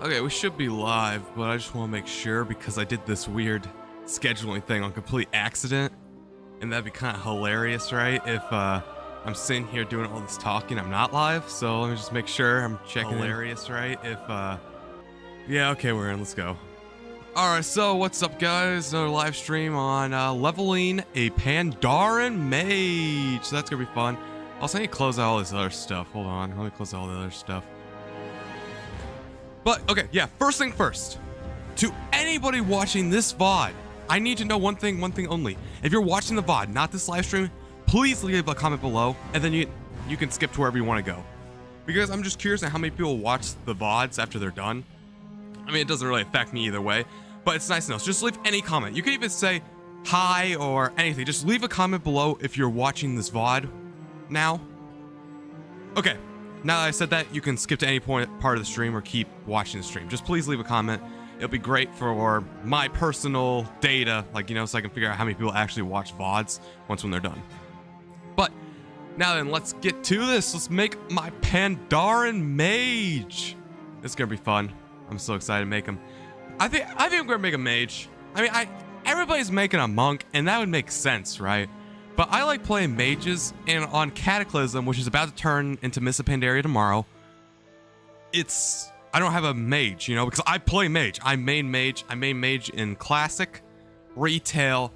Okay, we should be live, but I just want to make sure because I did this weird scheduling thing on complete accident. And that'd be kind of hilarious, right? If I'm sitting here doing all this talking, I'm not live. So let me just make sure I'm checking. Hilarious, right? If yeah, okay, we're in. Let's go. Alright, so what's up, guys? Another live stream on leveling a Pandaren Mage. So that's gonna be fun. Also, I need to close out all this other stuff. Hold on, let me close out all the other stuff. But, okay, yeah, first thing first. To anybody watching this VOD, I need to know one thing only. If you're watching the VOD, not this live stream, please leave a comment below, and then you can skip to wherever you want to go. Because I'm just curious on how many people watch the VODs after they're done. I mean, it doesn't really affect me either way, but it's nice to know. So just leave any comment. You can even say hi or anything. Just leave a comment below if you're watching this VOD now. Okay. Now that I said that, you can skip to any part of the stream or keep watching the stream. Just please leave a comment. It'll be great for my personal data, like, you know, so I can figure out how many people actually watch VODs when they're done. But now then, let's get to this. Let's make my Pandaren Mage. It's gonna be fun. I'm so excited to make him. I think I'm gonna make a mage. I mean, everybody's making a monk, and that would make sense, right? But I like playing mages, and on Cataclysm, which is about to turn into Miss Pandaria tomorrow, I don't have a mage, you know, because I play mage. I main mage in Classic, Retail,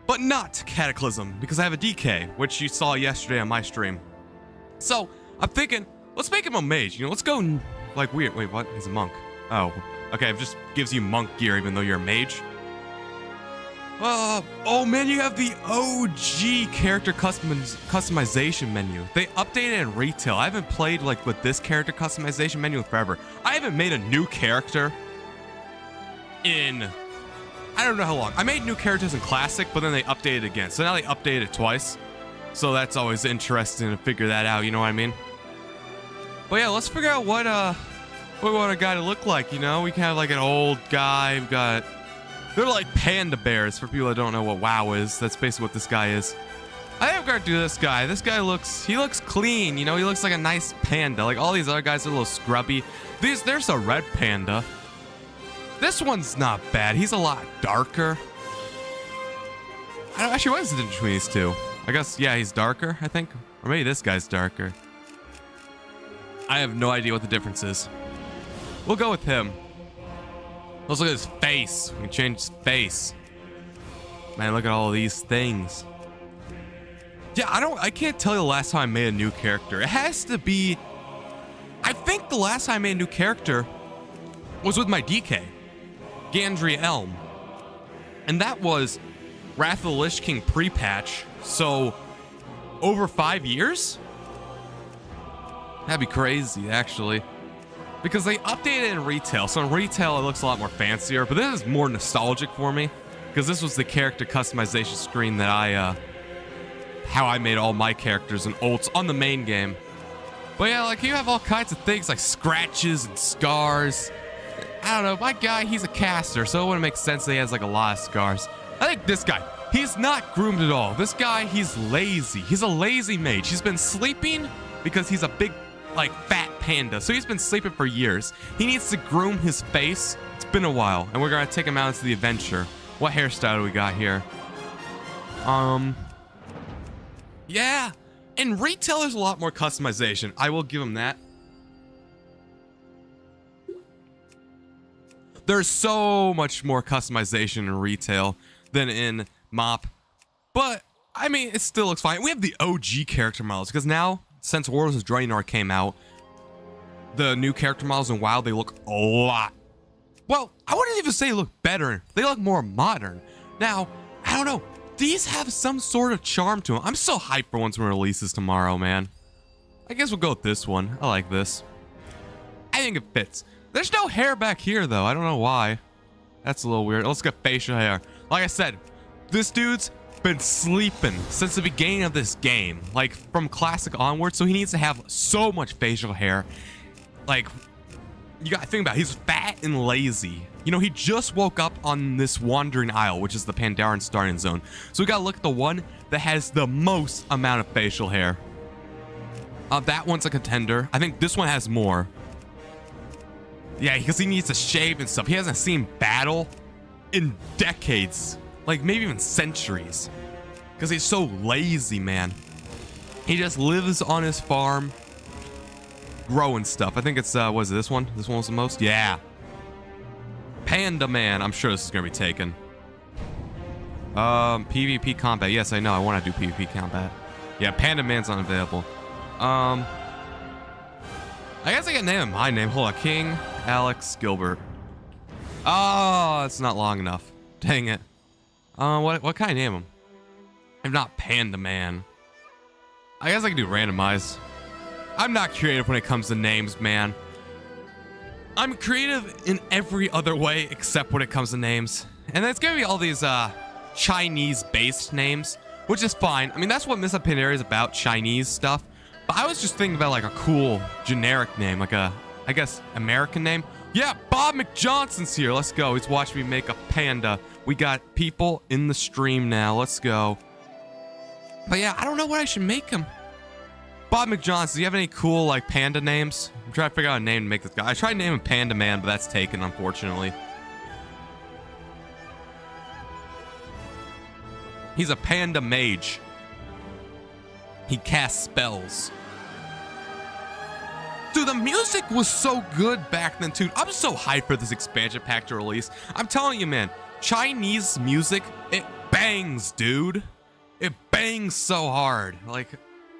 but not Cataclysm, because I have a DK, which you saw yesterday on my stream. So, I'm thinking, let's make him a mage, you know, let's go, like, weird. Wait, what? He's a monk. Oh, okay, it just gives you monk gear even though you're a mage. Oh man, you have the OG character customization menu. They updated it in Retail. I haven't played like with this character customization menu in forever. I haven't made a new character in, I don't know how long. I made new characters in Classic, but then they updated again. So now they updated it twice. So that's always interesting to figure that out, you know what I mean? But yeah, let's figure out what we want a guy to look like, you know? We can have like an old guy. We've got, they're like panda bears for people that don't know what WoW is. That's basically what this guy is. I think I'm gonna do this guy. This guy looks clean, you know? He looks like a nice panda. Like all these other guys are a little scrubby. There's a red panda. This one's not bad. He's a lot darker. Actually, what is the difference between these two? I guess, yeah, he's darker, I think. Or maybe this guy's darker. I have no idea what the difference is. We'll go with him. Let's look at his face. We can change his face. Man, look at all these things. Yeah, I can't tell you the last time I made a new character. It has to be, I think the last time I made a new character was with my DK, Gandria Elm. And that was Wrath of the Lich King pre-patch. So, over 5 years? That'd be crazy, actually. Because they updated it in Retail. So in Retail, it looks a lot more fancier. But this is more nostalgic for me. Because this was the character customization screen that how I made all my characters and ults on the main game. But yeah, like you have all kinds of things like scratches and scars. I don't know, my guy, he's a caster. So it wouldn't make sense that he has like a lot of scars. I think this guy, he's not groomed at all. This guy, he's lazy. He's a lazy mage. He's been sleeping because he's a big, like, fat panda. So he's been sleeping for years. He needs to groom his face. It's been a while. And we're going to take him out into the adventure. What hairstyle do we got here? Yeah. In Retail, there's a lot more customization. I will give him that. There's so much more customization in Retail than in MOP. But, I mean, it still looks fine. We have the OG character models. Because now, since Warlords of Draenor came out, the new character models in WoW, they look a lot. Well, I wouldn't even say look better. They look more modern. Now, I don't know. These have some sort of charm to them. I'm so hyped for once when it releases tomorrow, man. I guess we'll go with this one. I like this. I think it fits. There's no hair back here, though. I don't know why. That's a little weird. Let's get facial hair. Like I said, this dude's been sleeping since the beginning of this game, like from Classic onward, so he needs to have so much facial hair. Like, you gotta think about it. He's fat and lazy. You know, he just woke up on this Wandering Isle, which is the Pandaren starting zone. So we gotta look at the one that has the most amount of facial hair. That one's a contender. I think this one has more. Yeah, because he needs to shave and stuff. He hasn't seen battle in decades, like maybe even centuries, because he's so lazy, man. He just lives on his farm, growing stuff. I think it's, what is it, this one? This one was the most? Yeah. Panda Man. I'm sure this is going to be taken. PvP combat. Yes, I know. I want to do PvP combat. Yeah, Panda Man's unavailable. I guess I can name him my name. Hold on. King Alex Gilbert. Oh, it's not long enough. Dang it. What can I name him? If not Panda Man. I guess I can do randomize. I'm not creative when it comes to names, man. I'm creative in every other way except when it comes to names. And it's gonna be all these Chinese-based names, which is fine. I mean, that's what Miss Pandaren is about, Chinese stuff. But I was just thinking about like a cool generic name, like a, I guess, American name. Yeah, Bob McJohnson's here. Let's go. He's watching me make a panda. We got people in the stream now. Let's go. But yeah, I don't know what I should make him. Bob McJohnson, do you have any cool like panda names? I'm trying to figure out a name to make this guy. I tried naming Panda Man, but that's taken, unfortunately. He's a panda mage. He casts spells. Dude, the music was so good back then, too. I'm so hyped for this expansion pack to release. I'm telling you, man, Chinese music, it bangs, dude. It bangs so hard. Like,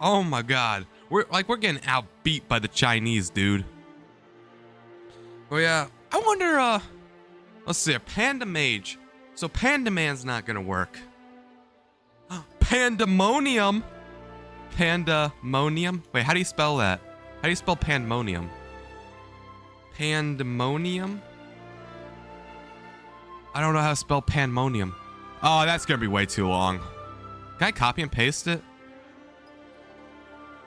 oh my god. We're getting outbeat by the Chinese, dude. Well, yeah, I wonder, let's see, a Panda Mage. So Panda Man's not gonna work. Pandemonium. Pandemonium? Wait, how do you spell that? How do you spell pandemonium? Pandemonium? I don't know how to spell pandemonium. Oh, that's gonna be way too long. Can I copy and paste it?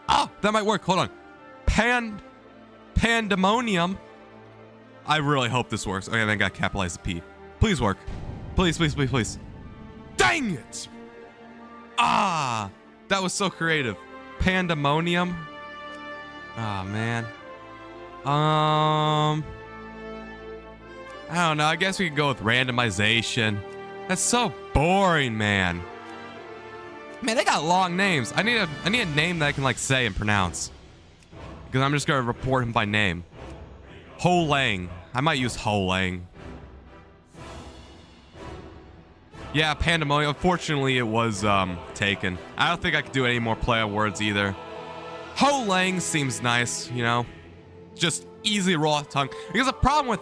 Oh, that might work. Hold on. Pandemonium. I really hope this works. Okay, then I gotta capitalize the P. Please work. Please, please, please, please. Dang it! Ah, that was so creative. Pandemonium. Oh man. I don't know. I guess we could go with randomization. That's so boring, man. Man, they got long names. I need a name that I can like say and pronounce. Because I'm just gonna report him by name. Ho Lang. I might use Ho Lang. Yeah, Pandemonium. Unfortunately, it was taken. I don't think I could do any more play on words either. Ho Lang seems nice, you know, just easy raw tongue. Because the problem with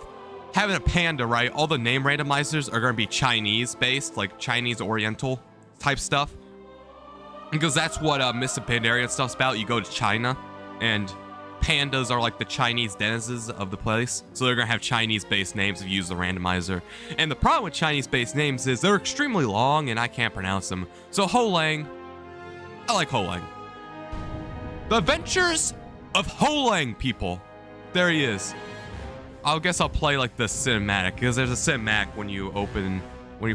having a panda, right? All the name randomizers are gonna be Chinese based, like Chinese Oriental type stuff. Because that's what Miss Pandaren stuff's about. You go to China, and pandas are like the Chinese denizens of the place. So they're going to have Chinese-based names if you use the randomizer. And the problem with Chinese-based names is they're extremely long, and I can't pronounce them. So Ho Lang, I like Ho Lang. The Adventures of Ho Lang, people. There he is. I guess I'll play like the cinematic, because there's a cinematic when you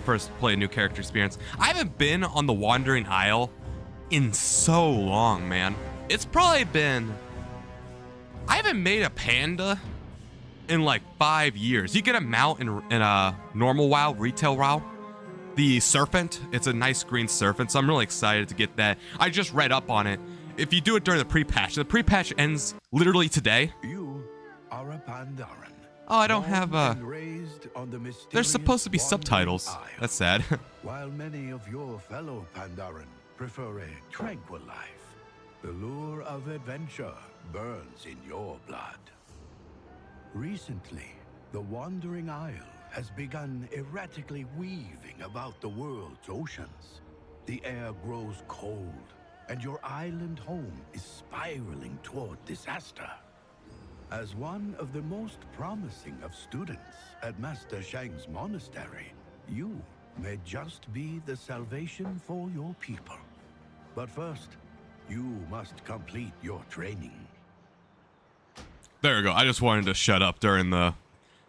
first play a new character experience. I haven't been on the Wandering Isle in so long, man. It's probably been, I haven't made a panda in like 5 years. You get a mount in a normal WoW, retail WoW, the Serpent. It's a nice green Serpent, so I'm really excited to get that. I just read up on it. If you do it during the pre-patch ends literally today. You are a Pandaren. Oh, I don't have there's supposed to be subtitles. That's sad. While many of your fellow Pandaren prefer a tranquil life, the lure of adventure burns in your blood. Recently, the Wandering Isle has begun erratically weaving about the world's oceans. The air grows cold, and your island home is spiraling toward disaster. As one of the most promising of students at Master Shang's monastery, you may just be the salvation for your people. But first, you must complete your training. There we go. I just wanted to shut up during the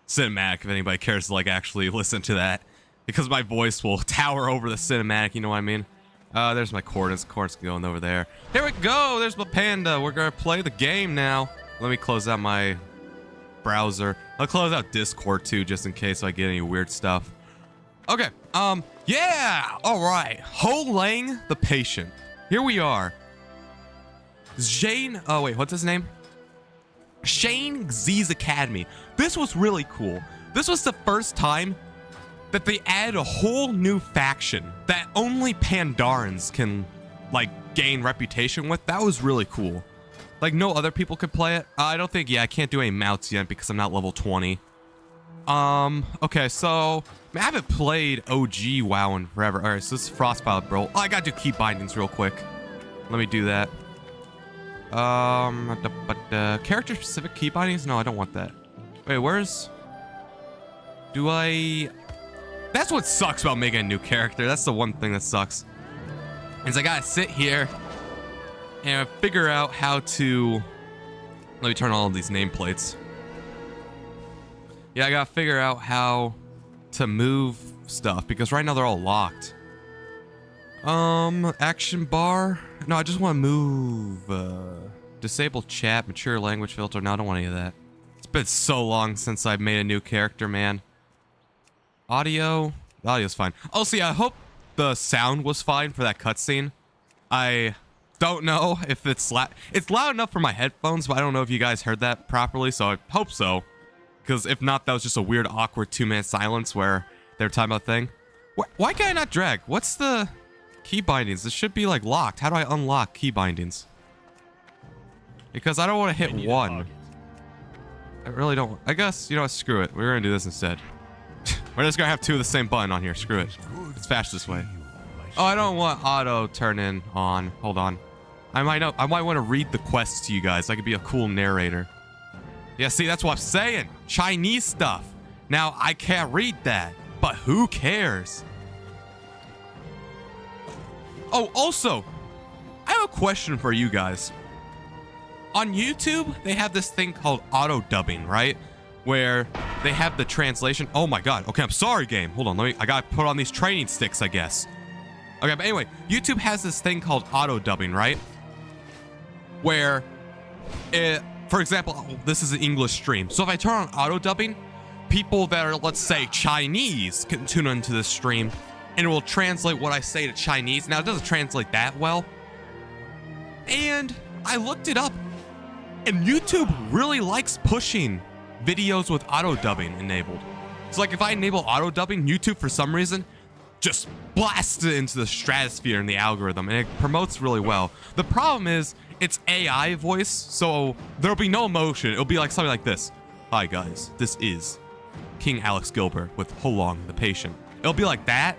cinematic if anybody cares to like actually listen to that, because my voice will tower over the cinematic, you know what I mean? There's my coordinates. Coordinates going over there. Here we go. There's my panda. We're gonna play the game now. Let me close out my browser. I'll close out Discord too, just in case I get any weird stuff. Okay, yeah, all right. Ho Lang the Patient. Here we are. Zhane, oh wait, what's his name? Shane X's Academy. This was really cool. This was the first time that they added a whole new faction that only Pandarens can, like, gain reputation with. That was really cool. Like, no other people could play it. I don't think, yeah, I can't do any mounts yet because I'm not level 20. Okay, so I haven't played OG WoW in forever. All right, so this is Frostfire Bolt. Oh, I gotta do key bindings real quick. Let me do that. Character specific key bindings? No, I don't want that. Wait, where's... Do I... That's what sucks about making a new character. That's the one thing that sucks. Is I gotta sit here and figure out how to... Let me turn on all of these nameplates. Yeah, I gotta figure out how to move stuff because right now they're all locked. Action bar? No, I just want to move, disable chat, mature language filter. No, I don't want any of that. It's been so long since I've made a new character, man. Audio? The audio's fine. Oh, see, I hope the sound was fine for that cutscene. I don't know if it's loud. It's loud enough for my headphones, but I don't know if you guys heard that properly, so I hope so. Because if not, that was just a weird, awkward 2-minute silence where they were talking about a thing. Why can I not drag? What's the key bindings? This should be like locked. How do I unlock key bindings? Because I don't want to hit one. I really don't. I guess, you know what, screw it. We're going to do this instead. We're just going to have two of the same button on here. Screw it. It's fast this way. Oh, I don't want auto turn in on. Hold on. I might want to read the quests to you guys. I could be a cool narrator. Yeah, see, that's what I'm saying. Chinese stuff. Now, I can't read that, but who cares? Oh, also, I have a question for you guys. On YouTube, they have this thing called auto dubbing, right? Where they have the translation. Oh my God. Okay, I'm sorry, game. Hold on. I gotta put on these training sticks, I guess. Okay, but anyway, YouTube has this thing called auto dubbing, right? Where it, for example, this is an English stream. So if I turn on auto dubbing, people that are, let's say, Chinese can tune into this stream and it will translate what I say to Chinese. Now, it doesn't translate that well. And I looked it up, and YouTube really likes pushing videos with auto dubbing enabled. So like if I enable auto dubbing, YouTube for some reason just blasts it into the stratosphere in the algorithm, and it promotes really well. The problem is it's AI voice, so there'll be no emotion. It'll be like something like this. Hi guys, this is King Alex Gilbert with Ho Long the Patient. It'll be like that,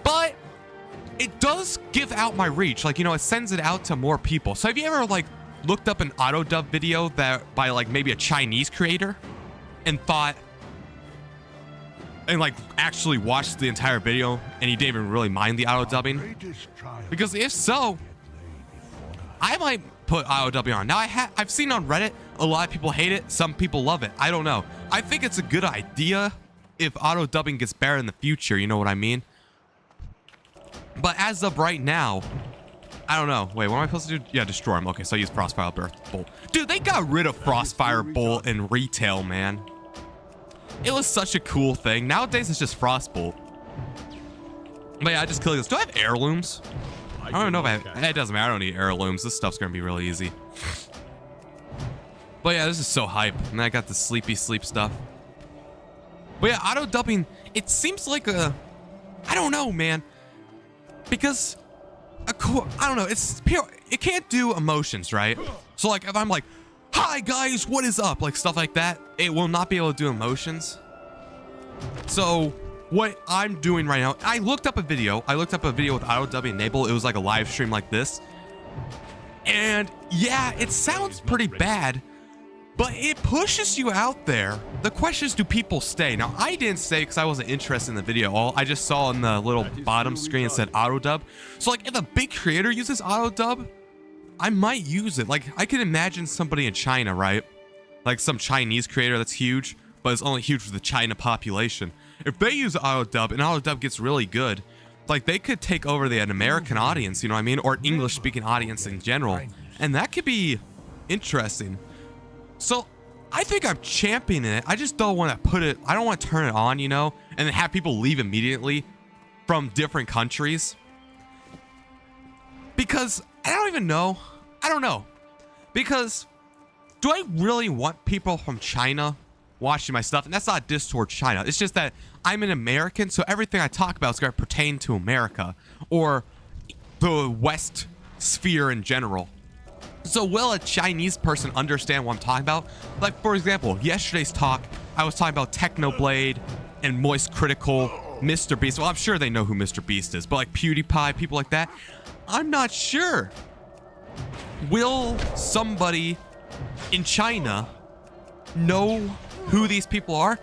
but it does give out my reach. Like, you know, it sends it out to more people. So have you ever like looked up an auto dub video that by like maybe a Chinese creator and thought, and like actually watched the entire video and you didn't even really mind the auto dubbing? Because if so, I might put auto dubbing on. Now I've seen on Reddit a lot of people hate it, some people love it. I don't know. I think it's a good idea if auto dubbing gets better in the future, you know what I mean? But as of right now, I don't know. Wait, what am I supposed to do? Yeah, destroy him. Okay, so I use Frostfire Bolt. Dude, they got rid of Frostfire Bolt in retail, man. It was such a cool thing. Nowadays, it's just Frostbolt. But yeah, I just killed this. Do I have heirlooms? I don't know if I have. It doesn't matter. I don't need heirlooms. This stuff's going to be really easy. But yeah, this is so hype. And then I got the sleepy sleep stuff. But yeah, auto dubbing, it seems like a... I don't know, man. Because... I don't know, it's pure, it can't do emotions, right? So like if I'm like, hi guys, what is up? Like stuff like that, it will not be able to do emotions. So what I'm doing right now, I looked up a video with auto dubbing enabled. It was like a live stream like this. And yeah, it sounds pretty bad, but it pushes you out there. The question is, do people stay? Now, I didn't stay because I wasn't interested in the video at all. I just saw on the little bottom screen it said auto dub. So like if a big creator uses auto dub, I might use it. Like I can imagine somebody in China, right? Like some Chinese creator that's huge, but it's only huge for the China population. If they use auto dub and auto dub gets really good, like they could take over an American audience, you know what I mean? Or English speaking audience in general. And that could be interesting. So I think I'm championing it. I just don't want to put it, I don't want to turn it on, you know, and then have people leave immediately from different countries. Because I don't even know. I don't know. Because do I really want people from China watching my stuff? And that's not a diss towards China. It's just that I'm an American, so everything I talk about is going to pertain to America or the West sphere in general. So will a Chinese person understand what I'm talking about? Like, for example, yesterday's talk, I was talking about Technoblade and Moist Critical, Mr. Beast. Well, I'm sure they know who Mr. Beast is, but like PewDiePie, people like that, I'm not sure. Will somebody in China know who these people are?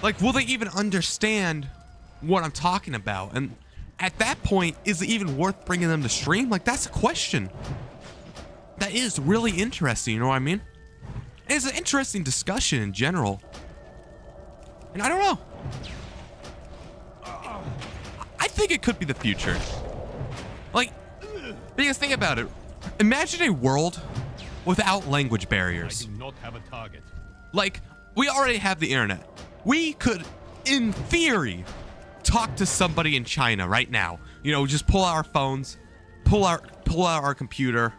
Like, will they even understand what I'm talking about? And at that point, is it even worth bringing them to stream? Like, that's a question. That is really interesting, you know what I mean? And it's an interesting discussion in general. And I don't know. I think it could be the future. Like, because think about it. Imagine a world without language barriers. I do not have a target. Like, we already have the internet. We could, in theory, talk to somebody in China right now. You know, just pull out our phones, pull out our computer,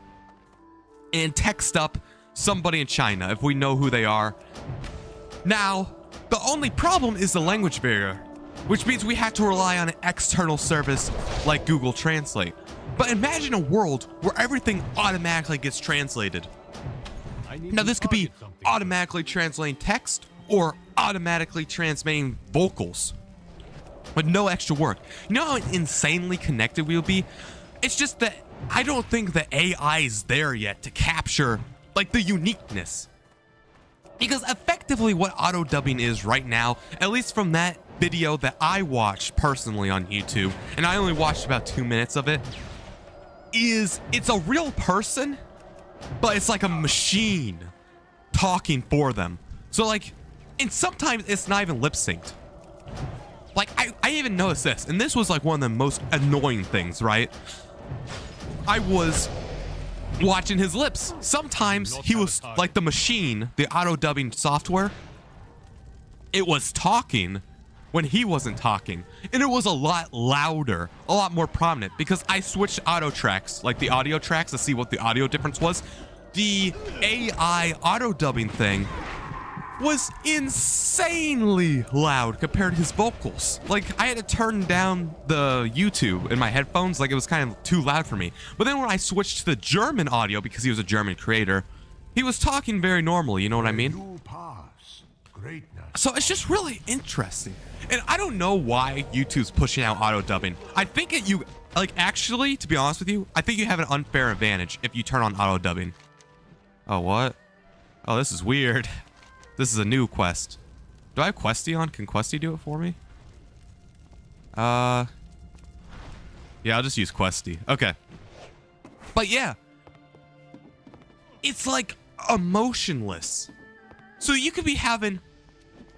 and text up somebody in China if we know who they are. Now, the only problem is the language barrier, which means we have to rely on an external service like Google Translate. But imagine a world where everything automatically gets translated. Now, this could be automatically translating text or automatically translating vocals with no extra work. You know how insanely connected we will be? It's just that I don't think the AI is there yet to capture like the uniqueness. Because effectively what auto dubbing is right now, at least from that video that I watched personally on YouTube, and I only watched about 2 minutes of it, is it's a real person, but it's like a machine talking for them. So like, and sometimes it's not even lip synced. Like I even noticed this, and this was like one of the most annoying things, right? I was watching his lips. Sometimes he was like the machine, the auto dubbing software. It was talking when he wasn't talking, and it was a lot louder, a lot more prominent, because I switched auto tracks, like the audio tracks, to see what the audio difference was. The AI auto dubbing thing was insanely loud compared to his vocals. Like, I had to turn down the YouTube in my headphones, like it was kind of too loud for me. But then when I switched to the German audio, because he was a German creator, he was talking very normally, you know what I mean? So it's just really interesting. And I don't know why YouTube's pushing out auto dubbing. I think actually, to be honest with you, I think you have an unfair advantage if you turn on auto dubbing. Oh, what? Oh, this is weird. This is a new quest. Do I have Questy on? Can Questy do it for me? Yeah, I'll just use Questy. Okay. But yeah, it's like emotionless. So you could be having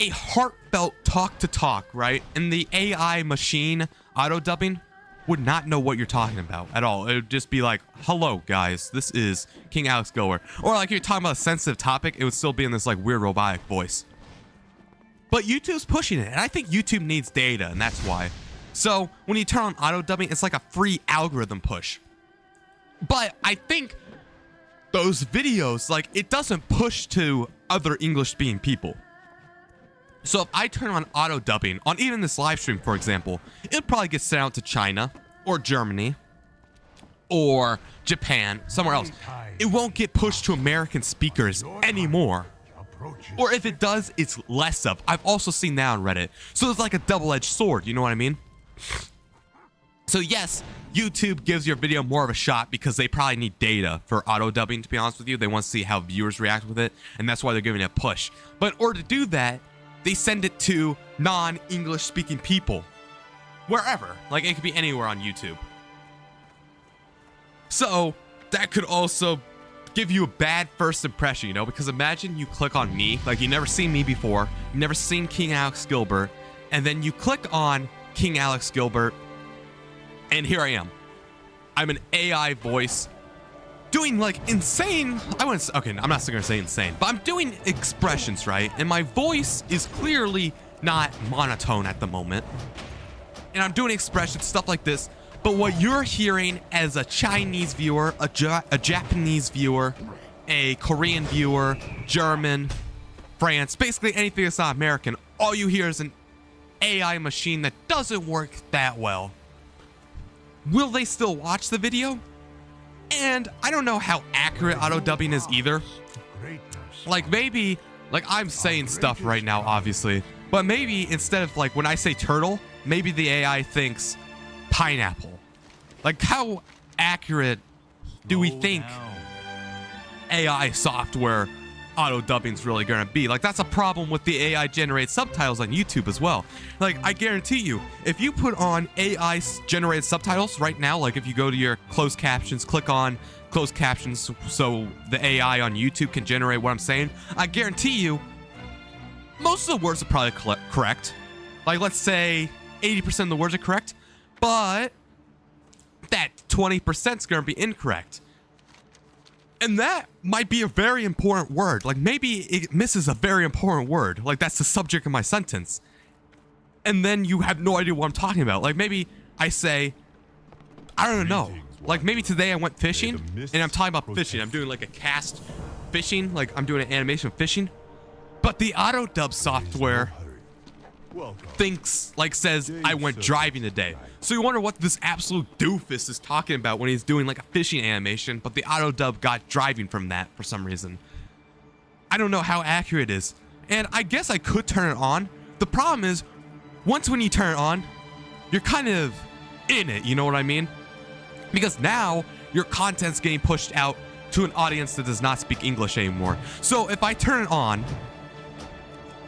a heartfelt talk-to-talk, right? And the AI machine auto-dubbing would not know what you're talking about at all. It would just be like, hello, guys, this is King Alex Goer. Or like you're talking about a sensitive topic, it would still be in this like weird robotic voice. But YouTube's pushing it, and I think YouTube needs data, and that's why. So when you turn on auto-dubbing, it's like a free algorithm push. But I think those videos, like, it doesn't push to other English-speaking people. So if I turn on auto dubbing on even this live stream, for example, it'll probably get sent out to China or Germany or Japan, somewhere else. It won't get pushed to American speakers anymore. Or if it does, it's less of. I've also seen that on Reddit. So it's like a double-edged sword, you know what I mean? So yes, YouTube gives your video more of a shot because they probably need data for auto dubbing, to be honest with you. They want to see how viewers react with it, and that's why they're giving it a push. But in order to do that, they send it to non-English speaking people. Wherever. Like, it could be anywhere on YouTube. So, that could also give you a bad first impression, you know? Because imagine you click on me, like you've never seen me before, you've never seen King Alex Gilbert, and then you click on King Alex Gilbert, and here I am. I'm an AI voice doing like insane, I wouldn't say, okay, I'm not gonna say insane, but I'm doing expressions, right? And my voice is clearly not monotone at the moment. And I'm doing expressions, stuff like this. But what you're hearing as a Chinese viewer, a Japanese viewer, a Korean viewer, German, France, basically anything that's not American, all you hear is an AI machine that doesn't work that well. Will they still watch the video? And I don't know how accurate auto dubbing is either. Like maybe, like I'm saying stuff right now, obviously, but maybe instead of like when I say turtle, maybe the AI thinks pineapple. Like how accurate do we think AI software auto dubbing is really gonna be? Like that's a problem with the AI generated subtitles on YouTube as well. Like I guarantee you, if you put on AI generated subtitles right now, like if you go to your closed captions, click on closed captions so the AI on YouTube can generate what I'm saying, I guarantee you most of the words are probably correct. Like let's say 80% of the words are correct, but that 20% is gonna be incorrect. And that might be a very important word. Like maybe it misses a very important word. Like that's the subject of my sentence. And then you have no idea what I'm talking about. Like maybe I say, I don't know. Like maybe today I went fishing and I'm talking about fishing. I'm doing like a cast fishing. Like I'm doing an animation of fishing. But the auto dub software thinks, like says, I went driving today. So you wonder what this absolute doofus is talking about when he's doing like a fishing animation, but the auto dub got driving from that for some reason. I don't know how accurate it is. And I guess I could turn it on. The problem is, once when you turn it on, you're kind of in it, you know what I mean? Because now your content's getting pushed out to an audience that does not speak English anymore. So if I turn it on,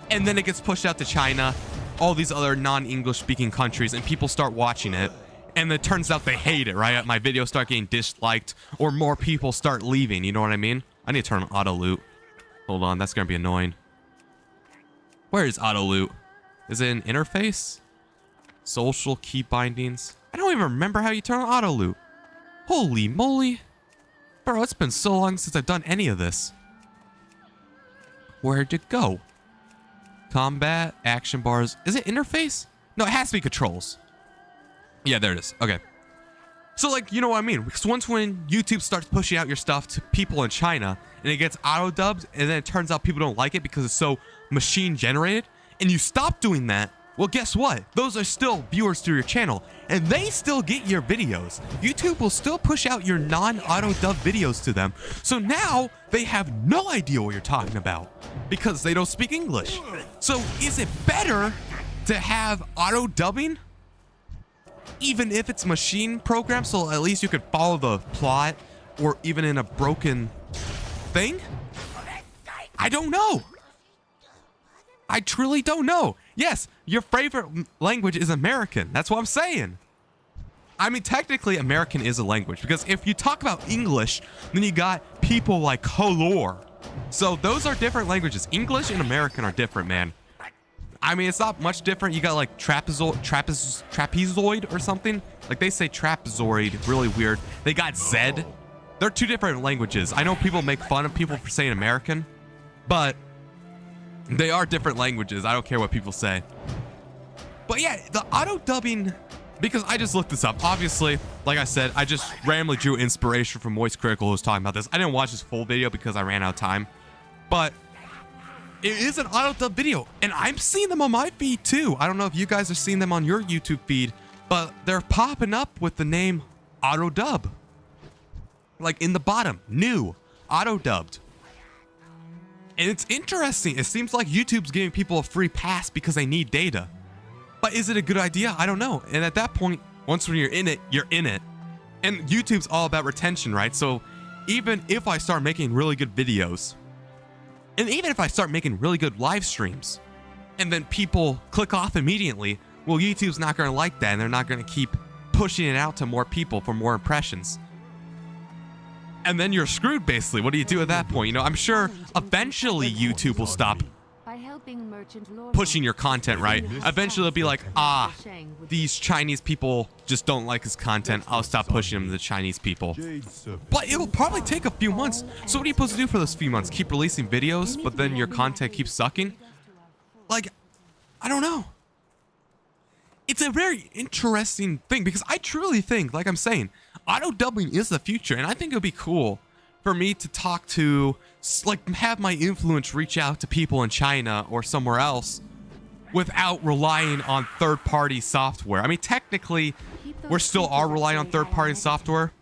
and then it gets pushed out to China, all these other non-English speaking countries, and people start watching it, and it turns out they hate it, right? My videos start getting disliked, or more people start leaving, you know what I mean? I need to turn on auto loot. Hold on, that's gonna be annoying. Where is auto loot? Is it an interface? Social key bindings? I don't even remember how you turn on auto loot. Holy moly. Bro, it's been so long since I've done any of this. Where'd it go? Combat, action bars. Is it interface? No, it has to be controls. Yeah, there it is. Okay. So, like, you know what I mean? Because once when YouTube starts pushing out your stuff to people in China, and it gets auto-dubbed, and then it turns out people don't like it because it's so machine-generated, and you stop doing that, well, guess what? Those are still viewers to your channel, and they still get your videos. YouTube will still push out your non-auto-dub videos to them, so now they have no idea what you're talking about because they don't speak English. So is it better to have auto-dubbing, even if it's machine programmed, so at least you could follow the plot, or even in a broken thing? I don't know. I truly don't know. Yes, your favorite language is American. That's what I'm saying. I mean, technically, American is a language, because if you talk about English, then you got people like color. So those are different languages. English and American are different, man. I mean, it's not much different. You got like trapezoid or something. Like they say trapezoid, really weird. They got Zed. They're two different languages. I know people make fun of people for saying American, but they are different languages. I don't care what people say. But yeah, the auto dubbing, because I just looked this up. Obviously, like I said, I just randomly drew inspiration from Moist Critical, who was talking about this. I didn't watch this full video because I ran out of time. But it is an auto dub video, and I'm seeing them on my feed too. I don't know if you guys are seeing them on your YouTube feed, but they're popping up with the name auto dub. Like in the bottom, new, auto dubbed. And it's interesting. It seems like YouTube's giving people a free pass because they need data. But is it a good idea? I don't know. And at that point, once when you're in it, you're in it. And YouTube's all about retention, right? So even if I start making really good videos, and even if I start making really good live streams, and then people click off immediately, well, YouTube's not going to like that, and they're not going to keep pushing it out to more people for more impressions. And then you're screwed, basically. What do you do at that point? You know, I'm sure eventually YouTube will stop pushing your content, right? Eventually they'll be like, ah, these Chinese people just don't like his content. I'll stop pushing him to the Chinese people. But it'll probably take a few months. So what are you supposed to do for those few months? Keep releasing videos, but then your content keeps sucking? Like, I don't know. It's a very interesting thing because I truly think, like I'm saying, auto dubbing is the future, and I think it would be cool for me to talk to, like, have my influence reach out to people in China or somewhere else without relying on third-party software. I mean, technically, we still are relying on third-party software.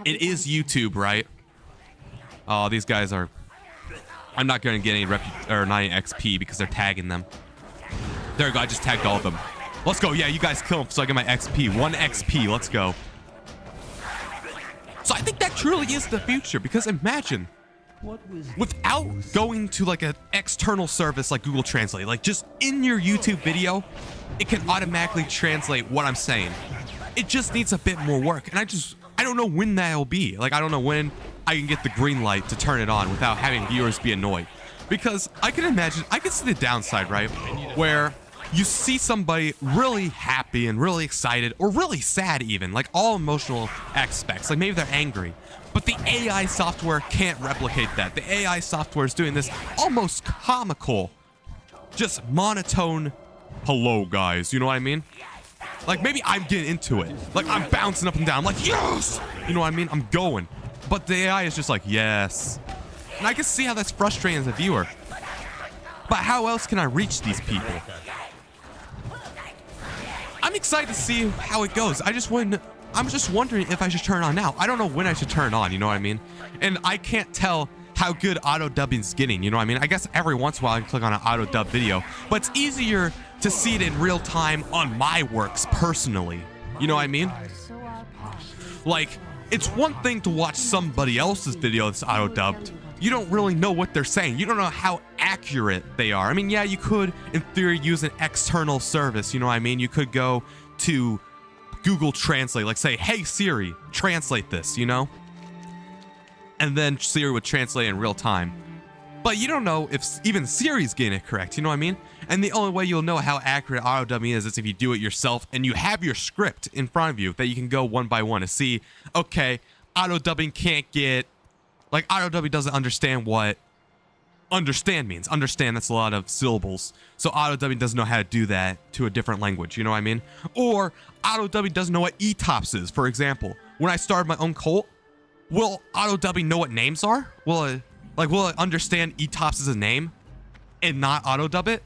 It is YouTube, right? Oh, these guys are... I'm not going to get any not any XP because they're tagging them. There we go, I just tagged all of them. Let's go. Yeah, you guys kill them so I get my XP. 1 XP. Let's go. So I think that truly is the future because imagine without going to like an external service like Google Translate, like just in your YouTube video, it can automatically translate what I'm saying. It just needs a bit more work. And I don't know when that'll be. Like, I don't know when I can get the green light to turn it on without having viewers be annoyed. Because I can imagine, I can see the downside, right? Where you see somebody really happy and really excited or really sad even, like all emotional aspects, like maybe they're angry, but the AI software can't replicate that. The AI software is doing this almost comical, just monotone, hello guys, you know what I mean? Like maybe I'm getting into it, like I'm bouncing up and down, I'm like yes, you know what I mean? I'm going, but the AI is just like yes, and I can see how that's frustrating as a viewer, but how else can I reach these people? I'm excited to see how it goes. I'm just wondering if I should turn it on now. I don't know when I should turn it on, you know what I mean? And I can't tell how good auto dubbing's getting, you know what I mean? I guess every once in a while I can click on an auto dub video, but it's easier to see it in real time on my works personally. You know what I mean? Like, it's one thing to watch somebody else's video that's auto dubbed. You don't really know what they're saying. You don't know how accurate they are. I mean, yeah, you could, in theory, use an external service. You know what I mean? You could go to Google Translate, like say, hey, Siri, translate this, you know? And then Siri would translate in real time. But you don't know if even Siri's getting it correct, you know what I mean? And the only way you'll know how accurate auto dubbing is if you do it yourself and you have your script in front of you that you can go one by one to see, okay, auto dubbing can't get... Like, auto dubbing doesn't understand what understand means. Understand, that's a lot of syllables. So auto dubbing doesn't know how to do that to a different language, you know what I mean? Or auto dubbing doesn't know what ETOPS is, for example. When I started my own cult, will auto dubbing know what names are? Will it understand ETOPS as a name and not auto dub it?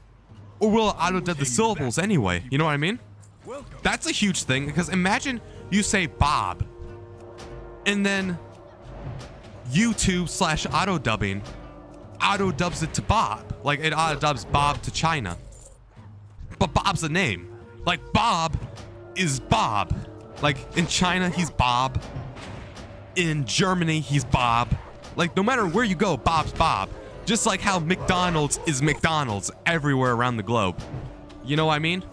Or will it auto dub the syllables anyway? You know what I mean? That's a huge thing because imagine you say Bob and then YouTube/auto dubbing auto dubs it to Bob. Like it auto dubs Bob to China. But Bob's a name. Like Bob is Bob. Like in China, he's Bob. In Germany, he's Bob. Like no matter where you go, Bob's Bob. Just like how McDonald's is McDonald's everywhere around the globe. You know what I mean?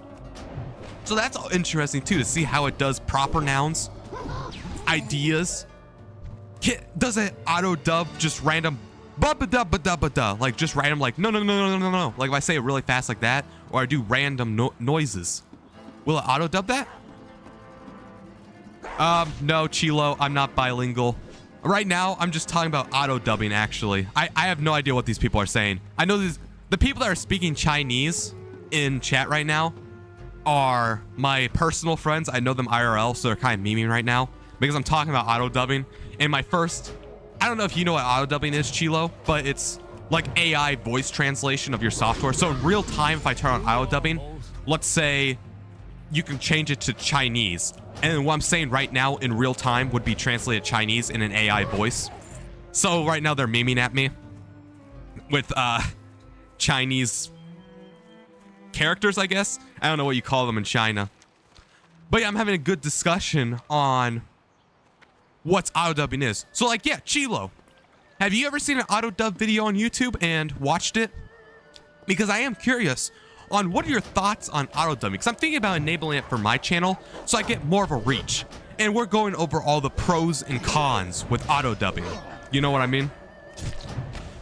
So that's interesting too, to see how it does proper nouns, ideas. Does it auto dub just random ba-ba-da-ba-da-ba-da, like just random, like no, like if I say it really fast like that, or I do random noises, will it auto dub that? No, Chilo, I'm not bilingual right now. I'm just talking about auto dubbing. Actually, I have no idea what these people are saying. I know the people that are speaking Chinese in chat right now are my personal friends. I know them IRL, so they're kind of memeing right now because I'm talking about auto dubbing. And my first, I don't know if you know what auto dubbing is, Chilo, but it's like AI voice translation of your software. So in real time, if I turn on auto dubbing, let's say you can change it to Chinese. And what I'm saying right now in real time would be translated Chinese in an AI voice. So right now they're memeing at me with Chinese characters, I guess. I don't know what you call them in China. But yeah, I'm having a good discussion on what auto dubbing is. So like, yeah, Chilo, have you ever seen an auto dub video on YouTube and watched it? Because I am curious on what are your thoughts on auto dubbing, because I'm thinking about enabling it for my channel so I get more of a reach. And we're going over all the pros and cons with auto dubbing. You know what I mean?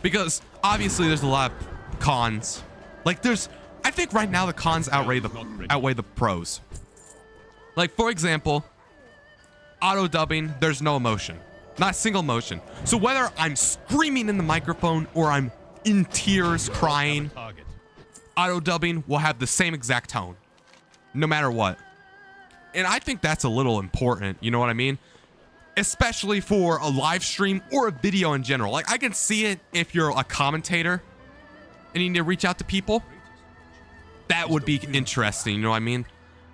Because obviously there's a lot of cons Like I think right now the cons outweigh the pros. Like, for example, auto dubbing, there's no emotion, not a single emotion. So whether I'm screaming in the microphone or I'm in tears crying, auto dubbing will have the same exact tone, no matter what. And I think that's a little important, you know what I mean? Especially for a live stream or a video in general. Like, I can see it if you're a commentator and you need to reach out to people. That would be interesting, you know what I mean?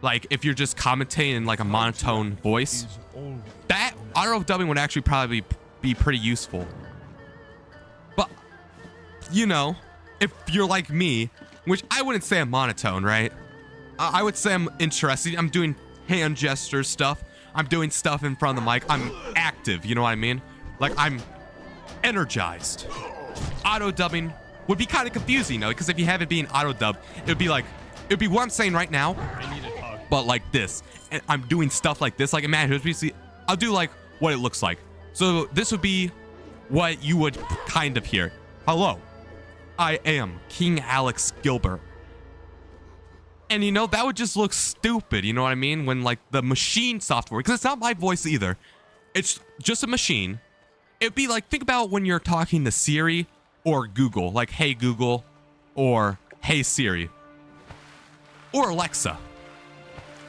Like, if you're just commentating in like a monotone voice, that auto dubbing would actually probably be pretty useful. But, you know, if you're like me, which I wouldn't say I'm monotone, right? I would say I'm interested. I'm doing hand gestures stuff. I'm doing stuff in front of the mic. I'm active, you know what I mean? Like, I'm energized. Auto dubbing would be kind of confusing, though, because if you have it being auto dubbed, it would be what I'm saying right now, but like this. And I'm doing stuff like this. Like, imagine, I'll do like what it looks like. So this would be what you would kind of hear. Hello, I am King Alex Gilbert. And you know, that would just look stupid, you know what I mean? When like the machine software, because it's not my voice either. It's just a machine. It'd be like, think about when you're talking to Siri or Google, like, hey Google, or hey Siri, or Alexa.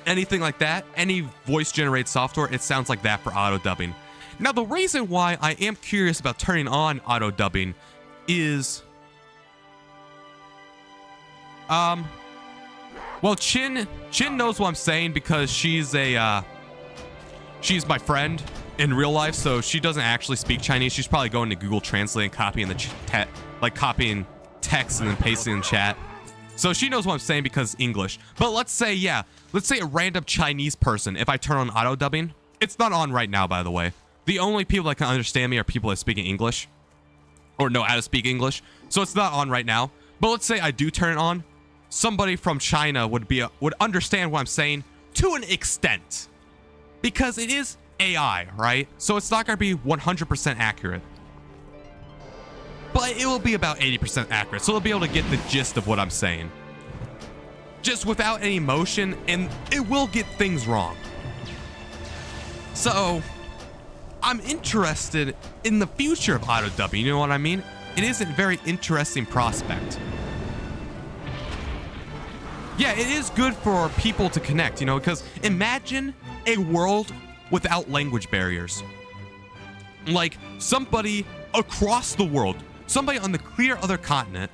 Anything like that, any voice generated software, it sounds like that for auto dubbing. Now, the reason why I am curious about turning on auto dubbing is, well, Chin knows what I'm saying because she's my friend in real life, so she doesn't actually speak Chinese. She's probably going to Google Translate and copying copying text and then pasting in chat. So she knows what I'm saying because English. But let's say a random Chinese person, if I turn on auto dubbing, it's not on right now, by the way. The only people that can understand me are people that speak English or know how to speak English. So it's not on right now. But let's say I do turn it on. Somebody from China would understand what I'm saying to an extent, because it is AI, right? So it's not going to be 100% accurate, but it will be about 80% accurate. So they'll be able to get the gist of what I'm saying, just without any emotion, and it will get things wrong. So I'm interested in the future of auto dubbing. You know what I mean? It is a very interesting prospect. Yeah, it is good for people to connect, you know, because imagine a world without language barriers. Like, somebody across the world, somebody on the clear other continent,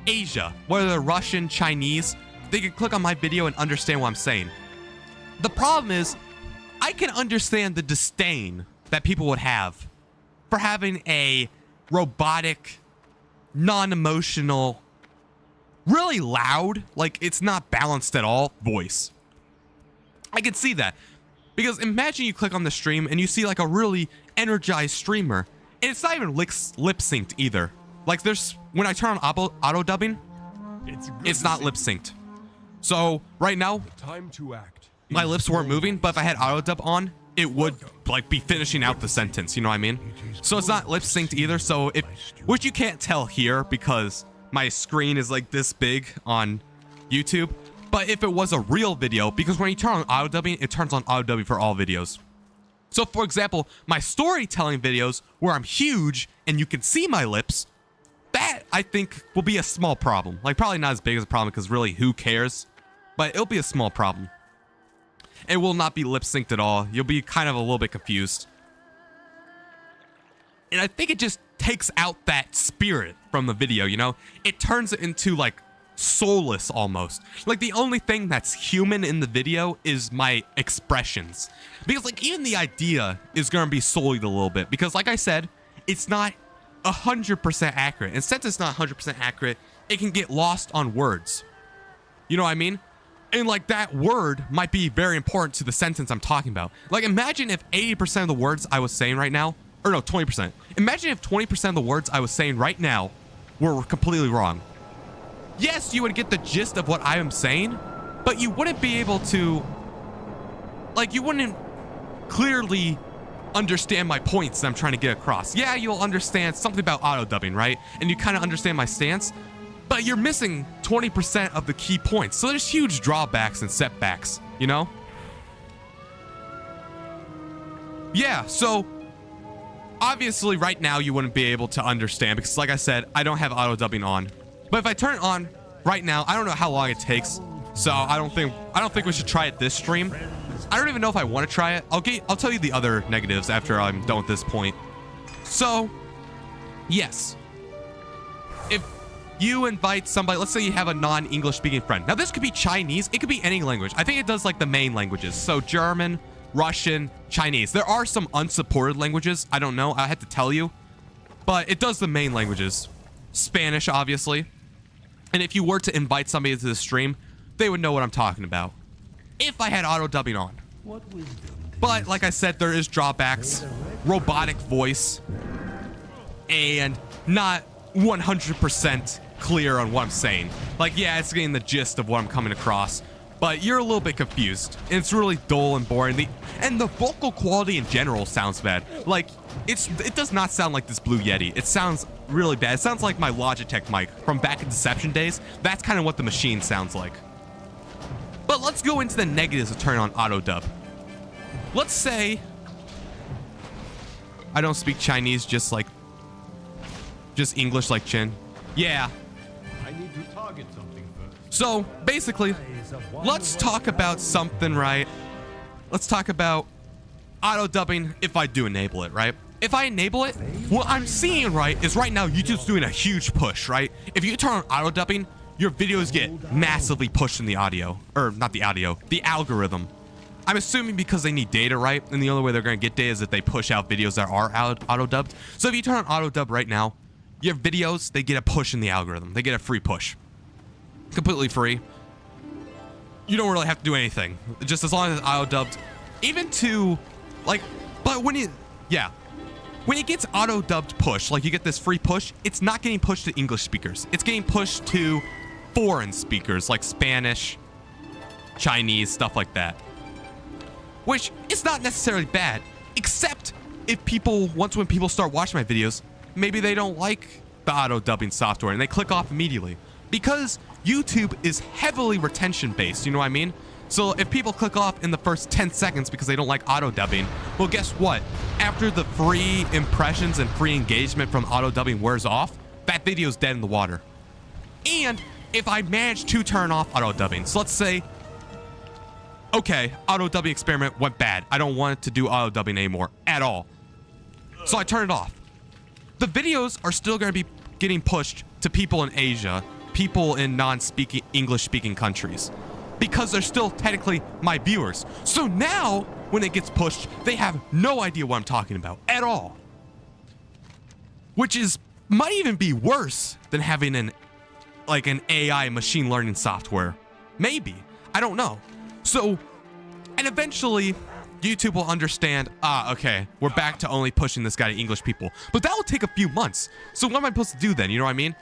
Asia, whether they're Russian, Chinese, they can click on my video and understand what I'm saying. The problem is, I can understand the disdain that people would have for having a robotic, non-emotional, really loud, like it's not balanced at all, voice. I can see that. Because imagine you click on the stream and you see like a really energized streamer, and it's not even lip synced either. Like, when I turn on auto dubbing, it's not lip synced. So right now, time to act. My lips weren't moving, but if I had auto dub on, it would like be finishing out the sentence, you know what I mean? So it's not lip synced either. So which you can't tell here because my screen is like this big on YouTube. But if it was a real video, because when you turn on auto dubbing, it turns on auto dubbing for all videos. So for example, my storytelling videos where I'm huge and you can see my lips, that I think will be a small problem. Like, probably not as big as a problem because really, who cares? But it'll be a small problem. It will not be lip synced at all. You'll be kind of a little bit confused. And I think it just takes out that spirit from the video, you know? It turns it into like soulless almost. Like, the only thing that's human in the video is my expressions. Because like, even the idea is going to be sullied a little bit. Because like I said, it's not 100% accurate. And since it's not 100% accurate, it can get lost on words. You know what I mean? And like, that word might be very important to the sentence I'm talking about. Like, imagine if 80% of the words I was saying right now, or no, 20%. Imagine if 20% of the words I was saying right now were completely wrong. Yes, you would get the gist of what I am saying, but you wouldn't be able to, like, you wouldn't clearly understand my points that I'm trying to get across. Yeah, you'll understand something about auto dubbing, right? And you kind of understand my stance, but you're missing 20% of the key points. So there's huge drawbacks and setbacks, you know? Yeah, so obviously right now you wouldn't be able to understand because like I said, I don't have auto dubbing on. But if I turn it on right now, I don't know how long it takes. So I don't think we should try it this stream. I don't even know if I want to try it. I'll tell you the other negatives after I'm done with this point. So, yes. If you invite somebody, let's say you have a non-English speaking friend. Now this could be Chinese, it could be any language. I think it does like the main languages. So German, Russian, Chinese. There are some unsupported languages. I don't know, I had to tell you. But it does the main languages. Spanish, obviously. And if you were to invite somebody to the stream, they would know what I'm talking about. If I had auto dubbing on. But like I said, there is drawbacks. Robotic voice. And not 100% clear on what I'm saying. Like, yeah, it's getting the gist of what I'm coming across, but you're a little bit confused. And it's really dull and boring. And the vocal quality in general sounds bad. Like, it does not sound like this Blue Yeti. It sounds really bad. It sounds like my Logitech mic from back in Deception days. That's kind of what the machine sounds like. But let's go into the negatives of turning on auto dub. Let's say I don't speak Chinese, just English like Chin. Yeah. I need to target something first. So basically, let's talk about something, right? Let's talk about auto dubbing if I do enable it, right? If I enable it, what I'm seeing, right, is right now YouTube's doing a huge push, right? If you turn on auto dubbing, your videos get massively pushed in the audio, or not the audio, the algorithm. I'm assuming because they need data, right? And the only way they're going to get data is if they push out videos that are auto-dubbed. So if you turn on auto-dub right now, your videos, they get a push in the algorithm. They get a free push. Completely free. You don't really have to do anything. Just as long as it's auto-dubbed. Even to, like, but when it gets auto-dubbed push, like you get this free push, it's not getting pushed to English speakers. It's getting pushed to foreign speakers, like Spanish, Chinese, stuff like that. Which is not necessarily bad, except if when people start watching my videos, maybe they don't like the auto dubbing software and they click off immediately. Because YouTube is heavily retention based, you know what I mean? So if people click off in the first 10 seconds because they don't like auto dubbing, well, guess what? After the free impressions and free engagement from auto dubbing wears off, that video's dead in the water. And if I manage to turn off auto dubbing, so let's say, okay, auto dubbing experiment went bad. I don't want it to do auto dubbing anymore at all. So I turn it off. The videos are still going to be getting pushed to people in Asia, people in non-speaking English-speaking countries, because they're still technically my viewers. So now, when it gets pushed, they have no idea what I'm talking about at all. Which might even be worse than having an AI machine learning software. Maybe. I don't know. So, and eventually, YouTube will understand, okay, we're back to only pushing this guy to English people. But that will take a few months. So what am I supposed to do then? You know what I mean?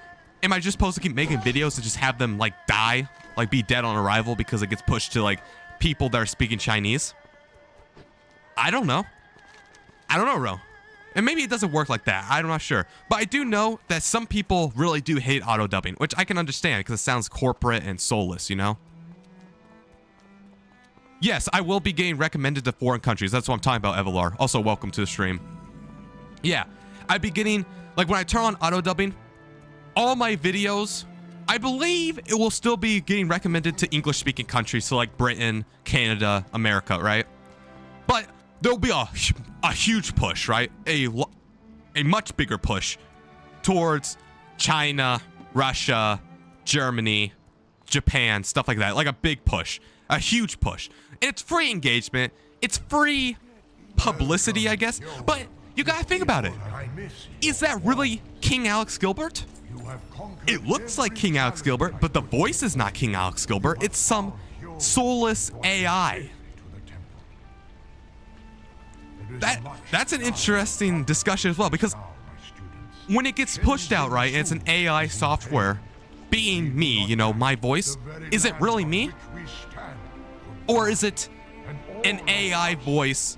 Am I just supposed to keep making videos to just have them, like, die? Like, be dead on arrival because it gets pushed to, like, people that are speaking Chinese? I don't know. I don't know, bro. And maybe it doesn't work like that. I'm not sure. But I do know that some people really do hate auto dubbing, which I can understand because it sounds corporate and soulless, you know? Yes, I will be getting recommended to foreign countries. That's what I'm talking about, Evalar. Also, welcome to the stream. Yeah, I'd be getting, like, when I turn on auto dubbing, all my videos, I believe it will still be getting recommended to English-speaking countries, so like Britain, Canada, America, right? But there'll be a huge push, right? A much bigger push towards China, Russia, Germany, Japan, stuff like that. Like a big push, a huge push. And it's free engagement. It's free publicity, I guess. But you gotta think about it. Is that really King Alex Gilbert? It looks like King Alex Gilbert, but the voice is not King Alex Gilbert. It's some soulless AI. That's an interesting discussion as well, because when it gets pushed out, right, and it's an AI software being me, you know, my voice, is it really me? Or is it an AI voice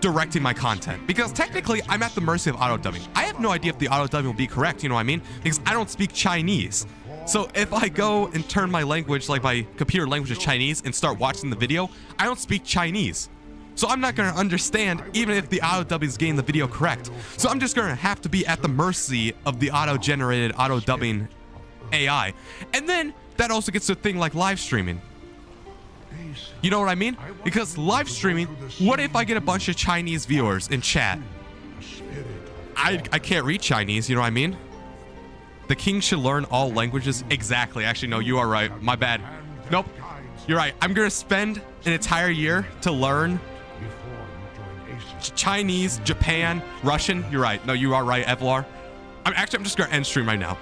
directing my content, because technically I'm at the mercy of auto dubbing. I have no idea if the auto dubbing will be correct, you know what I mean? Because I don't speak Chinese. So if I go and turn my language, like my computer language to Chinese, and start watching the video, I don't speak Chinese. So I'm not going to understand even if the auto dubbing is getting the video correct. So I'm just going to have to be at the mercy of the auto-generated auto dubbing AI. And then that also gets to a thing like live streaming. You know what I mean? Because live streaming, what if I get a bunch of Chinese viewers in chat? I can't read Chinese, you know what I mean? The king should learn all languages. Exactly. Actually, no, you are right. My bad. Nope. You're right. I'm going to spend an entire year to learn Chinese, Japan, Russian. You're right. No, you are right, Evlar. I'm just going to end stream right now.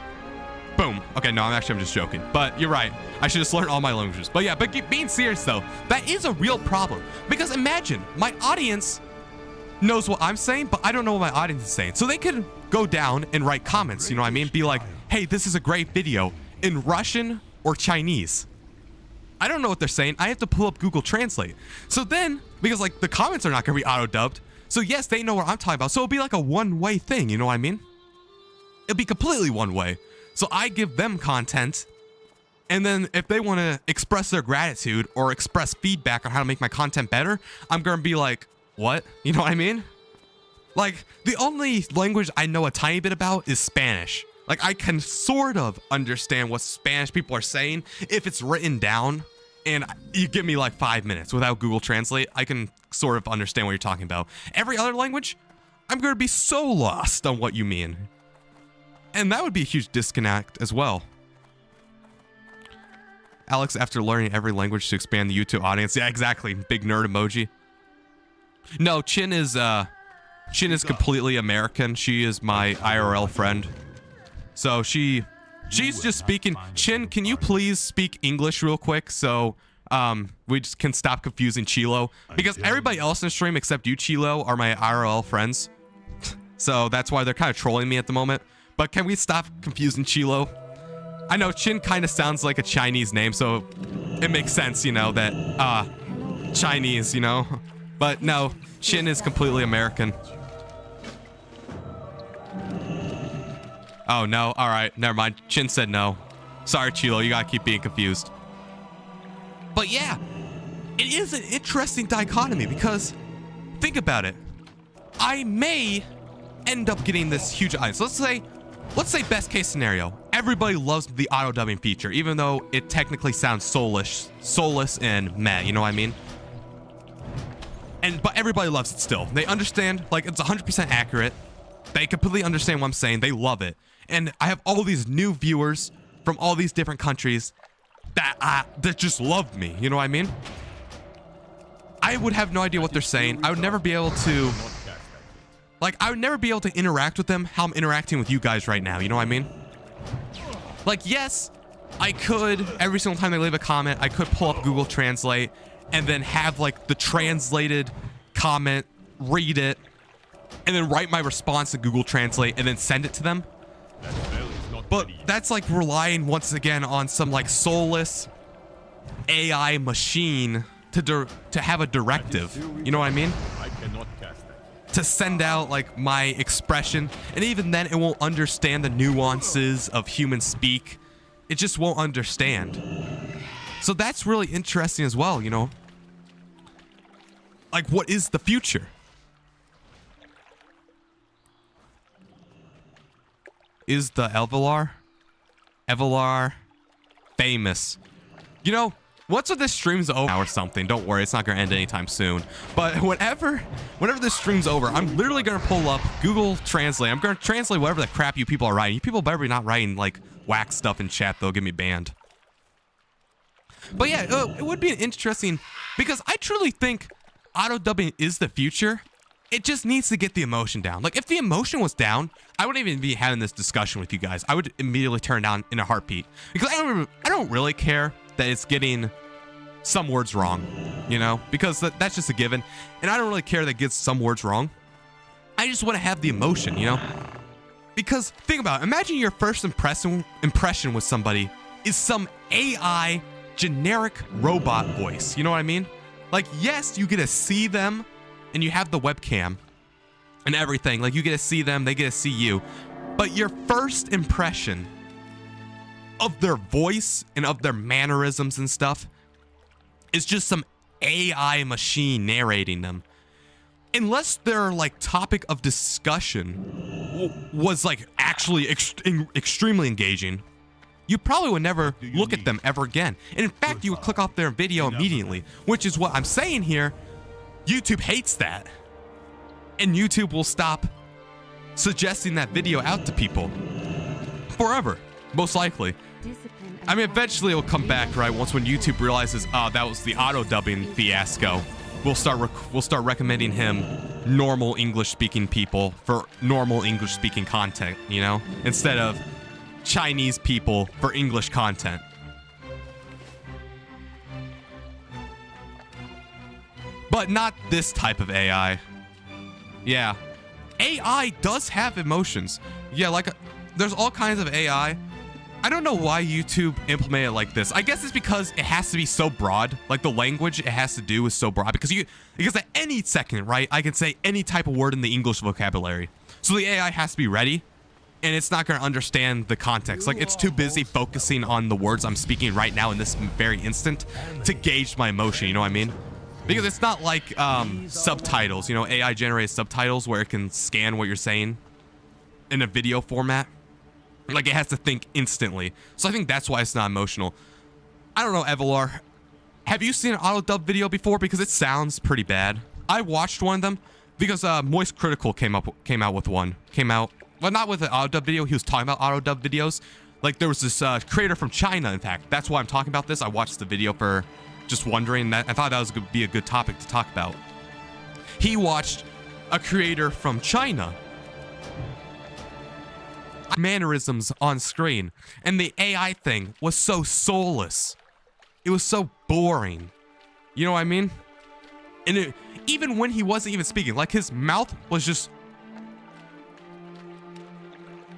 Boom. Okay, no, I'm just joking. But you're right. I should just learn all my languages. But yeah, but being serious though, that is a real problem. Because imagine, my audience knows what I'm saying, but I don't know what my audience is saying. So they could go down and write comments, you know what I mean? Be like, hey, this is a great video in Russian or Chinese. I don't know what they're saying. I have to pull up Google Translate. So then, because like the comments are not going to be auto-dubbed, so yes, they know what I'm talking about. So it'll be like a one-way thing, you know what I mean? It'll be completely one-way. So I give them content, and then if they want to express their gratitude or express feedback on how to make my content better, I'm going to be like, what? You know what I mean? Like, the only language I know a tiny bit about is Spanish. Like, I can sort of understand what Spanish people are saying if it's written down, and you give me like 5 minutes without Google Translate, I can sort of understand what you're talking about. Every other language, I'm going to be so lost on what you mean. And that would be a huge disconnect as well. Alex, after learning every language to expand the YouTube audience. Yeah, exactly. Big nerd emoji. No, Chin is completely American. She is my IRL friend. So she's just speaking. Chin, can you please speak English real quick so we just can stop confusing Chilo? Because everybody else in the stream except you, Chilo, are my IRL friends. So that's why they're kind of trolling me at the moment. But can we stop confusing Chilo? I know Chin kind of sounds like a Chinese name, so it makes sense, you know, that Chinese, you know. But no, Chin is completely American. Oh no, all right, never mind. Chin said no. Sorry, Chilo, you gotta keep being confused. But yeah, it is an interesting dichotomy because think about it. I may end up getting this huge audience. Let's say best case scenario, everybody loves the auto dubbing feature, even though it technically sounds soulless and meh, you know what I mean? But everybody loves it still. They understand, like, it's 100% accurate. They completely understand what I'm saying. They love it. And I have all these new viewers from all these different countries that just love me, you know what I mean? I would have no idea what they're saying. I would never be able to... Like, I would never be able to interact with them how I'm interacting with you guys right now. You know what I mean? Like, yes, I could, every single time they leave a comment, I could pull up Google Translate and then have, like, the translated comment, read it, and then write my response to Google Translate and then send it to them. But that's, like, relying, once again, on some, like, soulless AI machine to have a directive. You know what I mean? I cannot cast that. To send out like my expression, and even then it won't understand the nuances of human speak. It just won't understand. So that's really interesting as well, you know? Like, what is the future? Is the Evalar famous? You know, once this stream's over or something, don't worry, it's not gonna end anytime soon. But whenever this stream's over, I'm literally gonna pull up Google Translate. I'm gonna translate whatever the crap you people are writing. You people better be not writing like whack stuff in chat, they'll get me banned. But yeah, it would be an interesting, because I truly think auto dubbing is the future. It just needs to get the emotion down. Like, if the emotion was down, I wouldn't even be having this discussion with you guys. I would immediately turn down in a heartbeat, because I don't really care that it's getting some words wrong, you know, because that's just a given. And I don't really care that it gets some words wrong. I just want to have the emotion, you know, because think about it. Imagine your first impression with somebody is some AI generic robot voice. You know what I mean? Like, yes, you get to see them and you have the webcam and everything. Like, you get to see them, they get to see you. But your first impression of their voice and of their mannerisms and stuff is just some AI machine narrating them. Unless their like topic of discussion was like actually extremely engaging, you probably would never look at them ever again. And in fact, you would click off their video immediately, which is what I'm saying here. YouTube hates that. And YouTube will stop suggesting that video out to people forever, most likely. I mean, eventually it'll come back, right? Once when YouTube realizes, oh, that was the auto dubbing fiasco, we'll start recommending him normal English speaking people for normal English speaking content, you know, instead of Chinese people for English content. But not this type of AI. Yeah. AI does have emotions. Yeah, like there's all kinds of AI. I don't know why YouTube implemented it like this. I guess it's because it has to be so broad. Like the language it has to do is so broad because at any second, right, I can say any type of word in the English vocabulary. So the AI has to be ready, and it's not going to understand the context. Like, it's too busy focusing on the words I'm speaking right now in this very instant to gauge my emotion, you know what I mean? Because it's not like subtitles, you know, AI generated subtitles where it can scan what you're saying in a video format. Like, it has to think instantly. So I think that's why it's not emotional. I don't know, Evelar. Have you seen an auto-dub video before? Because it sounds pretty bad. I watched one of them because Moist Critical came out with one. Well, not with an auto-dub video. He was talking about auto-dub videos. Like, there was this creator from China, in fact. That's why I'm talking about this. I watched the video for just wondering. I thought that was going to be a good topic to talk about. He watched a creator from China mannerisms on screen, and the AI thing was so soulless. It was so boring. You know what I mean? And even when he wasn't even speaking, like his mouth was just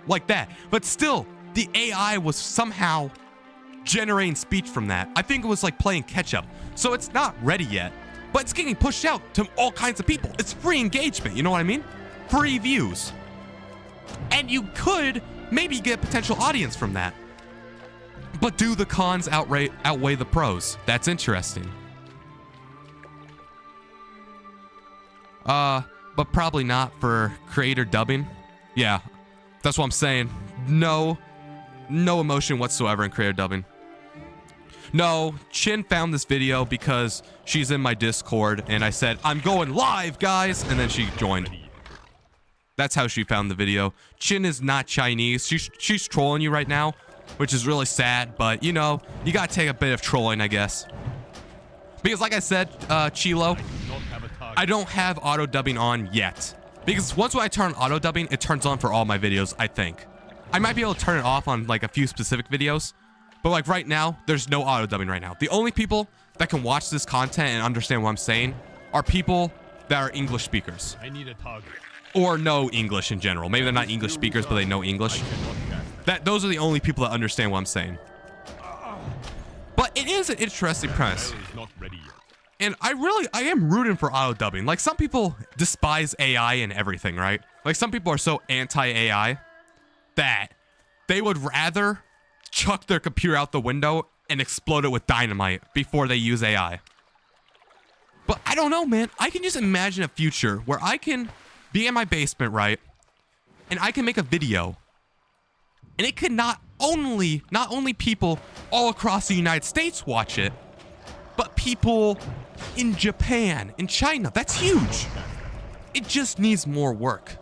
like that. But still, the AI was somehow generating speech from that. I think it was like playing catch up. So it's not ready yet, but it's getting pushed out to all kinds of people. It's free engagement, you know what I mean? Free views. And you could maybe get a potential audience from that. But do the cons outweigh the pros? That's interesting. But probably not for creator dubbing. Yeah, that's what I'm saying. No emotion whatsoever in creator dubbing. No, Chin found this video because she's in my Discord, and I said, I'm going live, guys, and then she joined. That's how she found the video. Chin is not Chinese. She's trolling you right now, which is really sad, but, you know, you gotta take a bit of trolling, I guess. Because like I said, Chilo, I don't have auto-dubbing on yet. Because once when I turn on auto-dubbing, it turns on for all my videos, I think. I might be able to turn it off on, like, a few specific videos. But, like, right now, there's no auto-dubbing right now. The only people that can watch this content and understand what I'm saying are people that are English speakers. I need a target. Or know English in general. Maybe they're not English speakers, but they know English. Those are the only people that understand what I'm saying. But it is an interesting premise. And I am rooting for auto-dubbing. Like, some people despise AI and everything, right? Like, some people are so anti-AI that they would rather chuck their computer out the window and explode it with dynamite before they use AI. But I don't know, man. I can just imagine a future where I can be in my basement, right? And I can make a video. And it can not only people all across the United States watch it, but people in Japan, in China. That's huge. It just needs more work.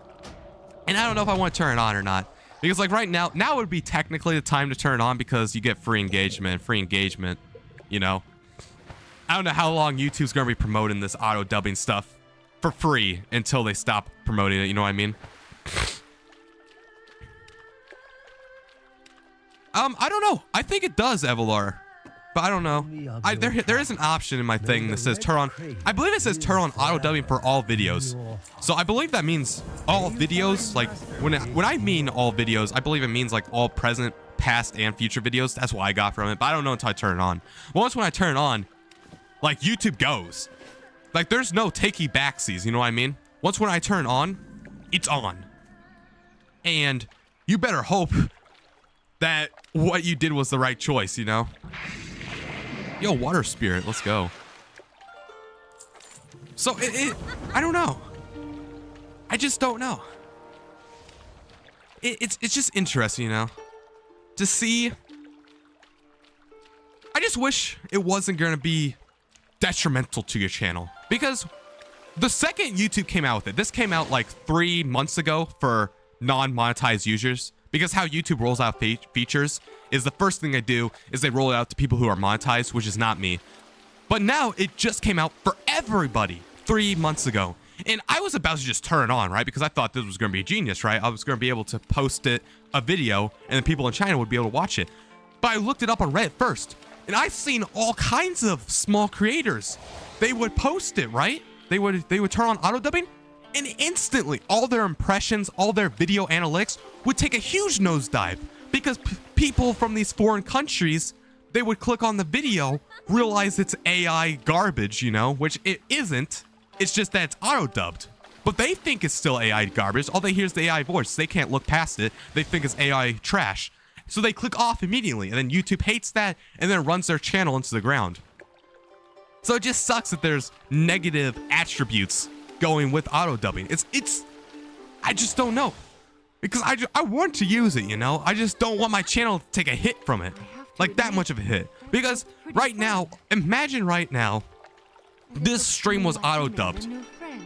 And I don't know if I want to turn it on or not. Because like right now would be technically the time to turn it on because you get free engagement, you know. I don't know how long YouTube's going to be promoting this auto-dubbing stuff for free until they stop promoting it, you know what I mean? I don't know. I think it does, Evelar. But I don't know. There is an option in my thing that says turn on. I believe it says turn on auto dubbing for all videos. So I believe that means all videos. Like when I mean all videos, I believe it means like all present, past, and future videos. That's what I got from it. But I don't know until I turn it on. Once when I turn it on, like YouTube goes. Like, there's no takey backsies, you know what I mean? Once when I turn on, it's on. And you better hope that what you did was the right choice, you know? Yo, water spirit, let's go. So, I don't know. I just don't know. It's just interesting, you know? To see... I just wish it wasn't gonna be detrimental to your channel. Because the second YouTube came out with it, this came out like 3 months ago for non-monetized users. Because how YouTube rolls out features is the first thing they do is they roll it out to people who are monetized, which is not me. But now it just came out for everybody 3 months ago. And I was about to just turn it on, right? Because I thought this was going to be genius, right? I was going to be able to post a video and then people in China would be able to watch it. But I looked it up on Reddit first. And I've seen all kinds of small creators. They would post it, right? They would turn on auto dubbing, and instantly all their impressions, all their video analytics would take a huge nosedive because people from these foreign countries, they would click on the video, realize it's AI garbage, you know, which it isn't. It's just that it's auto dubbed. But they think it's still AI garbage. All they hear is the AI voice. They can't look past it. They think it's AI trash. So they click off immediately, and then YouTube hates that, and then runs their channel into the ground. So it just sucks that there's negative attributes going with auto dubbing. I just don't know. Because I want to use it, you know? I just don't want my channel to take a hit from it. Like that much of a hit. Because right now, imagine right now, this stream was auto dubbed.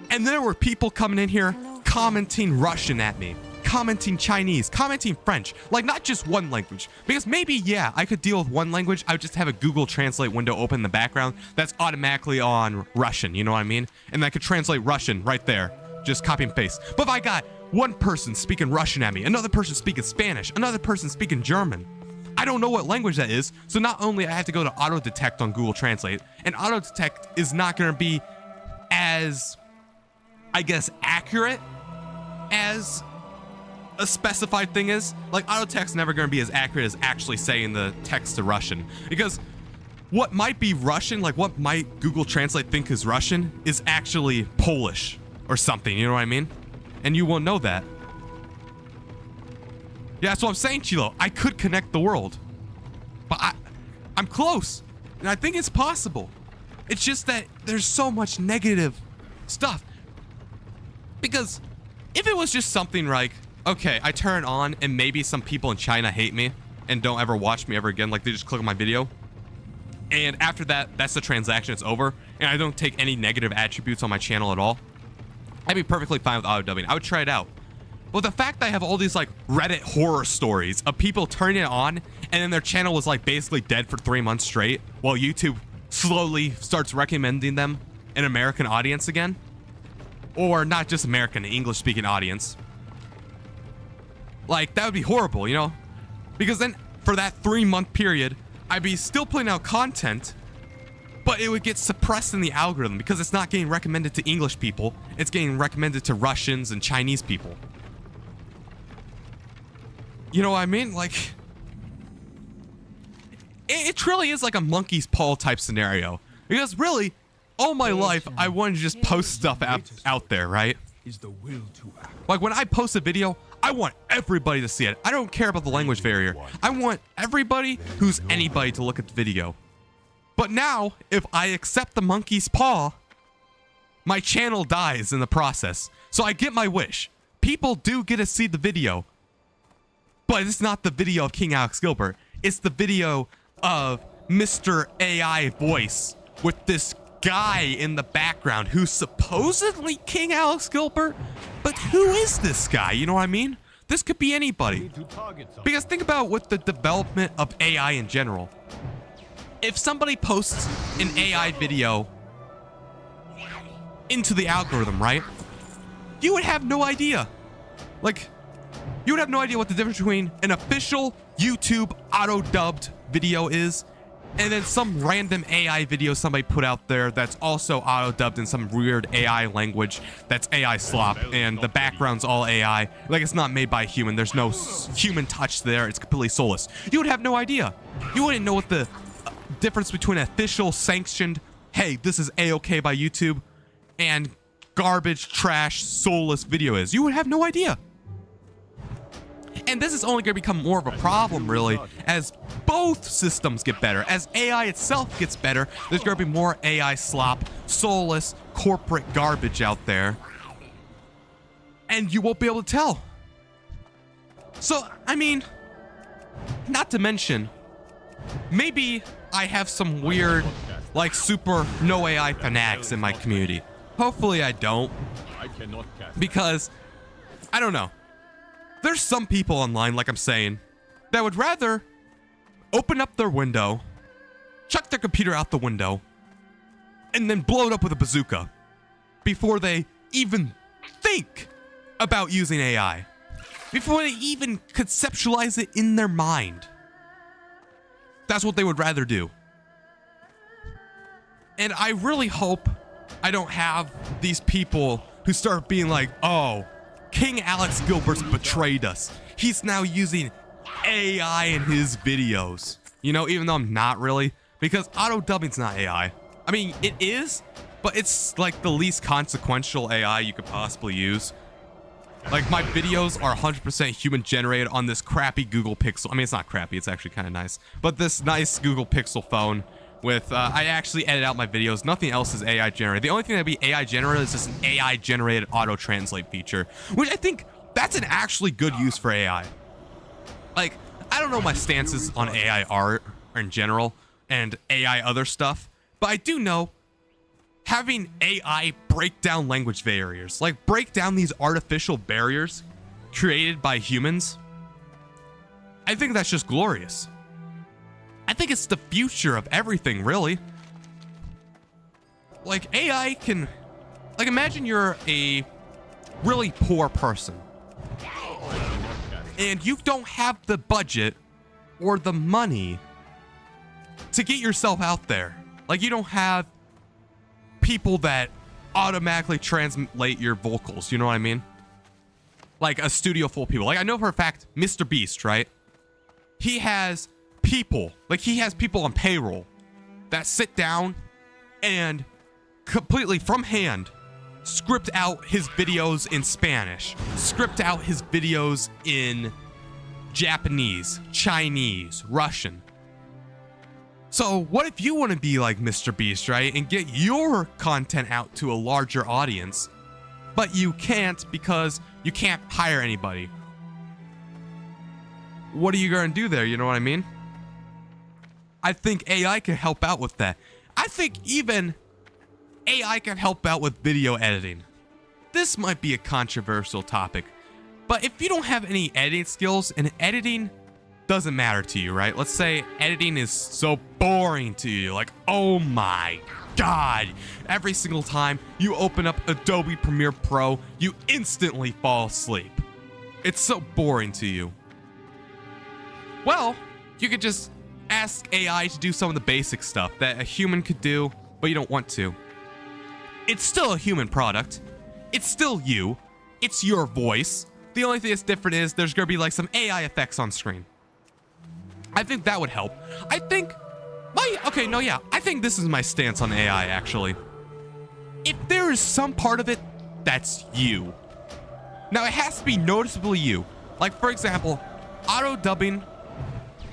And there were people coming in here commenting Russian at me. Commenting Chinese, commenting French, like not just one language. Because maybe, yeah, I could deal with one language. I would just have a Google Translate window open in the background that's automatically on Russian, you know what I mean? And I could translate Russian right there, just copy and paste. But if I got one person speaking Russian at me, another person speaking Spanish, another person speaking German, I don't know what language that is. So not only I have to go to auto detect on Google Translate, and auto detect is not going to be as, I guess, accurate as a specified thing is. Like, auto text never going to be as accurate as actually saying the text to Russian, because what might be Russian, like what might Google Translate think is Russian, is actually Polish or something, you know what I mean? And you won't know that. Yeah, that's what I'm saying, Chilo. I could connect the world, but I'm close, and I think it's possible. It's just that there's so much negative stuff. Because if it was just something like, okay, I turn it on and maybe some people in China hate me and don't ever watch me ever again, like they just click on my video, and after that, that's the transaction, it's over, and I don't take any negative attributes on my channel at all, I'd be perfectly fine with auto dubbing. I would try it out. But the fact that I have all these like Reddit horror stories of people turning it on and then their channel was like basically dead for 3 months straight while YouTube slowly starts recommending them an American audience again, or not just American, English speaking audience. Like, that would be horrible, you know? Because then, for that 3-month period, I'd be still putting out content, but it would get suppressed in the algorithm because it's not getting recommended to English people. It's getting recommended to Russians and Chinese people. You know what I mean? Like, it truly is like a monkey's paw type scenario. Because really, all my life, I wanted to just post stuff out there, right? Is the will to act. Like, when I post a video, I want everybody to see it. I don't care about the language barrier. I want everybody who's anybody to look at the video. But now, if I accept the monkey's paw, my channel dies in the process. So I get my wish. People do get to see the video. But it's not the video of King Alex Gilbert. It's the video of Mr. AI voice with this guy in the background who's supposedly King Alex Gilbert, but who is this guy? You know what I mean? This could be anybody. Because think about with the development of AI in general. If somebody posts an AI video into the algorithm, right? You would have no idea. Like, you would have no idea what the difference between an official YouTube auto-dubbed video is and then some random AI video somebody put out there that's also auto-dubbed in some weird AI language that's AI slop, and the background's all AI. Like, it's not made by a human. There's no human touch there. It's completely soulless. You would have no idea. You wouldn't know what the difference between official sanctioned, hey, this is A-okay by YouTube, and garbage, trash, soulless video is. You would have no idea. And this is only going to become more of a problem, really, as both systems get better. As AI itself gets better, there's going to be more AI slop, soulless, corporate garbage out there. And you won't be able to tell. So, I mean, not to mention, maybe I have some weird, like, super no AI fanatics in my community. Hopefully I don't. Because, I don't know. There's some people online, like I'm saying, that would rather open up their window, chuck their computer out the window, and then blow it up with a bazooka before they even think about using AI. Before they even conceptualize it in their mind. That's what they would rather do. And I really hope I don't have these people who start being like, oh, King Alex Gilbert's betrayed us. He's now using AI in his videos. You know, even though I'm not really, because auto dubbing's not AI. I mean, it is, but it's like the least consequential AI you could possibly use. Like, my videos are 100% human generated on this crappy Google Pixel. I mean, it's not crappy, it's actually kind of nice. But this nice Google Pixel phone with, I actually edit out my videos. Nothing else is AI generated. The only thing that'd be AI generated is just an AI generated auto translate feature, which I think that's an actually good use for AI. Like, I don't know my stances on AI art in general and AI other stuff, but I do know having AI break down language barriers, like break down these artificial barriers created by humans, I think that's just glorious. I think it's the future of everything, really. Like, AI can, like, imagine you're a really poor person and you don't have the budget or the money to get yourself out there. Like, you don't have people that automatically translate your vocals, you know what I mean? Like a studio full of people. Like, I know for a fact, Mr. Beast, right? He has people, like he has people on payroll that sit down and completely from hand script out his videos in Spanish, script out his videos in Japanese, Chinese, Russian. So what if you want to be like Mr. Beast, right? And get your content out to a larger audience, but you can't because you can't hire anybody. What are you going to do there? You know what I mean? I think AI can help out with that. I think even AI can help out with video editing. This might be a controversial topic, but if you don't have any editing skills and editing doesn't matter to you, right? Let's say editing is so boring to you, like, oh my God, every single time you open up Adobe Premiere Pro, you instantly fall asleep. It's so boring to you. Well, you could just ask AI to do some of the basic stuff that a human could do, but you don't want to. It's still a human product. It's still you. It's your voice. The only thing that's different is there's gonna be like some AI effects on screen. I think that would help. I think I think this is my stance on AI, actually. If there is some part of it that's you. Now, it has to be noticeably you. Like, for example, auto dubbing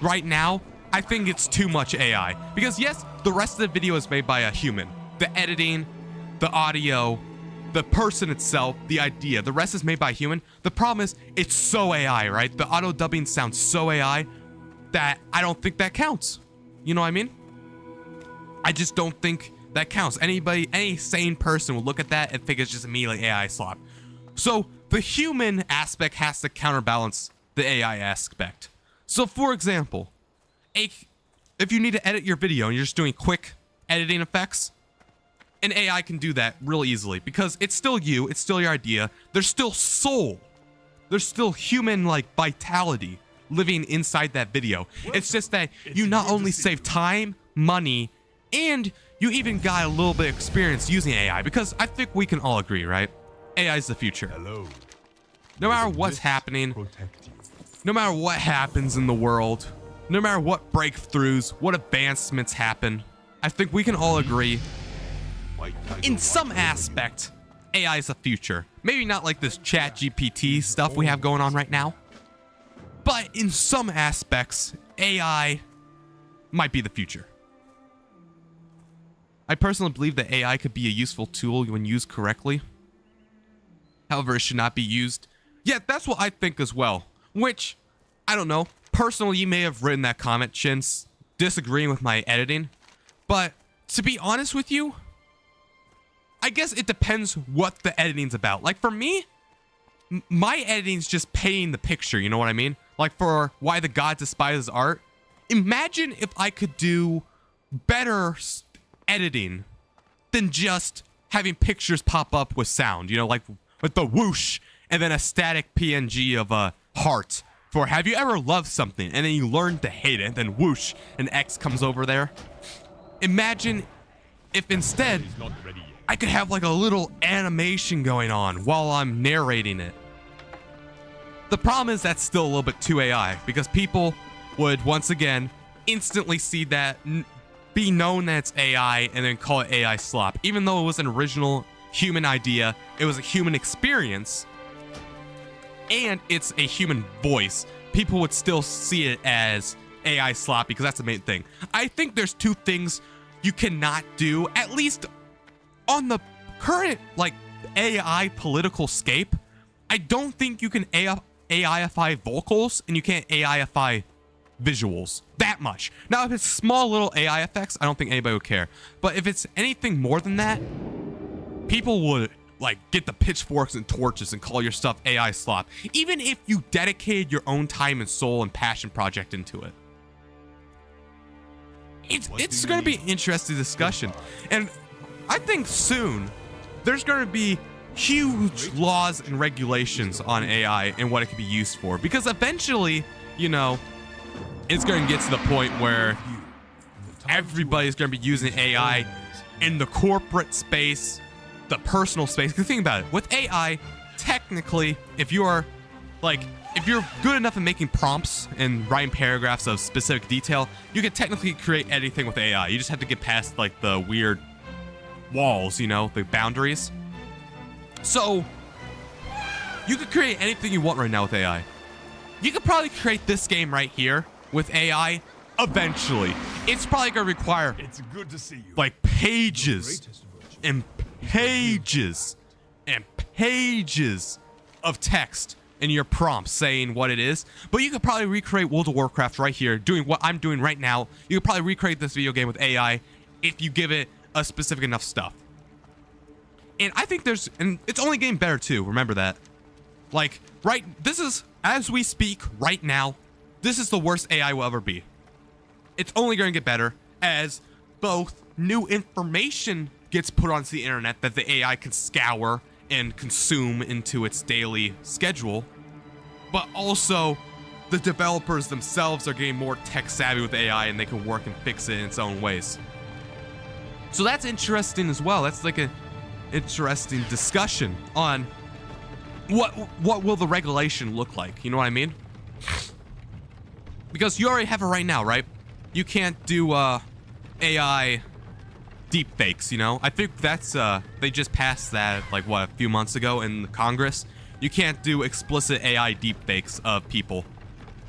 right now, I think it's too much AI. Because yes, the rest of the video is made by a human. The editing, the audio, the person itself, the idea, the rest is made by a human. The problem is it's so AI, right? The auto dubbing sounds so AI that I don't think that counts. You know what I mean? I just don't think that counts. Any sane person will look at that and think it's just immediately AI slop. So the human aspect has to counterbalance the AI aspect. So for example, if you need to edit your video and you're just doing quick editing effects, an AI can do that really easily because it's still you, it's still your idea. There's still soul. There's still human like vitality living inside that video. It's just that you not only save time, money, and you even got a little bit of experience using AI, because I think we can all agree, right? AI is the future. Hello. No matter what's happening, no matter what happens in the world, no matter what breakthroughs, what advancements happen, I think we can all agree in some aspect, AI is the future. Maybe not like this chat GPT stuff we have going on right now, but in some aspects, AI might be the future. I personally believe that AI could be a useful tool when used correctly. However, it should not be used. Yeah, that's what I think as well. Which, I don't know. Personally, you may have written that comment, Shins, disagreeing with my editing. But to be honest with you, I guess it depends what the editing's about. Like for me, my editing's just painting the picture, you know what I mean? Like for Why the God Despises Art. Imagine if I could do better editing than just having pictures pop up with sound, you know, like with the whoosh and then a static PNG of a heart for have you ever loved something and then you learn to hate it and then whoosh and X comes over there. Imagine if instead I could have like a little animation going on while I'm narrating it. The problem is that's still a little bit too AI because people would once again instantly see that, be known that it's AI and then call it AI slop. Even though it was an original human idea, it was a human experience, and it's a human voice, people would still see it as AI slop because that's the main thing. I think there's two things you cannot do, at least on the current like AI political scape. I don't think you can AIify vocals and you can't AIify visuals that much. Now, if it's small little AI effects, I don't think anybody would care. But if it's anything more than that, people would like get the pitchforks and torches and call your stuff AI slop, even if you dedicated your own time and soul and passion project into it. It's going to be an interesting discussion, and I think soon there's going to be huge laws and regulations on AI and what it can be used for, because eventually, you know, it's going to get to the point where everybody's going to be using AI in the corporate space, the personal space. Because think about it, with AI, technically, if you're good enough at making prompts and writing paragraphs of specific detail, you can technically create anything with AI. You just have to get past like the weird walls, you know, the boundaries. So you could create anything you want right now with AI. You could probably create this game right here with AI eventually. It's probably gonna require good to see you. like pages and pages and pages of text in your prompts saying what it is. But you could probably recreate World of Warcraft right here, doing what I'm doing right now. You could probably recreate this video game with AI if you give it a specific enough stuff. And I think and it's only getting better too, remember that. Like, this is, as we speak right now, this is the worst AI will ever be. It's only going to get better as both new information gets put onto the internet that the AI can scour and consume into its daily schedule, but also the developers themselves are getting more tech savvy with AI and they can work and fix it in its own ways. So that's interesting as well. That's like an interesting discussion on what will the regulation look like, you know what I mean? Because you already have it right now, right? You can't do AI deepfakes, you know? I think that's they just passed that like what, a few months ago in Congress. You can't do explicit AI deepfakes of people,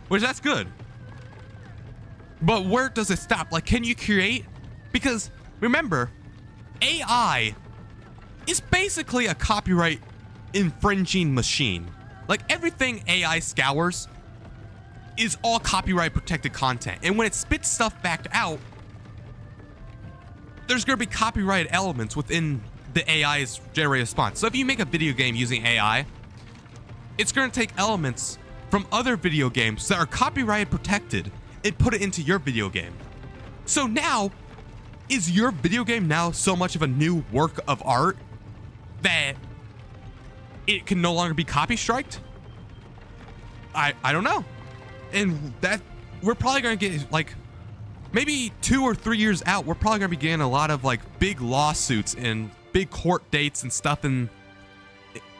which that's good. But where does it stop? Like, can you create? Because remember, AI is basically a copyright infringing machine. Like, everything AI scours is all copyright protected content, and when it spits stuff back out, there's going to be copyrighted elements within the AI's generated response. So if you make a video game using AI, it's going to take elements from other video games that are copyright protected and put it into your video game. So now, is your video game now so much of a new work of art that it can no longer be copy striked? I don't know. And that we're probably going to get like maybe 2 or 3 years out, we're probably going to be getting a lot of like big lawsuits and big court dates and stuff in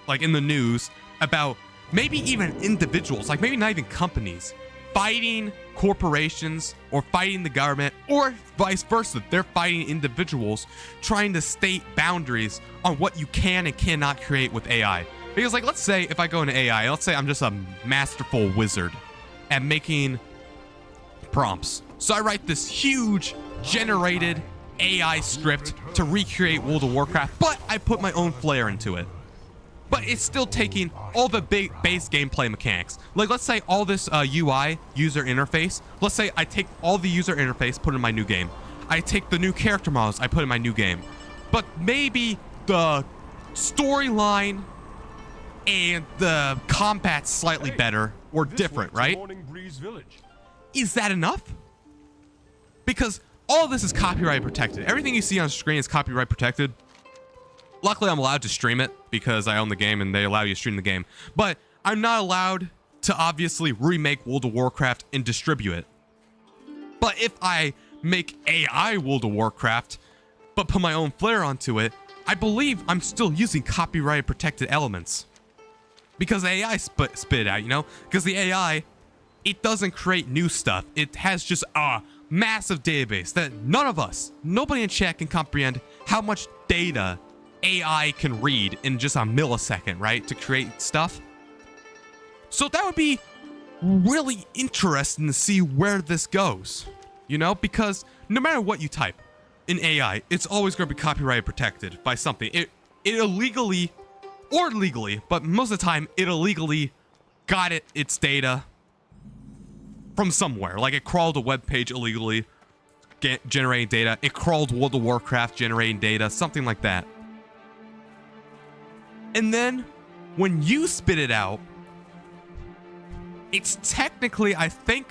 like in the news about maybe even individuals, like maybe not even companies, fighting corporations or fighting the government, or vice versa. They're fighting individuals trying to state boundaries on what you can and cannot create with AI. Because like, let's say if I go into AI, let's say I'm just a masterful wizard at making prompts. So I write this huge generated AI script to recreate World of Warcraft, but I put my own flair into it. But it's still taking all the big base gameplay mechanics. Like, let's say all this UI, user interface. Let's say I take all the user interface, put in my new game. I take the new character models, I put in my new game. But maybe the storyline and the combat's slightly better or different, right? Is that enough? Because all this is copyright protected. Everything you see on screen is copyright protected. Luckily, I'm allowed to stream it because I own the game and they allow you to stream the game. But I'm not allowed to obviously remake World of Warcraft and distribute it. But if I make AI World of Warcraft, but put my own flair onto it, I believe I'm still using copyright protected elements. Because AI spit it out, you know? Because the AI, it doesn't create new stuff. It has just a massive database that none of us, nobody in chat can comprehend how much data AI can read in just a millisecond, right? To create stuff. So that would be really interesting to see where this goes, you know? Because no matter what you type in AI, it's always going to be copyright protected by something. It illegally or legally, but most of the time it illegally got its data from somewhere. Like it crawled a web page illegally, generating data. It crawled World of Warcraft, generating data, something like that. And then when you spit it out, it's technically, I think,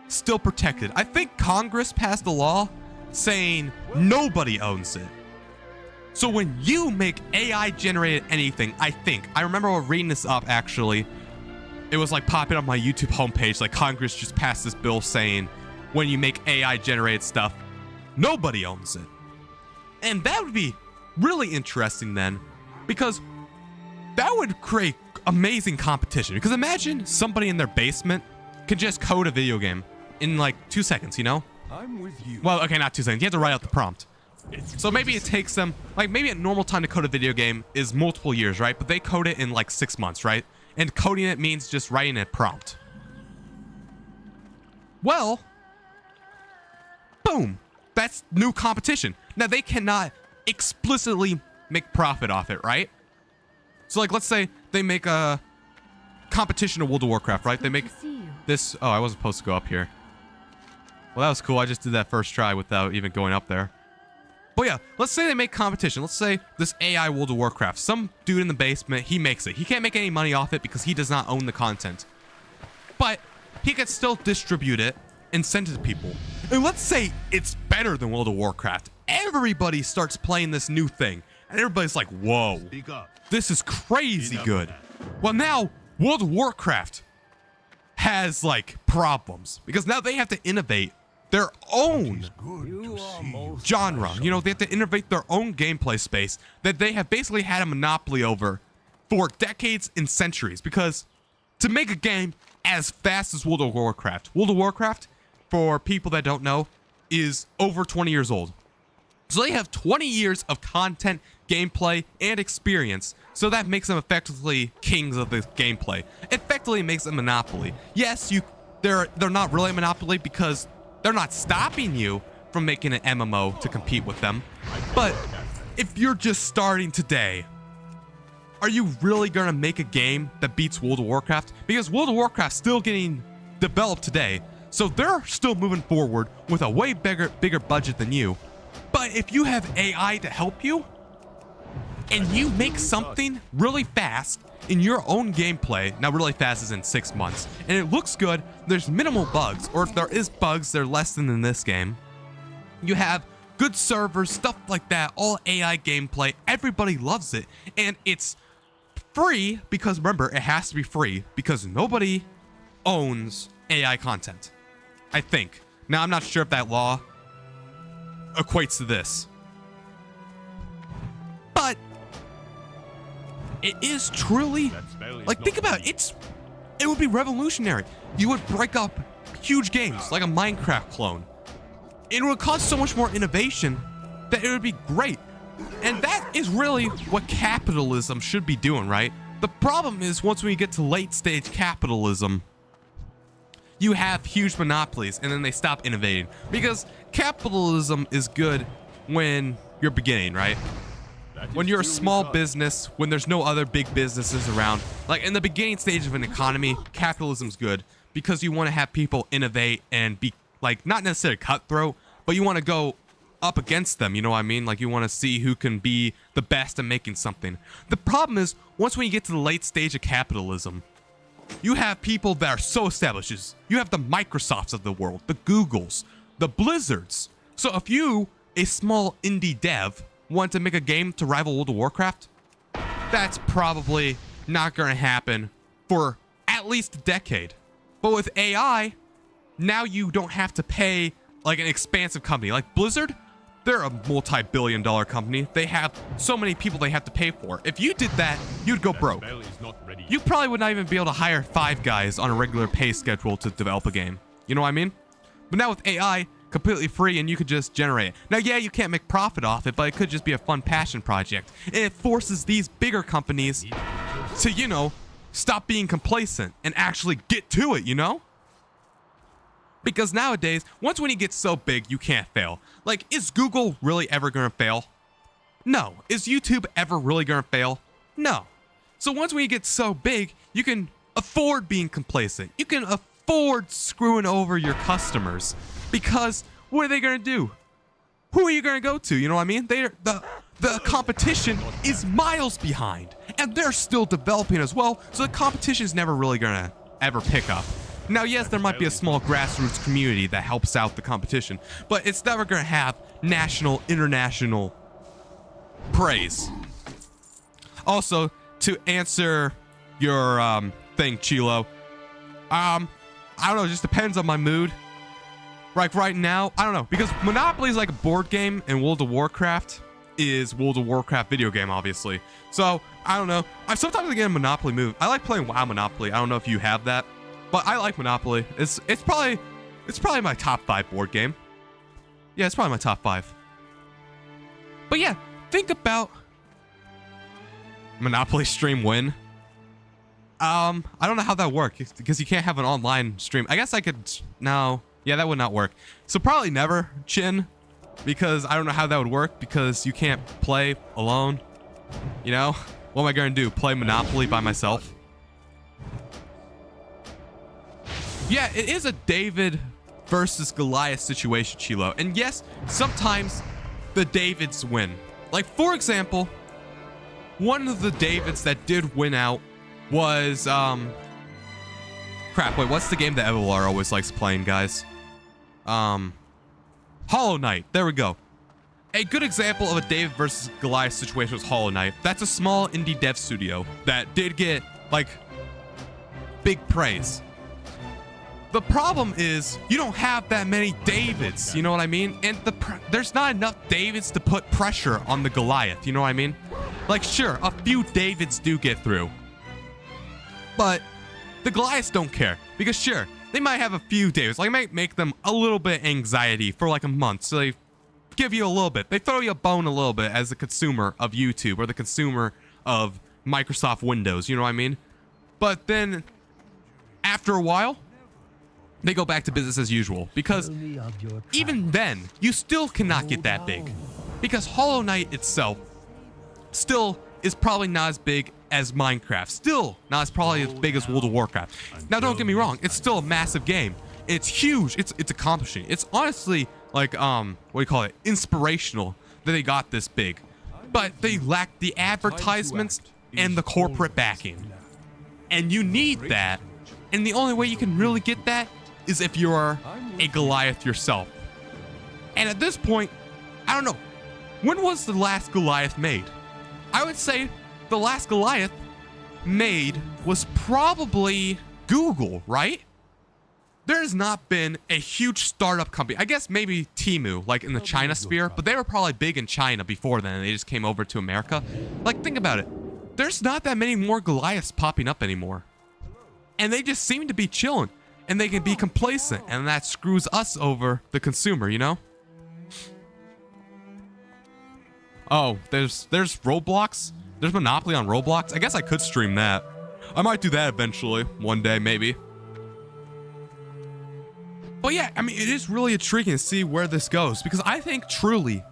still protected. I think Congress passed a law saying nobody owns it. So when you make AI generated anything, I remember reading this up actually. It was like popping up my YouTube homepage, like Congress just passed this bill saying when you make AI generated stuff, nobody owns it. And that would be really interesting then, because that would create amazing competition. Because imagine somebody in their basement could just code a video game in like 2 seconds, you know? I'm with you. Well, okay, not 2 seconds. You have to write out the prompt. So maybe it takes them, like maybe a normal time to code a video game is multiple years, right? But they code it in like 6 months, right? And coding it means just writing a prompt. Well, boom. That's new competition. Now they cannot explicitly make profit off it, right? So like, let's say they make a competition of World of Warcraft, right? They make this. Oh, I wasn't supposed to go up here. Well, that was cool. I just did that first try without even going up there. But yeah, let's say they make competition. Let's say this AI World of Warcraft. Some dude in the basement, he makes it. He can't make any money off it because he does not own the content. But he can still distribute it and send it to people. And let's say it's better than World of Warcraft. Everybody starts playing this new thing. And everybody's like, whoa, this is crazy good. Well, now World of Warcraft has like problems because now they have to innovate their own genre. You know, they have to innovate their own gameplay space that they have basically had a monopoly over for decades and centuries. Because to make a game as fast as World of Warcraft, for people that don't know, is over 20 years old. So they have 20 years of content, gameplay, and experience. So that makes them effectively kings of the gameplay. Effectively makes a monopoly. Yes, they're not really a monopoly because they're not stopping you from making an MMO to compete with them. But if you're just starting today, are you really gonna make a game that beats World of Warcraft? Because World of Warcraft's still getting developed today. So they're still moving forward with a way bigger budget than you. But if you have AI to help you, and you make something really fast in your own gameplay, now really fast is in 6 months, and it looks good, there's minimal bugs, or if there is bugs, they're less than in this game. You have good servers, stuff like that, all AI gameplay, everybody loves it, and it's free, because remember, it has to be free, because nobody owns AI content, I think. Now, I'm not sure if that law equates to this. But it is truly, like, think about it. It would be revolutionary. You would break up huge games like a Minecraft clone. It would cause so much more innovation that it would be great. And that is really what capitalism should be doing, right? The problem is once we get to late stage capitalism, you have huge monopolies and then they stop innovating. Because capitalism is good when you're beginning, right? When you're a small business, when there's no other big businesses around. Like in the beginning stage of an economy, capitalism's good because you want to have people innovate and be like, not necessarily cutthroat, but you want to go up against them, you know what I mean? Like you want to see who can be the best at making something. The problem is, once when you get to the late stage of capitalism, you have people that are so established. You have the Microsofts of the world, the Googles, the Blizzards. So if you, a small indie dev, want to make a game to rival World of Warcraft, that's probably not going to happen for at least a decade. But with AI, now you don't have to pay like an expansive company. Like Blizzard, they're a multi-billion-dollar company. They have so many people they have to pay for. If you did that, you'd go broke. You probably would not even be able to hire 5 guys on a regular pay schedule to develop a game. You know what I mean? But now with AI, completely free, and you could just generate it. Now, yeah, you can't make profit off it, but it could just be a fun passion project. And it forces these bigger companies to, you know, stop being complacent and actually get to it, you know? Because nowadays, once when you get so big, you can't fail. Like, is Google really ever gonna fail? No. Is YouTube ever really gonna fail? No. So once when you get so big, you can afford being complacent. You can afford screwing over your customers. Because what are they gonna do? Who are you gonna go to? You know what I mean? The competition is miles behind. And they're still developing as well, so the competition is never really gonna ever pick up. Now, yes, there might be a small grassroots community that helps out the competition, but it's never gonna have national, international praise. Also, to answer your thing, Chilo, I don't know, it just depends on my mood. Like right now, I don't know, because Monopoly is like a board game and World of Warcraft is World of Warcraft video game, obviously. So, I don't know. I sometimes get a Monopoly mood. I like playing WoW Monopoly. I don't know if you have that, but I like Monopoly. It's probably my top 5 board game. Yeah, it's probably my top 5. But yeah, think about Monopoly stream win. I don't know how that works because you can't have an online stream. I guess I could. No. Yeah, that would not work. So probably never, Chin, because I don't know how that would work because you can't play alone. You know? What am I going to do? Play Monopoly by myself? Yeah, it is a David versus Goliath situation, Chilo. And yes, sometimes the Davids win. Like, for example, one of the Davids that did win out was, crap, wait, what's the game that Evolar always likes playing, guys? Hollow Knight. There we go. A good example of a David versus Goliath situation was Hollow Knight. That's a small indie dev studio that did get, like, big praise. The problem is you don't have that many Davids, you know what I mean? And there's not enough Davids to put pressure on the Goliath, you know what I mean? Like, sure, a few Davids do get through, but the Goliaths don't care because, sure, they might have a few Davids. Like, it might make them a little bit anxiety for like a month, so they give you a little bit. They throw you a bone a little bit as a consumer of YouTube or the consumer of Microsoft Windows, you know what I mean? But then after a while, they go back to business as usual because even then, you still cannot get that big because Hollow Knight itself still is probably not as big as Minecraft, still not as probably as big as World of Warcraft. Now, don't get me wrong, it's still a massive game. It's huge. It's accomplishing. It's honestly like what do you call it? Inspirational that they got this big, but they lack the advertisements and the corporate backing, and you need that. And the only way you can really get that is if you are a Goliath yourself. And at this point, I don't know, when was the last Goliath made? I would say the last Goliath made was probably Google, right? There has not been a huge startup company. I guess maybe Temu, like in the China sphere, but they were probably big in China before then, and they just came over to America. Like, think about it. There's not that many more Goliaths popping up anymore. And they just seem to be chilling. and they can be complacent, and that screws us over, the consumer, you know? Oh, there's Roblox? There's Monopoly on Roblox? I guess I could stream that. I might do that eventually, one day, maybe. But yeah, I mean, it is really intriguing to see where this goes, because I think truly,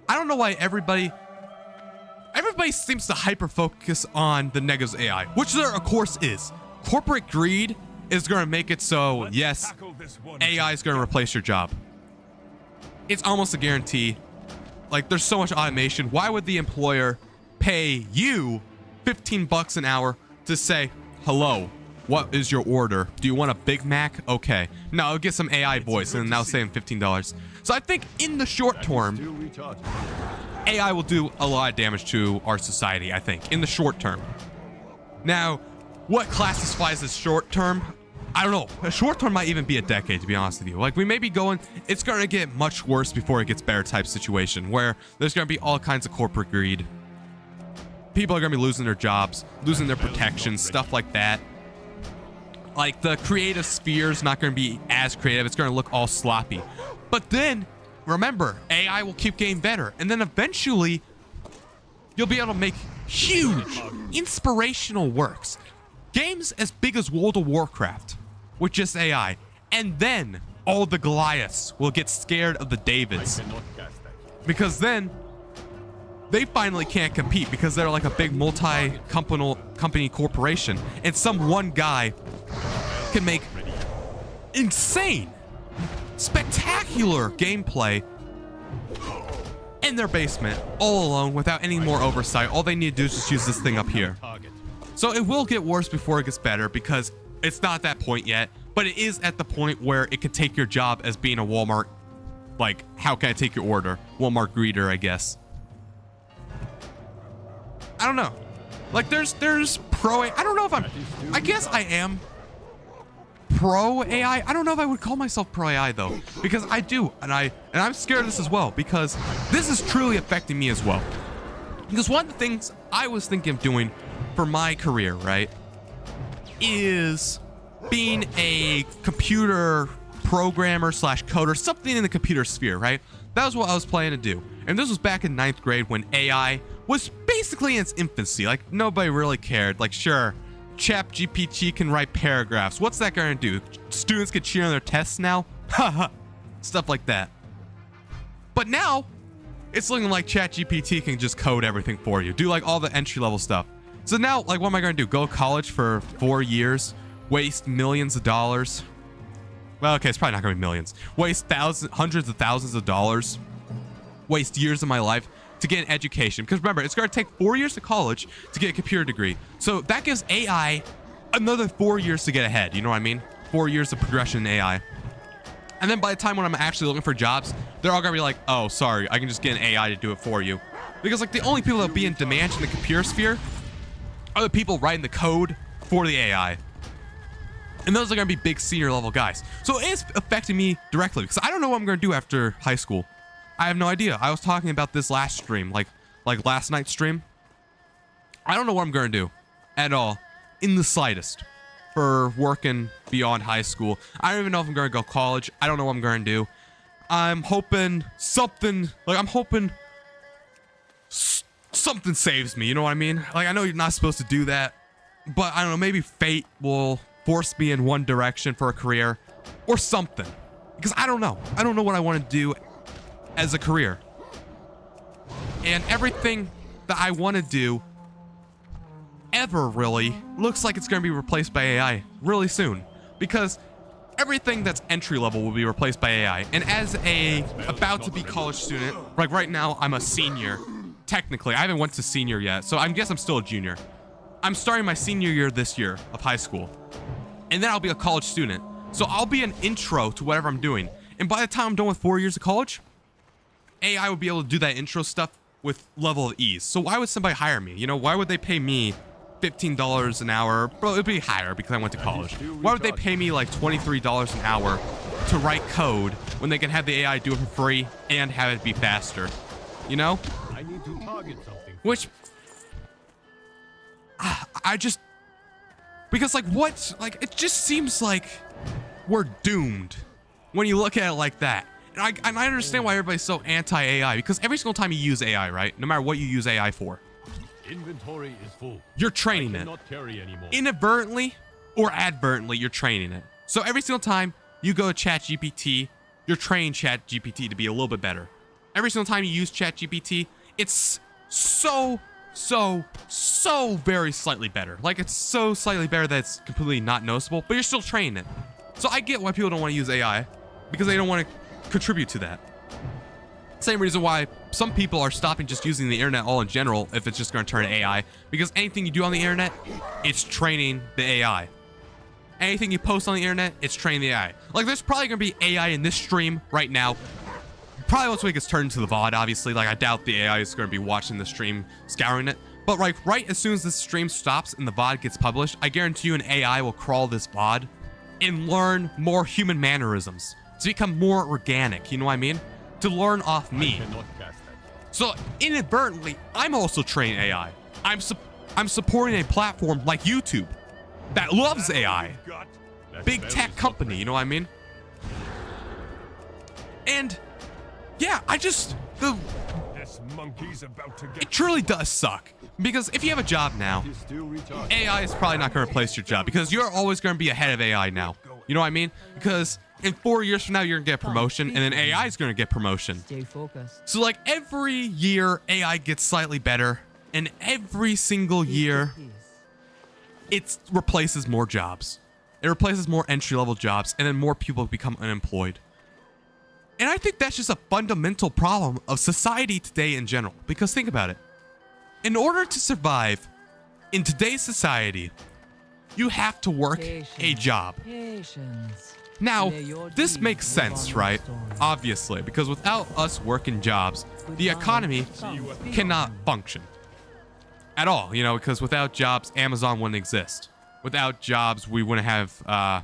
I don't know why everybody seems to hyper-focus on the negatives AI, which there, of course, is. Corporate greed is going to make it so, yes, AI is going to replace your job. It's almost a guarantee. Like, there's so much automation. Why would the employer pay you $15 an hour to say, hello, what is your order? Do you want a Big Mac? Okay. No, I'll get some AI voice, and now saying $15. So I think in the short term, AI will do a lot of damage to our society, I think, in the short term. Now, what classifies as short term? I don't know. A short term might even be a decade, to be honest with you. Like, we may be going, it's going to get much worse before it gets better type situation, where there's going to be all kinds of corporate greed. People are going to be losing their jobs, losing their protections, stuff like that. Like, the creative sphere is not going to be as creative. It's going to look all sloppy. But then, remember, AI will keep getting better. And then eventually, you'll be able to make huge, inspirational works. Games as big as World of Warcraft with just AI. And then all the Goliaths will get scared of the Davids. Because then they finally can't compete because they're like a big multi-company corporation. And some one guy can make insane, spectacular gameplay in their basement all alone without any more oversight. All they need to do is just use this thing up here. So it will get worse before it gets better because it's not at that point yet, but it is at the point where it could take your job as being a Walmart, like, how can I take your order? Walmart greeter, I guess. I don't know. Like, there's pro AI. I don't know if I guess I am pro AI. I don't know if I would call myself pro AI though, because I do, and I'm scared of this as well, because this is truly affecting me as well. Because one of the things I was thinking of doing for my career, right, is being a computer programmer / coder, something in the computer sphere, right? That was what I was planning to do. And this was back in 9th grade when AI was basically in its infancy. Like, nobody really cared. Like, sure, ChatGPT can write paragraphs. What's that going to do? Students can cheat on their tests now? Haha. Stuff like that. But now, it's looking like ChatGPT can just code everything for you. Do like all the entry-level stuff. So now, like, what am I going to do? Go to college for 4 years? Waste millions of dollars? Well, okay, it's probably not going to be millions. Waste hundreds of thousands of dollars. Waste years of my life to get an education. Because remember, it's going to take 4 years of college to get a computer degree. So that gives AI another 4 years to get ahead. You know what I mean? 4 years of progression in AI. And then by the time when I'm actually looking for jobs, they're all going to be like, oh, sorry, I can just get an AI to do it for you. Because, like, the only people that will be in demand in the computer sphere are the people writing the code for the AI. And those are going to be big senior level guys. So it is affecting me directly because I don't know what I'm going to do after high school. I have no idea. I was talking about this last stream, like last night's stream. I don't know what I'm going to do at all, in the slightest, for working beyond high school. I don't even know if I'm going to go to college. I don't know what I'm going to do. I'm hoping something, like, I'm hoping something saves me, you know what I mean? Like, I know you're not supposed to do that, but I don't know, maybe fate will force me in one direction for a career or something, because I don't know what I want to do as a career. And everything that I want to do ever really looks like it's going to be replaced by AI really soon, because everything that's entry level will be replaced by AI. And as a about to be college student, like right now I'm a senior. Technically, I haven't went to senior yet, so I guess I'm still a junior. I'm starting my senior year this year of high school. And then I'll be a college student. So I'll be an intro to whatever I'm doing. And by the time I'm done with 4 years of college, AI will be able to do that intro stuff with level of ease. So why would somebody hire me? You know, why would they pay me $15 an hour? Bro, it'd be higher because I went to college. Why would they pay me like $23 an hour to write code when they can have the AI do it for free and have it be faster? You know? I need to target something. Which I just, because like what, like it just seems like we're doomed when you look at it like that. And I understand why everybody's so anti-AI, because every single time you use AI, right, no matter what you use AI for, Inventory is full. you're training it. Cannot carry anymore. Inadvertently or advertently, you're training it. So every single time you go to ChatGPT, you're training ChatGPT to be a little bit better. Every single time you use ChatGPT, it's so very slightly better. Like, it's so slightly better that it's completely not noticeable, but you're still training it. So I get why people don't want to use AI, because they don't want to contribute to that. Same reason why some people are stopping just using the internet all in general if it's just going to turn to AI, because anything you do on the internet, it's training the AI. Anything you post on the internet, it's training the AI. Like, there's probably going to be AI in this stream right now. Probably once it gets turned into the VOD, obviously. Like, I doubt the AI is going to be watching the stream, scouring it. But like, right as soon as this stream stops and the VOD gets published, I guarantee you an AI will crawl this VOD and learn more human mannerisms to become more organic, you know what I mean? To learn off me. So inadvertently, I'm also training AI. I'm supporting a platform like YouTube that loves AI. Big tech company, you know what I mean? And yeah, This monkey's about to get it truly does suck. Because if you have a job now, AI is probably not going to replace your job, because you're always going to be ahead of AI now. You know what I mean? Because in 4 years from now, you're going to get promotion, and then AI is going to get promotion. Stay focused. So like, every year, AI gets slightly better, and every single year, it replaces more jobs. It replaces more entry-level jobs, and then more people become unemployed. And I think that's just a fundamental problem of society today in general. Because think about it. In order to survive in today's society, you have to work a job. Patience. Now, May your this deeds makes live sense, on right? your story. Obviously, because without us working jobs, the economy cannot function at all, you know, because without jobs, Amazon wouldn't exist. Without jobs, we wouldn't have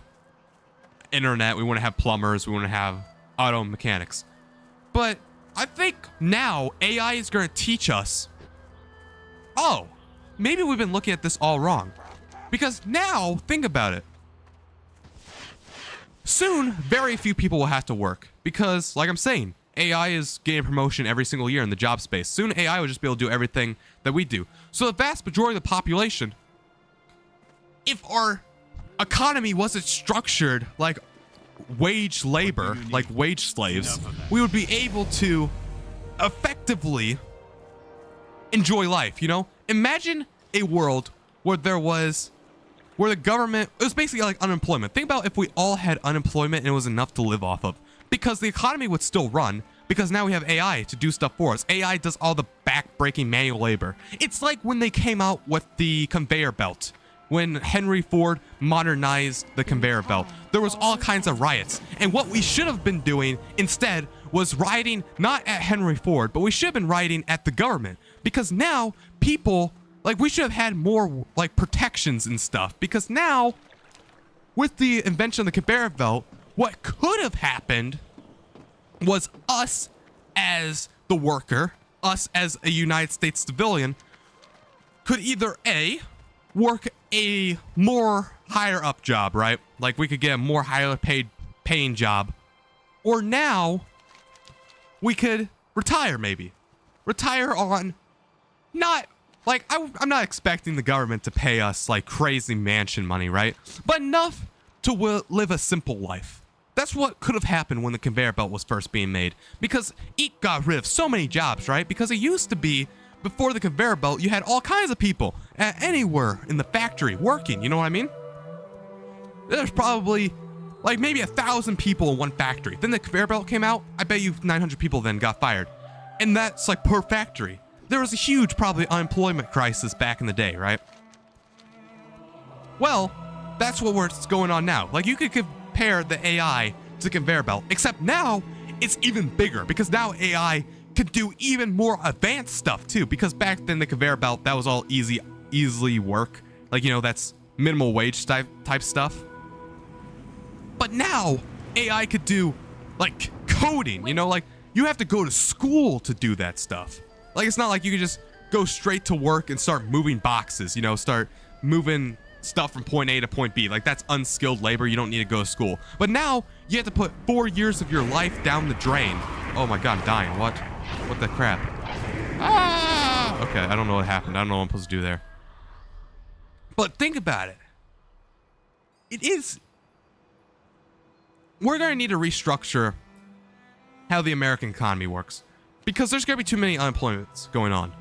internet, we wouldn't have plumbers, we wouldn't have auto mechanics. But I think now AI is going to teach us, oh, maybe we've been looking at this all wrong. Because now, think about it. Soon, very few people will have to work. Because, like I'm saying, AI is getting promotion every single year in the job space. Soon, AI will just be able to do everything that we do. So the vast majority of the population, if our economy wasn't structured like wage labor, like wage slaves, we would be able to effectively enjoy life, you know? Imagine a world where the government, it was basically like unemployment. Think about if we all had unemployment and it was enough to live off of. Because the economy would still run, because now we have AI to do stuff for us. AI does all the back-breaking manual labor. It's like when they came out with the conveyor belt. When Henry Ford modernized the conveyor belt, there was all kinds of riots. And what we should have been doing instead was rioting not at Henry Ford, but we should have been rioting at the government. Because now people, like, we should have had more like protections and stuff. Because now, with the invention of the conveyor belt, what could have happened was us as the worker, us as a United States civilian, could either A, work a more higher up job, right? Like, we could get a more higher paying job. Or now, we could retire, maybe. Retire on not, like, I'm not expecting the government to pay us, like, crazy mansion money, right? But enough to live a simple life. That's what could have happened when the conveyor belt was first being made. Because it got rid of so many jobs, right? Because it used to be, before the conveyor belt, you had all kinds of people anywhere in the factory working, you know what I mean? There's probably like maybe 1,000 people in one factory. Then the conveyor belt came out, I bet you 900 people then got fired. And that's like per factory. There was a huge probably unemployment crisis back in the day, right? Well, that's what's going on now. Like, you could compare the AI to the conveyor belt, except now it's even bigger, because now AI could do even more advanced stuff too, because back then the conveyor belt, that was all easily work, like, you know, that's minimal wage type stuff. But now AI could do like coding, you know, like you have to go to school to do that stuff. Like, it's not like you could just go straight to work and start moving boxes, you know, start moving stuff from point A to point B. Like, that's unskilled labor. You don't need to go to school. But now you have to put 4 years of your life down the drain. Oh my God, I'm dying. What the crap? Ah! Okay, I don't know what happened. I don't know what I'm supposed to do there. But think about it. We're going to need to restructure how the American economy works, because there's going to be too many unemployments going on.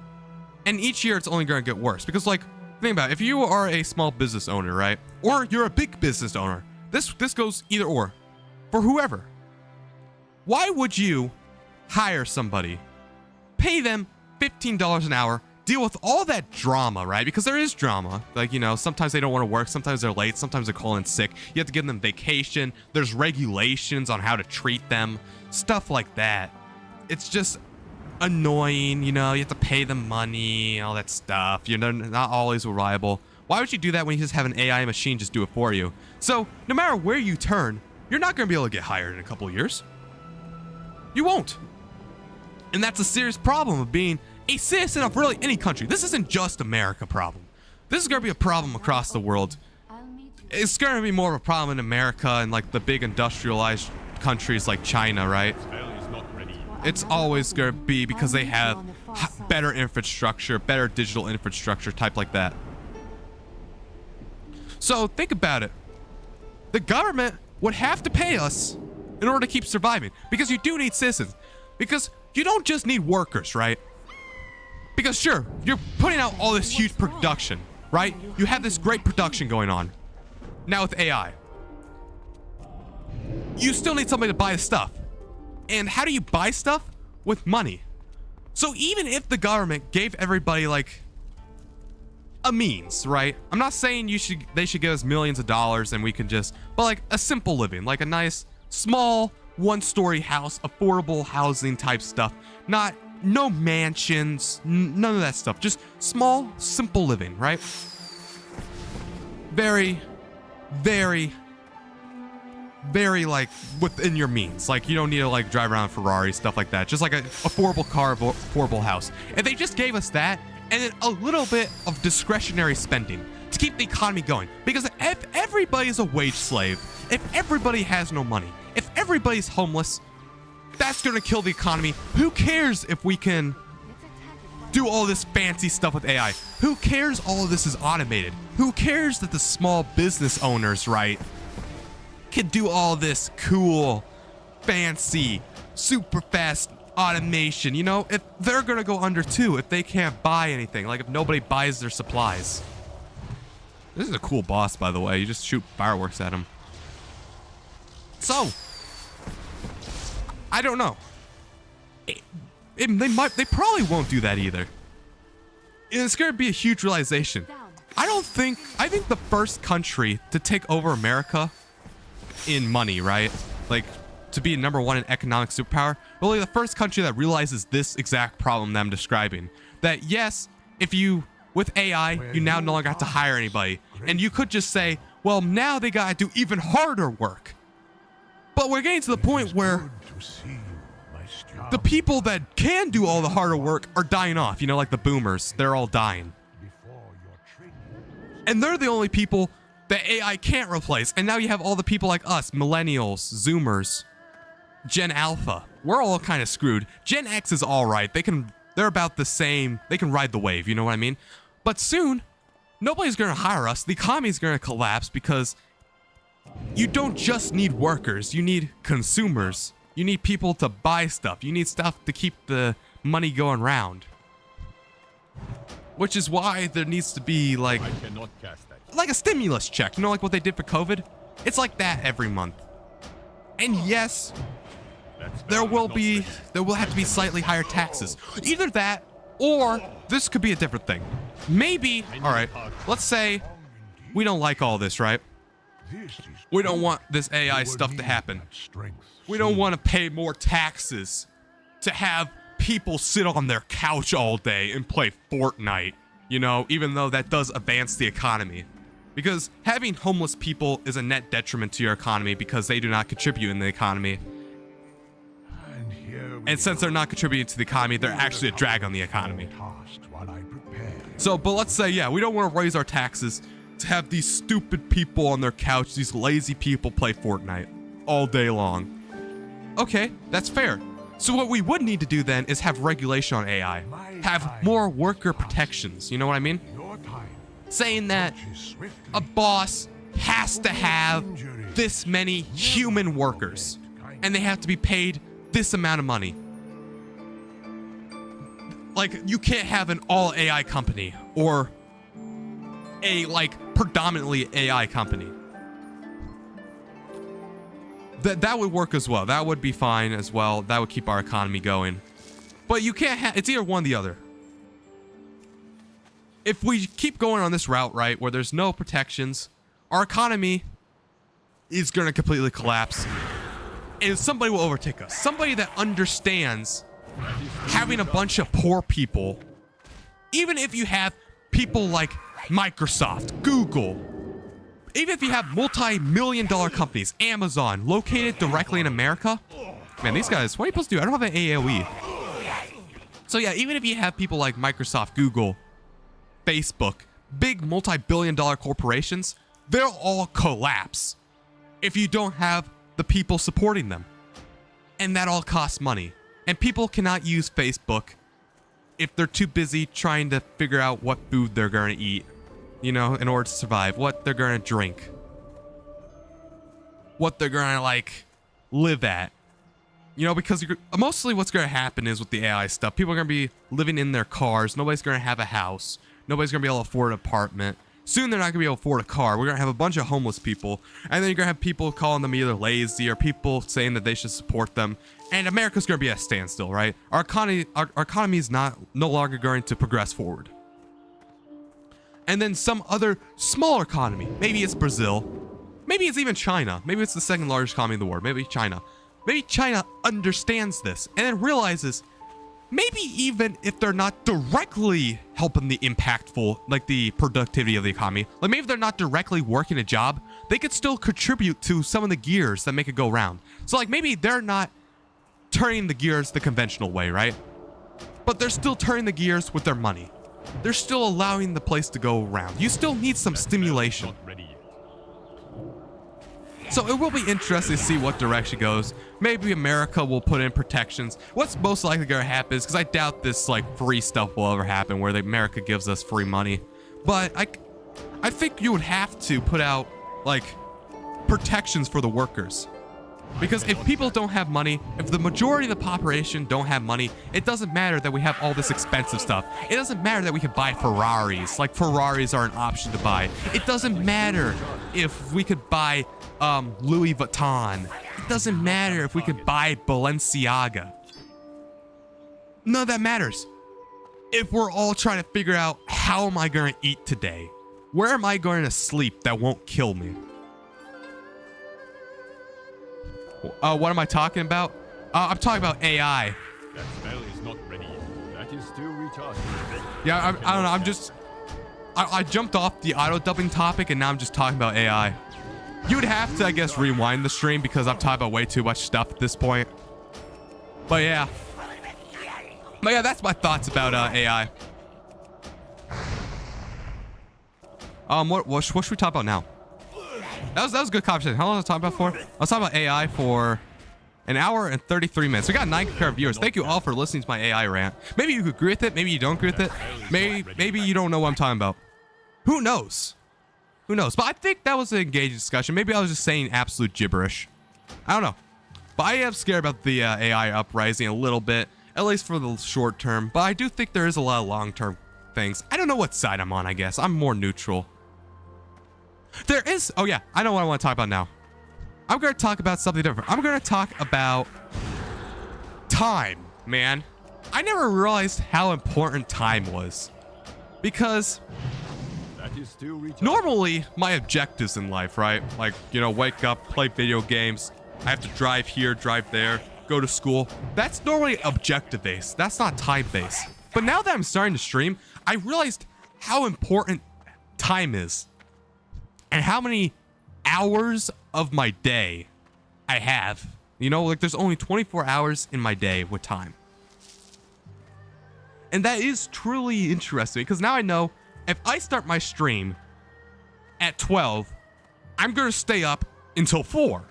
And each year it's only going to get worse. Because, like, think about it. If you are a small business owner, right? Or you're a big business owner. This goes either or. For whoever. Why would you hire somebody, pay them $15 an hour, deal with all that drama, right? Because there is drama. Like, you know, sometimes they don't want to work. Sometimes they're late. Sometimes they're calling sick. You have to give them vacation. There's regulations on how to treat them. Stuff like that. It's just annoying, you know? You have to pay them money, all that stuff. You're not always reliable. Why would you do that when you just have an AI machine just do it for you? So, no matter where you turn, you're not going to be able to get hired in a couple of years. You won't. And that's a serious problem of being a citizen of really any country. This isn't just America problem. This is going to be a problem across the world. It's going to be more of a problem in America and like the big industrialized countries like China, right? It's always going to be because they have better infrastructure, better digital infrastructure, type like that. So think about it. The government would have to pay us in order to keep surviving, because you do need citizens. Because you don't just need workers, right? Because sure, you're putting out all this huge production, right? You have this great production going on. Now with AI, you still need somebody to buy the stuff. And how do you buy stuff? With money. So even if the government gave everybody like a means, right? I'm not saying they should give us millions of dollars and we can just, but like a simple living, like a nice small one-story house, affordable housing type stuff. No mansions, none of that stuff. Just small, simple living, right? Very, very, very like within your means. Like you don't need to like drive around Ferrari, stuff like that. Just like an affordable car, affordable house. If they just gave us that and then a little bit of discretionary spending to keep the economy going. Because if everybody's a wage slave, if everybody has no money, if everybody's homeless, that's going to kill the economy. Who cares if we can do all this fancy stuff with AI? Who cares all of this is automated? Who cares that the small business owners, right, can do all this cool, fancy, super fast automation? You know, if they're going to go under too, if they can't buy anything, like if nobody buys their supplies. This is a cool boss, by the way. You just shoot fireworks at him. So, I don't know. They probably won't do that either. It's going to be a huge realization. I think the first country to take over America in money, right? Like, to be number one in economic superpower, really the first country that realizes this exact problem that I'm describing. That yes, with AI, you now no longer have to hire anybody. And you could just say, well, now they gotta do even harder work. But we're getting to the point where the people that can do all the harder work are dying off. You know, like the boomers, they're all dying. And they're the only people that AI can't replace. And now you have all the people like us, millennials, Zoomers, Gen Alpha. We're all kind of screwed. Gen X is all right. They're about the same. They can ride the wave, you know what I mean? But soon, nobody's going to hire us. The economy's going to collapse because you don't just need workers. You need consumers. You need people to buy stuff. You need stuff to keep the money going round. Which is why there needs to be like a stimulus check. You know, like what they did for COVID? It's like that every month. And yes, there will have to be slightly higher taxes. Either that, or this could be a different thing. Maybe, all right, let's say we don't like all this, right? We don't want this AI stuff to happen. We don't want to pay more taxes to have people sit on their couch all day and play Fortnite, you know, even though that does advance the economy. Because having homeless people is a net detriment to your economy because they do not contribute in the economy. And since they're not contributing to the economy, they're actually a drag on the economy. So, but let's say, yeah, we don't want to raise our taxes have these stupid people on their couch, these lazy people play Fortnite all day long. Okay, that's fair. So what we would need to do then is have regulation on AI. Have more worker protections, you know what I mean? Saying that a boss has to have this many human workers and they have to be paid this amount of money. Like, you can't have an all AI company or a predominantly AI company. That would work as well. That would be fine as well. That would keep our economy going. But you can't have, it's either one or the other. If we keep going on this route, right, where there's no protections, our economy is going to completely collapse. And somebody will overtake us. Somebody that understands having a bunch of poor people, even if you have people like Microsoft, Google, even if you have multi-million-dollar companies, Amazon, located directly in America. Man, these guys, what are you supposed to do? I don't have an AoE. So yeah, even if you have people like Microsoft, Google, Facebook, big multi-billion-dollar corporations, they'll all collapse if you don't have the people supporting them. And that all costs money. And people cannot use Facebook if they're too busy trying to figure out what food they're going to eat, you know, in order to survive, what they're going to drink, what they're going to, live at. You know, because mostly what's going to happen is with the AI stuff, people are going to be living in their cars. Nobody's going to have a house. Nobody's going to be able to afford an apartment. Soon they're not going to be able to afford a car. We're going to have a bunch of homeless people. And then you're going to have people calling them either lazy or people saying that they should support them. And America's going to be at a standstill, right? Our economy is no longer going to progress forward. And then some other smaller economy. Maybe it's Brazil. Maybe it's even China. Maybe it's the second largest economy in the world. Maybe China. Maybe China understands this and then realizes maybe even if they're not directly helping the impactful, the productivity of the economy, maybe if they're not directly working a job, they could still contribute to some of the gears that make it go round. So maybe they're not turning the gears the conventional way, right? But they're still turning the gears with their money. They're still allowing the place to go around. You still need some stimulation. So it will be interesting to see what direction goes. Maybe America will put in protections. What's most likely going to happen is, because I doubt this free stuff will ever happen where America gives us free money. But I think you would have to put out protections for the workers. Because if people don't have money, if the majority of the population don't have money, it doesn't matter that we have all this expensive stuff. It doesn't matter that we can buy Ferraris. Ferraris are an option to buy. It doesn't matter if we could buy Louis Vuitton. It doesn't matter if we could buy Balenciaga. None of that matters. If we're all trying to figure out, how am I going to eat today? Where am I going to sleep that won't kill me? What am I talking about? I'm talking about AI. That spell is not ready yet. That is still recharging. Yeah, I don't know. I jumped off the auto-dubbing topic and now I'm just talking about AI. You would have to, I guess, rewind the stream because I'm talking about way too much stuff at this point. But yeah. That's my thoughts about AI. What should we talk about now? That was a good conversation. How long was I talking about for? I was talking about AI for an hour and 33 minutes. We got 9 concurrent viewers. Thank you all for listening to my AI rant. Maybe you agree with it. Maybe you don't agree with it. Maybe you don't know what I'm talking about. Who knows? Who knows? But I think that was an engaging discussion. Maybe I was just saying absolute gibberish. I don't know. But I am scared about the AI uprising a little bit, at least for the short term. But I do think there is a lot of long-term things. I don't know what side I'm on, I guess. I'm more neutral. There is... Oh, yeah. I know what I want to talk about now. I'm going to talk about something different. I'm going to talk about time, man. I never realized how important time was. Because... normally, my objectives in life, right? Wake up, play video games. I have to drive here, drive there, go to school. That's normally objective-based. That's not time-based. But now that I'm starting to stream, I realized how important time is. And how many hours of my day I have. There's only 24 hours in my day with time. And that is truly interesting, because now I know if I start my stream at 12, I'm gonna stay up until 4.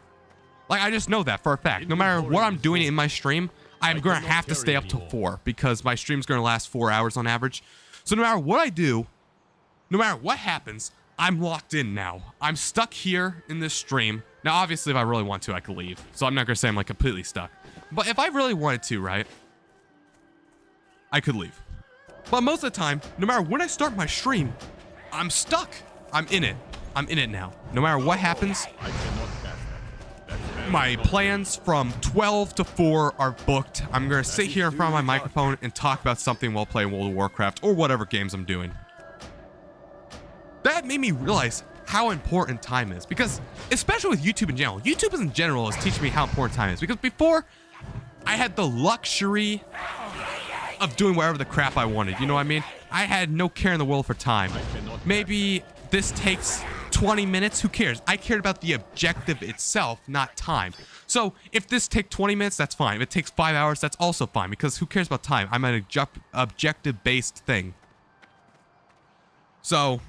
Like, I just know that for a fact. No matter what I'm doing in my stream, I'm gonna have to stay up till 4 because my stream's gonna last 4 hours on average. So no matter what I do, no matter what happens, I'm locked in now. I'm stuck here in this stream. Now, obviously, if I really want to, I could leave. So I'm not gonna say I'm like completely stuck. But if I really wanted to, right, I could leave. But most of the time, no matter when I start my stream, I'm stuck. I'm in it. I'm in it now. No matter what happens, my plans from 12 to 4 are booked. I'm going to sit here in front of my microphone and talk about something while playing World of Warcraft or whatever games I'm doing. That made me realize how important time is, because especially with YouTube in general, YouTube in general is teaching me how important time is, because before I had the luxury of doing whatever the crap I wanted, you know what I mean? I had no care in the world for time. Maybe this takes 20 minutes, who cares? I cared about the objective itself, not time. So if this takes 20 minutes, that's fine. If it takes 5 hours, that's also fine, because who cares about time? I'm an objective-based thing. So,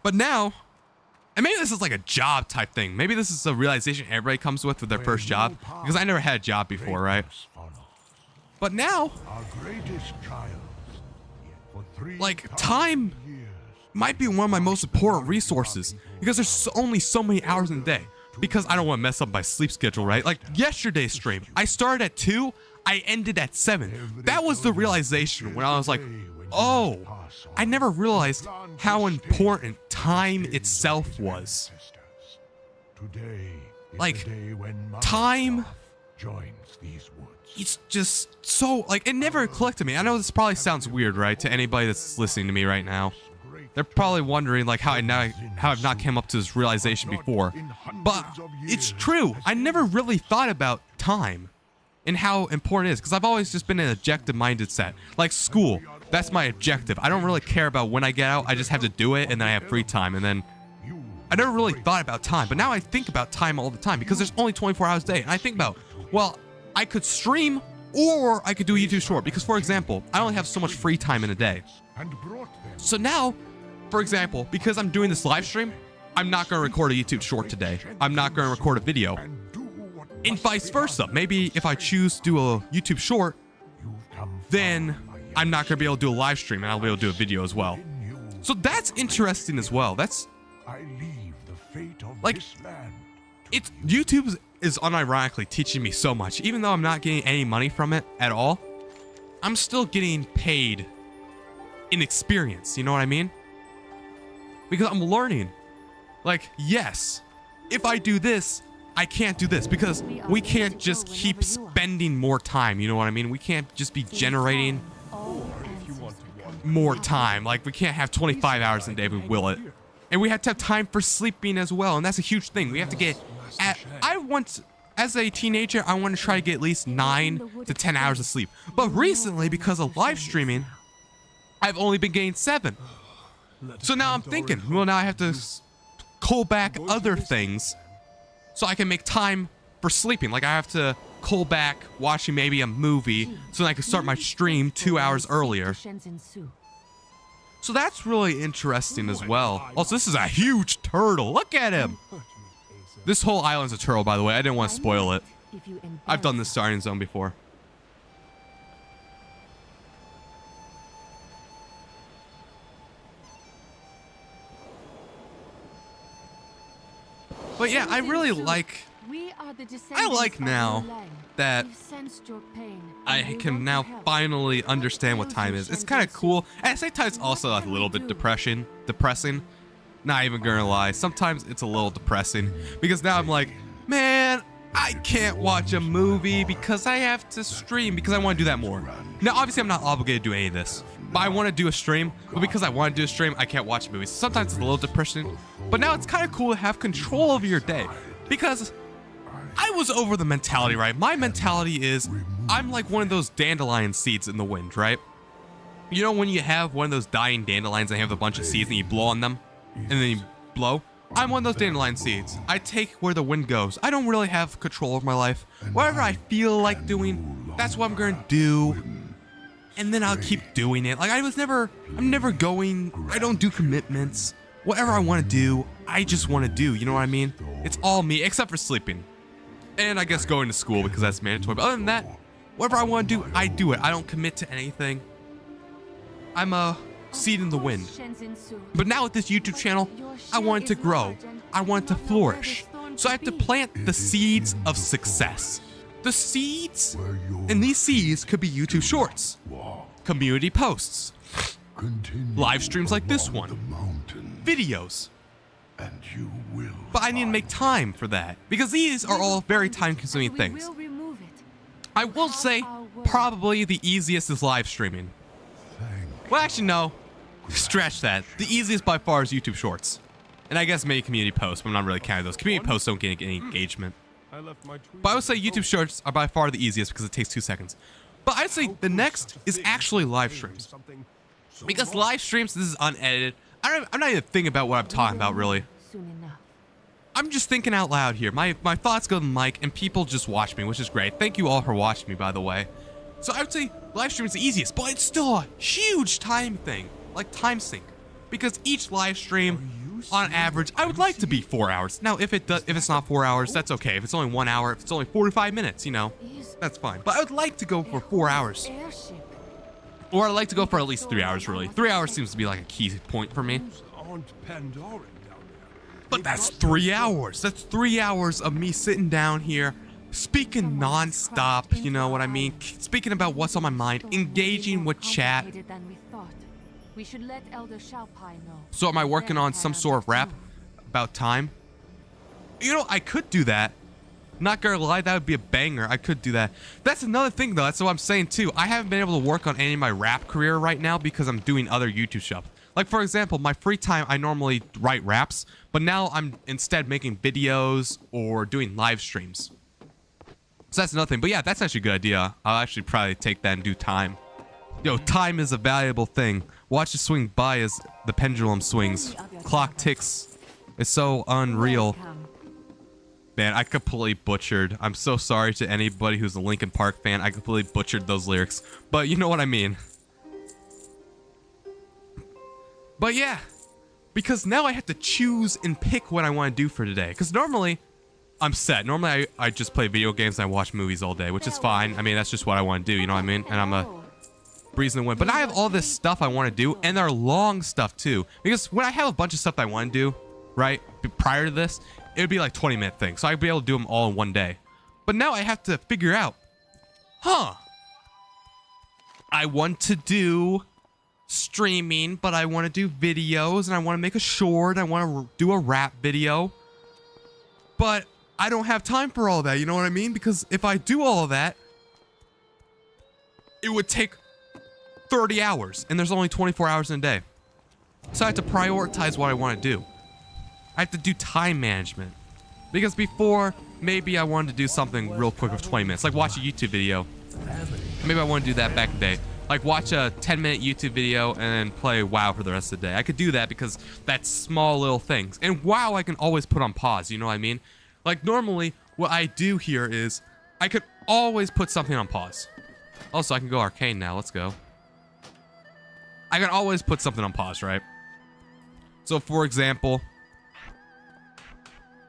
but now, and maybe this is like a job type thing. Maybe this is a realization everybody comes with their first job, because I never had a job before, right? But now, like, time might be one of my most important resources, because there's only so many hours in a day, because I don't want to mess up my sleep schedule, right? Like yesterday's stream, I started at 2, I ended at 7. That was the realization when I was like, oh, I never realized how important time itself was. Like, time, it's just so, like, it never clicked to me. I know this probably sounds weird, right, to anybody that's listening to me right now. They're probably wondering, like, how I've not come up to this realization before. But it's true. I never really thought about time and how important it is, because I've always just been an objective-minded set. Like school, that's my objective. I don't really care about when I get out. I just have to do it, and then I have free time, and then I never really thought about time. But now I think about time all the time, because there's only 24 hours a day. And I think about, well, I could stream or I could do a YouTube short, because, for example, I only have so much free time in a day. So now, for example, because I'm doing this live stream, I'm not going to record a YouTube short today. I'm not going to record a video. And vice versa. Maybe if I choose to do a YouTube short, then I'm not going to be able to do a live stream, and I'll be able to do a video as well. So that's interesting as well. That's like, it's YouTube is unironically teaching me so much. Even though I'm not getting any money from it at all, I'm still getting paid in experience. You know what I mean? Because I'm learning. Like, yes, if I do this, I can't do this, because we can't just keep spending more time. You know what I mean? We can't just be generating more time. Like, we can't have 25 hours a day if we will it. And we have to have time for sleeping as well. And that's a huge thing. We have to get as a teenager, I want to try to get at least 9 to 10 hours of sleep. But recently, because of live streaming, I've only been getting 7. So now I'm thinking, well, now I have to cull back other things so I can make time for sleeping. Like, I have to cull back watching maybe a movie so that I can start my stream 2 hours earlier. So that's really interesting as well. Also, this is a huge turtle. Look at him. This whole island's a turtle, by the way. I didn't want to spoil it. I've done this Starting Zone before. But yeah, I really like, now that I can now finally understand what time is. It's kind of cool. At the same time, it's also a little bit depressing. Not even gonna lie. Sometimes it's a little depressing, because now I'm like, man, I can't watch a movie because I have to stream, because I want to do that more. Now, obviously, I'm not obligated to do any of this, but I want to do a stream. But because I want to do a stream, I can't watch movies. Sometimes it's a little depressing, but now it's kind of cool to have control over your day, because I was over the mentality, right? My mentality is, I'm like one of those dandelion seeds in the wind, right? You know when you have one of those dying dandelions and you have a bunch of seeds and you blow on them, and then you blow? I'm one of those dandelion seeds. I take where the wind goes. I don't really have control of my life. Whatever I feel like doing, that's what I'm gonna do. And then I'll keep doing it. Like, I'm never going, I don't do commitments. whatever I want to do, I just want to do, you know what I mean? It's all me, except for sleeping. And I guess going to school because that's mandatory. But other than that, whatever I want to do, I do it. I don't commit to anything. I'm a seed in the wind. But now with this YouTube channel, I want it to grow. I want it to flourish. So I have to plant the seeds of success. The seeds, and these seeds could be YouTube shorts, community posts, live streams like this one, videos. But I need to make time for that because these are all very time-consuming things. I will say probably the easiest is live streaming. Well, actually, no. Stretch that. The easiest by far is YouTube Shorts. And I guess maybe community posts, but I'm not really counting those. Community posts don't get any engagement. But I would say YouTube Shorts are by far the easiest because it takes 2 seconds. But I'd say the next is actually live streams. Because live streams, this is unedited. I'm not even thinking about what I'm talking about, really. I'm just thinking out loud here. My thoughts go to the mic, and people just watch me, which is great. Thank you all for watching me, by the way. So I would say live stream is the easiest, but it's still a huge time thing, like time sink. Because each live stream, on average, I would like to be 4 hours. Now, if it's not 4 hours, that's okay. If it's only 1 hour, if it's only 45 minutes, you know, that's fine. But I would like to go for 4 hours. Or I'd like to go for at least 3 hours, really. 3 hours seems to be like a key point for me. But that's 3 hours. That's 3 hours of me sitting down here, speaking non-stop, you know what I mean? Speaking about what's on my mind, engaging with chat. So am I working on some sort of rap about time? You know, I could do that. Not gonna lie, that would be a banger. I could do that. That's another thing, though. That's what I'm saying, too. I haven't been able to work on any of my rap career right now because I'm doing other YouTube stuff. Like, for example, my free time, I normally write raps, but now I'm instead making videos or doing live streams. So that's another thing. But yeah, that's actually a good idea. I'll actually probably take that and do time. Yo, time is a valuable thing. Watch it swing by as the pendulum swings. Clock ticks. It's so unreal. Man, I completely butchered. I'm so sorry to anybody who's a Linkin Park fan. I completely butchered those lyrics. But you know what I mean. But yeah, because now I have to choose and pick what I want to do for today. Because normally, I'm set. Normally, I just play video games and I watch movies all day, which is fine. I mean, that's just what I want to do, you know what I mean? And I'm a breeze in the wind. But I have all this stuff I want to do, and they're long stuff too. Because when I have a bunch of stuff I want to do, right, prior to this, it would be like 20-minute things. So I'd be able to do them all in one day. But now I have to figure out, I want to do streaming, but I want to do videos, and I want to make a short. I want to do a rap video. But I don't have time for all that, you know what I mean? Because if I do all of that, it would take 30 hours, and there's only 24 hours in a day. So I have to prioritize what I want to do. I have to do time management. Because before, maybe I wanted to do something real quick of 20 minutes, like watch a YouTube video. Maybe I want to do that back in the day. Like watch a 10-minute YouTube video and then play WoW for the rest of the day. I could do that because that's small little things. And WoW I can always put on pause, you know what I mean? Like normally, what I do here is I could always put something on pause. Also, I can go arcane now. Let's go. I can always put something on pause, right? So for example,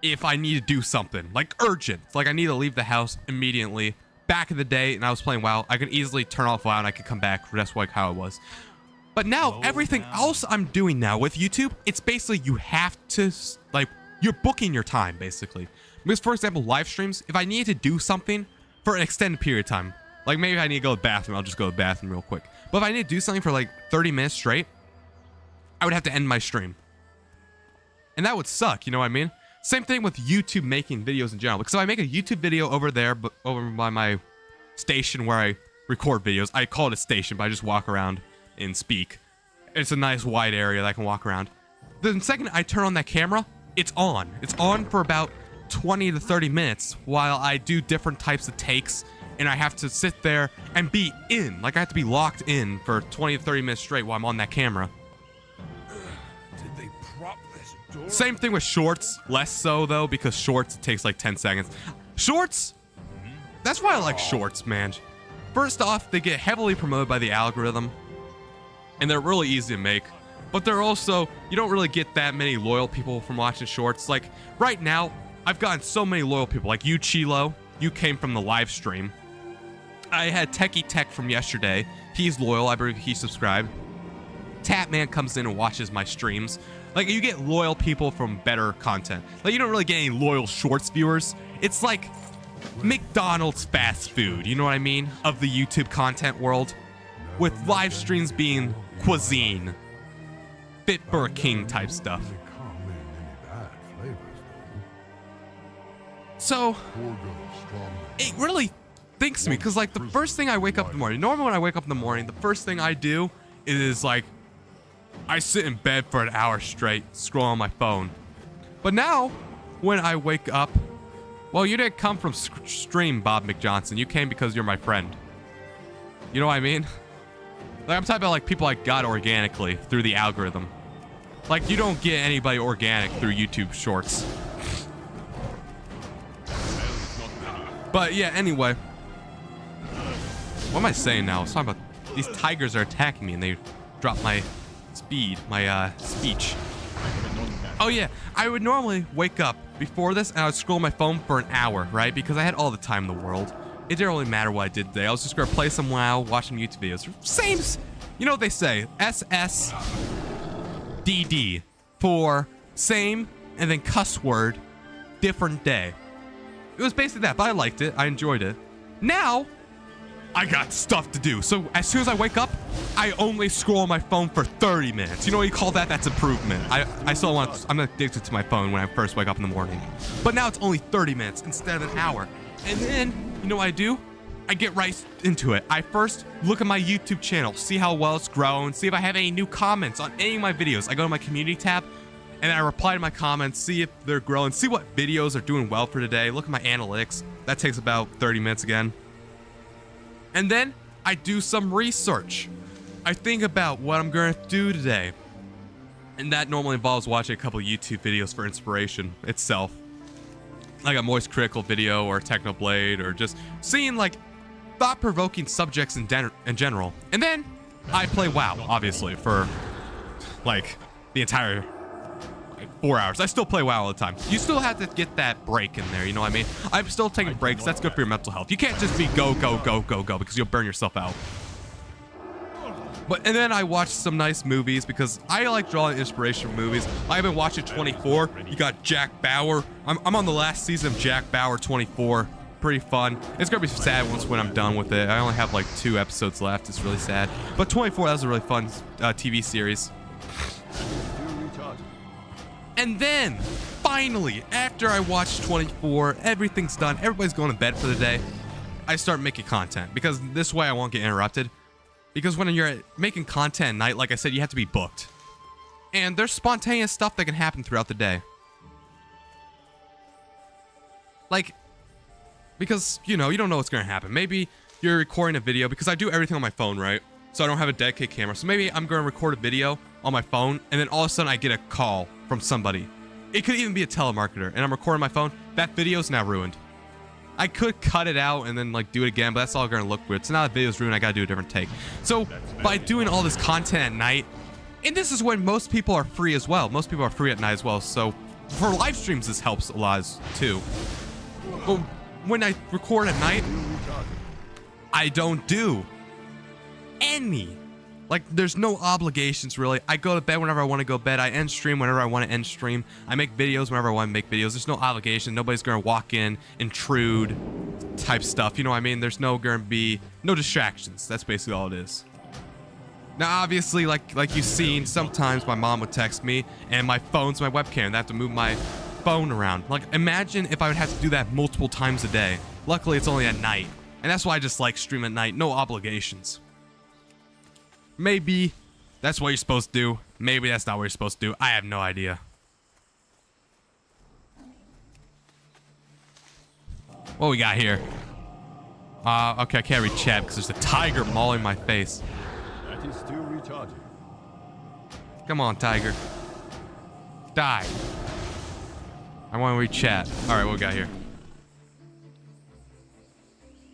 if I need to do something, like urgent, like I need to leave the house immediately. Back in the day, and I was playing WoW, I could easily turn off WoW and I could come back. That's like how it was. But now, everything else I'm doing now with YouTube, it's basically you have to, like, you're booking your time, basically. Because, for example, live streams, if I need to do something for an extended period of time, like maybe I need to go to the bathroom, I'll just go to the bathroom real quick. But if I need to do something for like 30 minutes straight, I would have to end my stream. And that would suck, you know what I mean? Same thing with YouTube making videos in general. Because if I make a YouTube video over there, but over by my station where I record videos, I call it a station, but I just walk around and speak. It's a nice wide area that I can walk around. The second I turn on that camera, it's on. It's on for about 20 to 30 minutes while I do different types of takes, and I have to sit there and be in. Like I have to be locked in for 20 to 30 minutes straight while I'm on that camera. Same thing with shorts, less so though, because shorts it takes like 10 seconds. Shorts, that's why I like shorts, man. First off, they get heavily promoted by the algorithm, and they're really easy to make. but they're also, you don't really get that many loyal people from watching shorts. Like right now, I've gotten so many loyal people. Like you, Chilo, you came from the live stream. I had Techie Tech from yesterday. He's loyal. I believe he subscribed. Tatman comes in and watches my streams. Like, you get loyal people from better content. Like, you don't really get any loyal shorts viewers. It's like McDonald's fast food, you know what I mean? Of the YouTube content world. With live streams being cuisine. Fit for a king type stuff. So, it really thinks me, because like the first thing I wake up in the morning, normally when I wake up in the morning, the first thing I do is like, I sit in bed for an hour straight, scroll on my phone. But now, when I wake up, well, you didn't come from stream, Bob McJohnson. You came because you're my friend. You know what I mean? Like, I'm talking about like people I got organically through the algorithm. Like, you don't get anybody organic through YouTube Shorts. But yeah, anyway. What am I saying now? I was talking about these tigers are attacking me and they drop my speech. Oh yeah, I would normally wake up before this and I would scroll my phone for an hour, right? Because I had all the time in the world. It didn't really matter what I did today. I was just gonna play some WoW, watch some YouTube videos. Same, you know what they say, SSDD for same and then cuss word, different day. It was basically that, but I liked it. I enjoyed it. Now, I got stuff to do. So as soon as I wake up, I only scroll on my phone for 30 minutes. You know what you call that? That's improvement. I still want, I'm addicted to my phone when I first wake up in the morning. But now it's only 30 minutes instead of an hour. And then, you know what I do? I get right into it. I first look at my YouTube channel, see how well it's grown, see if I have any new comments on any of my videos. I go to my community tab, and I reply to my comments, see if they're growing, see what videos are doing well for today, look at my analytics. That takes about 30 minutes again. And then I do some research. I think about what I'm gonna do today. And that normally involves watching a couple of YouTube videos for inspiration itself. Like a Moist Critical video or Technoblade, or just seeing like thought-provoking subjects in general. And then I play WoW, obviously, for like the entire 4 hours. I still play WoW all the time. You still have to get that break in there, you know what I mean? I'm still taking breaks. That's good for your mental health. You can't just be go, go, go, go, go, because you'll burn yourself out. And then I watch some nice movies because I like drawing inspiration from movies. I've been watching 24. You got Jack Bauer. I'm on the last season of Jack Bauer 24. Pretty fun. It's gonna be sad once when I'm done with it. I only have like 2 episodes left. It's really sad. But 24, that was a really fun TV series. And then, finally, after I watch 24, everything's done, everybody's going to bed for the day, I start making content. Because this way I won't get interrupted. Because when you're making content at night, like I said, you have to be booked. And there's spontaneous stuff that can happen throughout the day. Like, because, you know, you don't know what's going to happen. Maybe you're recording a video, because I do everything on my phone, right? So I don't have a dedicated camera. So maybe I'm going to record a video on my phone, and then all of a sudden I get a call from somebody. It could even be a telemarketer, and I'm recording my phone. That video's now ruined. I could cut it out and then like do it again, but that's all gonna look weird. So now the video's ruined, I gotta do a different take. So by doing all this content at night, and this is when most people are free as well. Most people are free at night as well. So for live streams, this helps a lot too. But when I record at night, I don't do any. Like, there's no obligations, really. I go to bed whenever I want to go to bed. I end stream whenever I want to end stream. I make videos whenever I want to make videos. There's no obligation. Nobody's going to walk in, intrude, type stuff. You know what I mean? There's going to be no distractions. That's basically all it is. Now, obviously, like you've seen, sometimes my mom would text me, and my phone's my webcam, and I have to move my phone around. Like, imagine if I would have to do that multiple times a day. Luckily, it's only at night. And that's why I just like stream at night. No obligations. Maybe that's what you're supposed to do. Maybe that's not what you're supposed to do. I have no idea. What we got here? Okay, I can't read chat because there's a tiger mauling my face. That is still retarded. Come on, tiger. Die. I want to read chat. All right, what we got here?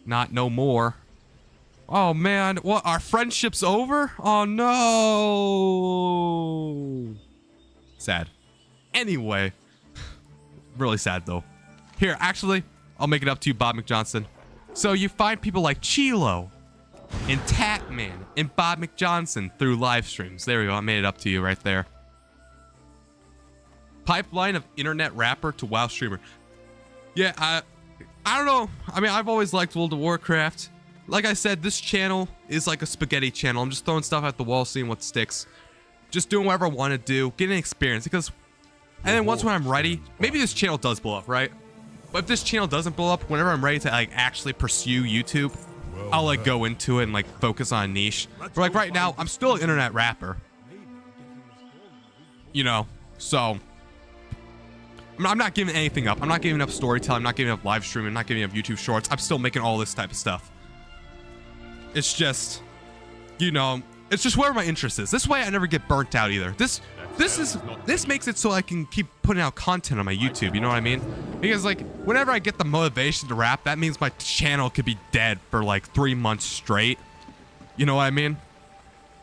Not no more. Oh man, what? Our friendship's over? Oh no. Sad. Anyway, really sad though. Here, actually, I'll make it up to you, Bob McJohnson. So you find people like Chilo and Tatman and Bob McJohnson through live streams. There we go. I made it up to you right there. Pipeline of internet rapper to WoW streamer. Yeah, I don't know. I mean, I've always liked World of Warcraft. Like I said, this channel is like a spaghetti channel. I'm just throwing stuff at the wall, seeing what sticks. Just doing whatever I want to do, getting experience. Because, and then once when I'm ready, maybe this channel does blow up, right? But if this channel doesn't blow up, whenever I'm ready to like actually pursue YouTube, I'll like go into it and like focus on a niche. But like right now, I'm still an internet rapper. You know, so I'm not giving anything up. I'm not giving up storytelling. I'm not giving up live streaming. I'm not giving up YouTube shorts. I'm still making all this type of stuff. It's just, you know, it's just where my interest is. This way I never get burnt out either. This makes it so I can keep putting out content on my YouTube, you know what I mean? Because like whenever I get the motivation to rap, that means my channel could be dead for like 3 months straight. You know what I mean?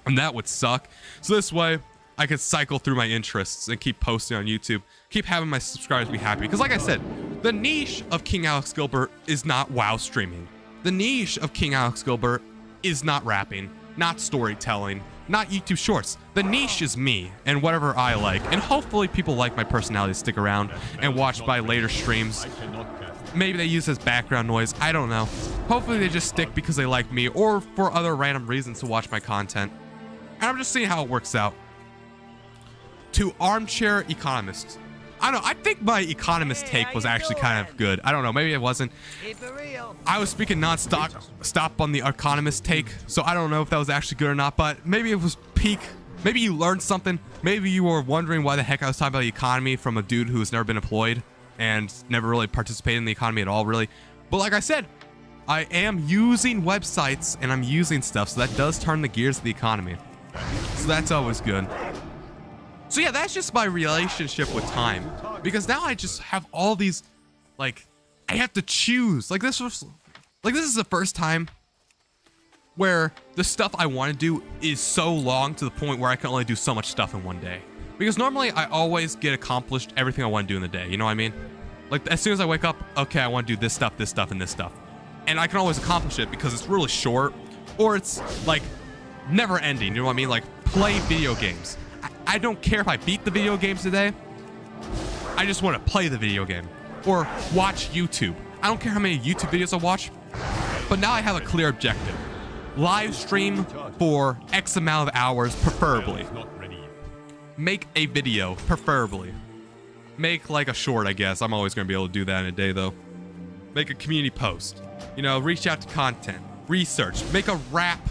And that would suck. So this way I could cycle through my interests and keep posting on YouTube, keep having my subscribers be happy. Because like I said, the niche of King Alex Gilbert is not WoW streaming. The niche of King Alex Gilbert is not rapping, not storytelling, not YouTube shorts. The niche is me and whatever I like. And hopefully people like my personality, stick around and watch my later streams. Maybe they use as background noise. I don't know. Hopefully they just stick because they like me or for other random reasons to watch my content. And I'm just seeing how it works out. To armchair economists. I don't know. I think my economist take was actually kind of good. I don't know. Maybe it wasn't. I was speaking stop on the economist take, so I don't know if that was actually good or not, but maybe it was peak. Maybe you learned something. Maybe you were wondering why the heck I was talking about the economy from a dude who's never been employed and never really participated in the economy at all, really. But like I said, I am using websites and I'm using stuff, so that does turn the gears of the economy. So that's always good. So yeah, that's just my relationship with time. Because now I just have all these, like, I have to choose. Like this is the first time where the stuff I want to do is so long to the point where I can only do so much stuff in one day. Because normally I always get accomplished everything I want to do in the day. You know what I mean? Like as soon as I wake up, okay, I want to do this stuff, and this stuff. And I can always accomplish it because it's really short or it's like never ending. You know what I mean? Like play video games. I don't care if I beat the video games today. I just want to play the video game or watch YouTube. I don't care how many YouTube videos I watch, but now I have a clear objective. Live stream for X amount of hours, preferably. Make a video, preferably. Make like a short, I guess. I'm always going to be able to do that in a day though. Make a community post. You know, reach out to content. Research. Make a rap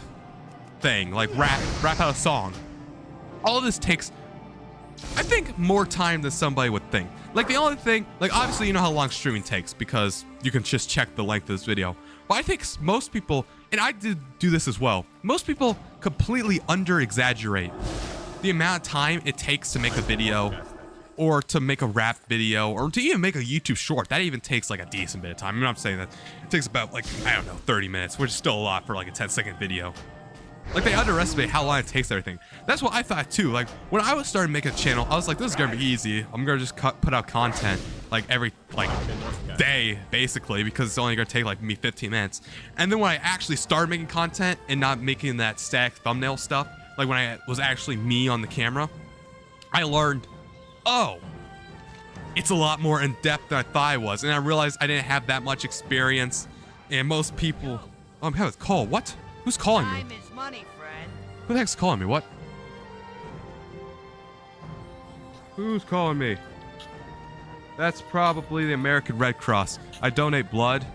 thing, like rap out a song. All of this takes, I think, more time than somebody would think. Like the only thing, like obviously you know how long streaming takes because you can just check the length of this video. But I think most people, and I did do this as well, most people completely under-exaggerate the amount of time it takes to make a video or to make a rap video or to even make a YouTube short. That even takes like a decent bit of time. I mean, I'm saying that it takes about like, I don't know, 30 minutes, which is still a lot for like a 10-second video. Like they underestimate how long it takes everything. That's what I thought too. Like when I was starting to make a channel, I was like, this is gonna be easy. I'm gonna just put out content like every day basically because it's only gonna take like me 15 minutes. And then when I actually started making content and not making that static thumbnail stuff, like when I was actually me on the camera, I learned, oh, it's a lot more in depth than I thought it was. And I realized I didn't have that much experience. And most people, oh, I'm having a call. What? Who's calling me? Time is money, friend. Who the heck's calling me? What? Who's calling me? That's probably the American Red Cross. I donate blood.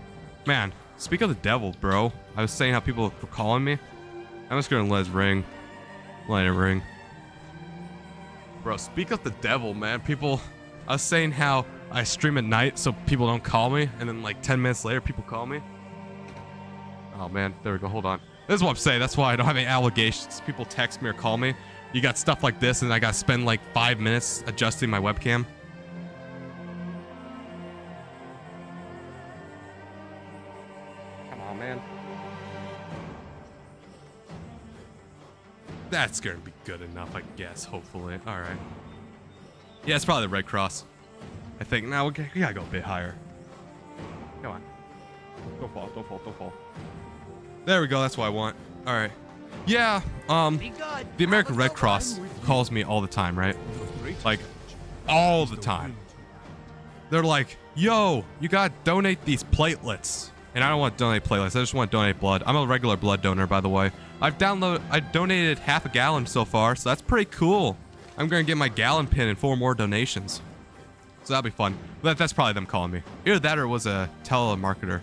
Man, speak of the devil, bro. I was saying how people were calling me. I'm just gonna let it ring. Let it ring. Bro, speak of the devil, man. People, I was saying how I stream at night so people don't call me, and then like 10 minutes later, people call me. Oh man, there we go, hold on. This is what I'm saying, that's why I don't have any allegations. People text me or call me. You got stuff like this and I gotta spend like 5 minutes adjusting my webcam. Come on, man. That's gonna be good enough, I guess, hopefully. Alright. Yeah, it's probably the Red Cross. I think. Now we gotta go a bit higher. Come on. Don't fall, don't fall, don't fall. There we go, that's what I want. Alright. Yeah, the American Red Cross calls me all the time, right? Like, all the time. They're like, yo, you gotta donate these platelets. And I don't want to donate platelets, I just want to donate blood. I'm a regular blood donor, by the way. I donated half a gallon so far, so that's pretty cool. I'm gonna get my gallon pin and 4 more donations. So that'll be fun. But that's probably them calling me. Either that or it was a telemarketer.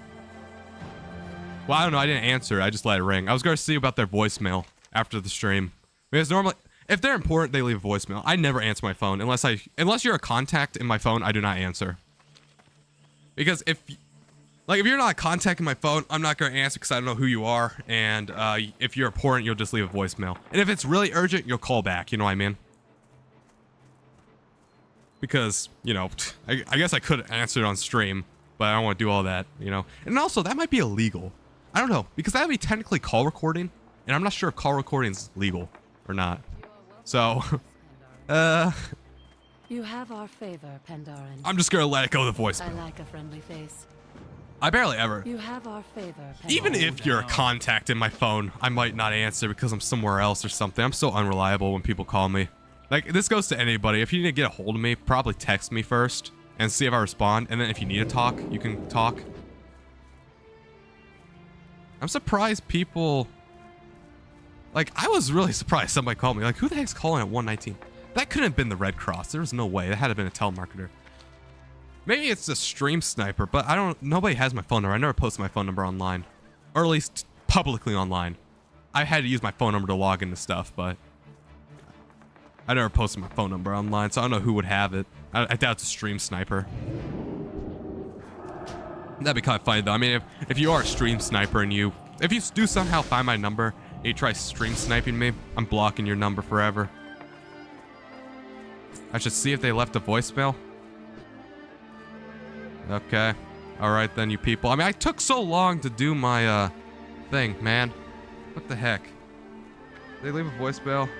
Well, I don't know, I didn't answer, I just let it ring. I was gonna see about their voicemail after the stream. Because normally, if they're important, they leave a voicemail. I never answer my phone unless you're a contact in my phone, I do not answer. Because if you're not a contact in my phone, I'm not gonna answer because I don't know who you are. And if you're important, you'll just leave a voicemail. And if it's really urgent, you'll call back, you know what I mean? Because, you know, I guess I could answer it on stream, but I don't want to do all that, you know? And also, that might be illegal. I don't know, because that would be technically call recording, and I'm not sure if call recording is legal or not. So, You have our favor, Pandaren. I'm just gonna let it go to the voicemail. I like a friendly face. I barely ever. You have our favor, Pandaren. Even if you're a contact in my phone, I might not answer because I'm somewhere else or something. I'm so unreliable when people call me. Like, this goes to anybody. If you need to get a hold of me, probably text me first and see if I respond. And then if you need to talk, you can talk. I'm surprised people... Like, I was really surprised somebody called me. Like, who the heck's calling at 119? That couldn't have been the Red Cross. There was no way. That had to have been a telemarketer. Maybe it's a stream sniper, but I don't... Nobody has my phone number. I never posted my phone number online. Or at least publicly online. I had to use my phone number to log into stuff, but... I never posted my phone number online, so I don't know who would have it. I doubt it's a stream sniper. That'd be kind of funny, though. I mean, if you are a stream sniper and if you do somehow find my number and you try stream sniping me, I'm blocking your number forever. I should see if they left a voicemail. Okay. Alright then, you people. I mean, I took so long to do my, thing, man. What the heck? Did they leave a voicemail?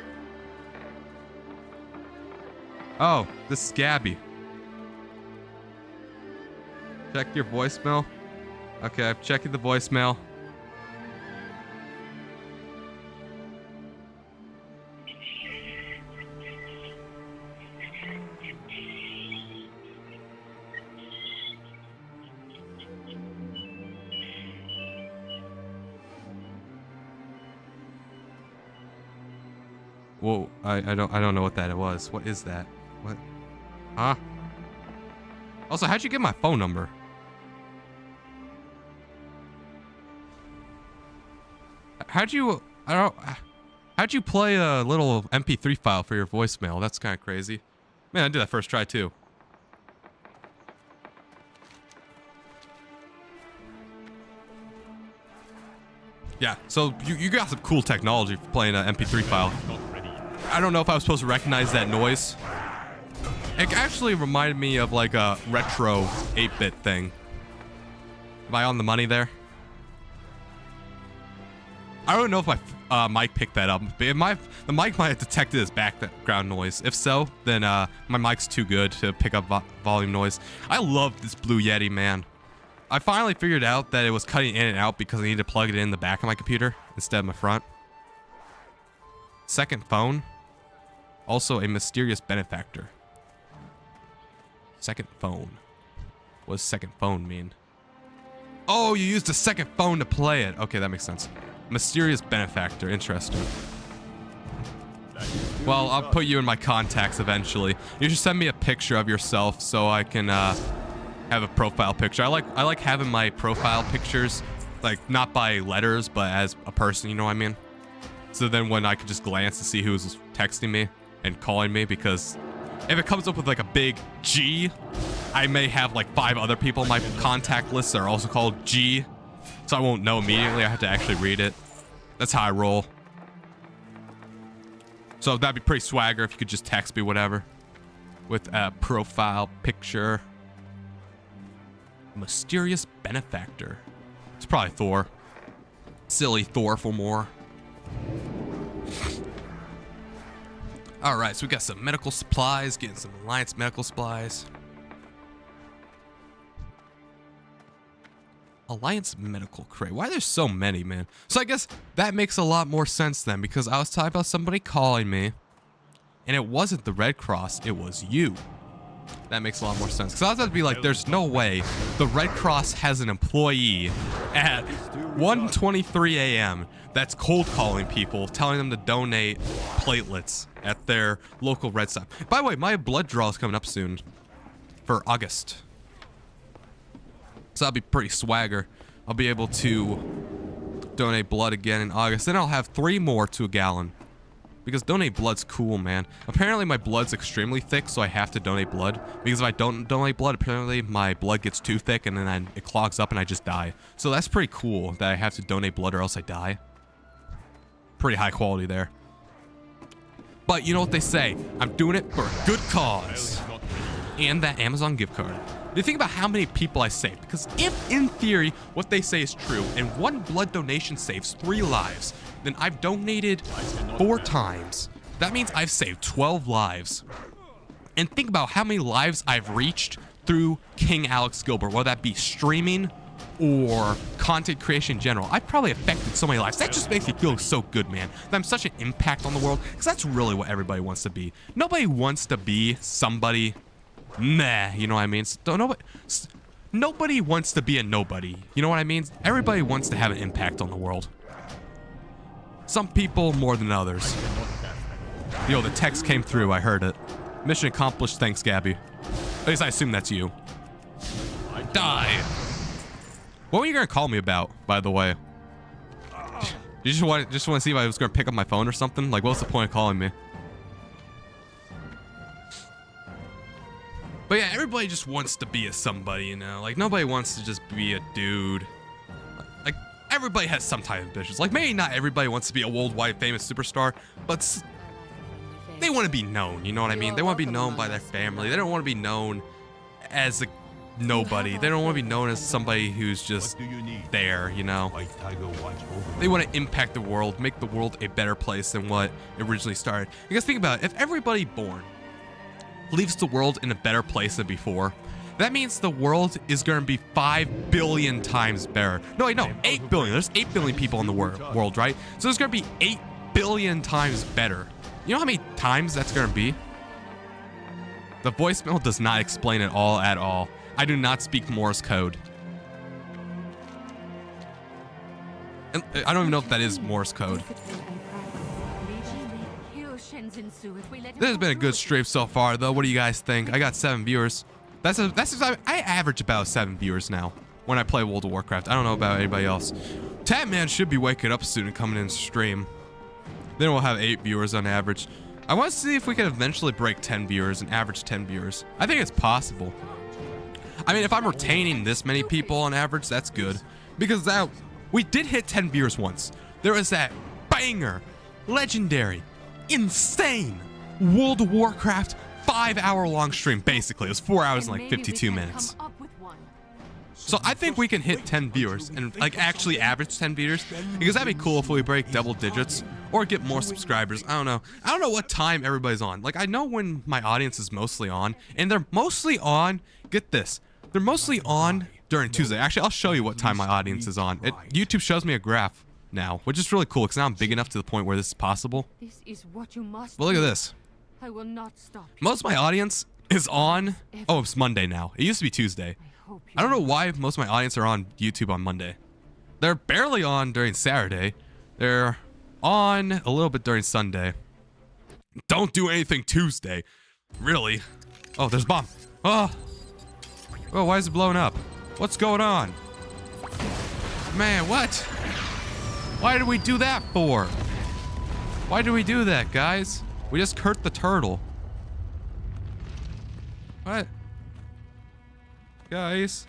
Oh, this is Gabby. Check your voicemail. Okay, I'm checking the voicemail. Whoa, I don't know what that was. What is that? What? Huh? Also, how'd you get my phone number? How'd you play a little MP3 file for your voicemail? That's kind of crazy. Man, I did that first try too. Yeah, so you got some cool technology for playing an MP3 file. I don't know if I was supposed to recognize that noise. It actually reminded me of like a retro 8-bit thing. Am I on the money there? I don't know if my mic picked that up. But the mic might have detected as background noise. If so, then my mic's too good to pick up volume noise. I love this Blue Yeti, man. I finally figured out that it was cutting in and out because I needed to plug it in the back of my computer instead of my front. Second phone. Also a mysterious benefactor. Second phone. What does second phone mean? Oh, you used a second phone to play it. Okay, that makes sense. Mysterious benefactor. Interesting. Well, I'll put you in my contacts eventually. You should send me a picture of yourself so I can have a profile picture. I like having my profile pictures like not by letters but as a person, you know what I mean? So then when I could just glance to see who's texting me and calling me, because if it comes up with like a big G, I may have like 5 other people in my contact list that are also called G. So I won't know immediately. I have to actually read it. That's how I roll. So that'd be pretty swagger if you could just text me whatever. With a profile picture. Mysterious benefactor. It's probably Thor. Silly Thor for more. All right, so we got some medical supplies, getting some Alliance medical supplies. Alliance medical crate. Why are there so many, man? So I guess that makes a lot more sense then, because I was talking about somebody calling me, and it wasn't the Red Cross, it was you. That makes a lot more sense. Because I was about to be like, there's no way the Red Cross has an employee at 1:23 a.m. that's cold calling people, telling them to donate platelets at their local red stop. By the way, my blood draw is coming up soon for August. So that'll be pretty swagger. I'll be able to donate blood again in August. Then I'll have 3 more to a gallon. Because donate blood's cool, man. Apparently my blood's extremely thick, so I have to donate blood. Because if I don't donate blood, apparently my blood gets too thick and then it clogs up and I just die. So that's pretty cool that I have to donate blood or else I die. Pretty high quality there. But you know what they say, I'm doing it for a good cause. And that Amazon gift card. You think about how many people I saved, because if in theory what they say is true and 1 blood donation saves 3 lives, then I've donated 4 times. That means I've saved 12 lives. And think about how many lives I've reached through King Alex Gilbert, whether that be streaming or content creation in general. I've probably affected so many lives. That just makes me feel so good, man. That I'm such an impact on the world, because that's really what everybody wants to be. Nobody wants to be somebody meh, you know what I mean? Nobody wants to be a nobody, you know what I mean? Everybody wants to have an impact on the world. Some people more than others. Yo, the text came through, I heard it. Mission accomplished, thanks Gabby. At least I assume that's you. Die! What were you gonna call me about, by the way? You just want to see if I was gonna pick up my phone or something? Like, what's the point of calling me? But yeah, everybody just wants to be a somebody, you know? Like, nobody wants to just be a dude. Like, everybody has some type of ambitions. Like, maybe not everybody wants to be a worldwide famous superstar, but they want to be known, you know what I mean? They want to be known by their family. They don't want to be known as a nobody. They don't want to be known as somebody who's just there, you know? They want to impact the world, make the world a better place than what it originally started. Because think about it, if everybody born leaves the world in a better place than before, that means the world is going to be 5 billion times better. No, wait, no, 8 billion. There's 8 billion people in the world, right? So there's going to be 8 billion times better. You know how many times that's going to be? The voicemail does not explain it all at all. I do not speak Morse code. And I don't even know if that is Morse code. This has been a good stream so far, though. What do you guys think? I got 7 viewers. I average about 7 viewers now when I play World of Warcraft. I don't know about anybody else. THAT Man should be waking up soon and coming in stream. Then we'll have 8 viewers on average. I want to see if we can eventually break 10 viewers and average 10 viewers. I think it's possible. I mean, if I'm retaining this many people on average, that's good. Because we did hit 10 viewers once. There was that banger, legendary, insane World of Warcraft 5-hour-long stream. Basically, it was 4 hours and like 52 minutes. So I think we can hit 10 viewers and like actually average 10 viewers, because that'd be cool if we break double digits or get more subscribers. I don't know. I don't know what time everybody's on. Like, I know when my audience is mostly on, and they're mostly on, get this, they're mostly on during Tuesday. Actually, I'll show you what time my audience is on. YouTube shows me a graph now, which is really cool because now I'm big enough to the point where this is possible. This is what you must but look at this. I will not stop. Most of my audience is on, oh, it's Monday now. It used to be Tuesday. I don't know why most of my audience are on YouTube on Monday. They're barely on during Saturday. They're on a little bit during Sunday. Don't do anything Tuesday. Really? Oh, there's a bomb. Oh, why is it blowing up? What's going on? Man, what? Why did we do that for? Why did we do that, guys? We just hurt the turtle. What? Guys,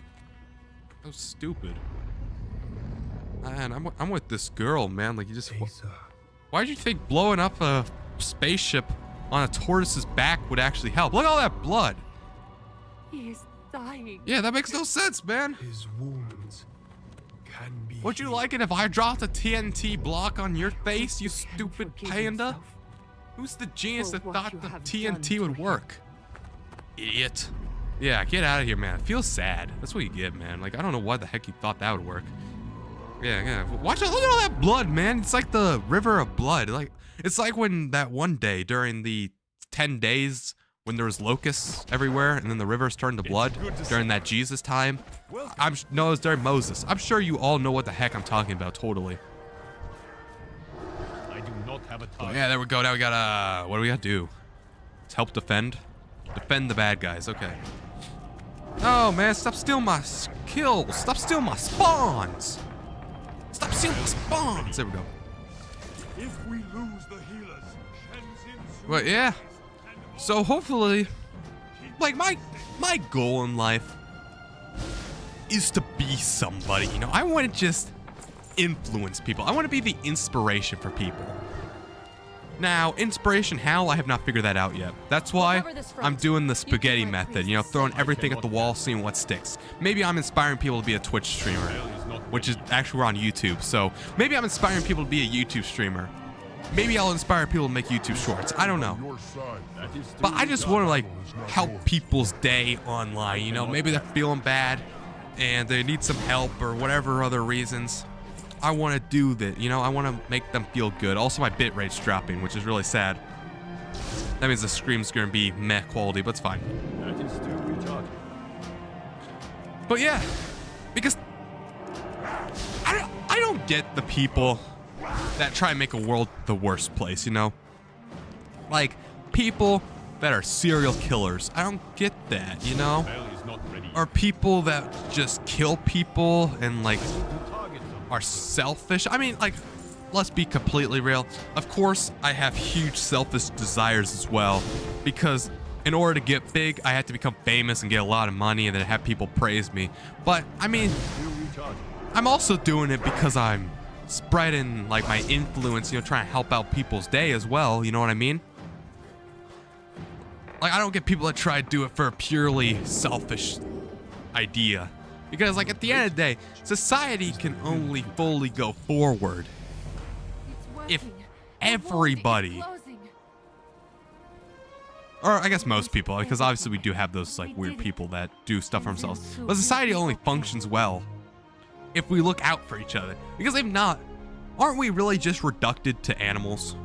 so stupid. Man, I'm with this girl, man. Like, you just. Why'd you think blowing up a spaceship on a tortoise's back would actually help? Look at all that blood. He is dying. Yeah, that makes no sense, man. His wounds can be. Would you like it if I dropped a TNT block on your face, you stupid panda? Who's the genius For that what thought you the have TNT done to would him. work? Idiot. Yeah, get out of here, man. Feel sad. That's what you get, man. Like, I don't know why the heck you thought that would work. Yeah. Watch out. Look at all that blood, man. It's like the river of blood. Like, it's like when that one day during the 10 days when there was locusts everywhere and then the rivers turned to blood during that Jesus time. No, it was during Moses. I'm sure you all know what the heck I'm talking about, totally. I do not have a Oh, time. yeah, there we go. Now we gotta, what do we gotta do? Let's help defend. Defend the bad guys, okay. Oh, man, stop stealing my kills. Stop stealing my spawns. Stop stealing my spawns. There we go. If we lose the healers, But yeah, so hopefully, like my goal in life is to be somebody, you know? I want to just influence people. I want to be the inspiration for people. Now, inspiration how? I have not figured that out yet. That's why I'm doing the spaghetti method, you know, throwing everything at the wall, seeing what sticks. Maybe I'm inspiring people to be a Twitch streamer, which is actually we're on YouTube. So maybe I'm inspiring people to be a YouTube streamer. Maybe I'll inspire people to make YouTube shorts. I don't know. But I just want to like help people's day online, you know, maybe they're feeling bad and they need some help or whatever other reasons. I want to do that, you know, I want to make them feel good. Also, my bitrate's dropping, which is really sad. That means the stream's going to be meh quality, but it's fine. That is still retarded. But yeah, because I don't get the people that try and make a world the worst place, you know? Like, people that are serial killers. I don't get that, you know? Bell is not ready. Or people that just kill people and like are selfish. I mean, like, let's be completely real. Of course, I have huge selfish desires as well, because in order to get big, I have to become famous and get a lot of money and then have people praise me. But I mean, I'm also doing it because I'm spreading like my influence, you know, trying to help out people's day as well. You know what I mean? Like, I don't get people that try to do it for a purely selfish idea. Because, like, at the end of the day, society can only fully go forward if everybody, or I guess most people, because obviously we do have those, like, weird people that do stuff for themselves. But society only functions well if we look out for each other. Because if not, aren't we really just reduced to animals?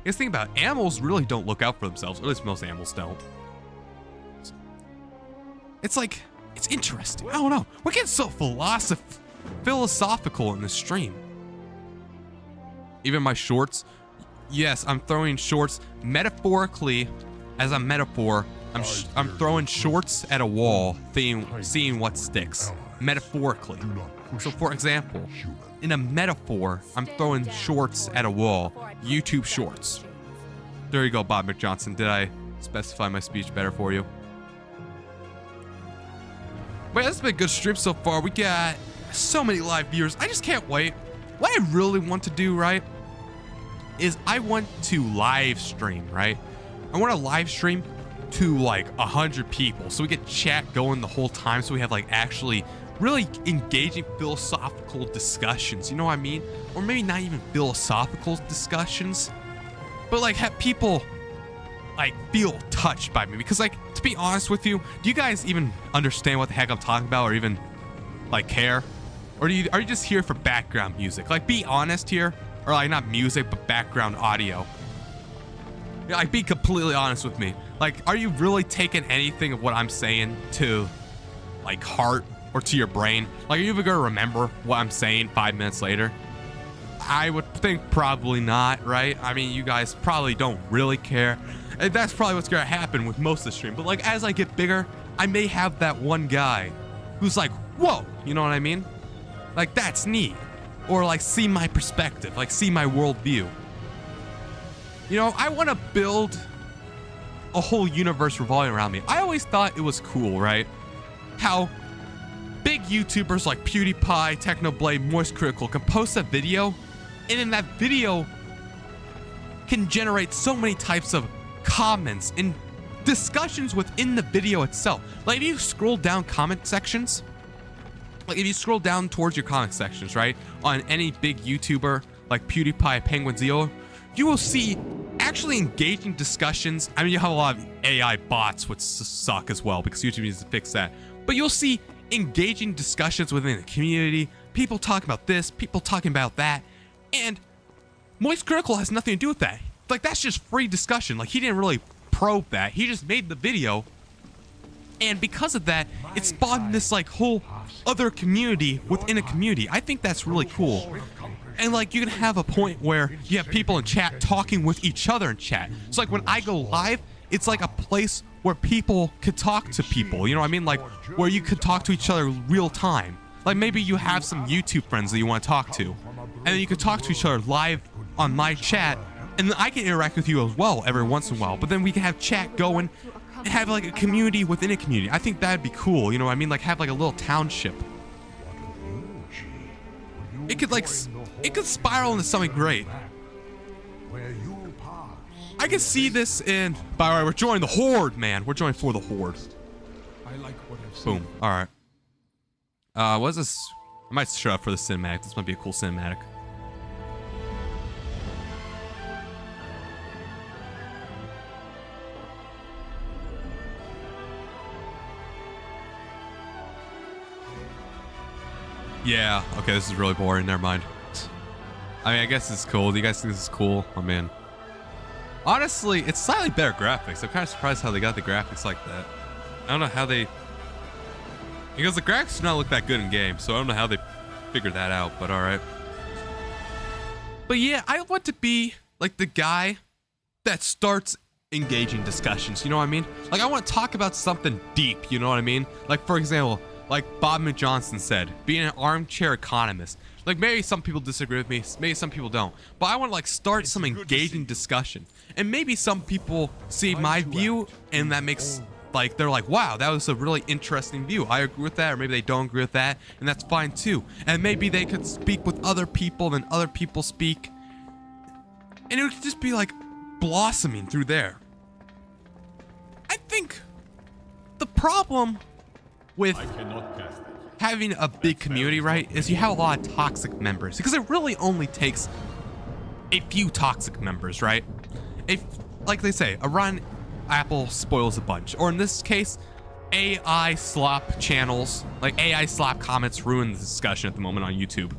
Because think about it, animals really don't look out for themselves, or at least most animals don't. It's like, it's interesting. I don't know. We're getting so philosophical in this stream. Even my shorts. Yes, I'm throwing shorts metaphorically. As a metaphor, I'm throwing shorts at a wall, seeing what sticks. Metaphorically. So, for example, in a metaphor, I'm throwing shorts at a wall. YouTube shorts. There you go, Bob McJohnson. Did I specify my speech better for you? But that's been a good stream so far. We got so many live viewers. I just can't wait. What I really want to do, right, is I want to live stream, right? I want to live stream to like 100 people so we get chat going the whole time, so we have like actually really engaging philosophical discussions, you know what I mean? Or maybe not even philosophical discussions, but like have people like feel touched by me. Because like, to be honest with you, do you guys even understand what the heck I'm talking about, or even like care? Or are you just here for background music? Like, be honest here. Or like, not music, but background audio. Yeah, like, be completely honest with me. Like, are you really taking anything of what I'm saying to like heart or to your brain? Like, are you even gonna remember what I'm saying 5 minutes later? I would think probably not, right? I mean, you guys probably don't really care. And that's probably what's gonna happen with most of the stream. But like, as I get bigger, I may have that one guy who's like, whoa, you know what I mean? Like, that's neat. Or like, see my perspective, like see my worldview. You know, I want to build a whole universe revolving around me. I always thought it was cool, right? How big YouTubers like PewDiePie, Technoblade, Moist Critical can post a video, and in that video can generate so many types of comments and discussions within the video itself. Like, if you scroll down comment sections, like if you scroll down towards your comment sections, right, on any big YouTuber like PewDiePie, Penguin Zero, you will see actually engaging discussions. I mean, you have a lot of AI bots, which suck as well because YouTube needs to fix that. But you'll see engaging discussions within the community, people talking about this, people talking about that, and Moist Critical has nothing to do with that. Like, that's just free discussion. Like, he didn't really probe that. He just made the video, and because of that, it spawned this like whole other community within a community. I think that's really cool. And like, you can have a point where you have people in chat talking with each other in chat. So like when I go live, it's like a place where people could talk to people, you know what I mean? Like where you could talk to each other real time. Like maybe you have some YouTube friends that you want to talk to, and then you could talk to each other live on my chat, and then I can interact with you as well every once in a while. But then we can have chat going and have like a community within a community. I think that'd be cool, you know what I mean? Like have like a little township. It could spiral into something great. I can see this in. By the way, we're joining the Horde, man. We're joining for the Horde. Boom. All right. What is this? I might shut up for the cinematic. This might be a cool cinematic. Yeah. Okay, this is really boring. Never mind. I mean, I guess it's cool. Do you guys think this is cool? I mean, honestly, it's slightly better graphics. I'm kind of surprised how they got the graphics like that. I don't know how they... Because the graphics do not look that good in game, so I don't know how they figured that out, but alright. But yeah, I want to be like the guy that starts engaging discussions, you know what I mean? Like, I want to talk about something deep, you know what I mean? Like, for example, like Bob McJohnson said, being an armchair economist. Like, maybe some people disagree with me, maybe some people don't, but I want to like start some engaging discussion. And maybe some people see my view and that makes, like, they're like, wow, that was a really interesting view. I agree with that, or maybe they don't agree with that, and that's fine too. And maybe they could speak with other people, then other people speak, and it would just be like blossoming through there. I think the problem with having a big community, right, is you have a lot of toxic members, because it really only takes a few toxic members, right? If, like they say, a rotten apple spoils a bunch, or in this case, AI slop channels, like AI slop comments ruin the discussion at the moment on YouTube,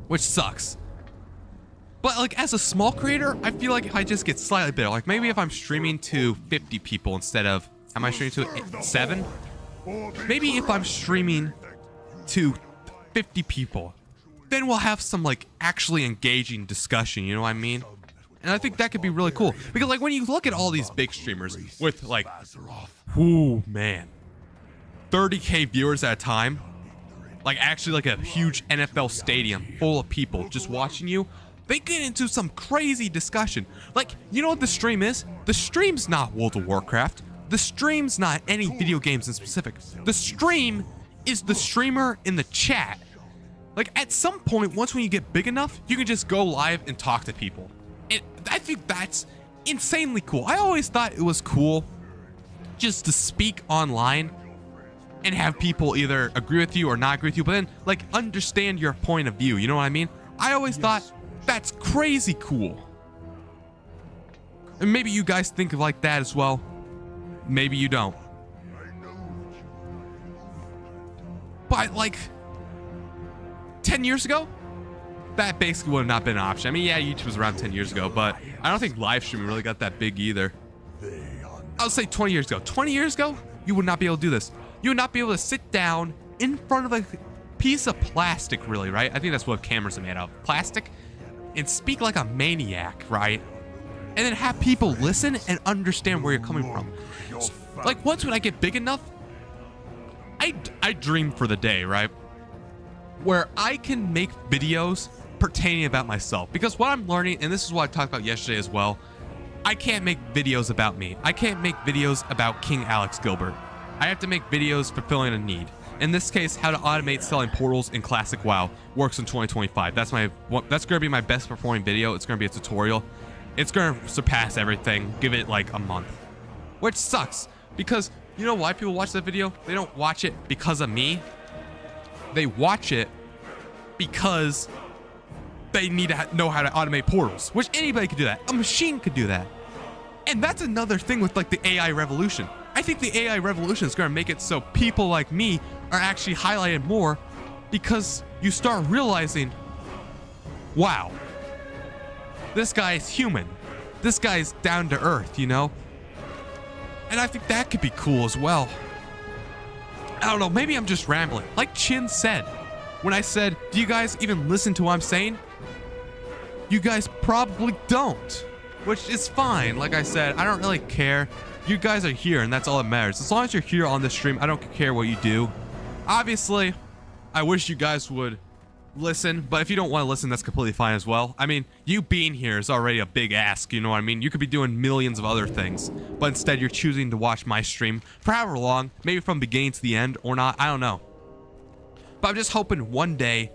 which sucks. But like as a small creator, I feel like if I just get slightly better, like maybe if I'm streaming to 50 people instead of, am I streaming to 7? Maybe if I'm streaming to 50 people, then we'll have some like actually engaging discussion, you know what I mean? And I think that could be really cool, because like when you look at all these big streamers with like, whoo man, 30K viewers at a time, like actually like a huge NFL stadium full of people just watching you, they get into some crazy discussion. Like, you know what the stream is? The stream's not World of Warcraft. The stream's not any video games in specific. The stream is the streamer in the chat. Like at some point, once when you get big enough, you can just go live and talk to people. And I think that's insanely cool. I always thought it was cool just to speak online and have people either agree with you or not agree with you, but then like understand your point of view. You know what I mean? I always thought that's crazy cool. And maybe you guys think like that as well. Maybe you don't. But like 10 years ago, that basically would have not been an option. I mean, yeah, YouTube was around 10 years ago, but I don't think live streaming really got that big either. I would say 20 years ago. 20 years ago, you would not be able to do this. You would not be able to sit down in front of a piece of plastic, really, right? I think that's what cameras are made of. Plastic. And speak like a maniac, right? And then have people listen and understand where you're coming from. Like, once when I get big enough, I dream for the day, right, where I can make videos pertaining about myself. Because what I'm learning, and this is what I talked about yesterday as well, I can't make videos about me. I can't make videos about King Alex Gilbert. I have to make videos fulfilling a need. In this case, how to automate selling portals in classic WoW works in 2025. That's going to be my best performing video. It's going to be a tutorial. It's going to surpass everything. Give it like a month, which sucks, because you know why people watch that video? They don't watch it because of me. They watch it because they need to know how to automate portals, which anybody could do that. A machine could do that. And that's another thing with like the AI revolution. I think the AI revolution is going to make it so people like me are actually highlighted more, because you start realizing, wow, this guy is human. This guy is down to earth, you know? And I think that could be cool as well. I don't know, maybe I'm just rambling. Like Chin said, when I said, do you guys even listen to what I'm saying? You guys probably don't, which is fine. Like I said, I don't really care. You guys are here, and that's all that matters. As long as you're here on the stream, I don't care what you do. Obviously, I wish you guys would listen, but if you don't want to listen, that's completely fine as well. I mean, you being here is already a big ask, you know what I mean? You could be doing millions of other things, but instead you're choosing to watch my stream for however long, maybe from beginning to the end or not, I don't know. But I'm just hoping one day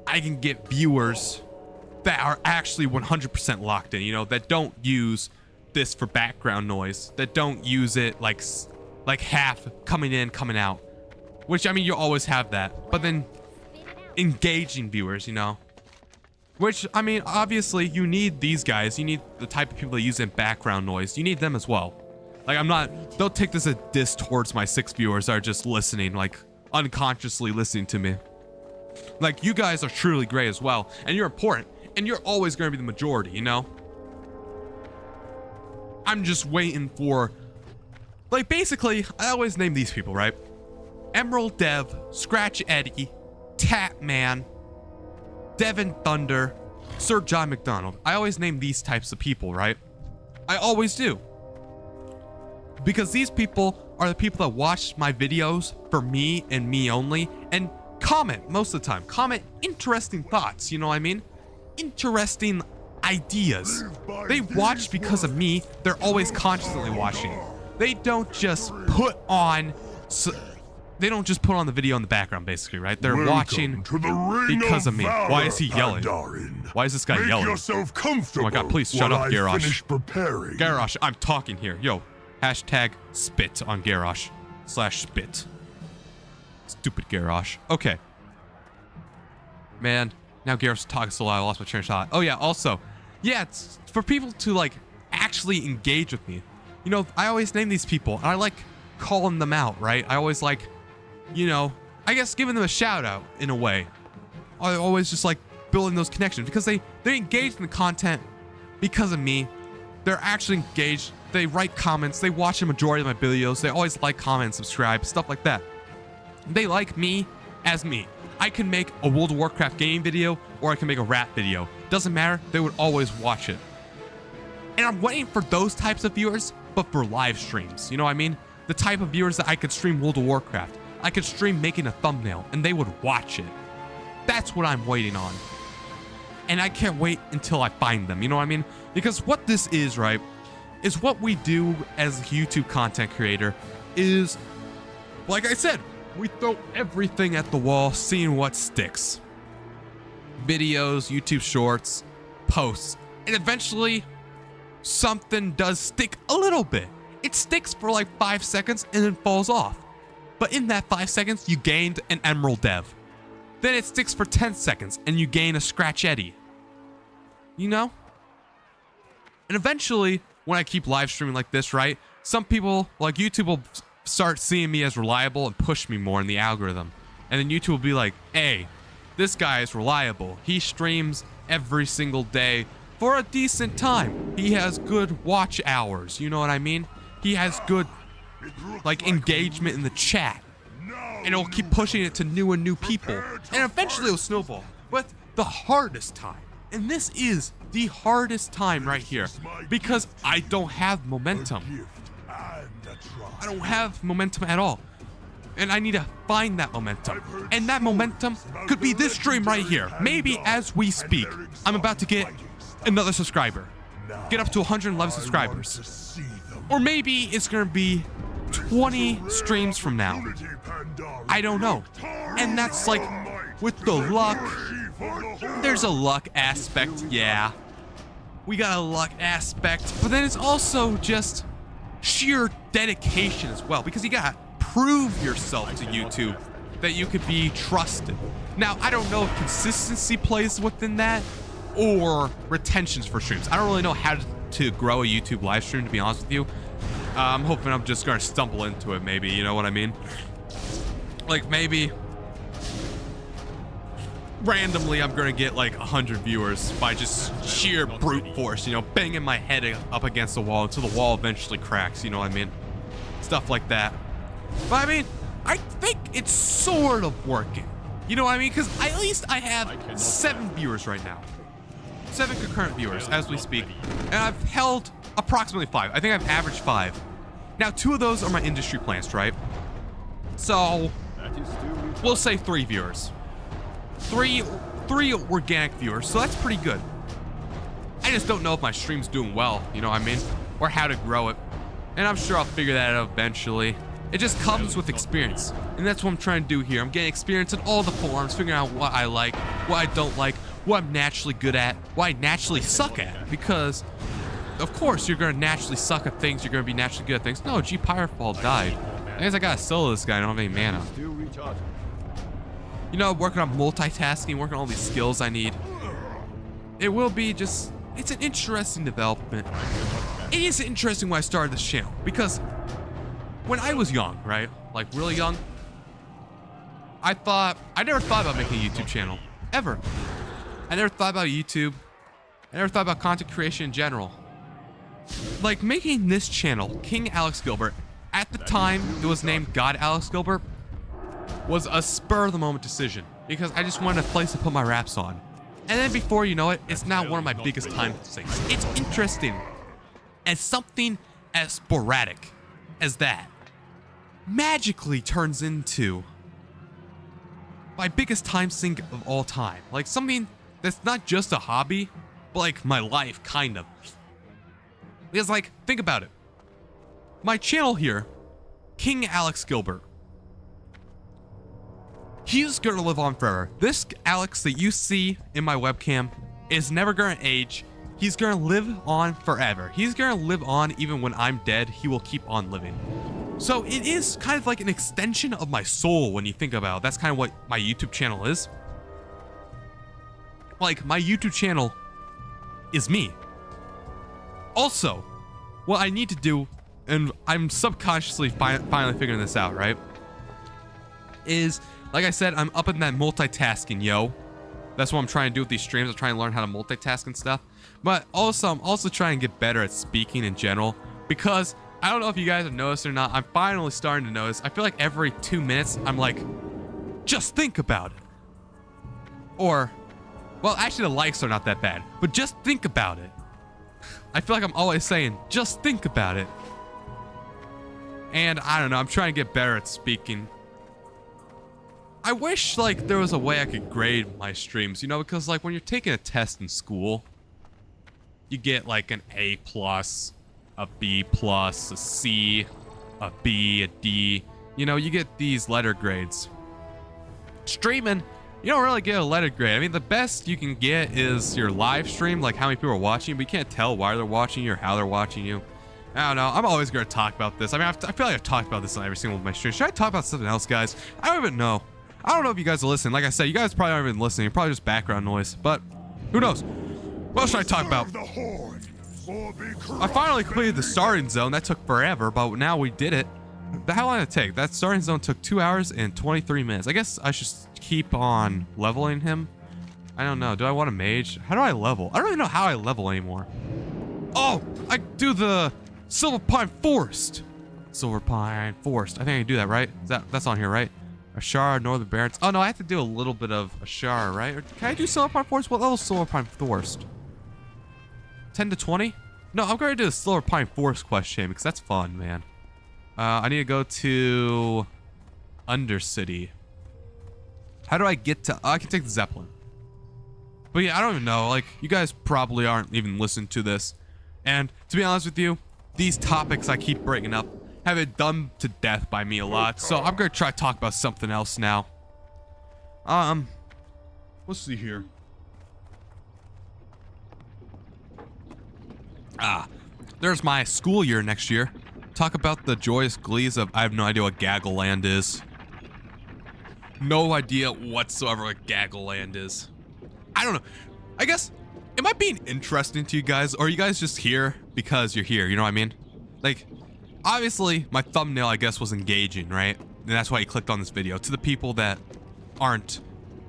I can get viewers that are actually 100% locked in, you know, that don't use this for background noise, that don't use it like half coming in, coming out, which, I mean, you always have that, but then engaging viewers, you know, which, I mean, obviously you need these guys, you need the type of people that use in background noise, you need them as well. Like, don't take this as a diss towards my 6 viewers that are just listening, like unconsciously listening to me. Like, you guys are truly great as well, and you're important, and you're always going to be the majority, you know? I'm just waiting for, like, basically, I always name these people, right? Emerald Dev, Scratch Eddie, THAT Man, Devin Thunder, Sir John McDonald. I always name these types of people, right? I always do. Because these people are the people that watch my videos for me and me only, and comment most of the time. Comment interesting thoughts, you know what I mean? Interesting ideas. They watch because of me. They're always constantly watching. They don't just put on the video in the background, basically, right? They're watching because of me. Why is he yelling? Why is this guy yelling? Yourself comfortable. Oh my god, please shut up, Garrosh. Finish preparing. Garrosh, I'm talking here. Yo, hashtag spit on Garrosh /spit. Stupid Garrosh. Okay. Man, now Garrosh talking so loud, I lost my train of thought. Oh yeah, also, yeah, it's for people to like actually engage with me. You know, I always name these people, and I like calling them out, right? I always like, you know, I guess giving them a shout out in a way. I always just like building those connections because they engage in the content because of me. They're actually engaged. They write comments. They watch the majority of my videos. They always like, comment, subscribe, stuff like that. They like me as me. I can make a World of Warcraft game video or I can make a rap video. Doesn't matter. They would always watch it. And I'm waiting for those types of viewers, but for live streams. You know what I mean? The type of viewers that I could stream World of Warcraft. I could stream making a thumbnail and they would watch it. That's what I'm waiting on. And I can't wait until I find them. You know what I mean? Because what this is, right, is what we do as a YouTube content creator is, like I said, we throw everything at the wall, seeing what sticks. Videos, YouTube shorts, posts, and eventually something does stick a little bit. It sticks for like 5 seconds and then falls off. But in that 5 seconds, you gained an Emerald Dev. Then it sticks for 10 seconds and you gain a Scratch Eddie. You know? And eventually, when I keep live streaming like this, right, some people, like YouTube, will start seeing me as reliable and push me more in the algorithm. And then YouTube will be like, hey, this guy is reliable. He streams every single day for a decent time. He has good watch hours. You know what I mean? He has good, like, engagement in the chat. And it'll keep pushing it to new and new people. And eventually it'll snowball. But the hardest time, and this is the hardest time right here, because I don't have momentum. I don't have momentum at all. And I need to find that momentum. And that momentum could be this stream right here. Maybe as we speak, I'm about to get another subscriber. Get up to 111 subscribers. Or maybe it's going to be 20 streams from now. I don't know. And that's like, with the luck, there's a luck aspect, yeah. We got a luck aspect, but then it's also just sheer dedication as well, because you gotta prove yourself to YouTube that you could be trusted. Now, I don't know if consistency plays within that or retentions for streams. I don't really know how to grow a YouTube live stream, to be honest with you. I'm hoping I'm just gonna stumble into it, maybe, you know what I mean? Like, maybe randomly I'm gonna get like 100 viewers by just sheer brute force, you know, banging my head up against the wall until the wall eventually cracks, you know what I mean? Stuff like that. But I mean, I think it's sort of working. You know what I mean? Because at least I have 7 viewers right now. 7 concurrent viewers as we speak. And I've held approximately 5. I think I've averaged 5. Now, 2 of those are my industry plants, right? So we'll say 3 viewers. 3 organic viewers, so that's pretty good. I just don't know if my stream's doing well, you know what I mean? Or how to grow it. And I'm sure I'll figure that out eventually. It just comes with experience. And that's what I'm trying to do here. I'm getting experience in all the forums, figuring out what I like, what I don't like, what I'm naturally good at, what I naturally suck at. Because, of course, you're going to naturally suck at things, you're going to be naturally good at things. No, G Pyrefall died. I guess I got to solo this guy, I don't have any mana. You know, working on multitasking, working on all these skills I need. It will be just, it's an interesting development. It is interesting when I started this channel, because when I was young, right? Like really young, I never thought about making a YouTube channel, ever. I never thought about YouTube. I never thought about content creation in general. Like making this channel, King Alex Gilbert, at the time it was named God Alex Gilbert, was a spur of the moment decision because I just wanted a place to put my raps on. And then before you know it, it's now one of my biggest time sinks. It's interesting as something as sporadic as that magically turns into my biggest time sink of all time. Like something that's not just a hobby, but like my life, kind of. Because like, think about it. My channel here, King Alex Gilbert, he's gonna live on forever. This Alex that you see in my webcam is never gonna age. He's gonna live on forever. He's gonna live on even when I'm dead. He will keep on living. So it is kind of like an extension of my soul when you think about it. That's kind of what my YouTube channel is. Like, my YouTube channel is me. Also, what I need to do, and I'm subconsciously finally figuring this out, right? Is, like I said, I'm up in that multitasking, yo. That's what I'm trying to do with these streams. I'm trying to learn how to multitask and stuff. But also, I'm also trying to get better at speaking in general. Because, I don't know if you guys have noticed or not, I'm finally starting to notice. I feel like every 2 minutes, I'm like, just think about it. Or, well, actually the likes are not that bad. But just think about it. I feel like I'm always saying, just think about it. And I don't know, I'm trying to get better at speaking. I wish like there was a way I could grade my streams, you know, because like when you're taking a test in school, you get like an A+, a B+, a C, a B, a D. You know, you get these letter grades. Streaming, you don't really get a letter grade. I mean, the best you can get is your live stream, like how many people are watching, but you can't tell why they're watching you or how they're watching you. I don't know. I'm always going to talk about this. I mean, I feel like I've talked about this on every single one of my streams. Should I talk about something else, guys? I don't even know. I don't know if you guys are listening. Like I said, you guys probably aren't even listening. You're probably just background noise. But who knows? What should I talk about? I finally completed the starting zone. That took forever, but now we did it. How long did it take? That starting zone took 2 hours and 23 minutes. I guess I should keep on leveling him. I don't know. Do I want a mage? How do I level? I don't even know how I level anymore. Oh, I do the Silver Pine Forest. Silver Pine Forest. I think I can do that, right? That's on here, right? Ashara, Northern Barrens. Oh no, I have to do a little bit of Ashara, right? Or can I do Silver Pine Forest? What level is Silver Pine Forest? 10 to 20? No, I'm going to do the Silver Pine Forest quest chain because that's fun, man. I need to go to Undercity. How do I get to... I can take the Zeppelin. But yeah, I don't even know. Like, you guys probably aren't even listening to this. And to be honest with you, these topics I keep bringing up have been done to death by me a lot. So I'm going to try to talk about something else now. Let's see here. There's my school year next year. Talk about the joyous glees of... I have no idea what Gaggle Land is. no idea whatsoever what Gaggle Land is. I don't know. I guess, am I being interesting to you guys? Or are you guys just here because you're here? You know what I mean? Like, obviously, my thumbnail, I guess, was engaging, right? And that's why you clicked on this video. To the people that aren't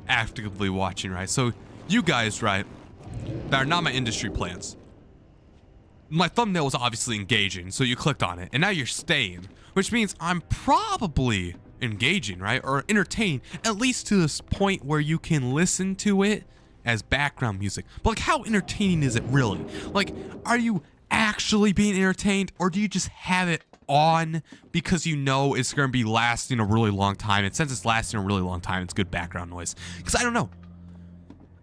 actively watching, right? So, you guys, right, that are not my industry plans. My thumbnail was obviously engaging, so you clicked on it. And now you're staying, which means I'm probably engaging, right? Or entertaining, at least to this point where you can listen to it as background music. But like, how entertaining is it really? Like, are you actually being entertained, or do you just have it on because you know it's going to be lasting a really long time? And since it's lasting a really long time, it's good background noise. Because I don't know.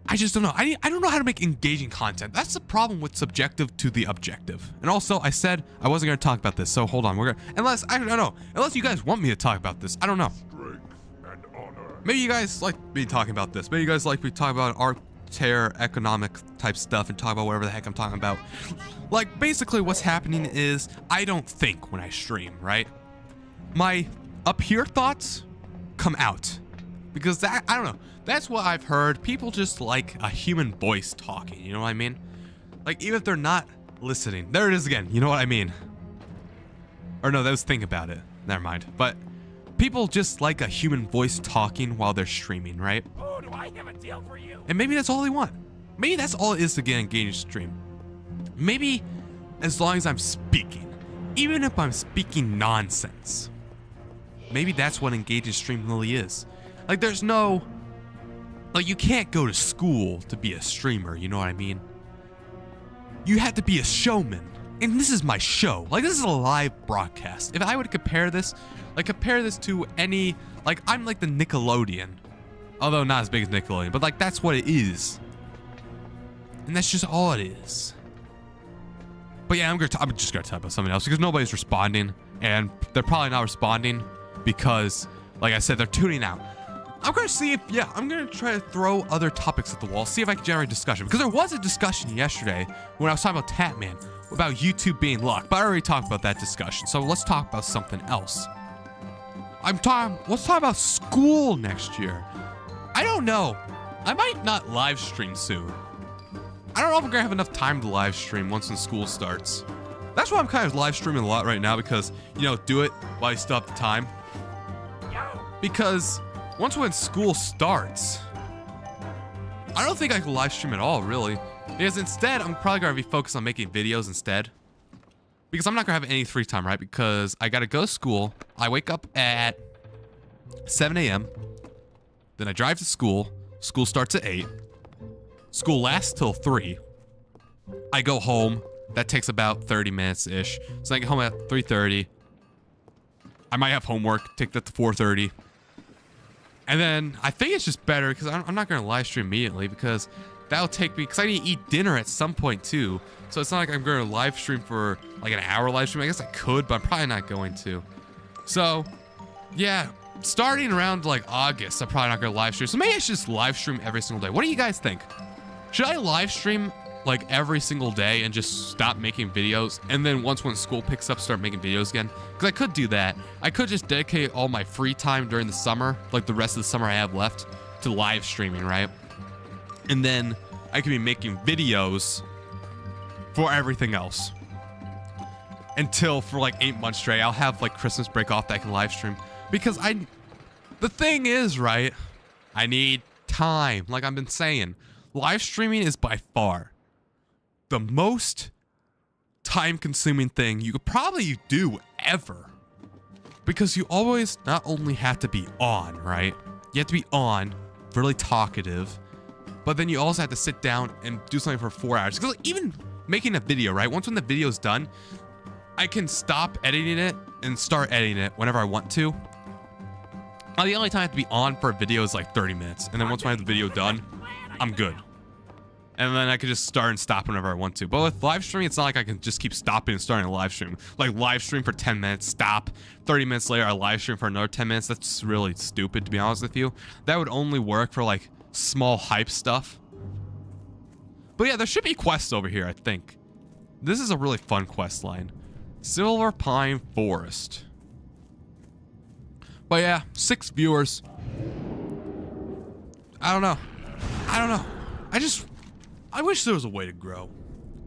I just don't know. I don't know how to make engaging content. That's the problem with subjective to the objective. And also, I said I wasn't going to talk about this, so hold on. We're gonna, unless, I don't know. Unless you guys want me to talk about this. I don't know. Strength and honor. Maybe you guys like me talking about this. Maybe you guys like me talking about art, terror, economic type stuff, and talk about whatever the heck I'm talking about. Like, basically what's happening is I don't think when I stream, right? My up here thoughts come out. Because that, I don't know. That's what I've heard. People just like a human voice talking, you know what I mean? Like, even if they're not listening. There it is again, you know what I mean? Or no, that was think about it. Never mind. But people just like a human voice talking while they're streaming, right? Oh, do I have a deal for you? And maybe that's all they want. Maybe that's all it is to get engaged stream. Maybe as long as I'm speaking, even if I'm speaking nonsense, maybe that's what engaging stream really is. Like, there's no, like, you can't go to school to be a streamer, you know what I mean? You have to be a showman. And this is my show. Like, this is a live broadcast. If I would compare this to any, like, I'm like the Nickelodeon. Although not as big as Nickelodeon, but like, that's what it is. And that's just all it is. But yeah, I'm just gonna talk about something else because nobody's responding. And they're probably not responding because, like I said, they're tuning out. I'm gonna see if, yeah, I'm gonna try to throw other topics at the wall, see if I can generate discussion. Because there was a discussion yesterday when I was talking about Tatman, about YouTube being locked, but I already talked about that discussion. So let's talk about something else. Let's talk about school next year. I don't know. I might not live stream soon. I don't know if I'm gonna have enough time to live stream once when school starts. That's why I'm kind of live streaming a lot right now because, you know, do it while you still have the time. Because once when school starts, I don't think I can live stream at all, really. Because instead, I'm probably gonna be focused on making videos instead. Because I'm not gonna have any free time, right? Because I gotta go to school. I wake up at 7 a.m. Then I drive to school. School starts at 8. School lasts till 3. I go home. That takes about 30 minutes-ish. So I get home at 3:30. I might have homework. Take that to 4:30. And then I think it's just better because I'm not going to live stream immediately because that'll take me, because I need to eat dinner at some point too. So it's not like I'm going to live stream for like an hour live stream. I guess I could, but I'm probably not going to. So yeah, starting around like August, I'm probably not going to live stream. So maybe I should just live stream every single day. What do you guys think? Should I live stream like every single day and just stop making videos? And then once when school picks up, start making videos again? Because I could do that. I could just dedicate all my free time during the summer, like the rest of the summer I have left, to live streaming, right? And then I could be making videos for everything else. Until for like 8 months straight, I'll have like Christmas break off that I can live stream. Because the thing is, right? I need time. Like I've been saying, live streaming is by far the most time-consuming thing you could probably do ever. Because you always not only have to be on, right? You have to be on, really talkative, but then you also have to sit down and do something for 4 hours. Because like, even making a video, right? Once when the video is done, I can stop editing it and start editing it whenever I want to. The only time I have to be on for a video is like 30 minutes. And then once I have the video done, I'm good. And then I can just start and stop whenever I want to. But with live streaming, it's not like I can just keep stopping and starting a live stream. Like live stream for 10 minutes, stop. 30 minutes later, I live stream for another 10 minutes. That's really stupid, to be honest with you. That would only work for like small hype stuff. But yeah, there should be quests over here, I think. This is a really fun quest line. Silver Pine Forest. But yeah, 6 viewers. I don't know. I don't know. I wish there was a way to grow.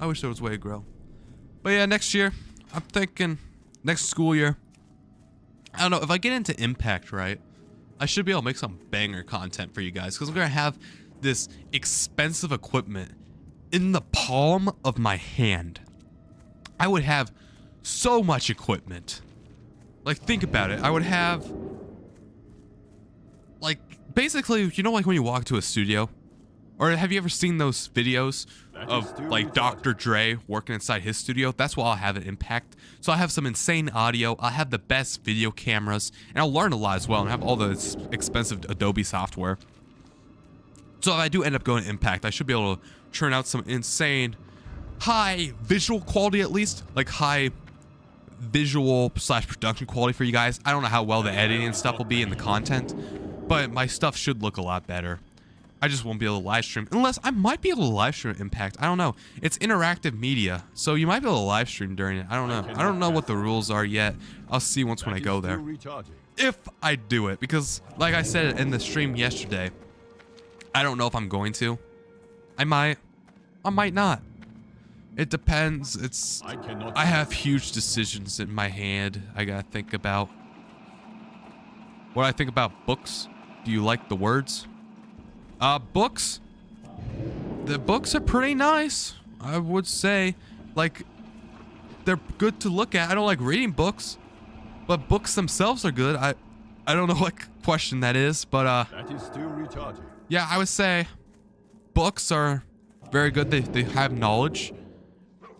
I wish there was a way to grow. But yeah, next year, I'm thinking next school year. I don't know, if I get into Impact, right, I should be able to make some banger content for you guys, because I'm going to have this expensive equipment in the palm of my hand. I would have so much equipment. Like, think about it. I would have, like, basically, you know, like when you walk to a studio? Or have you ever seen those videos of, like, Dr. Dre working inside his studio? That's what I'll have at Impact. So I'll have some insane audio. I'll have the best video cameras. And I'll learn a lot as well and have all the expensive Adobe software. So if I do end up going to Impact, I should be able to churn out some insane high visual quality, at least. Like, high visual / production quality for you guys. I don't know how well the editing and stuff will be in the content, but my stuff should look a lot better. I just won't be able to live stream, unless I might be able to live stream Impact. I don't know. It's interactive media, so you might be able to live stream during it. I don't know. I don't know what the rules are yet. I'll see when I go there. If I do it, because like I said in the stream yesterday, I don't know if I'm going to. I might not. It depends. I have huge decisions in my hand I gotta think about. What do I think about books? Do you like the words? Books? The books are pretty nice, I would say. Like, they're good to look at. I don't like reading books, but books themselves are good. I don't know what question that is, but That is still retarded. yeah, I would say books are very good. They have knowledge.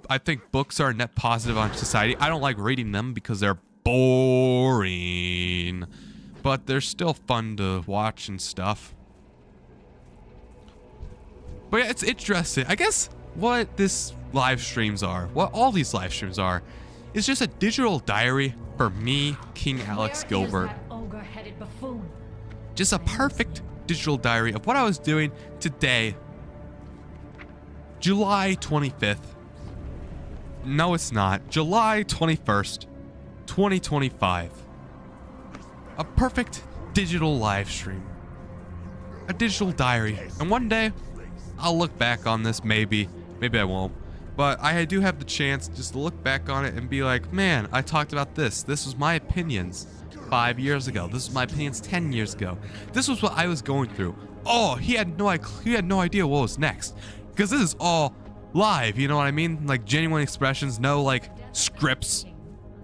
I think books are a net positive on society. I don't like reading them because they're boring, but they're still fun to watch and stuff. But yeah, it's interesting. I guess what this live streams are, what all these live streams are, is just a digital diary for me, King Alex Gilbert. Just a perfect digital diary of what I was doing today, July 25th. No, it's not. July 21st, 2025. A perfect digital live stream. A digital diary. And one day, I'll look back on this, maybe. Maybe I won't. But I do have the chance just to look back on it and be like, man, I talked about this. This was my opinions 5 years ago. This was my opinions 10 years ago. This was what I was going through. Oh, he had no idea what was next. Because this is all live, you know what I mean? Like, genuine expressions, no, like, scripts,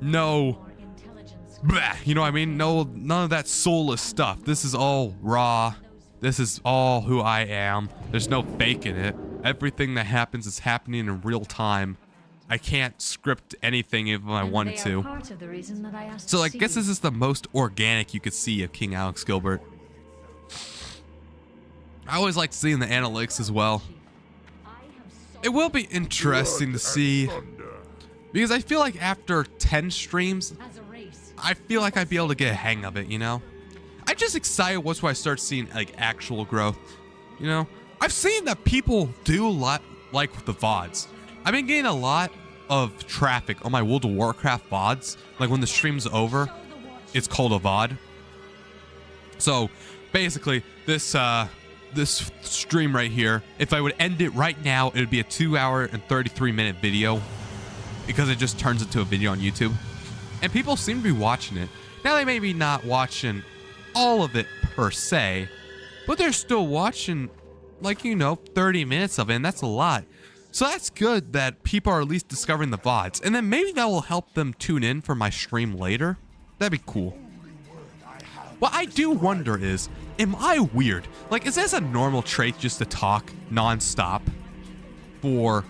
no, bleh, you know what I mean? No, none of that soulless stuff. This is all raw. This is all who I am. There's no fake in it. Everything that happens is happening in real time. I can't script anything if I wanted to. So I guess this is the most organic you could see of King Alex Gilbert. I always like seeing the analytics as well. It will be interesting to see, because I feel like after 10 streams, I feel like I'd be able to get a hang of it, you know? I'm just excited once I start seeing, like, actual growth, you know? I've seen that people do a lot, like, with the VODs. I've been getting a lot of traffic on my World of Warcraft VODs. Like, when the stream's over, it's called a VOD. So, basically, this stream right here, if I would end it right now, it would be a 2-hour and 33-minute video, because it just turns into a video on YouTube. And people seem to be watching it. Now, they may be not watching all of it per se, but they're still watching, like, you know, 30 minutes of it, and that's a lot. So that's good that people are at least discovering the VODs, and then maybe that will help them tune in for my stream later. That'd be cool. What I do wonder is, am I weird? Like, is this a normal trait just to talk non-stop for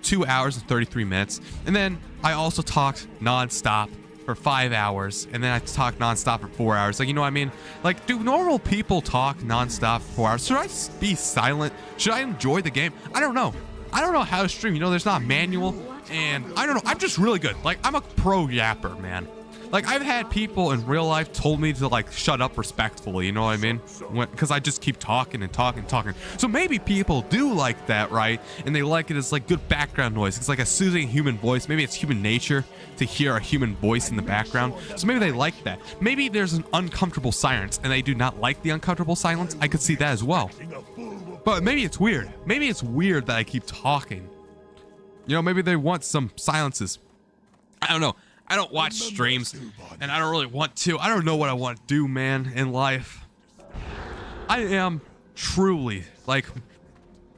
2 hours and 33 minutes? And then I also talked non-stop for 5 hours, and then I talk non-stop for 4 hours. Like, you know what I mean? Like, do normal people talk non-stop for 4 hours? Should I be silent? Should I enjoy the game? I don't know. I don't know how to stream. You know, there's not a manual, and I don't know. I'm just really good. Like, I'm a pro yapper, man. Like, I've had people in real life told me to, like, shut up respectfully, you know what I mean? Because I just keep talking and talking and talking. So maybe people do like that, right? And they like it as, like, good background noise. It's like a soothing human voice. Maybe it's human nature to hear a human voice in the background. So maybe they like that. Maybe there's an uncomfortable silence and they do not like the uncomfortable silence. I could see that as well. But maybe it's weird. Maybe it's weird that I keep talking. You know, maybe they want some silences. I don't know. I don't watch streams, and I don't really want to. I don't know what I want to do, man, in life. I am truly, like,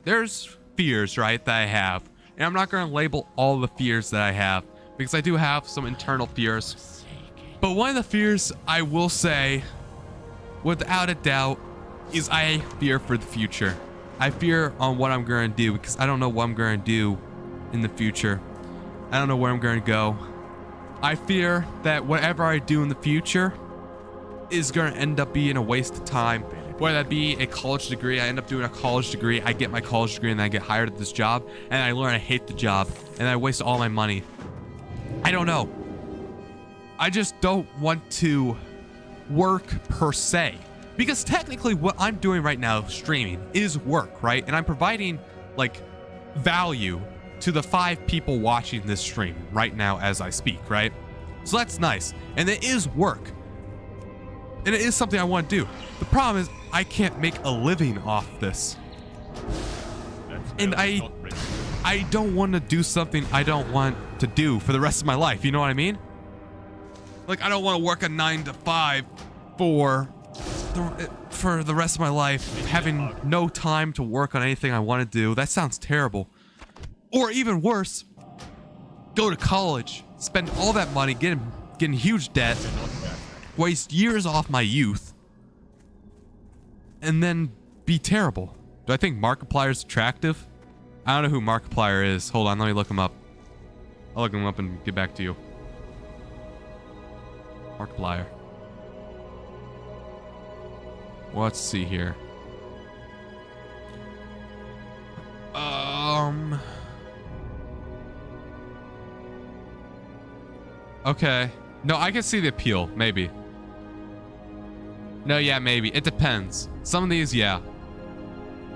there's fears, right, that I have. And I'm not going to label all the fears that I have, because I do have some internal fears. But one of the fears I will say, without a doubt, is I fear for the future. I fear on what I'm going to do, because I don't know what I'm going to do in the future. I don't know where I'm going to go. I fear that whatever I do in the future is going to end up being a waste of time. Whether that be a college degree, I end up doing a college degree, I get my college degree and then I get hired at this job and I learn I hate the job and I waste all my money. I don't know. I just don't want to work per se. Because technically what I'm doing right now, streaming, is work, right? And I'm providing, like, value to the 5 people watching this stream right now as I speak, right? So that's nice. And it is work. And it is something I want to do. The problem is I can't make a living off this. And I don't want to do something I don't want to do for the rest of my life. You know what I mean? Like, I don't want to work a 9 to 5 for the rest of my life, having no time to work on anything I want to do. That sounds terrible. Or even worse, go to college, spend all that money, get in huge debt, waste years off my youth, and then be terrible. Do I think Markiplier is attractive? I don't know who Markiplier is. Hold on, let me look him up. I'll look him up and get back to you. Markiplier. Well, let's see here. Okay. No, I can see the appeal. Maybe. No, yeah, maybe. It depends. Some of these, yeah.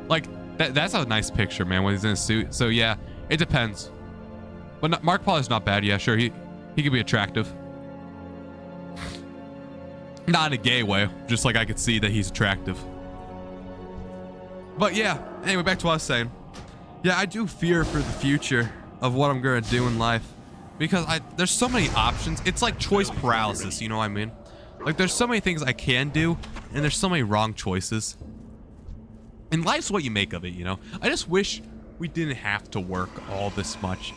Like, that's a nice picture, man, when he's in a suit. So, yeah, it depends. But Markiplier's not bad. Yeah, sure. He could be attractive. Not in a gay way. Just like I could see that he's attractive. But, yeah. Anyway, back to what I was saying. Yeah, I do fear for the future of what I'm going to do in life. Because there's so many options. It's like choice paralysis, you know what I mean? Like, there's so many things I can do, and there's so many wrong choices. And life's what you make of it, you know? I just wish we didn't have to work all this much.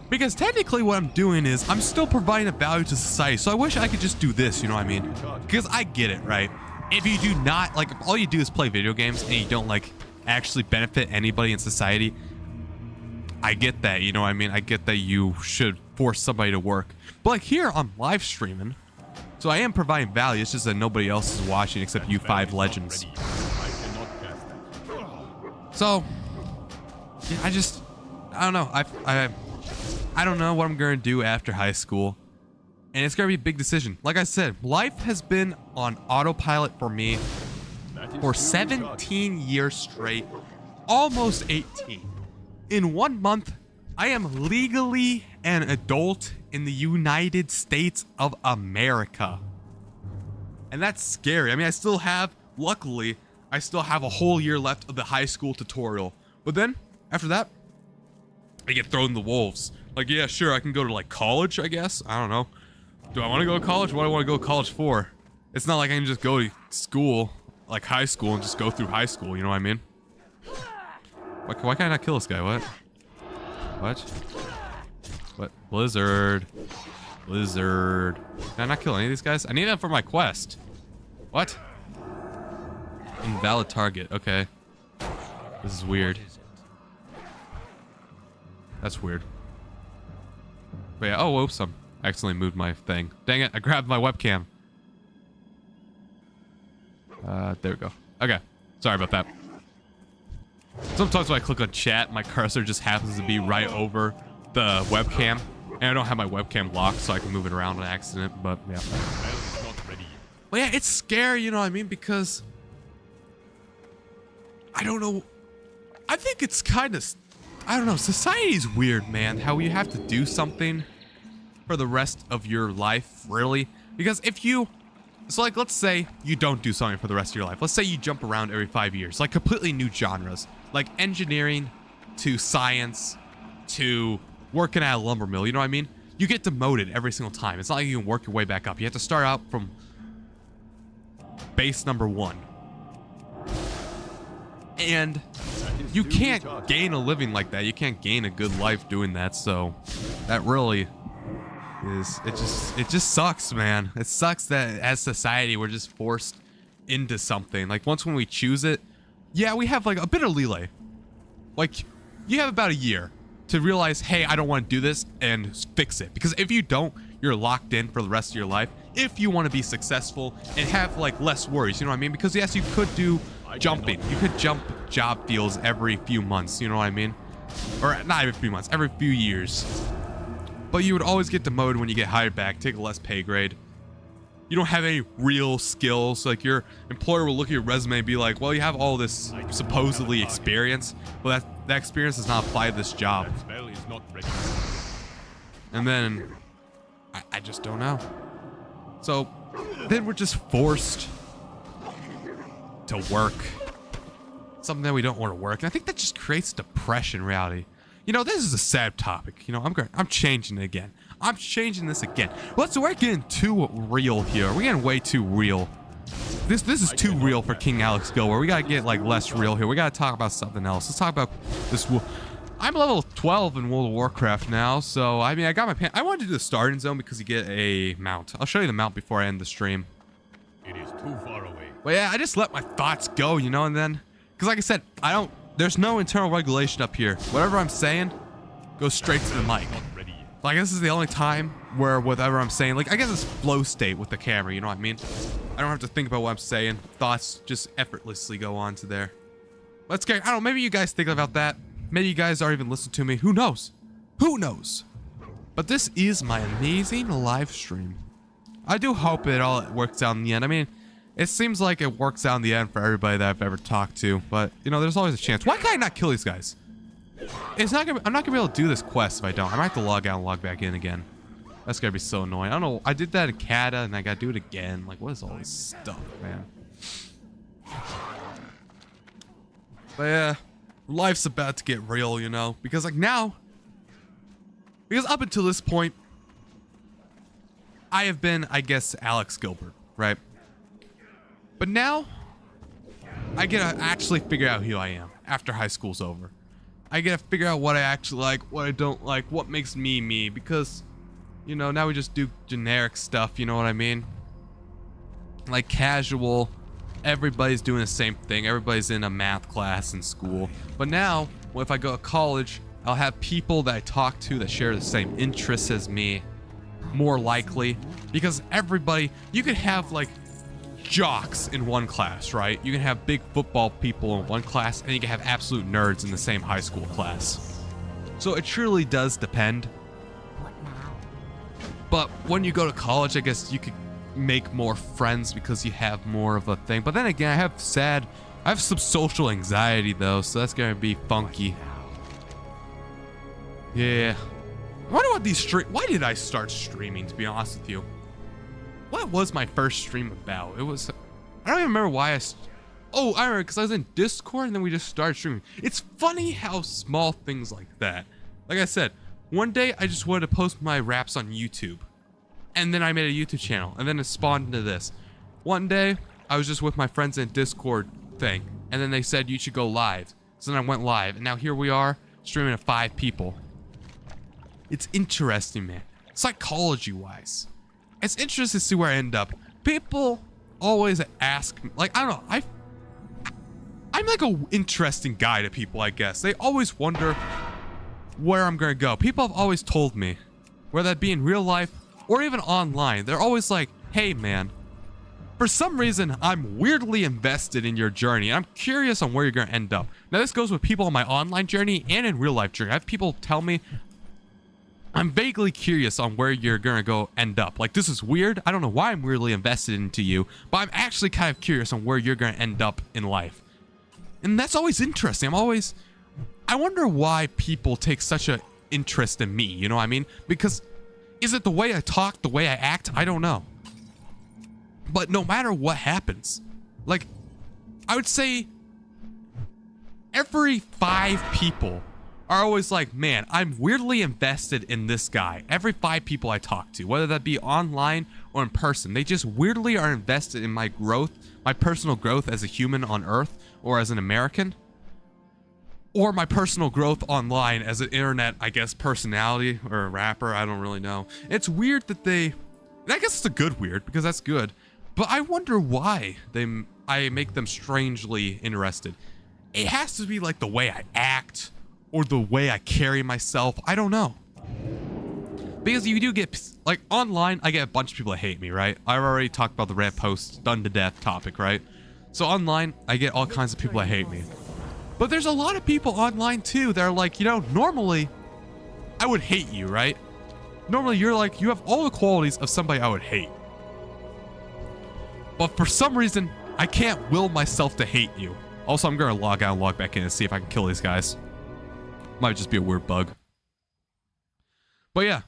Because technically what I'm doing is I'm still providing a value to society. So I wish I could just do this, you know what I mean? Because I get it, right? If you do not, like, if all you do is play video games and you don't, like, actually benefit anybody in society, I get that, you know what I mean? I get that you should force somebody to work. But like here, I'm live streaming. So I am providing value. It's just that nobody else is watching except you 5 legends. So, yeah, I don't know. I don't know what I'm going to do after high school. And it's going to be a big decision. Like I said, life has been on autopilot for me for 17 years straight. Almost 18. In 1 month, I am legally an adult in the United States of America. And that's scary. I mean, luckily, I still have a whole year left of the high school tutorial. But then, after that, I get thrown to the wolves. Like, yeah, sure, I can go to, like, college, I guess. I don't know. Do I want to go to college? What do I want to go to college for? It's not like I can just go to school, like high school, and just go through high school, you know what I mean? Why can't I not kill this guy? What? What? What? Blizzard. Blizzard. Can I not kill any of these guys? I need them for my quest. What? Invalid target. Okay. This is weird. That's weird. But yeah, oh, oops, I accidentally moved my thing. Dang it, I grabbed my webcam. There we go. Okay, sorry about that. Sometimes when I click on chat, my cursor just happens to be right over the webcam. And I don't have my webcam locked so I can move it around on accident, but yeah. But yeah, it's scary, you know what I mean? Because I don't know. I think it's kind of, I don't know. Society's weird, man. How you have to do something for the rest of your life, really. Because if you, so like, let's say you don't do something for the rest of your life. Let's say you jump around every 5 years, like completely new genres, like engineering to science to working at a lumber mill. You know what I mean? You get demoted every single time. It's not like you can work your way back up. You have to start out from base number 1. And you can't gain a living like that. You can't gain a good life doing that. So that really is, it just sucks, man. It sucks that as society we're just forced into something. Like once when we choose it, yeah, we have like a bit of leeway. Like you have about a year to realize, hey, I don't want to do this and fix it. Because if you don't, you're locked in for the rest of your life. If you want to be successful and have like less worries, you know what I mean? Because yes, you could do jumping. You could jump job deals every few months, you know what I mean? Or not every few months, every few years. But you would always get demoted when you get hired back, take a less pay grade. You don't have any real skills. Like your employer will look at your resume and be like, well, you have all this supposedly experience, but that experience does not apply to this job. And then I just don't know. So then we're just forced to work something that we don't want to work. And I think that just creates depression in reality. You know, this is a sad topic. You know, I'm changing it again. I'm changing this again. We're getting too real here. We're getting way too real. This is too real for King Alex Go, where we gotta get like less real here. We gotta talk about something else. Let's talk about this. I'm level 12 in World of Warcraft now, so I mean, I got my I wanted to do the starting zone because you get a mount. I'll show you the mount before I end the stream. It is too far away. But yeah, I just let my thoughts go, you know, and then, because like I said, there's no internal regulation up here. Whatever I'm saying goes straight to the mic. Like, this is the only time where whatever I'm saying, like, I guess it's flow state with the camera, you know what I mean? I don't have to think about what I'm saying. Thoughts just effortlessly go on to there. Let's get, I don't know, maybe you guys think about that. Maybe you guys aren't even listening to me. Who knows? Who knows? But this is my amazing live stream. I do hope it all works out in the end. I mean, it seems like it works out in the end for everybody that I've ever talked to, but you know, there's always a chance. Why can't I not kill these guys? I'm not gonna be able to do this quest if I don't. I might have to log out and log back in again. That's gonna be so annoying. I don't know. I did that in Cata and I gotta do it again. Like, what is all this stuff, man? But yeah, life's about to get real, you know, because like now, because up until this point, I have been, I guess, Alex Gilbert, right? But now, I get to actually figure out who I am after high school's over. I get to figure out what I actually like, what I don't like, what makes me me, because, you know, now we just do generic stuff, you know what I mean? Like casual, everybody's doing the same thing, everybody's in a math class in school. But now, well, if I go to college, I'll have people that I talk to that share the same interests as me, more likely, because everybody, you could have like jocks in one class, right? You can have big football people in one class, and you can have absolute nerds in the same high school class. So it truly does depend. But when you go to college, I guess you could make more friends because you have more of a thing. But then again, I have some social anxiety though, so that's gonna be funky. Yeah. I wonder what why did I start streaming, to be honest with you? What was my first stream about? It was, I don't even remember why I remember, because I was in Discord and then we just started streaming. It's funny how small things like that. Like I said, one day I just wanted to post my raps on YouTube. And then I made a YouTube channel, and then it spawned into this. One day, I was just with my friends in Discord thing, and then they said you should go live. So then I went live, and now here we are, streaming to 5 people. It's interesting, man. Psychology-wise. It's interesting to see where I end up. People always ask me, like, I don't know, I'm like an interesting guy to people, I guess. They always wonder where I'm gonna go. People have always told me, whether that be in real life or even online, they're always like, hey man, for some reason, I'm weirdly invested in your journey. I'm curious on where you're gonna end up. Now this goes with people on my online journey and in real life journey. I have people tell me, I'm vaguely curious on where you're gonna go end up. Like, this is weird. I don't know why I'm weirdly invested into you, but I'm actually kind of curious on where you're gonna end up in life. And that's always interesting. I wonder why people take such an interest in me, you know what I mean? Because is it the way I talk, the way I act? I don't know. But no matter what happens, like, I would say every 5 people are always like, man, I'm weirdly invested in this guy. Every 5 people I talk to, whether that be online or in person, they just weirdly are invested in my growth, my personal growth as a human on Earth or as an American, or my personal growth online as an internet, I guess, personality or a rapper. I don't really know. It's weird that and I guess it's a good weird because that's good, but I wonder why I make them strangely interested. It has to be like the way I act or the way I carry myself. I don't know. Because you do get, like, online, I get a bunch of people that hate me, right? I've already talked about the Reddit post, done to death topic, right? So online, I get all kinds of people that hate me. But there's a lot of people online too that are like, you know, normally I would hate you, right? Normally you're like, you have all the qualities of somebody I would hate. But for some reason, I can't will myself to hate you. Also, I'm gonna log out and log back in and see if I can kill these guys. Might just be a weird bug. But yeah.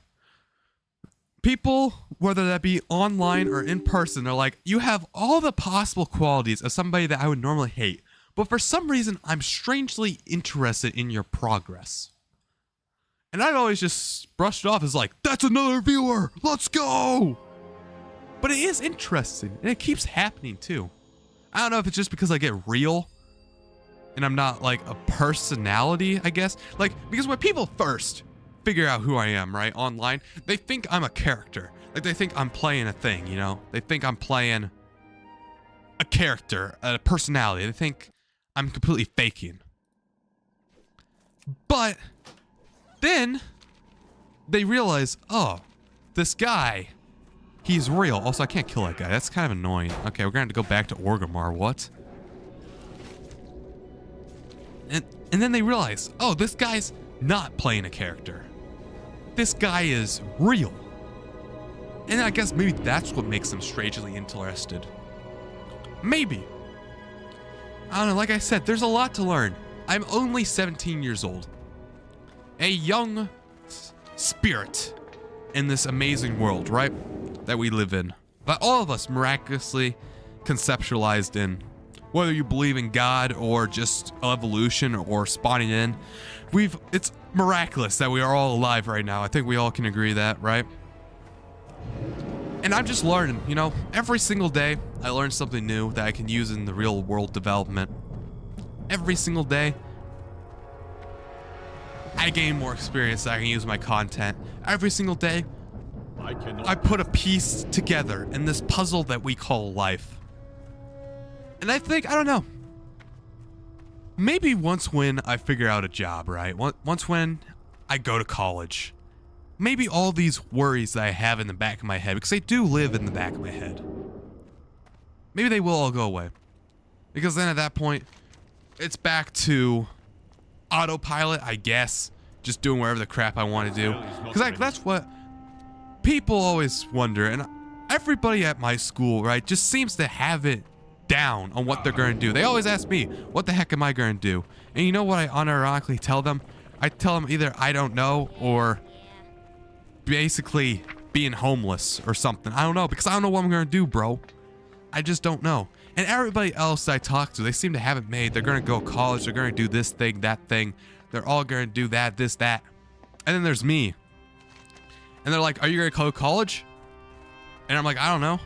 People, whether that be online or in person, are like, you have all the possible qualities of somebody that I would normally hate. But for some reason, I'm strangely interested in your progress. And I've always just brushed it off as like, that's another viewer, let's go! But it is interesting, and it keeps happening too. I don't know if it's just because I get real, and I'm not like a personality, I guess. Like, because when people first figure out who I am, right, online, they think I'm a character. Like, they think I'm playing a thing, you know? They think I'm playing a character, a personality. They think I'm completely faking. But then they realize, oh, this guy, he's real. Also, I can't kill that guy. That's kind of annoying. Okay, we're going to have to go back to Orgrimmar. What? And then they realize, oh, this guy's not playing a character. This guy is real. And I guess maybe that's what makes them strangely interested. Maybe. I don't know, like I said, there's a lot to learn. I'm only 17 years old. A young spirit in this amazing world, right? That we live in. That all of us miraculously conceptualized in. Whether you believe in God or just evolution or spawning in, it's miraculous that we are all alive right now. I think we all can agree that, right? And I'm just learning, you know, every single day I learn something new that I can use in the real world development. Every single day I gain more experience that I can use in my content. Every single day I put a piece together in this puzzle that we call life. And I think, I don't know, maybe once when I figure out a job, right? Once when I go to college, maybe all these worries that I have in the back of my head, because they do live in the back of my head, maybe they will all go away. Because then at that point, it's back to autopilot, I guess, just doing whatever the crap I want to do. Because that's what people always wonder, and everybody at my school, right, just seems to have it down on what they're going to do. They always ask me, what the heck am I going to do? And you know what I unironically tell them? I tell them either I don't know or basically being homeless or something. I don't know, because I don't know what I'm going to do, bro. I just don't know. And everybody else I talk to, they seem to have it made. They're going to go to college. They're going to do this thing, that thing. They're all going to do that, this, that. And then there's me. And they're like, are you going to go to college? And I'm like, I don't know.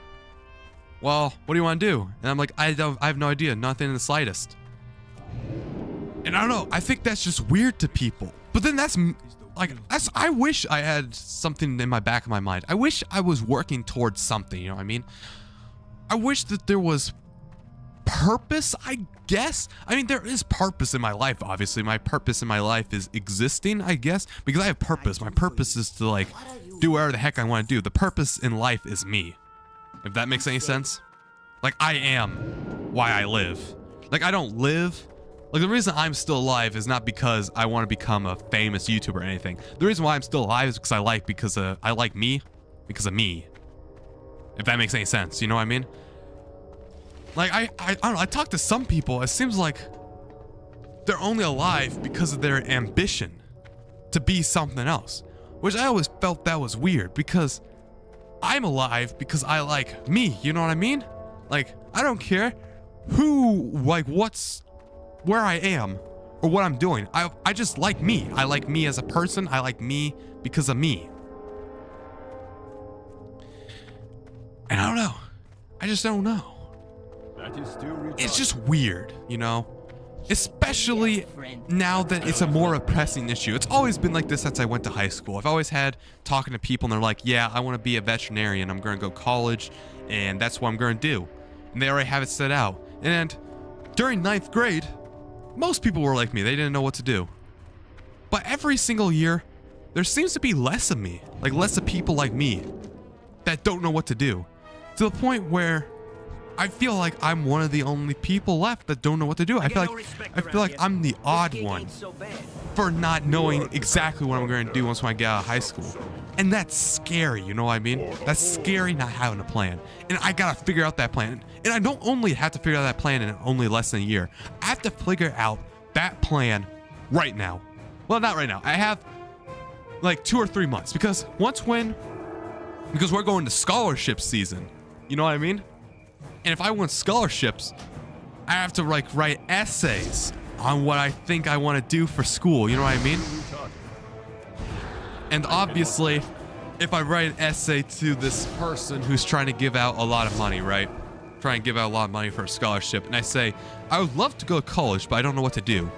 Well, what do you want to do? And I'm like, I have no idea. Nothing in the slightest. And I don't know. I think that's just weird to people. But then I wish I had something in my back of my mind. I wish I was working towards something, you know what I mean? I wish that there was purpose, I guess. I mean, there is purpose in my life, obviously. My purpose in my life is existing, I guess, because I have purpose. My purpose is to, like, do whatever the heck I want to do. The purpose in life is me. If that makes any sense. Like, I am why I live. Like, I don't live Like, the reason I'm still alive is not because I want to become a famous YouTuber or anything. The reason why I'm still alive is because I like me because of me. If that makes any sense, you know what I mean? Like, I don't know, I talk to some people, it seems like they're only alive because of their ambition to be something else. Which I always felt that was weird, because I'm alive because I like me, you know what I mean? Like, I don't care where I am or what I'm doing. I just like me. I like me as a person. I like me because of me. And I don't know. I just don't know. That is still retarded. It's just weird, you know? Especially now that it's a more pressing issue. It's always been like this since I went to high school. I've always had talking to people and they're like, yeah, I want to be a veterinarian. I'm going to go to college and that's what I'm going to do. And they already have it set out. And during 9th grade, most people were like me. They didn't know what to do. But every single year, there seems to be less of me. Like, less of people like me that don't know what to do. To the point where I feel like I'm one of the only people left that don't know what to do. I feel like I'm the odd one for not knowing exactly what I'm going to do once I get out of high school. And that's scary, you know what I mean? That's scary not having a plan. And I gotta figure out that plan. And I don't only have to figure out that plan in only less than a year. I have to figure out that plan right now. Well, not right now. I have like 2 or 3 months because because we're going to scholarship season. You know what I mean? And if I want scholarships, I have to like write essays on what I think I want to do for school. You know what I mean? And obviously, if I write an essay to this person who's trying to give out a lot of money, right? Trying to give out a lot of money for a scholarship, and I say, I would love to go to college, but I don't know what to do.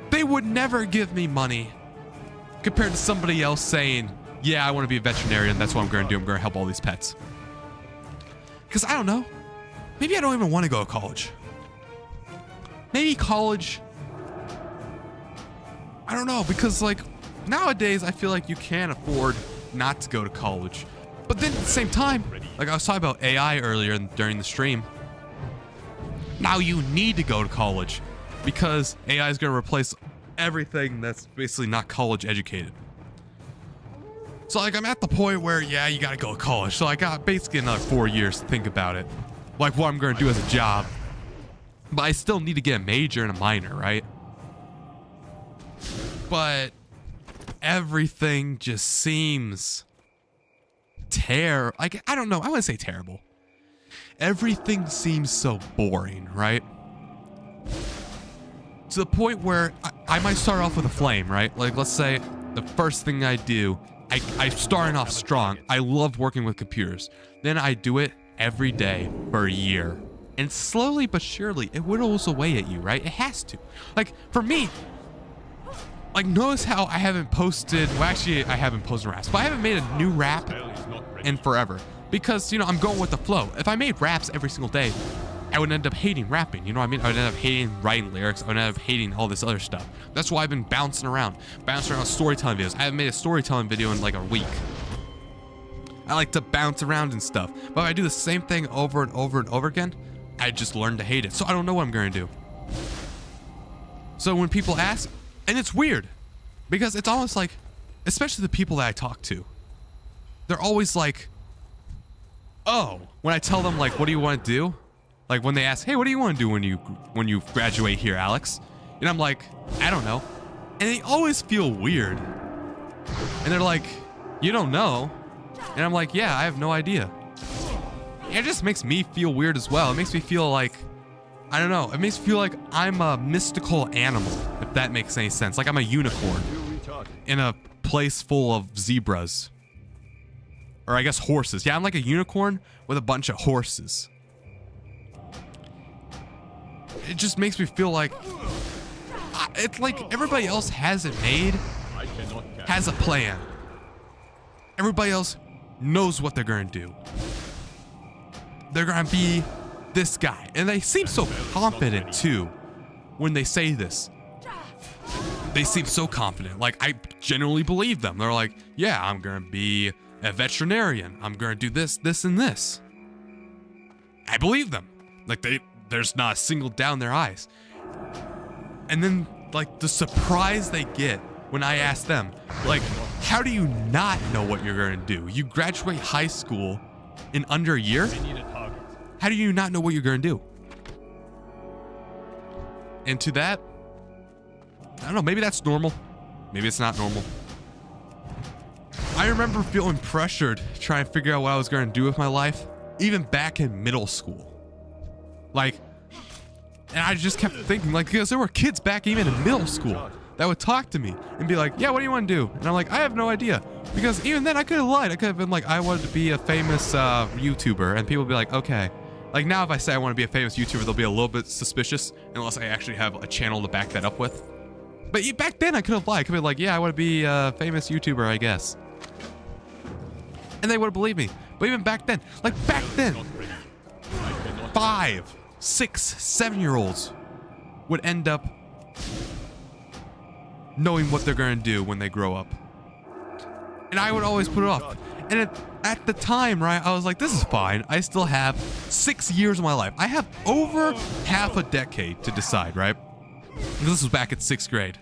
They would never give me money compared to somebody else saying, yeah, I want to be a veterinarian. That's what I'm going to do. I'm going to help all these pets. Because I don't know. Maybe I don't even want to go to college. Maybe college. I don't know, because like nowadays I feel like you can't afford not to go to college. But then at the same time, like I was talking about AI earlier during the stream. Now you need to go to college because AI is going to replace everything that's basically not college educated. So like I'm at the point where, yeah, you got to go to college. So I got basically another 4 years to think about it. Like what I'm going to do as a job. But I still need to get a major and a minor, right? But everything just seems like, I don't know. I wouldn't say terrible. Everything seems so boring, right? To the point where I might start off with a flame, right? Like let's say the first thing I do, I'm starting off strong. I love working with computers. Then I do it every day for a year. And slowly but surely, it whittles away at you, right? It has to. Like, for me, like, notice how I haven't posted... Well, actually, I haven't posted raps. But I haven't made a new rap in forever. Because, you know, I'm going with the flow. If I made raps every single day, I would end up hating rapping. You know what I mean? I would end up hating writing lyrics. I would end up hating all this other stuff. That's why I've been bouncing around storytelling videos. I haven't made a storytelling video in like a week. I like to bounce around and stuff. But if I do the same thing over and over and over again, I just learn to hate it. So I don't know what I'm going to do. So when people ask, and it's weird, because it's almost like, especially the people that I talk to, they're always like, oh, when I tell them like, what do you want to do? Like when they ask, hey, what do you want to do when you graduate here, Alex? And I'm like, I don't know. And they always feel weird. And they're like, you don't know? And I'm like, yeah, I have no idea. It just makes me feel weird as well. It makes me feel like, I don't know. It makes me feel like I'm a mystical animal, if that makes any sense. Like I'm a unicorn in a place full of zebras. Or I guess horses. Yeah, I'm like a unicorn with a bunch of horses. It just makes me feel like it's like everybody else has it made, has a plan. Everybody else knows what they're going to do. They're going to be this guy. And they seem so confident too when they say this. They seem so confident. Like I genuinely believe them. They're like, yeah, I'm going to be a veterinarian. I'm going to do this, this, and this. I believe them. Like there's not a single doubt in their eyes. And then like the surprise they get when I ask them, like, how do you not know what you're gonna do? You graduate high school in under a year? How do you not know what you're gonna do? And to that, I don't know, maybe that's normal. Maybe it's not normal. I remember feeling pressured trying to figure out what I was gonna do with my life, even back in middle school. Like, and I just kept thinking, like, because there were kids back even in middle school that would talk to me and be like, yeah, what do you want to do? And I'm like, I have no idea. Because even then I could have lied. I could have been like, I wanted to be a famous YouTuber. And people would be like, okay. Like now if I say I want to be a famous YouTuber, they'll be a little bit suspicious unless I actually have a channel to back that up with. But back then I could have lied. I could be like, yeah, I want to be a famous YouTuber, I guess. And they would have believed me. But even back then, like back then, 5, 6, 7-year-olds would end up knowing what they're going to do when they grow up. And I would always put it off. And at the time, right, I was like, this is fine. I still have 6 years of my life. I have over half a decade to decide, right? This was back at 6th grade.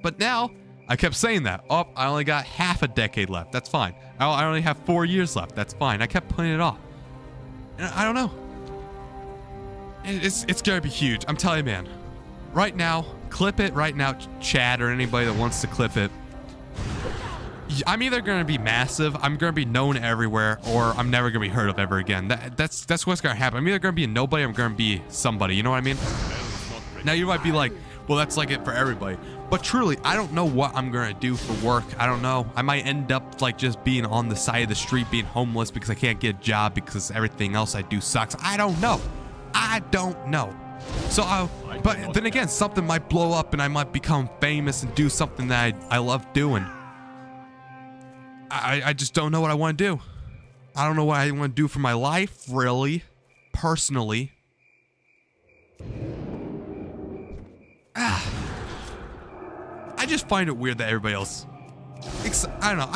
But now, I kept saying that. Oh, I only got half a decade left. That's fine. I only have 4 years left. That's fine. I kept putting it off. And I don't know. It's gonna be huge. I'm telling you, man. Right now, clip it right now, Chad or anybody that wants to clip it. I'm either gonna be massive, I'm gonna be known everywhere, or I'm never gonna be heard of ever again. That's what's gonna happen. I'm either gonna be a nobody or I'm gonna be somebody. You know what I mean? Now you might be like, well, that's like it for everybody. But truly, I don't know what I'm gonna do for work. I don't know. I might end up like just being on the side of the street, being homeless because I can't get a job because everything else I do sucks. I don't know. I don't know. So, but then again, something might blow up and I might become famous and do something that I love doing. I just don't know what I want to do. I don't know what I want to do for my life, really, personally. I just find it weird that everybody else, I don't know,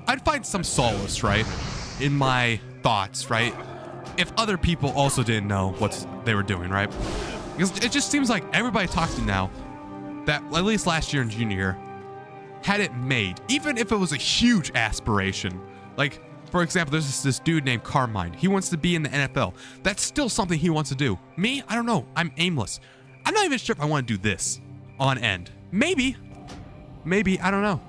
I'd find some solace, right, in my thoughts, right, if other people also didn't know what they were doing, right? Because it just seems like everybody talks to now that, at least last year in junior year, had it made, even if it was a huge aspiration. Like, for example, there's this dude named Carmine. He wants to be in the NFL. That's still something he wants to do. Me, I don't know. I'm aimless. I'm not even sure if I want to do this on end. Maybe, I don't know.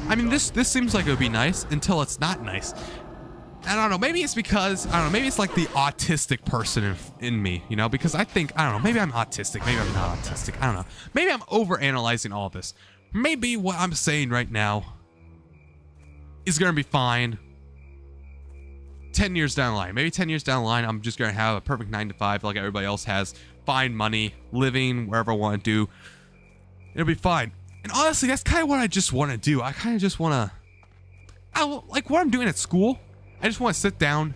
I mean, this seems like it would be nice until it's not nice. I don't know, maybe it's because, I don't know, maybe it's like the autistic person in me, you know, because I think, I don't know, maybe I'm autistic, maybe I'm not autistic, I don't know. Maybe I'm overanalyzing all this. Maybe what I'm saying right now is gonna be fine 10 years down the line. Maybe 10 years down the line, I'm just gonna have a perfect 9 to 5 like everybody else has. Fine money, living wherever I want to do. It'll be fine. And honestly, that's kind of what I just want to do. I kind of just want to, like what I'm doing at school. I just want to sit down,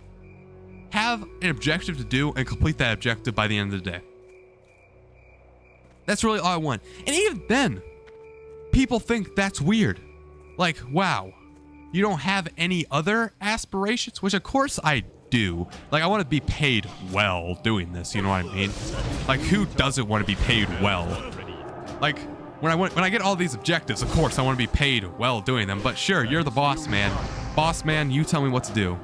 have an objective to do, and complete that objective by the end of the day. That's really all I want. And even then, people think that's weird. Like, wow, you don't have any other aspirations? Which of course I do. Like, I want to be paid well doing this, you know what I mean? Like, who doesn't want to be paid well? Like, when I get all these objectives, of course I want to be paid well doing them. But sure, you're the boss man. Boss man, you tell me what to do.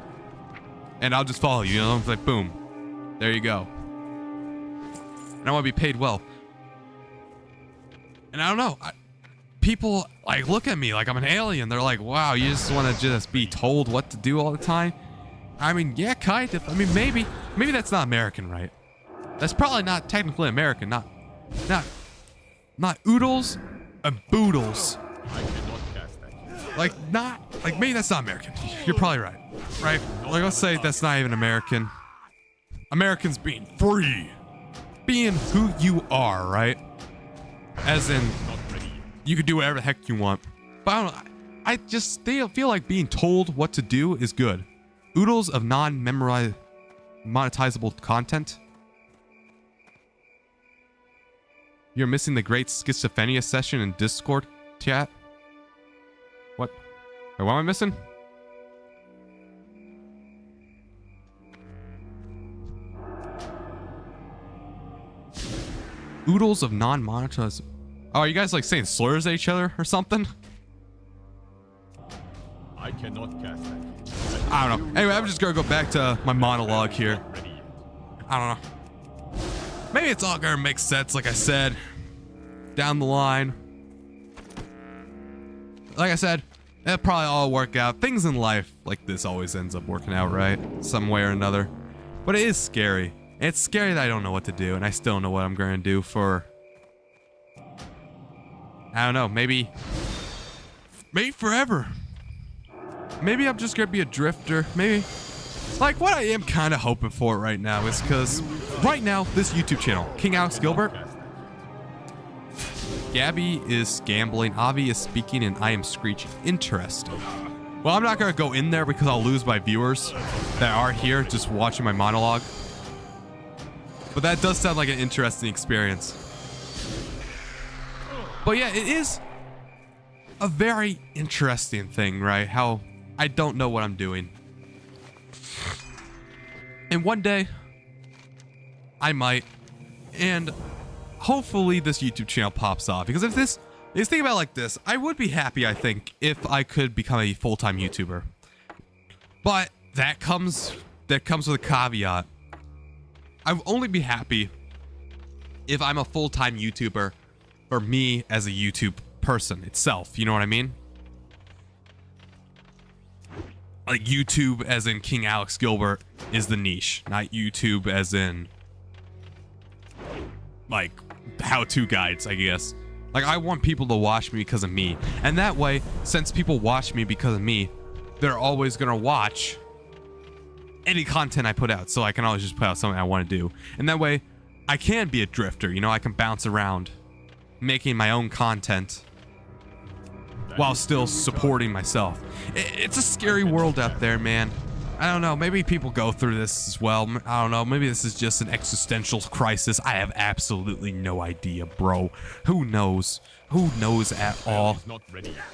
And I'll just follow you, you know? It's like, boom. There you go. And I want to be paid well. And I don't know. People, like, look at me like I'm an alien. They're like, wow, you just want to just be told what to do all the time? I mean, yeah, kind of. I mean, maybe that's not American, right? That's probably not technically American. Not oodles and boodles. Like, maybe that's not American. You're probably right. Right? Like, let's say that's not even American. Americans being free. Being who you are, right? As in, you can do whatever the heck you want. But I don't know. I just feel like being told what to do is good. Oodles of non-monetizable content. You're missing the great schizophrenia session in Discord chat. What? Wait, what am I missing? Oodles of non-monetized. Oh, are you guys like saying slurs at each other or something? I cannot cast that. I don't know. Anyway, I'm just gonna go back to my monologue here. I don't know. Maybe it's all gonna make sense, like I said, down the line. Like I said, it'll probably all work out. Things in life like this always ends up working out, right? Some way or another. But it is scary. It's scary that I don't know what to do, and I still don't know what I'm gonna do for... I don't know, maybe forever. Maybe I'm just gonna be a drifter. Maybe. Like, what I am kind of hoping for right now is because right now, this YouTube channel, King Alex Gilbert, Gabby is gambling, Avi is speaking, and I am screeching. Interesting. Well, I'm not gonna go in there because I'll lose my viewers that are here just watching my monologue. But that does sound like an interesting experience. But yeah, it is a very interesting thing, right? How I don't know what I'm doing. And one day, I might. And hopefully this YouTube channel pops off. Because if this, think about it like this, I would be happy, I think, if I could become a full-time YouTuber. But that comes with a caveat. I would only be happy if I'm a full-time YouTuber for me as a YouTube person itself. You know what I mean? Like YouTube as in King Alex Gilbert is the niche, not YouTube as in like how-to guides, I guess. Like, I want people to watch me because of me. And that way, since people watch me because of me, they're always gonna watch any content I put out. So I can always just put out something I want to do. And that way, I can be a drifter, you know, I can bounce around making my own content while still supporting myself. It's a scary world out there, man. I don't know, maybe people go through this as well. I don't know, maybe this is just an existential crisis. I have absolutely no idea, bro. Who knows? Who knows at all?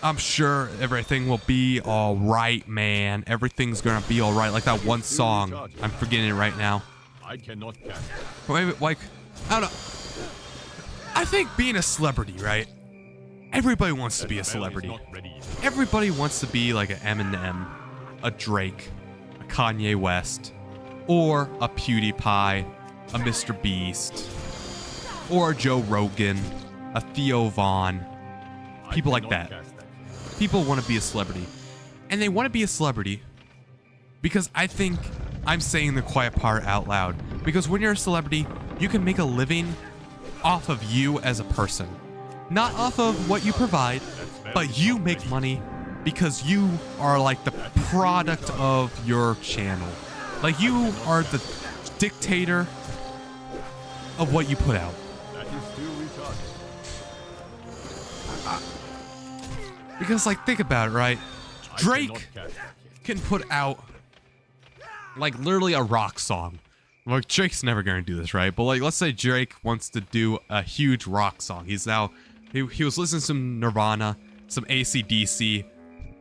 I'm sure everything will be all right, man. Everything's gonna be all right. Like that one song. I'm forgetting it right now. I cannot cast. Maybe, like, I don't know. I think being a celebrity, right? Everybody wants to be a celebrity. Everybody wants to be like an Eminem, a Drake, a Kanye West, or a PewDiePie, a Mr. Beast, or a Joe Rogan, a Theo Vaughn, people like that. People want to be a celebrity. And they want to be a celebrity because I think I'm saying the quiet part out loud. Because when you're a celebrity, you can make a living off of you as a person. Not off of what you provide, but you make money because you are like the product of your channel. Like, you are the dictator of what you put out. Because, like, think about it, right? Drake can put out like literally a rock song. Like, Drake's never gonna do this, right? But like, let's say Drake wants to do a huge rock song. He's now he was listening to some Nirvana, some AC/DC,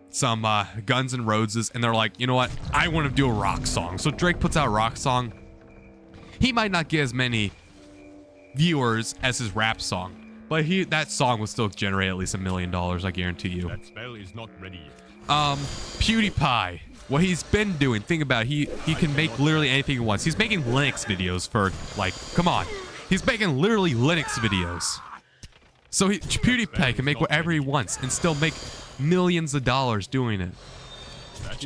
some Guns N' Roses, and they're like, you know what? I want to do a rock song. So Drake puts out a rock song. He might not get as many viewers as his rap song, but that song will still generate at least $1 million, I guarantee you. That spell is not ready yet. PewDiePie, what he's been doing, think about it, he can make literally anything he wants. He's making Linux videos for, like, come on. He's making literally Linux videos. So PewDiePie can make whatever he wants and still make millions of dollars doing it.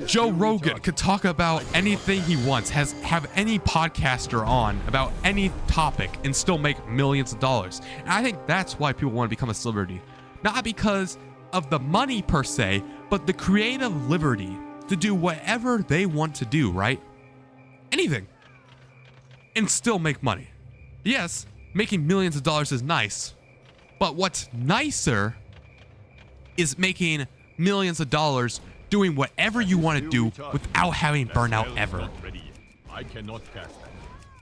Joe Rogan could talk about anything he wants, have any podcaster on about any topic and still make millions of dollars. And I think that's why people want to become a celebrity. Not because of the money per se, but the creative liberty to do whatever they want to do, right? Anything. And still make money. Yes, making millions of dollars is nice, but what's nicer is making millions of dollars doing whatever you want to do without having burnout ever. I cannot cast that.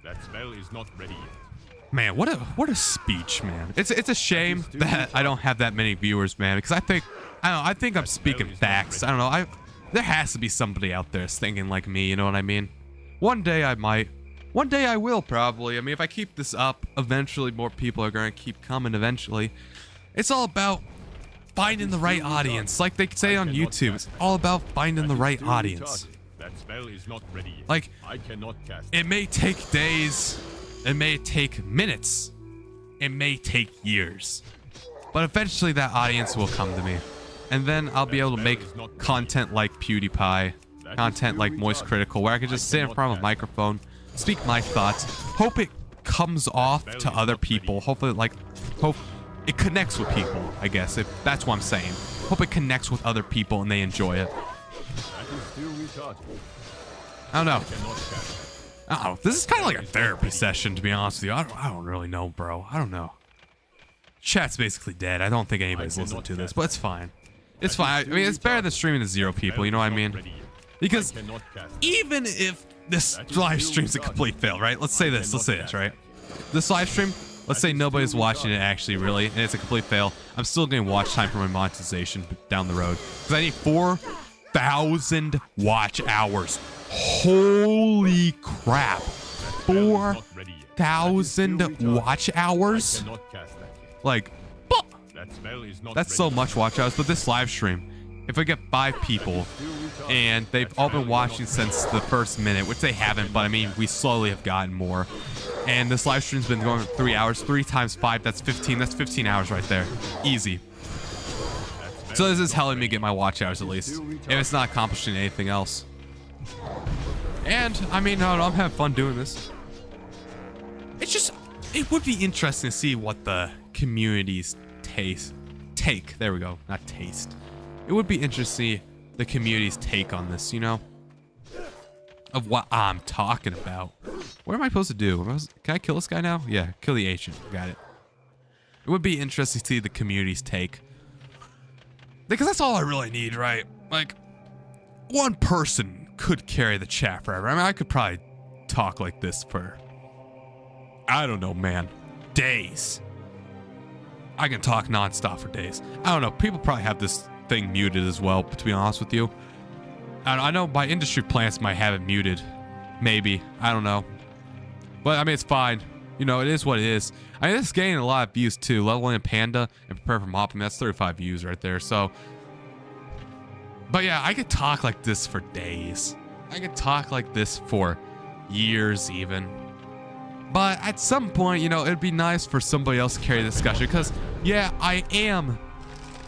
That spell is not ready yet. Man, what a speech, man. It's a shame that I don't have that many viewers, man, because I think I'm speaking facts. I don't know. There has to be somebody out there thinking like me, you know what I mean? One day I might, One day I will, probably. I mean, if I keep this up, eventually more people are going to keep coming eventually. It's all about finding the right audience. Like they say on YouTube, it's all about finding the right audience. That spell is not ready yet. Like, I cannot cast it may take days, it may take minutes, it may take years, but eventually that audience will come to me. And then I'll be able to make content like PewDiePie, content like Moist Critical, where I can just sit in front of a microphone, speak my thoughts, hope it comes off to other people, hopefully hope it connects with people, I guess, if that's what I'm saying. Hope it connects with other people and they enjoy it. I don't know. Oh, this is kind of like a therapy session, to be honest with you. I don't really know, bro. I don't know. Chat's basically dead. I don't think anybody's listening to this, but it's fine. It's fine. I mean, it's better than streaming to 0 people, you know what I mean? Because even if this live stream's a complete fail, right? Let's say this, right? This live stream, let's say nobody's watching it actually, really, and it's a complete fail. I'm still getting watch time for my monetization down the road. Because I need 4,000 watch hours. Holy crap. 4,000 watch hours? Like, that's so much watch hours. But this live stream, if I get 5 people and they've all been watching since the first minute, which they haven't, but I mean, we slowly have gotten more. And this live stream's been going for 3 hours. 3 times 5, that's 15. That's 15 hours right there. Easy. So this is helping me get my watch hours at least, if it's not accomplishing anything else. And I mean, I'm having fun doing this. It's just, it would be interesting to see what the community's take. There we go, not taste. It would be interesting to see the community's take on this, you know, of what I'm talking about. What am I supposed to do? Can I kill this guy now? Yeah, kill the ancient. Got it. It would be interesting to see the community's take. Because that's all I really need, right? Like, one person could carry the chat forever. I mean, I could probably talk like this for, I don't know, man, days. I can talk nonstop for days. I don't know. People probably have this thing muted as well, to be honest with you. I know my industry plants might have it muted. Maybe. I don't know. But, I mean, it's fine. You know, it is what it is. I mean, this is getting a lot of views, too. Leveling a Panda and prepare for MOP, that's 35 views right there. So, but yeah, I could talk like this for days. I could talk like this for years, even. But at some point, you know, it'd be nice for somebody else to carry the discussion. Because, yeah, I am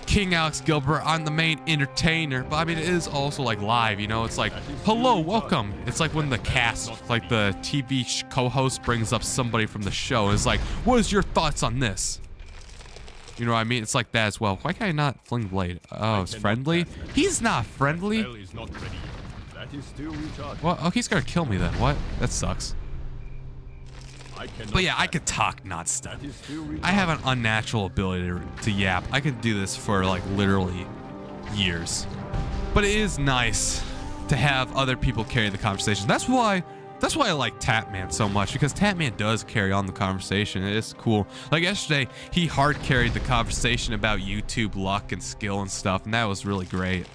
King Alex Gilbert. I'm the main entertainer. But, I mean, it is also, like, live, you know? It's like, hello, welcome. It's like when the cast, like the TV co-host brings up somebody from the show. And it's like, what is your thoughts on this? You know what I mean? It's like that as well. Why can I not fling blade? Oh, it's friendly? He's not friendly. Well, oh, he's gonna kill me then. What? That sucks. But yeah, I could talk nonstop. I have an unnatural ability to yap. I could do this for like literally years. But it is nice to have other people carry the conversation. That's why I like Tatman so much, because Tatman does carry on the conversation. It is cool. Like yesterday, he hard carried the conversation about YouTube luck and skill and stuff, and that was really great.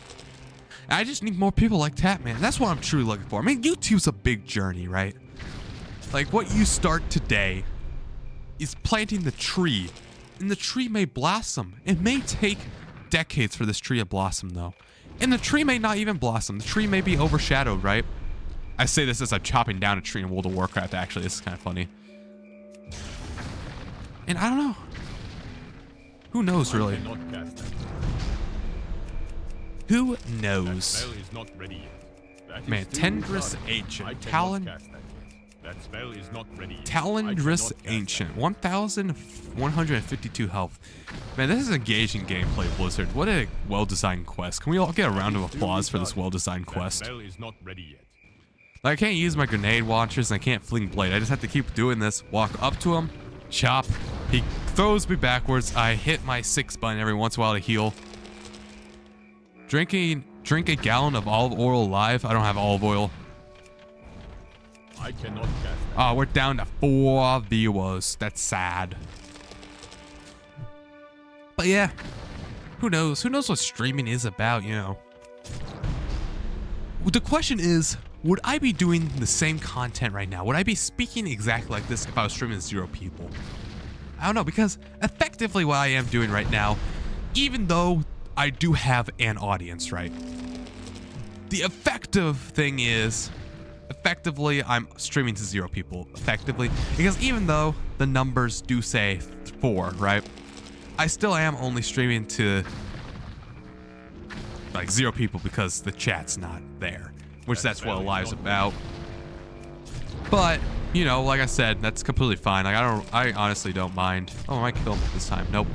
I just need more people like Tatman. That's what I'm truly looking for. I mean, YouTube's a big journey, right? Like, what you start today is planting the tree, and the tree may blossom. It may take decades for this tree to blossom, though. And the tree may not even blossom. The tree may be overshadowed, right? I say this as I'm chopping down a tree in World of Warcraft, actually. This is kind of funny. And I don't know. Who knows, really? Who knows? Man, Tendrous Ancient. Talendrous Ancient. 1,152 health. Man, this is engaging gameplay, Blizzard. What a well-designed quest. Can we all get a round of applause for this well-designed quest? Like, I can't use my grenade launchers and I can't fling blade. I just have to keep doing this. Walk up to him, chop. He throws me backwards. I hit my 6 button every once in a while to heal. Drink a gallon of olive oil alive. I don't have olive oil. I cannot cast. Oh, we're down to 4 viewers. That's sad. But yeah, who knows? Who knows what streaming is about, you know? the question is, would I be doing the same content right now? Would I be speaking exactly like this if I was streaming to 0 people? I don't know, because effectively what I am doing right now, even though I do have an audience, right? The effective thing is, effectively, I'm streaming to 0 people, effectively, because even though the numbers do say 4, right? I still am only streaming to like 0 people because the chat's not there, which that's what a live's about. But, you know, like I said, that's completely fine. Like, I honestly don't mind. Oh, I might kill him this time. Nope.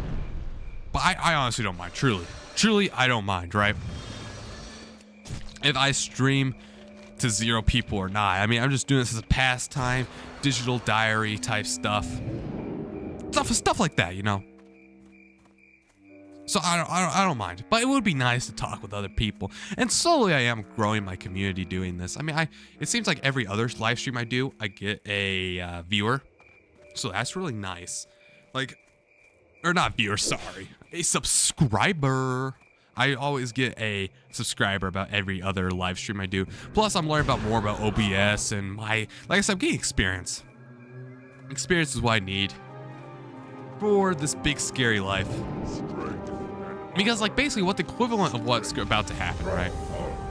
But I honestly don't mind. Truly, I don't mind, right? If I stream to 0 people or not. I mean, I'm just doing this as a pastime, digital diary type stuff. Stuff like that, you know? So I don't mind, but it would be nice to talk with other people. And slowly I am growing my community doing this. I mean, it seems like every other live stream I do, I get a viewer. So that's really nice. Like, or not viewer, sorry, a subscriber. I always get a subscriber about every other live stream I do. Plus, I'm learning more about OBS and like I said, I'm getting experience. Experience is what I need for this big, scary life. Because, like, basically what the equivalent of what's about to happen, right?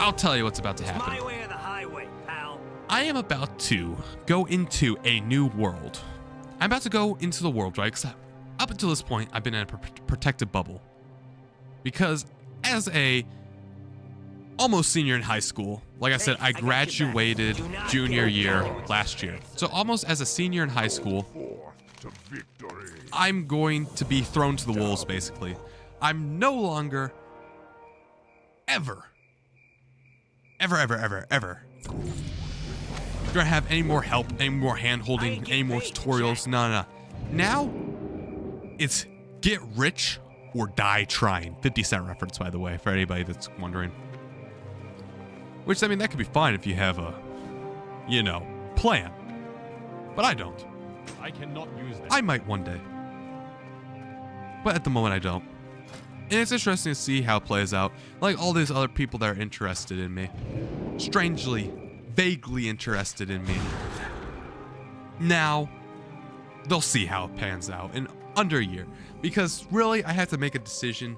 I'll tell you what's about to happen. My way or the highway, pal. I am about to go into a new world. I'm about to go into the world, right? Because up until this point, I've been in a protected bubble. Because as a almost senior in high school, like I said, I graduated junior year last year. So almost as a senior in high school, I'm going to be thrown to the wolves, basically. I'm no longer ever gonna have any more help, any more hand-holding, any more tutorials. No. Now, it's get rich or die trying. 50 Cent reference, by the way, for anybody that's wondering. Which, I mean, that could be fine if you have a, you know, plan. But I don't. I cannot use that. I might one day. But at the moment, I don't. And it's interesting to see how it plays out. Like all these other people that are interested in me. Strangely, vaguely interested in me. Now, they'll see how it pans out in under a year. Because really, I have to make a decision.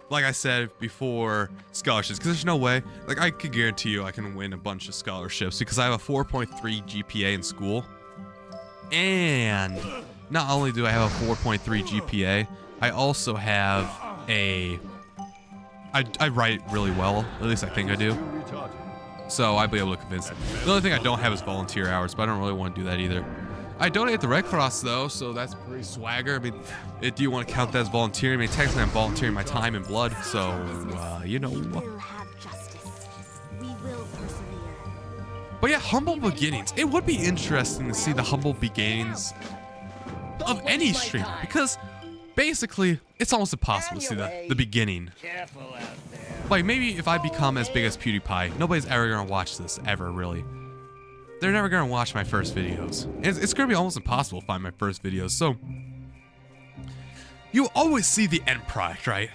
Like I said before, scholarships. Because there's no way. Like, I could guarantee you I can win a bunch of scholarships. Because I have a 4.3 GPA in school. And not only do I have a 4.3 GPA, I also have I write really well. At least I think I do. So I'll be able to convince them. The only thing I don't have is volunteer hours, but I don't really want to do that either. I donate at the Red Cross though, so that's pretty swagger. I mean, do you want to count that as volunteering? I mean, technically I'm volunteering my time and blood, so you know. We will have justice. We will persevere. But yeah, humble beginnings. It would be interesting to see the humble beginnings of any streamer, because basically, it's almost impossible to see the beginning. Like, maybe if I become as big as PewDiePie, nobody's ever gonna watch this, ever, really. They're never gonna watch my first videos. It's gonna be almost impossible to find my first videos, so... You always see the end product, right?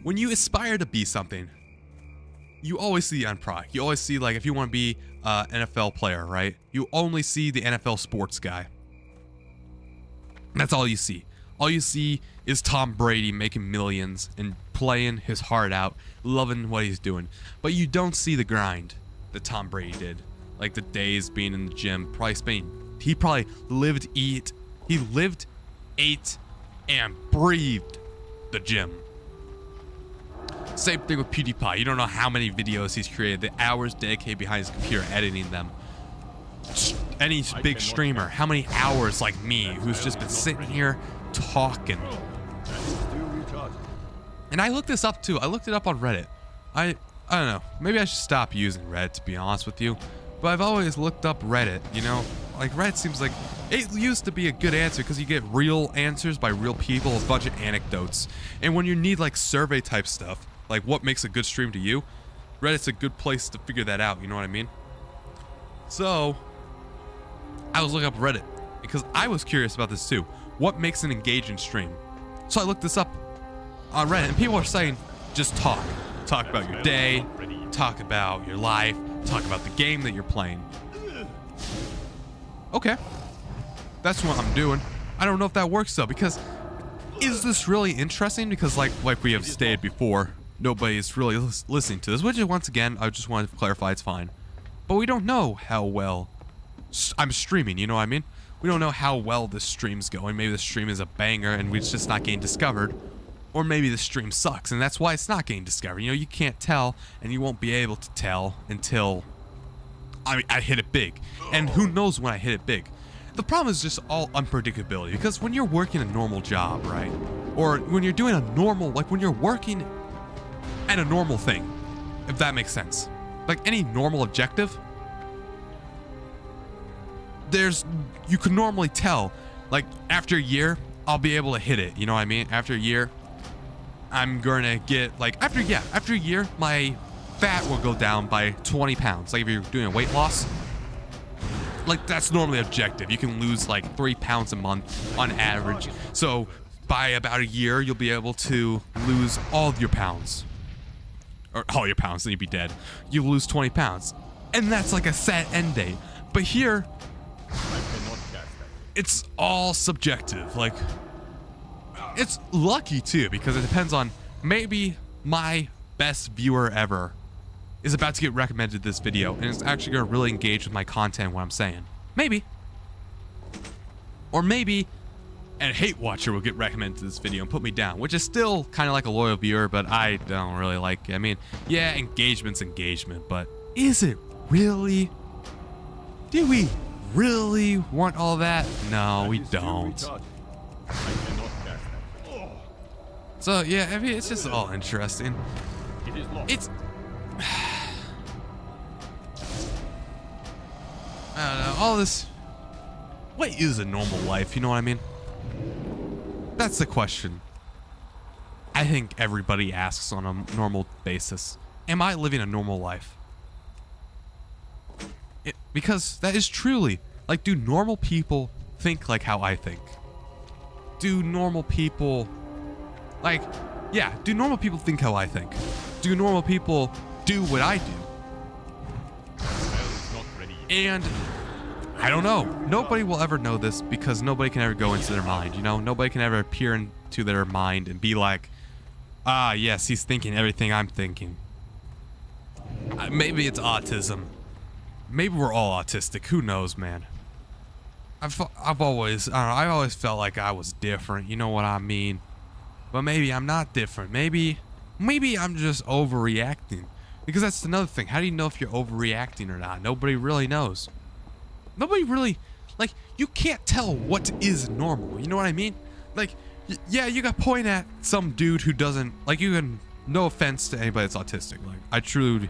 When you aspire to be something, you always see the end product. You always see, like, if you want to be an NFL player, right? You only see the NFL sports guy. That's all you see. All you see is Tom Brady making millions and playing his heart out, loving what he's doing. But you don't see the grind that Tom Brady did. Like the days being in the gym, he probably lived, ate, and breathed the gym. Same thing with PewDiePie. You don't know how many videos he's created, the hours dedicated behind his computer editing them. Any big streamer, how many hours like me, who's just been sitting here talking. And I looked this up too. I looked it up on Reddit. I don't know. Maybe I should stop using Reddit, to be honest with you. But I've always looked up Reddit, you know? Like, Reddit seems like it used to be a good answer because you get real answers by real people, a bunch of anecdotes. And when you need, like, survey type stuff, like what makes a good stream to you, Reddit's a good place to figure that out, you know what I mean? So, I was looking up Reddit because I was curious about this too. What makes an engaging stream? So I looked this up on Reddit, and people are saying, just talk. talk about your day, talk about your life, talk about the game that you're playing. Okay, that's what I'm doing. I don't know if that works though, because is this really interesting? Because like we have stated before, nobody's really listening to this, which is, once again, I just wanted to clarify, it's fine. But we don't know how well I'm streaming, you know what I mean? We don't know how well this stream's going. Maybe the stream is a banger and it's just not getting discovered. Or maybe the stream sucks and that's why it's not getting discovered. You know, you can't tell, and you won't be able to tell until I hit it big. And who knows when I hit it big. The problem is just all unpredictability, because when you're working a normal job, right? Or when you're doing a normal, like when you're working at a normal thing, if that makes sense. Like any normal objective, you can normally tell, like after a year, I'll be able to hit it. You know what I mean? After a year, I'm gonna get like, after a year, my fat will go down by 20 pounds. Like if you're doing a weight loss, like that's normally objective. You can lose like 3 pounds a month on average. So by about a year, you'll be able to lose all of your pounds. Or all your pounds, then you'd be dead. You lose 20 pounds. And that's like a set end date. But here, it's all subjective. Like, it's lucky too, because it depends on, maybe my best viewer ever is about to get recommended this video and is actually going to really engage with my content and what I'm saying. Maybe. Or maybe a hate watcher will get recommended this video and put me down, which is still kind of like a loyal viewer, but I don't really like it. I mean, yeah, engagement's engagement, but is it really? Do we really want all that? No, we don't. So yeah, I mean, it's just all interesting. It's I don't know, all this. What is a normal life? You know what I mean? That's the question I think everybody asks on a normal basis. Am I living a normal life? Because that is truly, like, do normal people think like how I think? Do normal people, like, yeah, do normal people think how I think? Do normal people do what I do? And I don't know. Nobody will ever know this, because nobody can ever go into their mind, you know? Nobody can ever peer into their mind and be like, ah, yes, he's thinking everything I'm thinking. Maybe it's autism. Maybe we're all autistic. Who knows, man? I've always felt like I was different. You know what I mean? But maybe I'm not different. Maybe I'm just overreacting. Because that's another thing. How do you know if you're overreacting or not? Nobody really knows. Nobody really, like, you can't tell what is normal. You know what I mean? Like, yeah, you got point at some dude who doesn't, like, you can, no offense to anybody that's autistic. Like, I truly,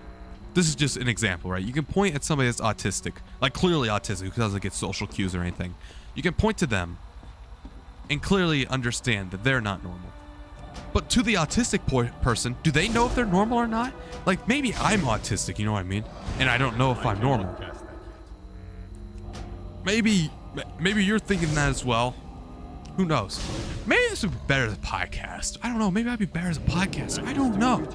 this is just an example, right? You can point at somebody that's autistic, like clearly autistic, who doesn't get social cues or anything. You can point to them and clearly understand that they're not normal. But to the autistic person, do they know if they're normal or not? Like, maybe I'm autistic, you know what I mean? And I don't know if I'm normal. Maybe you're thinking that as well. Who knows? Maybe this would be better as a podcast. I don't know. Maybe I'd be better as a podcast. I don't know.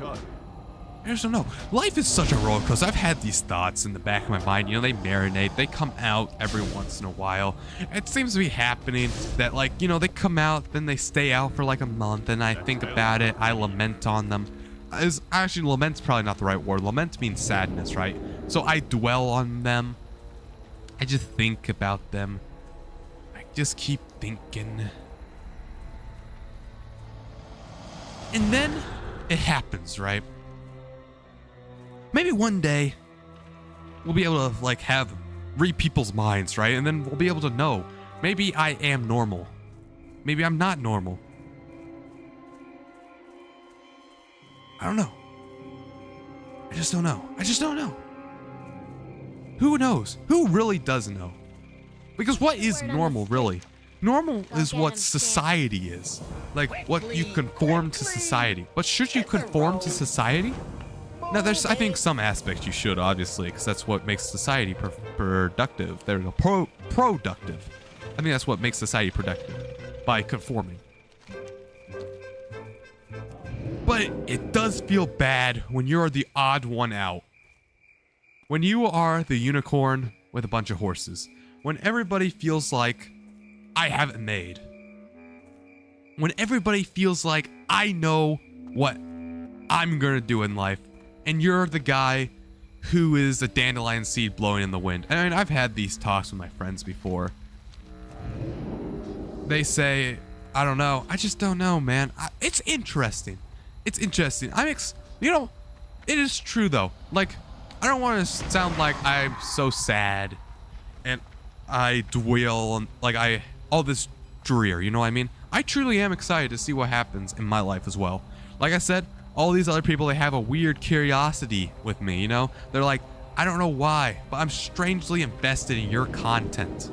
I just don't know. Life is such a roller coaster. I've had these thoughts in the back of my mind. You know, they marinate. They come out every once in a while. It seems to be happening that, like, you know, they come out, then they stay out for like a month, and I think about it. I lament on them. Actually, lament's probably not the right word. Lament means sadness, right? So I dwell on them. I just think about them. I just keep thinking. And then it happens, right? Maybe one day we'll be able to, like, read people's minds, right? And then we'll be able to know. Maybe I am normal. Maybe I'm not normal. I don't know. I just don't know. I just don't know. Who knows? Who really does know? Because what is normal, really? Normal is what society is. Like, what you conform to society. But should you conform to society? Now, there's, I think, some aspects you should, obviously, because that's what makes society productive. There we go. Productive. I think that's what makes society productive. By conforming. But it does feel bad when you're the odd one out. When you are the unicorn with a bunch of horses. When everybody feels like I have it made. When everybody feels like I know what I'm gonna do in life. And you're the guy who is a dandelion seed blowing in the wind. I mean, I've had these talks with my friends before. They say, I don't know. I just don't know, man. It's interesting. It's interesting. You know, it is true though. Like, I don't want to sound like I'm so sad and I dwell on, like, all this drear, you know what I mean? I truly am excited to see what happens in my life as well. Like I said, all these other people, they have a weird curiosity with me, you know? They're like, I don't know why, but I'm strangely invested in your content.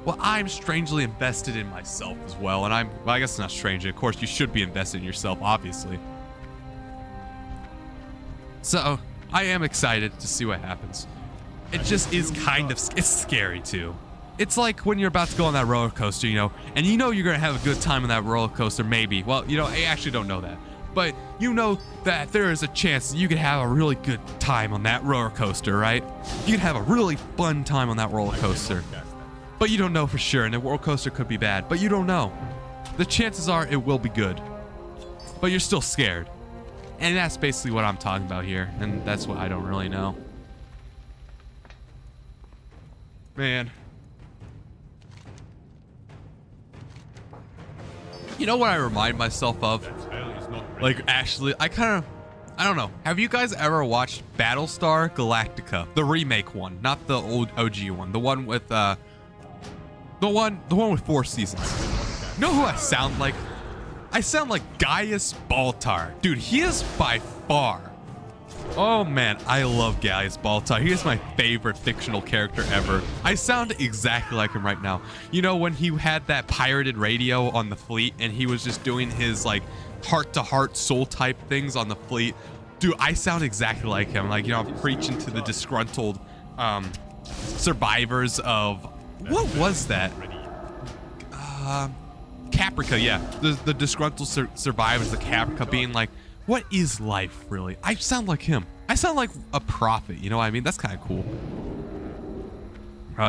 Well, I'm strangely invested in myself as well, and well, I guess it's not strange. Of course, you should be invested in yourself, obviously. So, I am excited to see what happens. It just is kind of, it's scary too. It's like when you're about to go on that roller coaster, you know, and you know you're going to have a good time on that roller coaster, maybe. Well, you know, I actually don't know that. But you know that there is a chance that you could have a really good time on that roller coaster, right? You could have a really fun time on that roller coaster. But you don't know for sure, and the roller coaster could be bad, but you don't know. The chances are it will be good. But you're still scared. And that's basically what I'm talking about here, and that's what I don't really know. Man. You know what I remind myself of? Like, actually, I don't know. Have you guys ever watched Battlestar Galactica? The remake one, not the old OG one. The one with, the one with 4 seasons. You know who I sound like? I sound like Gaius Baltar. Dude, he is by far. Oh man, I love Gaius Baltar. He is my favorite fictional character ever. I sound exactly like him right now. You know, when he had that pirated radio on the fleet and he was just doing his like heart-to-heart soul type things on the fleet. Dude, I sound exactly like him. Like, you know, I'm preaching to the disgruntled survivors of, what was that? Caprica, yeah. The disgruntled survivors of Caprica being like, what is life, really? I sound like him. I sound like a prophet, you know what I mean? That's kind of cool.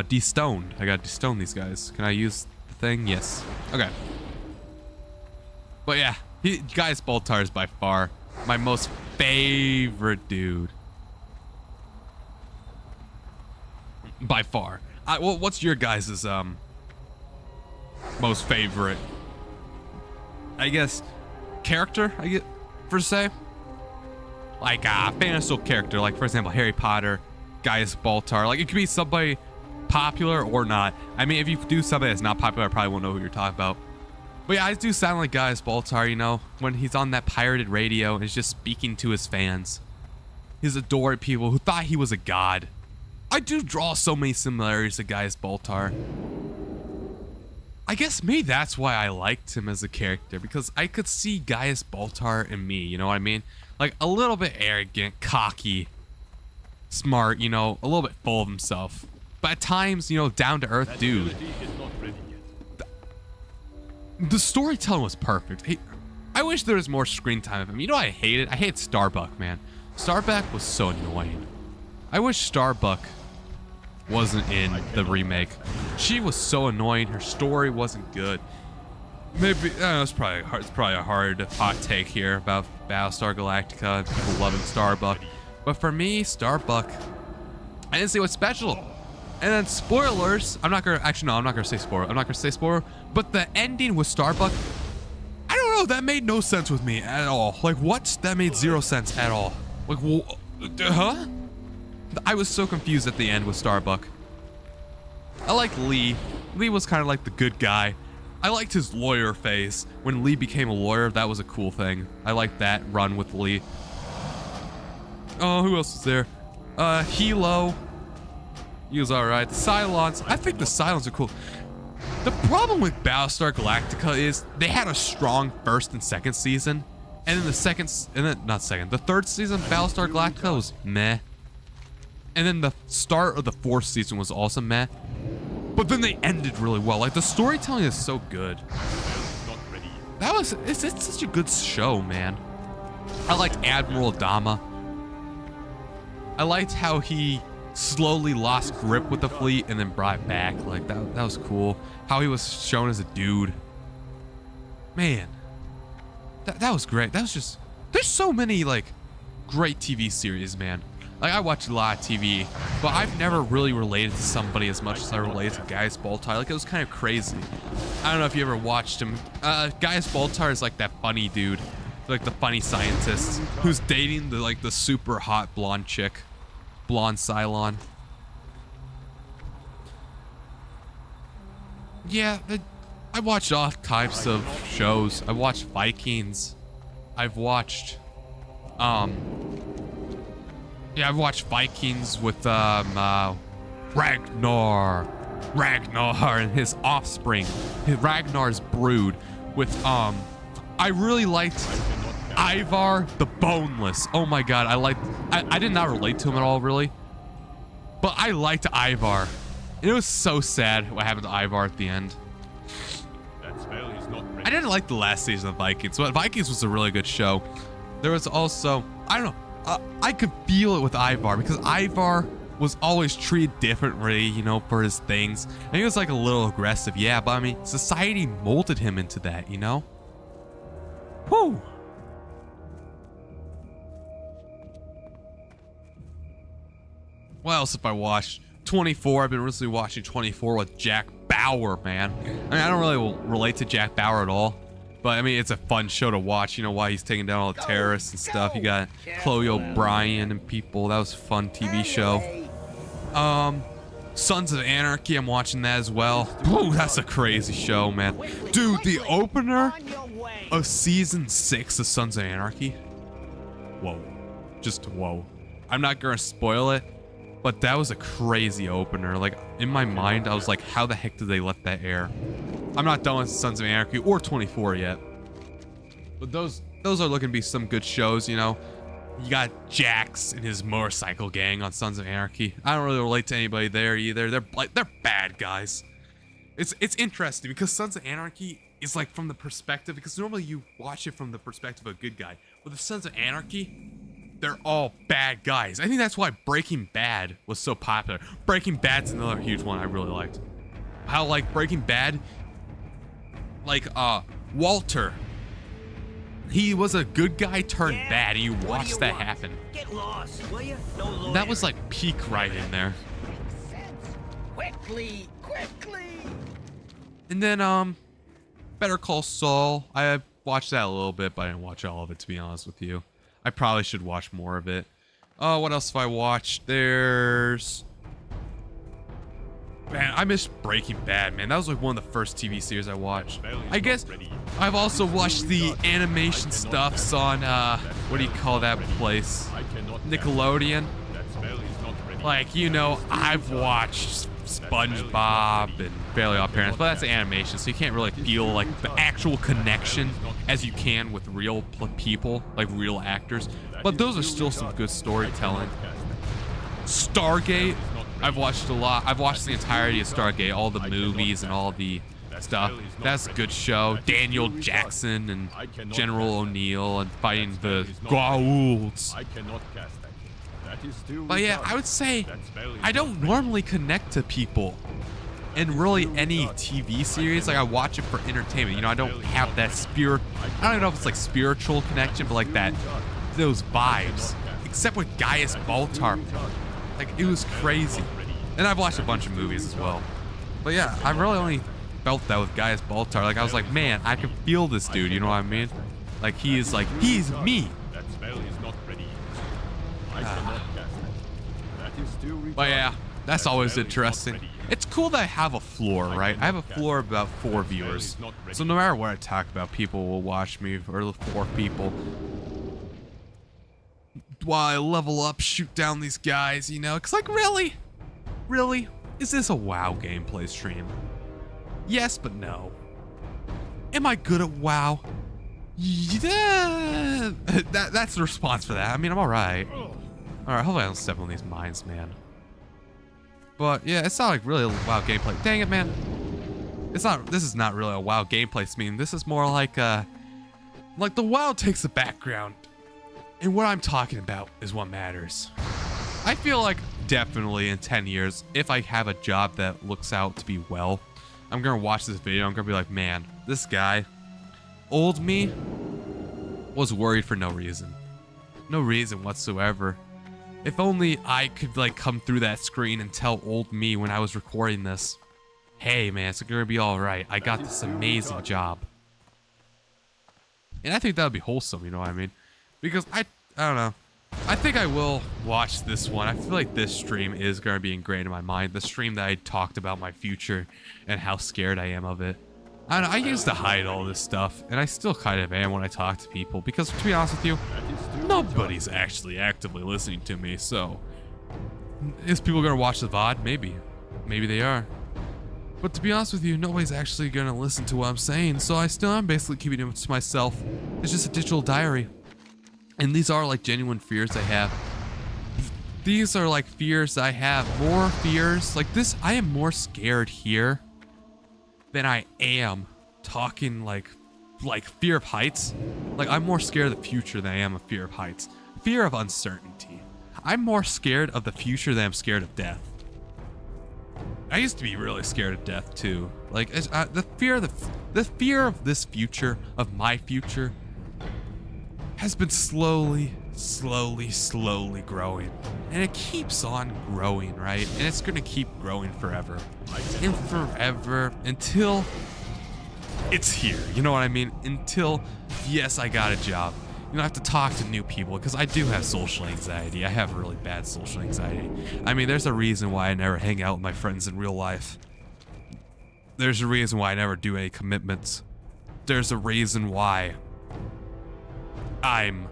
De-stoned. I gotta de-stone these guys. Can I use the thing? Yes. Okay. But yeah, Gaius Baltar is by far my most favorite dude. By far. Well, what's your guys' most favorite, I guess, character, I get per se? Like fantasy character, like for example Harry Potter, Gaius Baltar. Like, it could be somebody popular or not. I mean, if you do something that's not popular, I probably won't know who you're talking about. But yeah, I do sound like Gaius Baltar, you know, when he's on that pirated radio and he's just speaking to his fans, his adored people who thought he was a god. I do draw so many similarities to Gaius Baltar. I guess maybe that's why I liked him as a character, because I could see Gaius Baltar in me, you know what I mean? Like, a little bit arrogant, cocky, smart, you know, a little bit full of himself. But at times, you know, down-to-earth dude. The storytelling was perfect. I wish there was more screen time of him. You know what I hated? I hate Starbuck, man. Starbuck was so annoying. I wish Starbuck wasn't in the remake. She was so annoying. Her story wasn't good. Maybe, I don't know, it's probably a hard hot take here about Battlestar Galactica and people loving Starbuck. But for me, Starbuck, I didn't see what's special. And then spoilers, I'm not gonna say spoiler. But the ending with Starbuck, I don't know, that made no sense with me at all. Like, what? That made 0 sense at all. Like, huh? I was so confused at the end with Starbuck. I like Lee. Lee was kind of like the good guy. I liked his lawyer phase. When Lee became a lawyer, that was a cool thing. I liked that run with Lee. Oh, who else is there? Hilo. He was alright. The Cylons. I think the Cylons are cool. The problem with Battlestar Galactica is they had a strong first and second season. And then the third season, Battlestar Galactica was meh. And then the start of the fourth season was also meh. But then they ended really well. Like, the storytelling is so good. it's such a good show, man. I liked Admiral Adama. I liked how he slowly lost grip with the fleet and then brought it back. Like that was cool. How he was shown as a dude. Man, that was great. That was just, there's so many like great TV series, man. Like I watch a lot of TV, but I've never really related to somebody as much as I related to Gaius Baltar. Like it was kind of crazy. I don't know if you ever watched him. Gaius Baltar is like that funny dude, like the funny scientist who's dating the super hot blonde chick, blonde Cylon. Yeah, I watched all types of shows. I watched Vikings. I've watched I've watched Vikings with Ragnar and his offspring, Ragnar's brood. With I really liked Ivar the Boneless. Oh my god, I did not relate to him at all really, but I liked Ivar. It was so sad what happened to Ivar at the end. I didn't like the last season of Vikings, but Vikings was a really good show. There was also, I don't know, I could feel it with Ivar because Ivar was always treated differently, you know, for his things. And he was like a little aggressive, yeah, but I mean, society molded him into that, you know? Whew. What else have I watched? 24, I've been recently watching 24 with Jack Bauer, man. I mean, I don't really relate to Jack Bauer at all, but I mean, it's a fun show to watch, you know, why he's taking down all the terrorists and stuff. You got Chloe O'Brien and people. That was a fun TV show. Sons of Anarchy, I'm watching that as well. Ooh, that's a crazy show, man. Dude, the opener of season 6 of Sons of Anarchy. Whoa. Just whoa. I'm not gonna spoil it, but that was a crazy opener. Like, in my mind, I was like, how the heck did they let that air? I'm not done with Sons of Anarchy or 24 yet. But those are looking to be some good shows, you know? You got Jax and his motorcycle gang on Sons of Anarchy. I don't really relate to anybody there either. They're bad guys. It's interesting because Sons of Anarchy is like from the perspective, because normally you watch it from the perspective of a good guy. With the Sons of Anarchy, they're all bad guys. I think that's why Breaking Bad was so popular. Breaking Bad's another huge one I really liked. How like Breaking Bad, like Walter, he was a good guy turned bad, and you watched that happen. Get lost, will you? No That was like peak right in there. Quickly. And then Better Call Saul. I watched that a little bit, but I didn't watch all of it, to be honest with you. I probably should watch more of it. Oh, what else have I watched? There's... Man, I miss Breaking Bad, man. That was like one of the first TV series I watched. I guess I've also watched the animation stuffs on, what do you call that place? Nickelodeon. Like, you know, I've watched SpongeBob and Fairly Odd Parents, but that's animation, so you can't really feel like the actual connection as you can with real people, like real actors. But those are still some good storytelling. Stargate, I've watched a lot. I've watched the entirety of Stargate, all the movies and all the stuff. That's a good show. Daniel Jackson and General O'Neill and fighting the Goa'ulds. But yeah, I would say I don't normally connect to people in really any TV series. Like, I watch it for entertainment. You know, I don't have that I don't even know if it's like spiritual connection, but like those vibes. Except with Gaius Baltar. Like, it was crazy. And I've watched a bunch of movies as well. But yeah, I really only felt that with Gaius Baltar. Like, I was like, man, I can feel this dude, you know what I mean? Like, he's me. But yeah, that's always interesting. It's cool that I have a floor, right? I have a floor of about 4 viewers. So no matter what I talk about, people will watch me, or the 4 people. While I level up, shoot down these guys, you know? Because, like, really? Really? Is this a WoW gameplay stream? Yes, but no. Am I good at WoW? Yeah. That's the response for that. I mean, I'm alright. Alright, hopefully I don't step on these mines, man. But, yeah, it's not like really a WoW gameplay. Dang it, man. This is not really a WoW gameplay stream. This is more like a Like, the WoW takes the background, and what I'm talking about is what matters. I feel like definitely in 10 years, if I have a job that looks out to be well, I'm gonna watch this video, I'm gonna be like, man, this guy, old me, was worried for no reason. No reason whatsoever. If only I could like come through that screen and tell old me when I was recording this, hey man, it's gonna be alright. I got this amazing job. And I think that would be wholesome, you know what I mean? Because I don't know. I think I will watch this one. I feel like this stream is gonna be ingrained in my mind. The stream that I talked about my future and how scared I am of it. I don't know, I used to hide all this stuff, and I still kind of am when I talk to people, because to be honest with you, nobody's actually actively listening to me, so is people gonna watch the VOD? Maybe. Maybe they are. But to be honest with you, nobody's actually gonna listen to what I'm saying, so I still am basically keeping it to myself. It's just a digital diary. And these are like genuine fears I have. These are like fears I have. More fears. Like this, I am more scared here than I am talking like fear of heights. Like I'm more scared of the future than I am of fear of heights. Fear of uncertainty. I'm more scared of the future than I'm scared of death. I used to be really scared of death too. Like the fear of this future, of my future, has been slowly growing. And it keeps on growing, right? And it's gonna keep growing forever. And forever until it's here. You know what I mean? Until, yes, I got a job. You know, I have to talk to new people because I do have social anxiety. I have really bad social anxiety. I mean, there's a reason why I never hang out with my friends in real life. There's a reason why I never do any commitments. There's a reason why I'm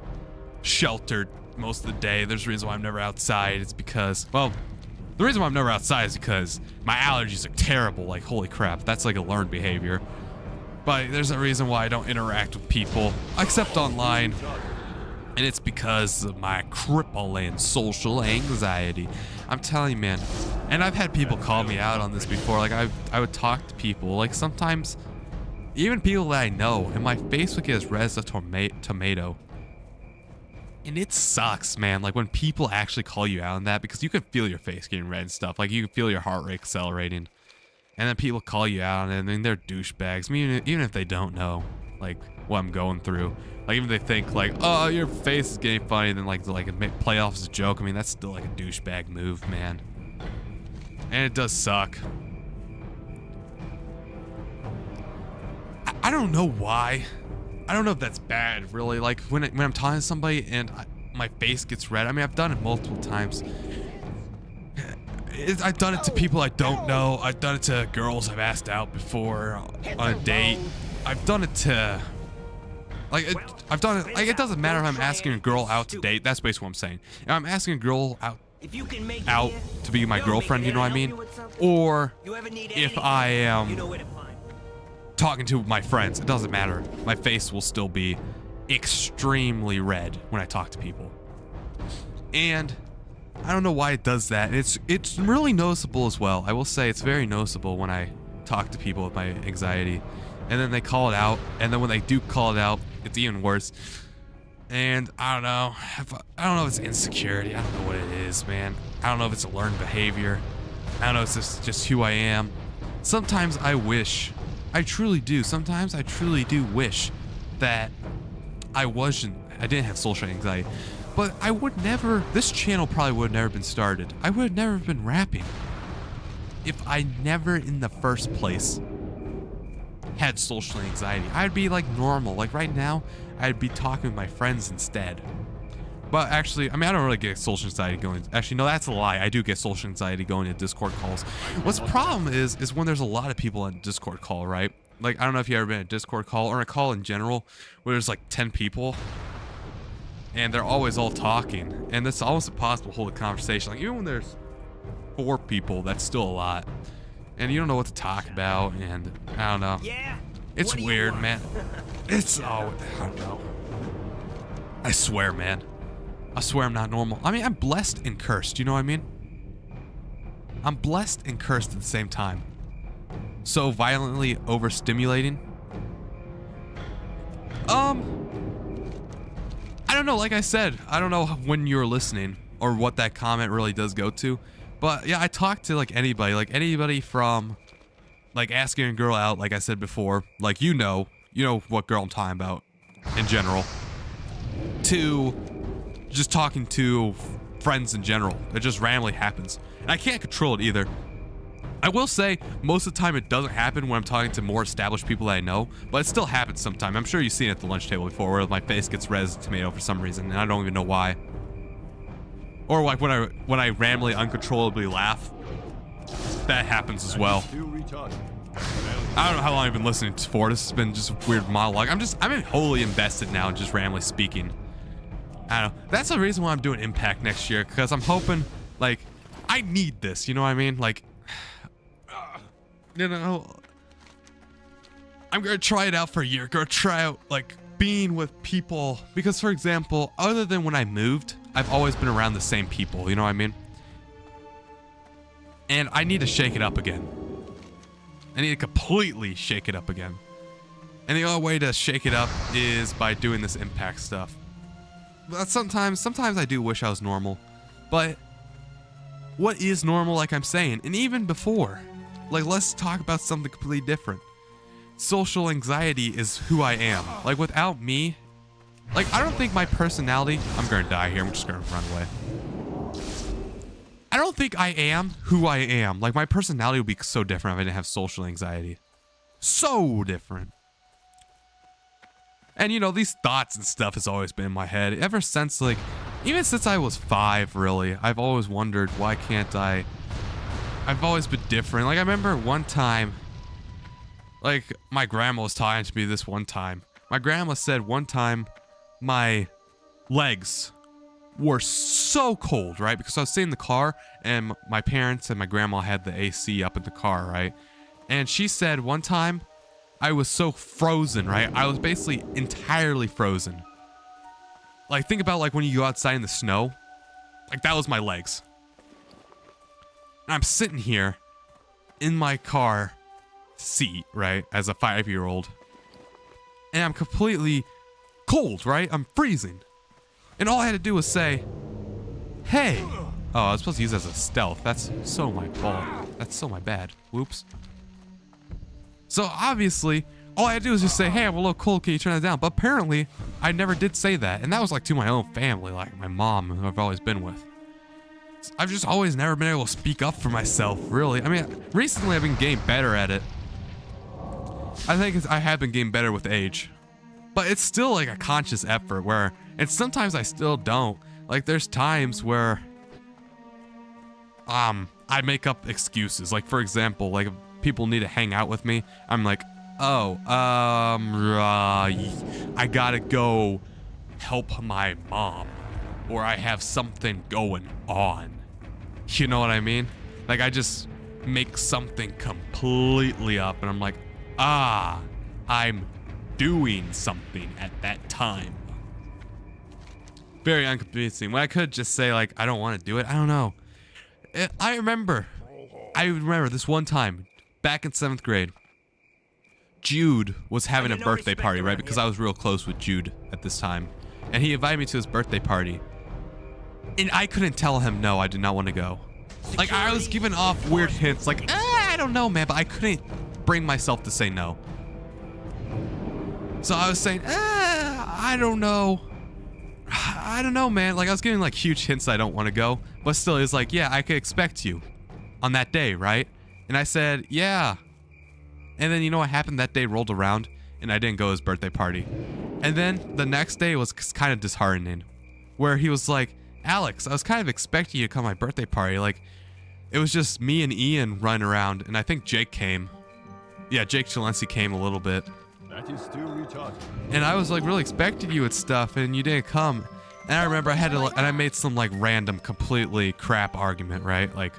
sheltered most of the day. There's a reason why I'm never outside. It's because, well, the reason why I'm never outside is because my allergies are terrible. Like, holy crap, that's like a learned behavior. But there's a reason why I don't interact with people, except online. And it's because of my crippling social anxiety. I'm telling you, man. And I've had people call me out on this before. Like, I would talk to people. Like, sometimes, even people that I know, and my face would get as red as a tomato. And it sucks, man. Like, when people actually call you out on that, because you can feel your face getting red and stuff. Like, you can feel your heart rate accelerating. And then people call you out on it, and then they're douchebags. I mean, even if they don't know, like, what I'm going through. Like, even if they think, like, oh, your face is getting funny, then, like play off as a joke. I mean, that's still, like, a douchebag move, man. And it does suck. I don't know why. I don't know if that's bad, really. Like, when I'm talking to somebody and my face gets red. I mean, I've done it multiple times. I've done it to people I don't know. I've done it to girls I've asked out before on a date. I've done it to, like, I've done it, like, it doesn't matter if I'm asking a girl out to date. That's basically what I'm saying. If I'm asking a girl out to be my girlfriend, you know what I mean? Or if I am talking to my friends, it doesn't matter. My face will still be extremely red when I talk to people. And I don't know why it does that. It's really noticeable as well. I will say it's very noticeable when I talk to people with my anxiety. And then they call it out. And then when they do call it out, it's even worse. And I don't know. I don't know if it's insecurity. I don't know what it is, man. I don't know if it's a learned behavior. I don't know if it's just who I am. Sometimes I wish, I truly do. Sometimes I truly do wish that I didn't have social anxiety. But I would never, this channel probably would have never been started. I would have never been rapping if I never in the first place had social anxiety. I'd be like normal. Like right now, I'd be talking with my friends instead. But actually, I mean, I don't really get social anxiety going. Actually, no, that's a lie. I do get social anxiety going to Discord calls. What's the problem is when there's a lot of people on Discord call, right? Like, I don't know if you've ever been at a Discord call or a call in general where there's like 10 people. And they're always all talking. And it's almost impossible to hold a conversation. Like, even when there's 4 people, that's still a lot. And you don't know what to talk about. And I don't know. It's weird, man. It's, I don't know. I swear, man. I swear I'm not normal. I mean, I'm blessed and cursed. You know what I mean? I'm blessed and cursed at the same time. So violently overstimulating. don't know, like I said, I don't know when you're listening or what that comment really does go to. But yeah, I talk to like anybody from like asking a girl out, like I said before, like you know what girl I'm talking about in general, to just talking to friends in general. It just randomly happens. And I can't control it either. I will say most of the time it doesn't happen when I'm talking to more established people that I know, but it still happens sometime. I'm sure you've seen it at the lunch table before where my face gets red as a tomato for some reason and I don't even know why. Or like when I randomly uncontrollably laugh, that happens as well. Still retarded. I don't know how long I've been listening for. This has been just a weird monologue. I'm wholly invested now in just randomly speaking. I don't know. That's the reason why I'm doing Impact next year, because I'm hoping, like, I need this, you know what I mean? Like, I'm gonna try it out for a year. Gonna try out, like, being with people. Because, for example, other than when I moved, I've always been around the same people, you know what I mean? And I need to shake it up again. I need to completely shake it up again. And the only way to shake it up is by doing this Impact stuff. But sometimes I do wish I was normal. But what is normal, like I'm saying? And even before, like, let's talk about something completely different. Social anxiety is who I am. Like, without me, like, I don't think my personality, I'm gonna die here, I'm just gonna run away. I don't think I am who I am. Like, my personality would be so different if I didn't have social anxiety. So different. And, you know, these thoughts and stuff has always been in my head. Ever since, like, even since I was 5, really. I've always wondered, why can't I... I've always been different. Like, I remember one time, like, my grandma was talking to me this one time. My grandma said one time, my legs were so cold, right? Because I was sitting in the car and my parents and my grandma had the AC up in the car, right? And she said one time I was so frozen, right? I was basically entirely frozen. Like, think about like when you go outside in the snow, like that was my legs. And I'm sitting here in my car seat, right? As a 5-year-old. And I'm completely cold, right? I'm freezing. And all I had to do was say, hey. Oh, I was supposed to use it as a stealth. That's so my fault. That's so my bad. Whoops. So obviously, all I had to do was just say, hey, I'm a little cold. Can you turn that down? But apparently, I never did say that. And that was like to my own family, like my mom, who I've always been with. I've just always never been able to speak up for myself, really. I mean, recently I've been getting better at it. I think I have been getting better with age. But it's still like a conscious effort where, and sometimes I still don't. Like, there's times where I make up excuses. Like, for example, like if people need to hang out with me, I'm like, oh, I gotta go help my mom, or I have something going on. You know what I mean? Like, I just make something completely up and I'm like, I'm doing something at that time. Very unconvincing. When I could just say, like, I don't want to do it. I don't know. I remember this one time back in 7th grade. Jude was having a birthday party, right? Because I was real close with Jude at this time. And he invited me to his birthday party. And I couldn't tell him no, I did not want to go. Like, I was giving off weird hints, like, I don't know, man, but I couldn't bring myself to say no. So I was saying, I don't know. I don't know, man. Like, I was giving like huge hints that I don't want to go, but still, it's like, yeah, I could expect you on that day, right? And I said, yeah. And then you know what happened? That day rolled around and I didn't go to his birthday party. And then the next day was kind of disheartening, where he was like, Alex, I was kind of expecting you to come to my birthday party. Like, it was just me and Ian running around, and I think Jake came. Yeah, Jake Chalency came a little bit. That is still retarded. And I was like really expecting you and stuff, and you didn't come. And I remember I made some like random, completely crap argument, right? Like,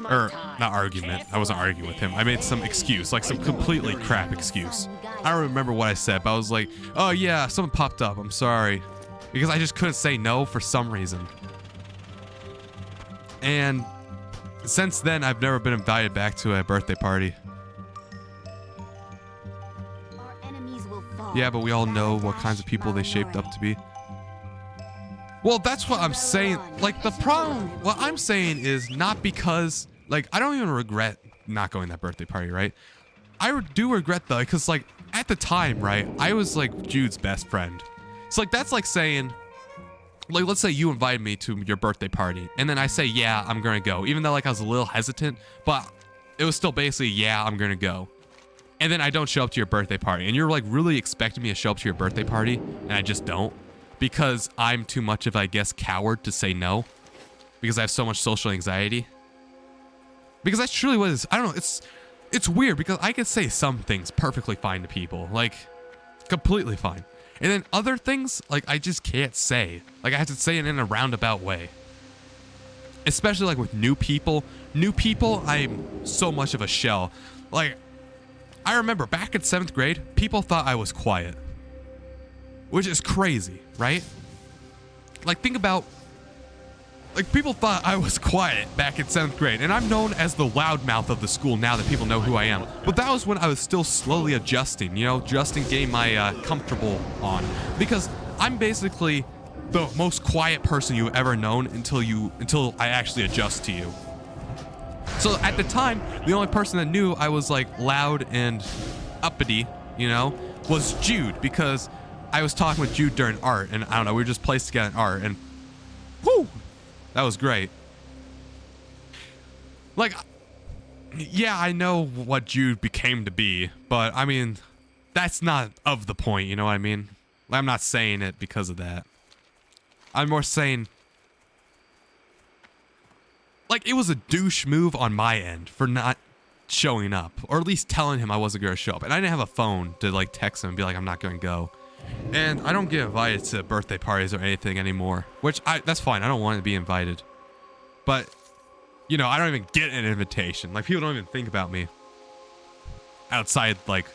or not argument. I wasn't arguing with him. I made some excuse, like some completely crap excuse. I don't remember what I said, but I was like, oh yeah, something popped up. I'm sorry. Because I just couldn't say no for some reason. And since then, I've never been invited back to a birthday party. Our enemies will fall. Yeah, but we all know what kinds of people they shaped up to be. Well, that's what I'm saying. Like, the problem, what I'm saying is not because, like, I don't even regret not going to that birthday party, right? I do regret though, because like at the time, right, I was like Jude's best friend. So like that's like saying, like let's say you invited me to your birthday party, and then I say yeah, I'm gonna go, even though like I was a little hesitant, but it was still basically yeah, I'm gonna go. And then I don't show up to your birthday party, and you're like really expecting me to show up to your birthday party, and I just don't, because I'm too much of, I guess, coward to say no, because I have so much social anxiety. Because that's truly what it is. I don't know, it's weird because I can say some things perfectly fine to people, like completely fine. And then other things, like I just can't say. Like I have to say it in a roundabout way. Especially like with new people. New people, I'm so much of a shell. Like, I remember back in 7th grade, people thought I was quiet. Which is crazy, right? Like think about, like people thought I was quiet back in 7th grade, and I'm known as the loudmouth of the school now that people know who I am. But that was when I was still slowly adjusting, you know, getting my comfortable on. Because I'm basically the most quiet person you've ever known until I actually adjust to you. So at the time, the only person that knew I was like loud and uppity, you know, was Jude, because I was talking with Jude during art, and I don't know, we were just placed together in art, and whoo! That was great. Like, yeah, I know what Jude became to be, but I mean, that's not of the point, you know what I mean? I'm not saying it because of that. I'm more saying, like, it was a douche move on my end for not showing up, or at least telling him I wasn't going to show up. And I didn't have a phone to, like, text him and be like, I'm not going to go. And I don't get invited to birthday parties or anything anymore, which that's fine. I don't want to be invited. But, you know, I don't even get an invitation. Like, people don't even think about me outside, like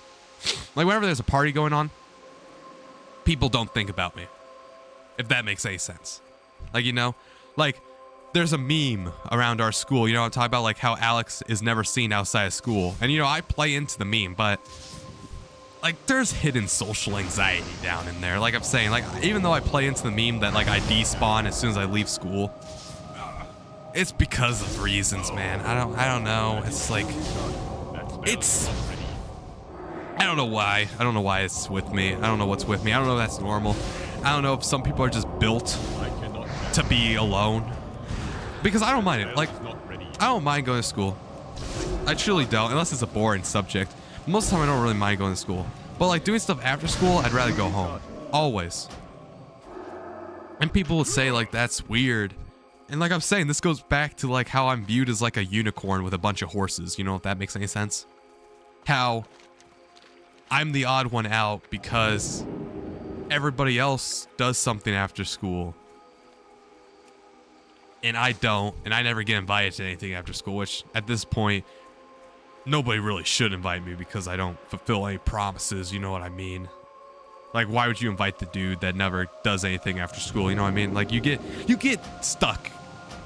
whenever there's a party going on, people don't think about me, if that makes any sense. Like, you know, like there's a meme around our school, you know, I'm talking about like how Alex is never seen outside of school. And, you know, I play into the meme, but like there's hidden social anxiety down in there. Like I'm saying, like even though I play into the meme that like I despawn as soon as I leave school, it's because of reasons, man. I don't know. It's like, I don't know why. I don't know why it's with me. I don't know what's with me. I don't know if that's normal. I don't know if some people are just built to be alone. Because I don't mind it. Like, I don't mind going to school. I truly don't, unless it's a boring subject. Most of the time, I don't really mind going to school. But like doing stuff after school, I'd rather go home. Always. And people would say like, that's weird. And like I'm saying, this goes back to like how I'm viewed as like a unicorn with a bunch of horses. You know, if that makes any sense. How I'm the odd one out because everybody else does something after school. And I don't, and I never get invited to anything after school, which at this point, nobody really should invite me because I don't fulfill any promises, you know what I mean? Like, why would you invite the dude that never does anything after school, you know what I mean? Like, you get stuck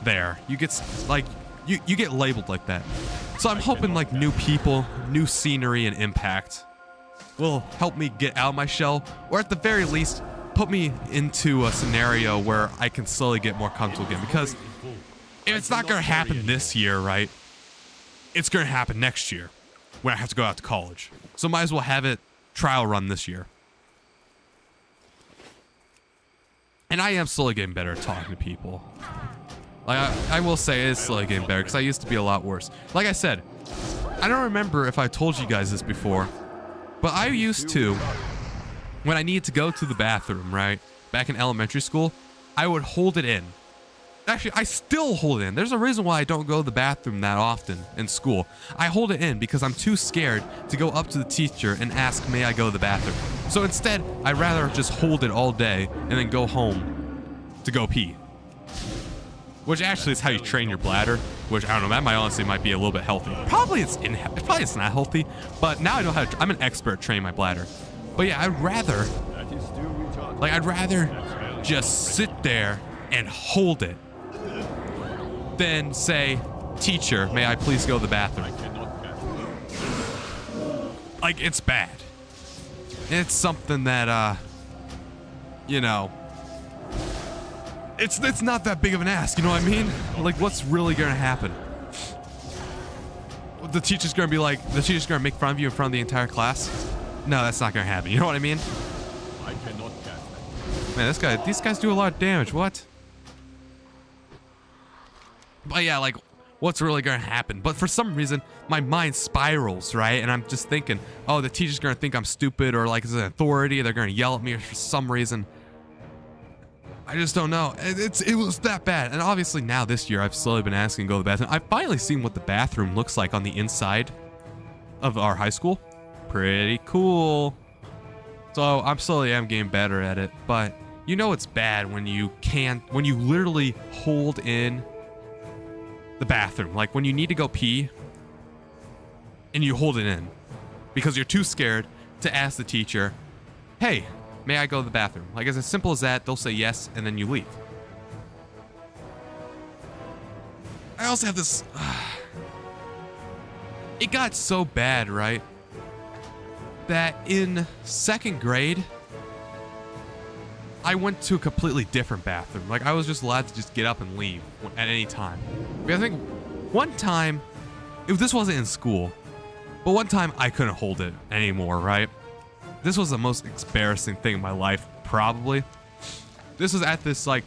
there. You get, like, you get labeled like that. So I'm hoping, like, new people, new scenery, and impact will help me get out of my shell, or at the very least, put me into a scenario where I can slowly get more comfortable again. Because if it's not going to happen this year, right, it's going to happen next year when I have to go out to college. So might as well have it trial run this year. And I am slowly getting better at talking to people. Like, I will say it's slowly getting better because I used to be a lot worse. Like I said, I don't remember if I told you guys this before, but I used to, when I needed to go to the bathroom, right, back in elementary school, I would hold it in. Actually, I still hold it in. There's a reason why I don't go to the bathroom that often in school. I hold it in because I'm too scared to go up to the teacher and ask, may I go to the bathroom? So instead, I'd rather just hold it all day and then go home to go pee. Which actually is how you train your bladder, which I don't know, that might honestly be a little bit healthy. Probably it's not healthy, but now I know how to, I'm an expert at training my bladder. But yeah, I'd rather just sit there and hold it than say, teacher, may I please go to the bathroom? Like, it's bad. It's something that, you know, it's not that big of an ask, you know what I mean? Like, what's really gonna happen? The teacher's gonna be like, the teacher's gonna make fun of you in front of the entire class? No, that's not gonna happen, you know what I mean? I cannot cast that. Man, these guys do a lot of damage, what? But yeah, like, what's really gonna happen? But for some reason, my mind spirals, right? And I'm just thinking, oh, the teacher's gonna think I'm stupid, or like, it's an authority, they're gonna yell at me for some reason. I just don't know. It was that bad. And obviously now this year, I've slowly been asking to go to the bathroom. I've finally seen what the bathroom looks like on the inside of our high school. Pretty cool. So I'm slowly getting better at it. But you know it's bad when you literally hold in the bathroom. Like when you need to go pee and you hold it in because you're too scared to ask the teacher, hey, may I go to the bathroom? Like, it's as simple as that. They'll say yes, and then you leave. I also have this... it got so bad, right? That in 2nd grade, I went to a completely different bathroom. Like, I was just allowed to just get up and leave at any time. Because I think one time... this wasn't in school. But one time, I couldn't hold it anymore, right? This was the most embarrassing thing in my life, probably. This was at this, like...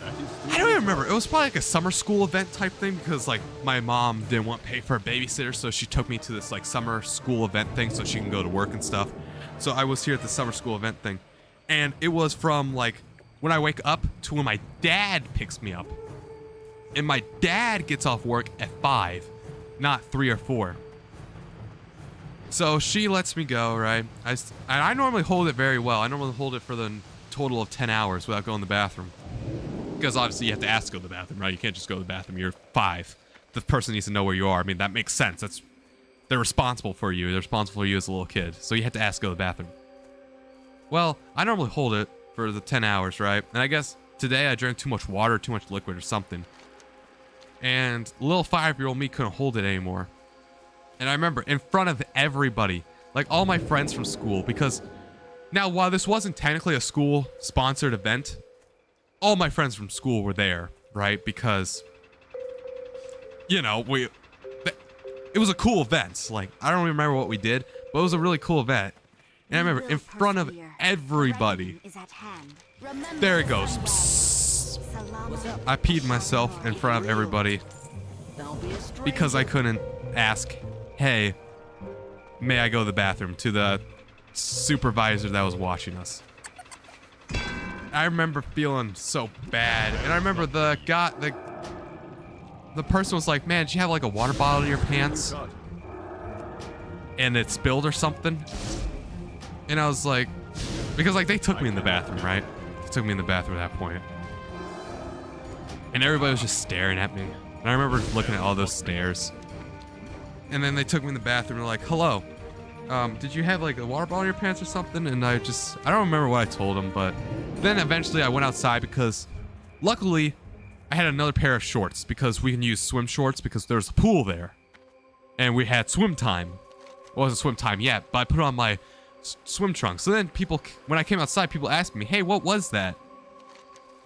I don't even remember. It was probably like a summer school event type thing because, like, my mom didn't want to pay for a babysitter, so she took me to this, like, summer school event thing so she can go to work and stuff. So I was here at the summer school event thing. And it was from, like, when I wake up to when my dad picks me up. And my dad gets off work at 5, not 3 or 4. So she lets me go, right? I normally hold it very well. I normally hold it for the total of 10 hours without going to the bathroom. Because obviously you have to ask to go to the bathroom, right? You can't just go to the bathroom. You're 5. The person needs to know where you are. I mean, that makes sense. They're responsible for you. They're responsible for you as a little kid. So you have to ask to go to the bathroom. Well, I normally hold it for the 10 hours, right? And I guess today I drank too much water, too much liquid or something. And little 5-year-old me couldn't hold it anymore. And I remember in front of everybody, like all my friends from school, because now while this wasn't technically a school-sponsored event, all my friends from school were there, right? Because, you know, it was a cool event. Like, I don't even remember what we did, but it was a really cool event. And I remember in front of everybody, there it goes. Psst. I peed myself in front of everybody because I couldn't ask, hey, may I go to the bathroom, to the supervisor that was watching us. I remember feeling so bad. And I remember the person was like, man, did you have like a water bottle in your pants? And it spilled or something? And I was like, because like they took me in the bathroom, right? They took me in the bathroom at that point. And everybody was just staring at me. And I remember looking at all those stares. And then they took me in the bathroom and they're like, hello, did you have like a water bottle in your pants or something? And I don't remember what I told them, but then eventually I went outside because luckily I had another pair of shorts because we can use swim shorts because there's a pool there. And we had swim time. It wasn't swim time yet, but I put on my swim trunks. So then when I came outside, people asked me, hey, what was that?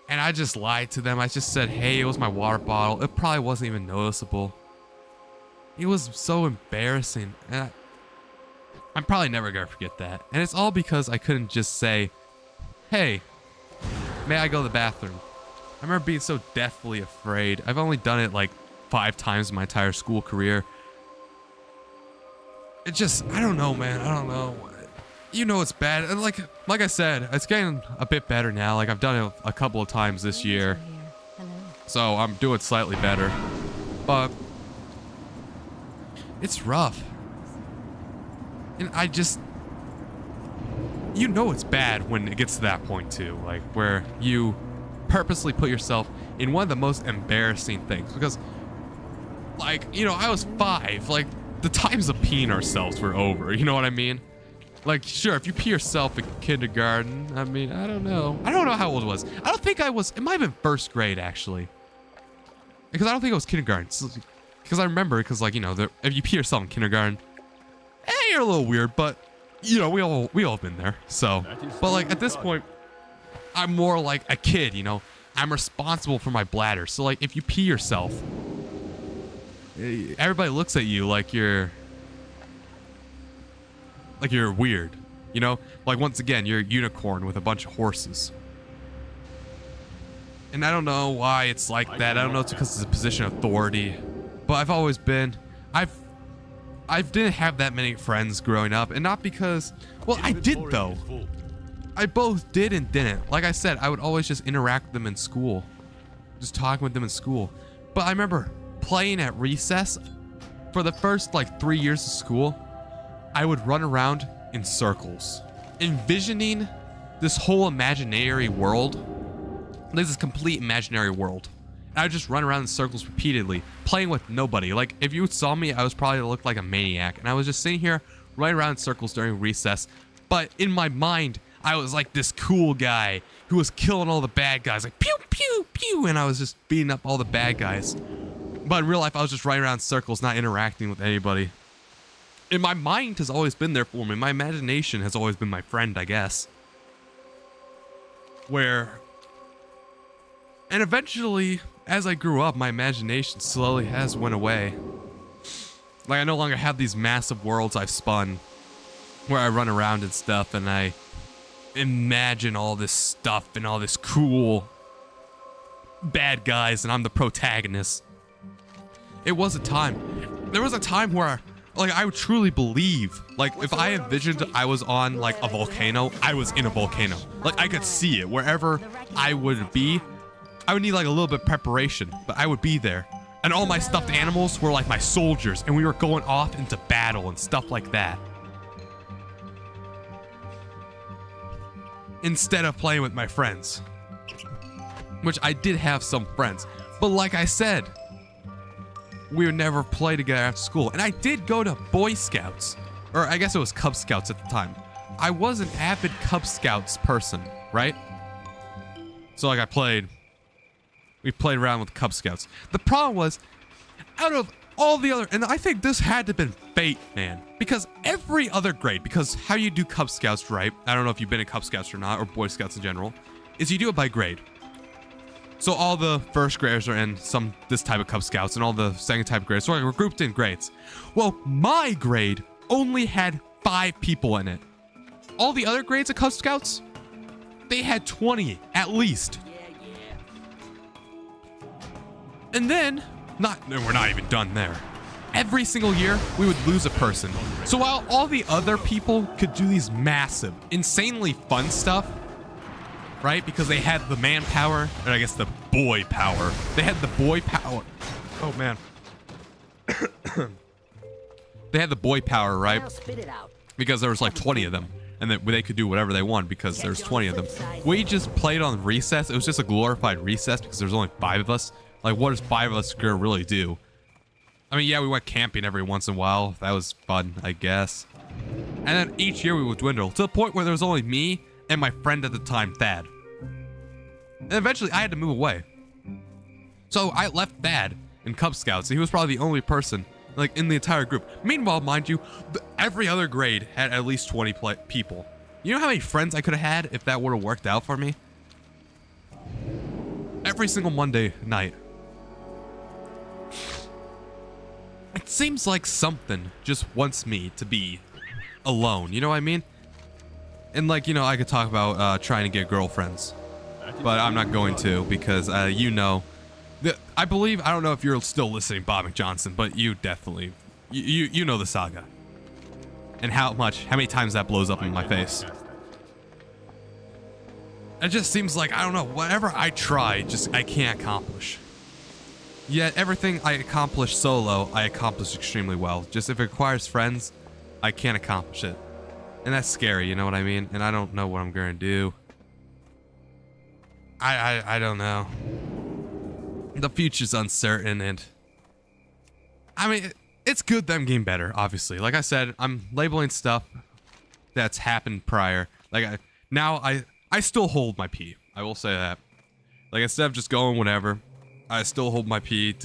And I just lied to them. I just said, hey, it was my water bottle. It probably wasn't even noticeable. It was so embarrassing. And I'm probably never going to forget that. And it's all because I couldn't just say, hey, may I go to the bathroom? I remember being so deathly afraid. I've only done it like 5 times in my entire school career. It just, I don't know, man. I don't know. You know it's bad. And like I said, it's getting a bit better now. Like I've done it a couple of times this year. So I'm doing slightly better. But it's rough. And I just, you know it's bad when it gets to that point too. Like where you purposely put yourself in one of the most embarrassing things. Because like, you know, I was 5. Like the times of peeing ourselves were over. You know what I mean? Like, sure, if you pee yourself in kindergarten, I mean, I don't know. I don't know how old it was. I don't think I was, it might have been 1st grade, actually. Because I don't think it was kindergarten. Because I remember, because, like, you know, if you pee yourself in kindergarten, you're a little weird, but, you know, we all have been there. So, but, like, at this point, I'm more like a kid, you know, I'm responsible for my bladder. So like if you pee yourself, everybody looks at you like you're weird, you know? Like once again, you're a unicorn with a bunch of horses. And I don't know why it's like that. I don't know if it's because it's a position of authority, but I've always been, I didn't have that many friends growing up, and not because, well, I did though. I both did and didn't. Like I said, I would always just interact with them in school, just talking with them in school. But I remember playing at recess for the first like 3 years of school. I would run around in circles, envisioning this whole imaginary world. This is complete imaginary world. And I would just run around in circles repeatedly, playing with nobody. Like if you saw me, I was probably looked like a maniac, and I was just sitting here running around in circles during recess. But in my mind, I was like this cool guy who was killing all the bad guys, like pew pew pew, and I was just beating up all the bad guys. But in real life, I was just running around in circles, not interacting with anybody. And my mind has always been there for me. My imagination has always been my friend, I guess. And eventually, as I grew up, my imagination slowly has went away. Like I no longer have these massive worlds I've spun where I run around and stuff and I imagine all this stuff and all this cool bad guys and I'm the protagonist. There was a time where like I would truly believe, like if I envisioned I was on like a volcano, I was in a volcano. Like I could see it wherever I would be. I would need like a little bit of preparation, but I would be there. And all my stuffed animals were like my soldiers, and we were going off into battle and stuff like that. Instead of playing with my friends. Which I did have some friends. But like I said, we would never play together after school. And I did go to Boy Scouts. Or I guess it was Cub Scouts at the time. I was an avid Cub Scouts person, right? So like we played around with Cub Scouts. The problem was, out of all the other, and I think this had to have been fate, man. Because every other grade, because how you do Cub Scouts, right? I don't know if you've been in Cub Scouts or not, or Boy Scouts in general, is you do it by grade. So all the first graders are in this type of Cub Scouts, and all the second type of grades, so we're grouped in grades. Well, my grade only had 5 people in it. All the other grades of Cub Scouts, they had 20 at least. And then, we're not even done there. Every single year, we would lose a person. So while all the other people could do these massive, insanely fun stuff, right? Because they had the manpower, or I guess the boy power. They had the boy power. Oh, man. They had the boy power, right? Now spit it out. Because there was like 20 of them. And they could do whatever they want because there's 20 of them. We just played on recess. It was just a glorified recess because there's only 5 of us. Like, what does 5 of us gonna really do? I mean, yeah, we went camping every once in a while. That was fun, I guess. And then each year we would dwindle to the point where there was only me and my friend at the time, THAT. And eventually I had to move away. So I left THAT in Cub Scouts, and he was probably the only person like in the entire group. Meanwhile, mind you, every other grade had at least 20 people. You know how many friends I could have had if that would have worked out for me? Every single Monday night. It seems like something just wants me to be alone, you know what I mean? And like, you know, I could talk about trying to get girlfriends, but I'm not going to because you know, I believe, I don't know if you're still listening, Bob McJohnson, but you definitely, you know the saga and how many times that blows up in my face. It just seems like, I don't know, whatever I try, I can't accomplish. Yet everything I accomplish solo, I accomplish extremely well. Just if it requires friends, I can't accomplish it. And that's scary, you know what I mean? And I don't know what I'm gonna do. I don't know. The future's uncertain, and I mean, it's good that I'm getting better, obviously. Like I said, I'm labeling stuff that's happened prior. Like I still hold my pee. I will say that. Like instead of just going whatever, I still hold my pee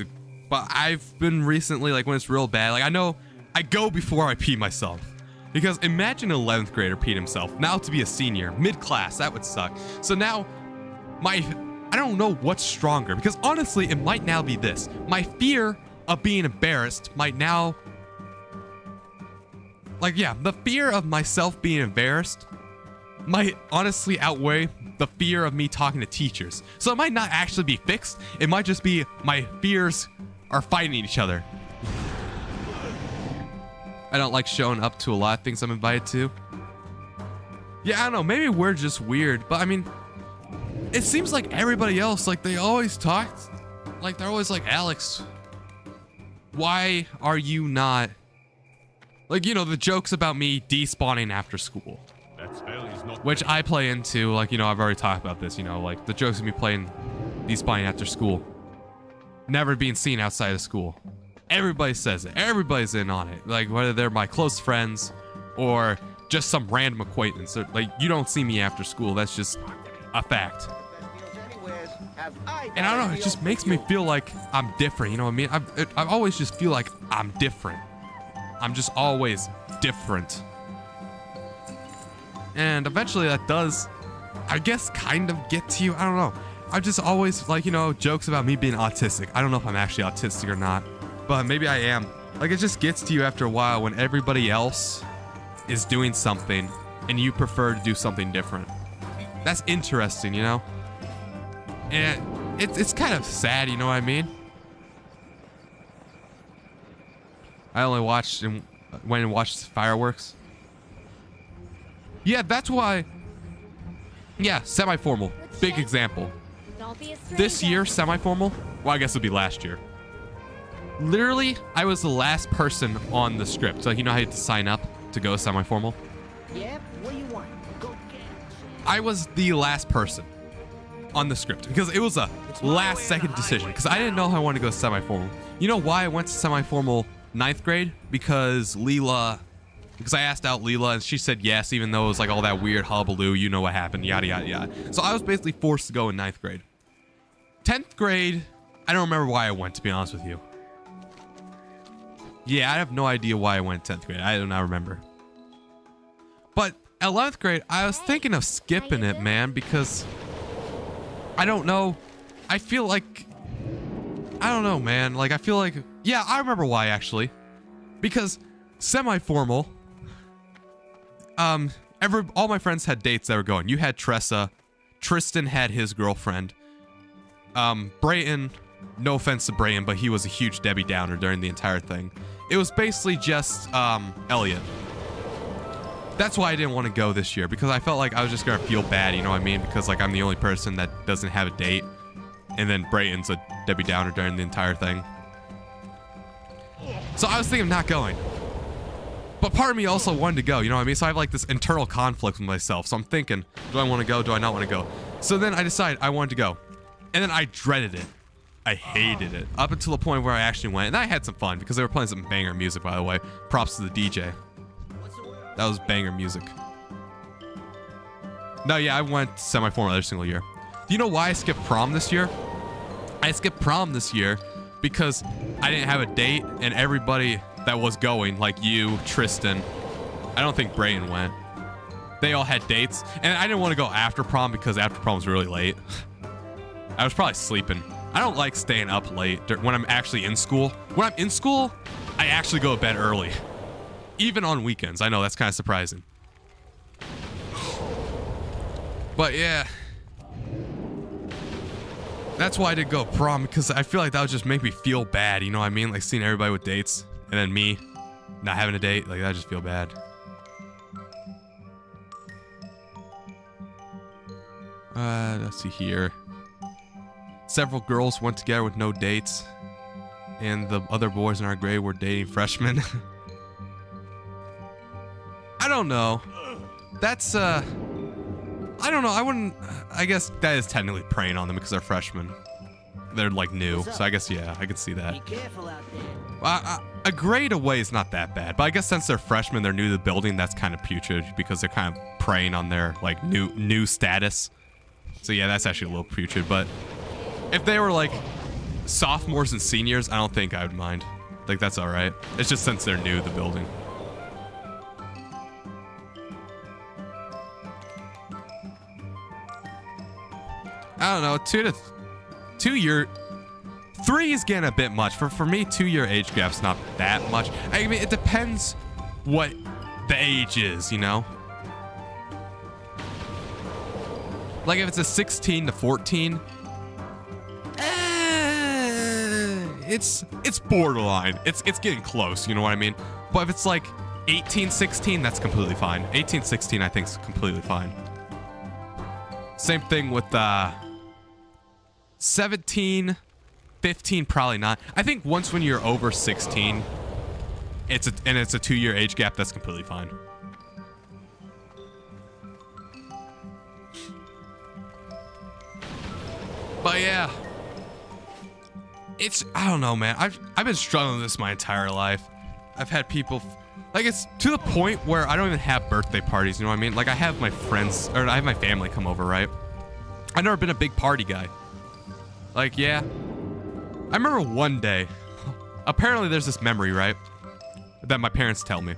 but I've been recently, like when it's real bad, like I know I go before I pee myself. Because imagine an 11th grader peed himself. Now to be a senior, mid-class, that would suck. So now my I don't know what's stronger, because honestly, it might now be this. My fear of being embarrassed might now... Like, yeah, the fear of myself being embarrassed might honestly outweigh the fear of me talking to teachers. So it might not actually be fixed. It might just be my fears are fighting each other. I don't like showing up to a lot of things I'm invited to. Yeah, I don't know. Maybe we're just weird, but I mean, it seems like everybody else, like they always talk, like they're always like, Alex, why are you not, like, you know, the jokes about me despawning after school, That spell is not which I play into, like, you know, I've already talked about this, you know, like the jokes of me playing despawning after school, never being seen outside of school. Everybody says it. Everybody's in on it. Like, whether they're my close friends or just some random acquaintance. Like, you don't see me after school. That's just a fact. And I don't know, it just makes me feel like I'm different. You know what I mean? I always just feel like I'm different. I'm just always different. And eventually that does, I guess, kind of get to you. I don't know. I just always, like, you know, jokes about me being autistic. I don't know if I'm actually autistic or not, but maybe I am. Like, it just gets to you after a while when everybody else is doing something and you prefer to do something different. That's interesting, you know? And it's kind of sad, you know what I mean? I only watched and went and watched fireworks. Yeah, that's why. Yeah, semi-formal. Big example. Don't be a This stranger. year, semi-formal, well, I guess it'll be last year. Literally, I was the last person on the script. So, you know how you had to sign up to go semi-formal? Yep, what do you want? Go get it. I was the last person on the script because it was a last second decision because I didn't know how I wanted to go semi-formal. You know why I went to semi-formal 9th grade? Because I asked out Leela and she said yes, even though it was like all that weird hullabaloo, you know what happened, yada, yada, yada. So I was basically forced to go in 9th grade. 10th grade, I don't remember why I went, to be honest with you. Yeah, I have no idea why I went 10th grade. I do not remember. But 11th grade, I was thinking of skipping it, man, because I don't know. I feel like, I don't know, man. Like, I feel like, yeah, I remember why, actually. Because semi-formal, all my friends had dates that were going. You had Tressa. Tristan had his girlfriend. Brayton, no offense to Brayton, but he was a huge Debbie Downer during the entire thing. It was basically just, Elliot. That's why I didn't want to go this year, because I felt like I was just gonna feel bad, you know what I mean? Because, like, I'm the only person that doesn't have a date, and then Brayton's a Debbie Downer during the entire thing. So I was thinking of not going. But part of me also wanted to go, you know what I mean? So I have, like, this internal conflict with myself. So I'm thinking, do I want to go? Do I not want to go? So then I decided I wanted to go. And then I dreaded it. I hated it. Up until the point where I actually went. And I had some fun, because they were playing some banger music, by the way. Props to the DJ. That was banger music. No, yeah, I went semi-formal every single year. Do you know why I skipped prom this year? I skipped prom this year because I didn't have a date, and everybody that was going, like you, Tristan, I don't think Brayton went. They all had dates, and I didn't want to go after prom because after prom was really late. I was probably sleeping. I don't like staying up late when I'm actually in school. When I'm in school, I actually go to bed early. Even on weekends. I know, that's kind of surprising. But yeah. That's why I did go prom, because I feel like that would just make me feel bad, you know what I mean? Like seeing everybody with dates, and then me not having a date, like that just feel bad. Let's see here. Several girls went together with no dates, and the other boys in our grade were dating freshmen. I don't know. That's, I don't know. I guess that is technically preying on them because they're freshmen. They're, like, new. So I guess, yeah, I could see that. Be careful out there. A grade away is not that bad. But I guess since they're freshmen, they're new to the building, that's kind of putrid because they're kind of preying on their, like, new status. So, yeah, that's actually a little putrid. But if they were, like, sophomores and seniors, I don't think I would mind. Like, that's all right. It's just since they're new to the building. I don't know, 2 year, 3 is getting a bit much. For me, 2-year age gap's not that much. I mean, it depends what the age is, you know? Like if it's a 16 to 14, it's borderline. It's getting close, you know what I mean? But if it's like 18, 16, that's completely fine. 18, 16, I think is completely fine. Same thing with 17, 15, probably not. I think once when you're over 16, it's a 2-year age gap, that's completely fine. But yeah, I don't know, man. I've been struggling with this my entire life. I've had people, like, it's to the point where I don't even have birthday parties, you know what I mean? Like, I have my friends, or I have my family come over, right? I've never been a big party guy. Like, yeah. I remember one day, apparently there's this memory, right? That my parents tell me.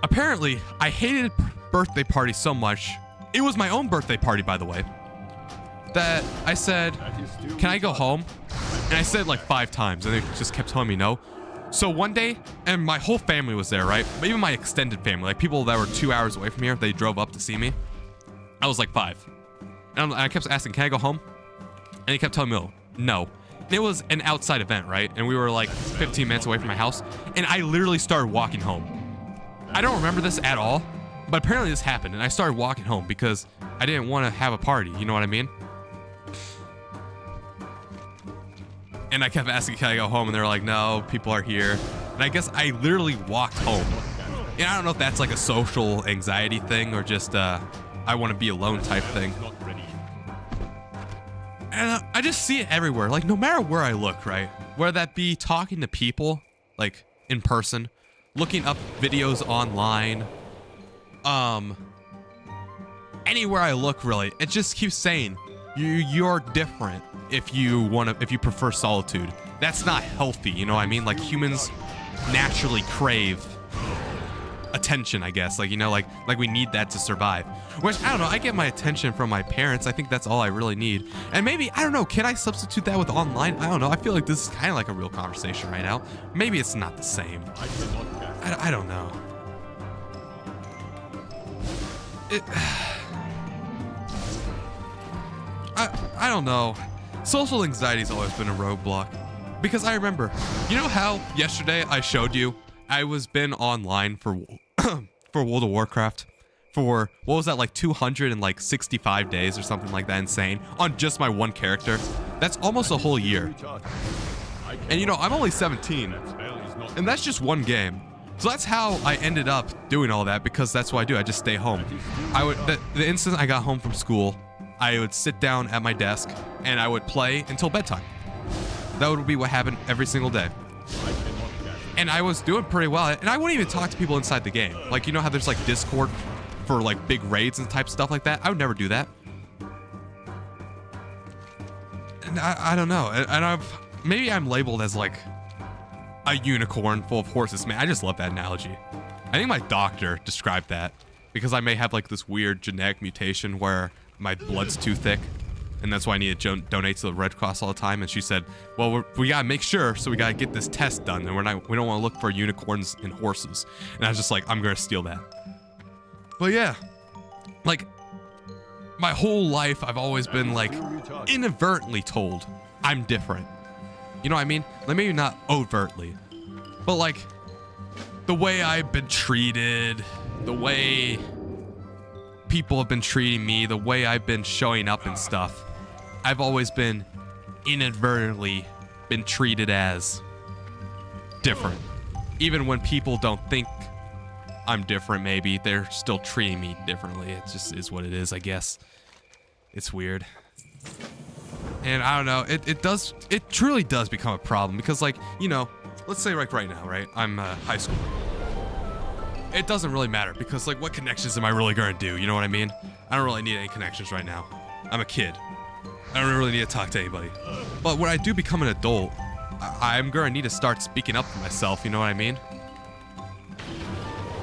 Apparently, I hated birthday parties so much. It was my own birthday party, by the way. That I said, can I go home? And I said like 5 times, and they just kept telling me no. So one day, and my whole family was there, right? But even my extended family, like people that were 2 hours away from here, they drove up to see me. I was like 5. And I kept asking, can I go home? And he kept telling me no. And it was an outside event, right? And we were like 15 minutes away from my house. And I literally started walking home. I don't remember this at all, but apparently this happened. And I started walking home because I didn't want to have a party. You know what I mean? And I kept asking, can I go home? And they were like, no, people are here. And I guess I literally walked home. And I don't know if that's like a social anxiety thing or just I want to be alone type thing. And I just see it everywhere. Like, no matter where I look, right? Whether that be talking to people, like, in person, looking up videos online, anywhere I look, really, it just keeps saying, you're different if you prefer solitude. That's not healthy, you know what I mean? Like, humans naturally crave attention, I guess. Like, you know, like we need that to survive. Which, I don't know, I get my attention from my parents. I think that's all I really need. And maybe, I don't know, can I substitute that with online? I don't know. I feel like this is kind of like a real conversation right now. Maybe it's not the same. I don't know. I don't know. Social anxiety's always been a roadblock. Because I remember, you know how yesterday I showed you I was been online for for World of Warcraft for, what was that, like 265 days or something like that, insane, on just my one character? That's almost a whole year. And you know, I'm only 17, and that's just one game. So that's how I ended up doing all that, because that's what I do. I just stay home. The instant I got home from school, I would sit down at my desk and I would play until bedtime. That would be what happened every single day. And I was doing pretty well. And I wouldn't even talk to people inside the game. Like, you know how there's like Discord for like big raids and type stuff like that? I would never do that. And I don't know. And maybe I'm labeled as like a unicorn full of horses. Man, I just love that analogy. I think my doctor described that, because I may have like this weird genetic mutation where my blood's too thick, and that's why I need to donate to the Red Cross all the time. And she said, well, we gotta make sure, so we gotta get this test done, and we don't want to look for unicorns and horses. And I was just like, I'm gonna steal that. But yeah, like, my whole life I've always been like inadvertently told I'm different. You know what I mean? Like, maybe not overtly, but like the way I've been treated, the way people have been treating me, the way I've been showing up and stuff, I've always been inadvertently been treated as different. Even when people don't think I'm different, maybe they're still treating me differently. It just is what it is, I guess. It's weird. And I don't know, it truly does become a problem, because, like, you know, let's say like right now, right? I'm high school. It doesn't really matter, because, like, what connections am I really gonna do? You know what I mean? I don't really need any connections right now. I'm a kid. I don't really need to talk to anybody. But when I do become an adult, I'm gonna need to start speaking up for myself, you know what I mean?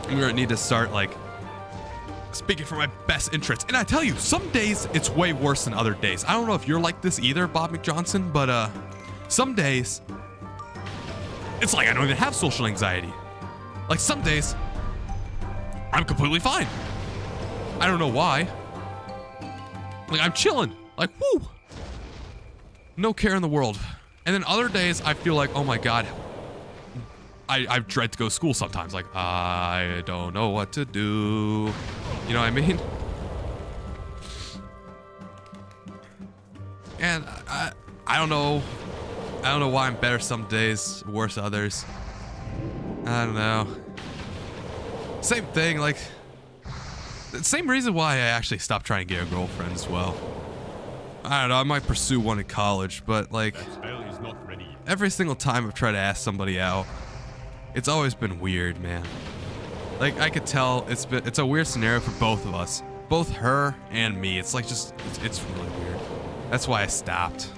I'm gonna need to start, like, speaking for my best interest. And I tell you, some days it's way worse than other days. I don't know if you're like this either, Bob McJohnson, but some days it's like I don't even have social anxiety. Like some days I'm completely fine. I don't know why. Like I'm chilling, like woo, no care in the world. And then other days I feel like, oh my God, I dread to go to school sometimes. Like, I don't know what to do. You know what I mean? And I don't know. I don't know why I'm better some days, worse others. I don't know. Same thing, like, the same reason why I actually stopped trying to get a girlfriend as well. I don't know, I might pursue one in college, but like, That spell is not ready yet. every single time I've tried to ask somebody out, it's always been weird, man. Like I could tell it's a weird scenario for both of us, both her and me. It's like it's really weird. That's why I stopped.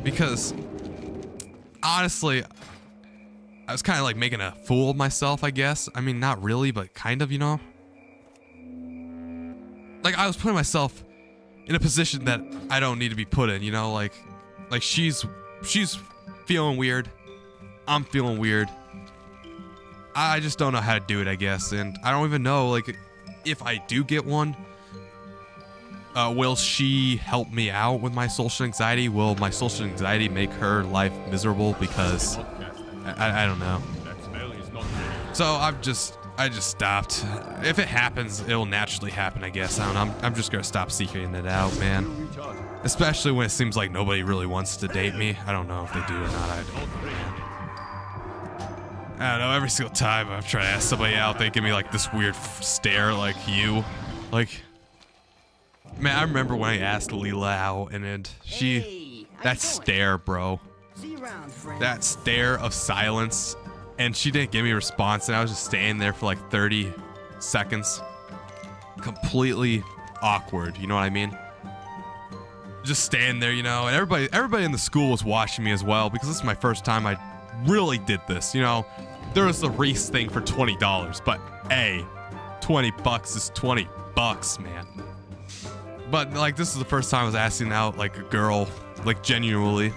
Because honestly, I was kind of like making a fool of myself, I guess. I mean, not really, but kind of, you know. Like I was putting myself in a position that I don't need to be put in, you know. Like she's feeling weird. I'm feeling weird. I just don't know how to do it, I guess. And I don't even know, like, if I do get one, will she help me out with my social anxiety? Will my social anxiety make her life miserable? Because I don't know. That spell is not ready. So I just stopped. If it happens, it'll naturally happen, I guess. I don't know. I'm just gonna stop seeking it out, man. Especially when it seems like nobody really wants to date me. I don't know if they do or not. I don't know, every single time I'm trying to ask somebody out, they give me like this weird stare, like you. Like, man, I remember when I asked Leela out and she, Hey, how that you doing? stare, bro. See you around, friend. That stare of silence, and she didn't give me a response, and I was just standing there for like 30 seconds. Completely awkward, you know what I mean? Just standing there, you know, and everybody in the school was watching me as well, because this is my first time I really did this, you know. There was the Reese thing for $20, but hey, 20 bucks is 20 bucks, man. But like, this is the first time I was asking out like a girl, like genuinely.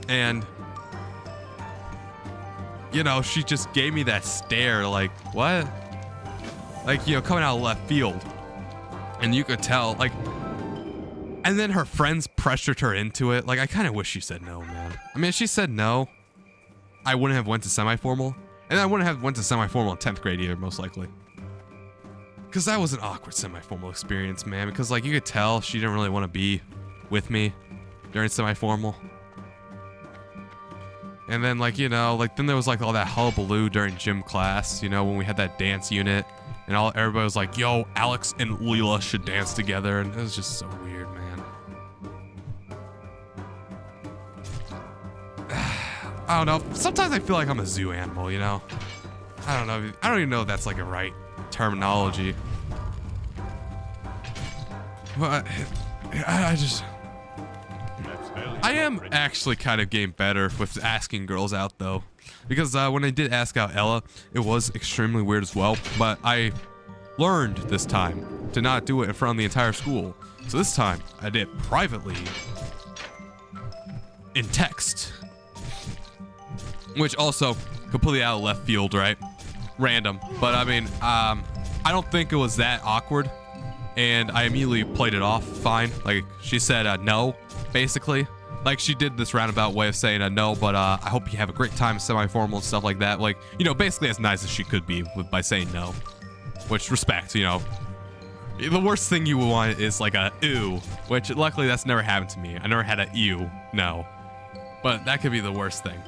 And you know, she just gave me that stare, like, what? Like, you know, coming out of left field. And you could tell, like, and then her friends pressured her into it. Like, I kind of wish she said no, man. I mean, if she said no, I wouldn't have went to semi-formal. And I wouldn't have went to semi-formal in 10th grade either, most likely. Because that was an awkward semi-formal experience, man. Because, like, you could tell she didn't really want to be with me during semi-formal. And then, like, you know, like, then there was, like, all that hullabaloo during gym class, you know, when we had that dance unit. And everybody was like, yo, Alex and Leela should dance together. And it was just so weird, man. I don't know. Sometimes I feel like I'm a zoo animal, you know? I don't know. I don't even know if that's like a right terminology. But I just... I am actually kind of getting better with asking girls out, though. Because when I did ask out Ella, it was extremely weird as well. But I learned this time to not do it in front of the entire school. So this time, I did it privately in text. Which also completely out of left field, right? Random. But I mean, I don't think it was that awkward. And I immediately played it off fine. Like, she said no, basically. Like, she did this roundabout way of saying no, but I hope you have a great time, semi-formal and stuff like that. Like, you know, basically as nice as she could be by saying no. Which, respect, you know. The worst thing you would want is like a ew, which luckily that's never happened to me. I never had a ew, no. But that could be the worst thing.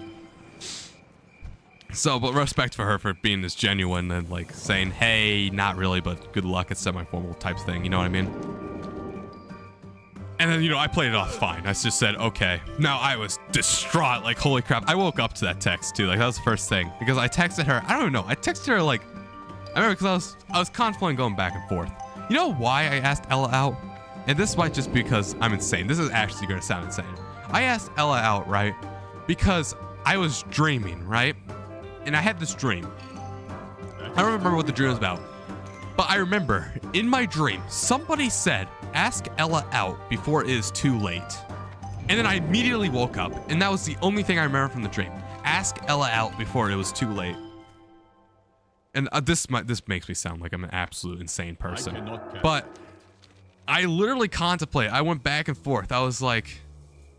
So, but respect for her for being this genuine and like saying, hey, not really, but good luck at semi-formal type thing, you know what I mean? And then, you know, I played it off fine. I just said, okay. Now I was distraught, like, holy crap. I woke up to that text too, like that was the first thing. Because I texted her, I don't even know, I texted her like, I remember because I was contemplating going back and forth. You know why I asked Ella out? And this might just be because I'm insane. This is actually gonna sound insane. I asked Ella out, right? Because I was dreaming, right? And I had this dream. I don't remember what the dream was about. But I remember in my dream, somebody said, ask Ella out before it is too late. And then I immediately woke up, and that was the only thing I remember from the dream. Ask Ella out before it was too late. And this makes me sound like I'm an absolute insane person. But I literally contemplated. I went back and forth. I was like,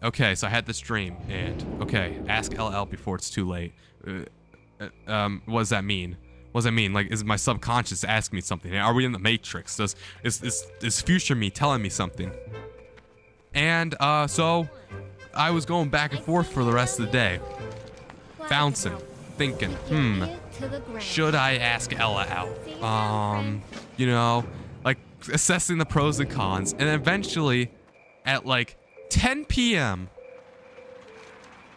okay, so I had this dream, and okay, ask Ella out before it's too late. What does that mean? What does that mean? Like, is my subconscious asking me something? Are we in the Matrix? Is future me telling me something? And so I was going back and forth for the rest of the day, bouncing, thinking, should I ask Ella out? You know, like assessing the pros and cons, and eventually, at like 10 p.m.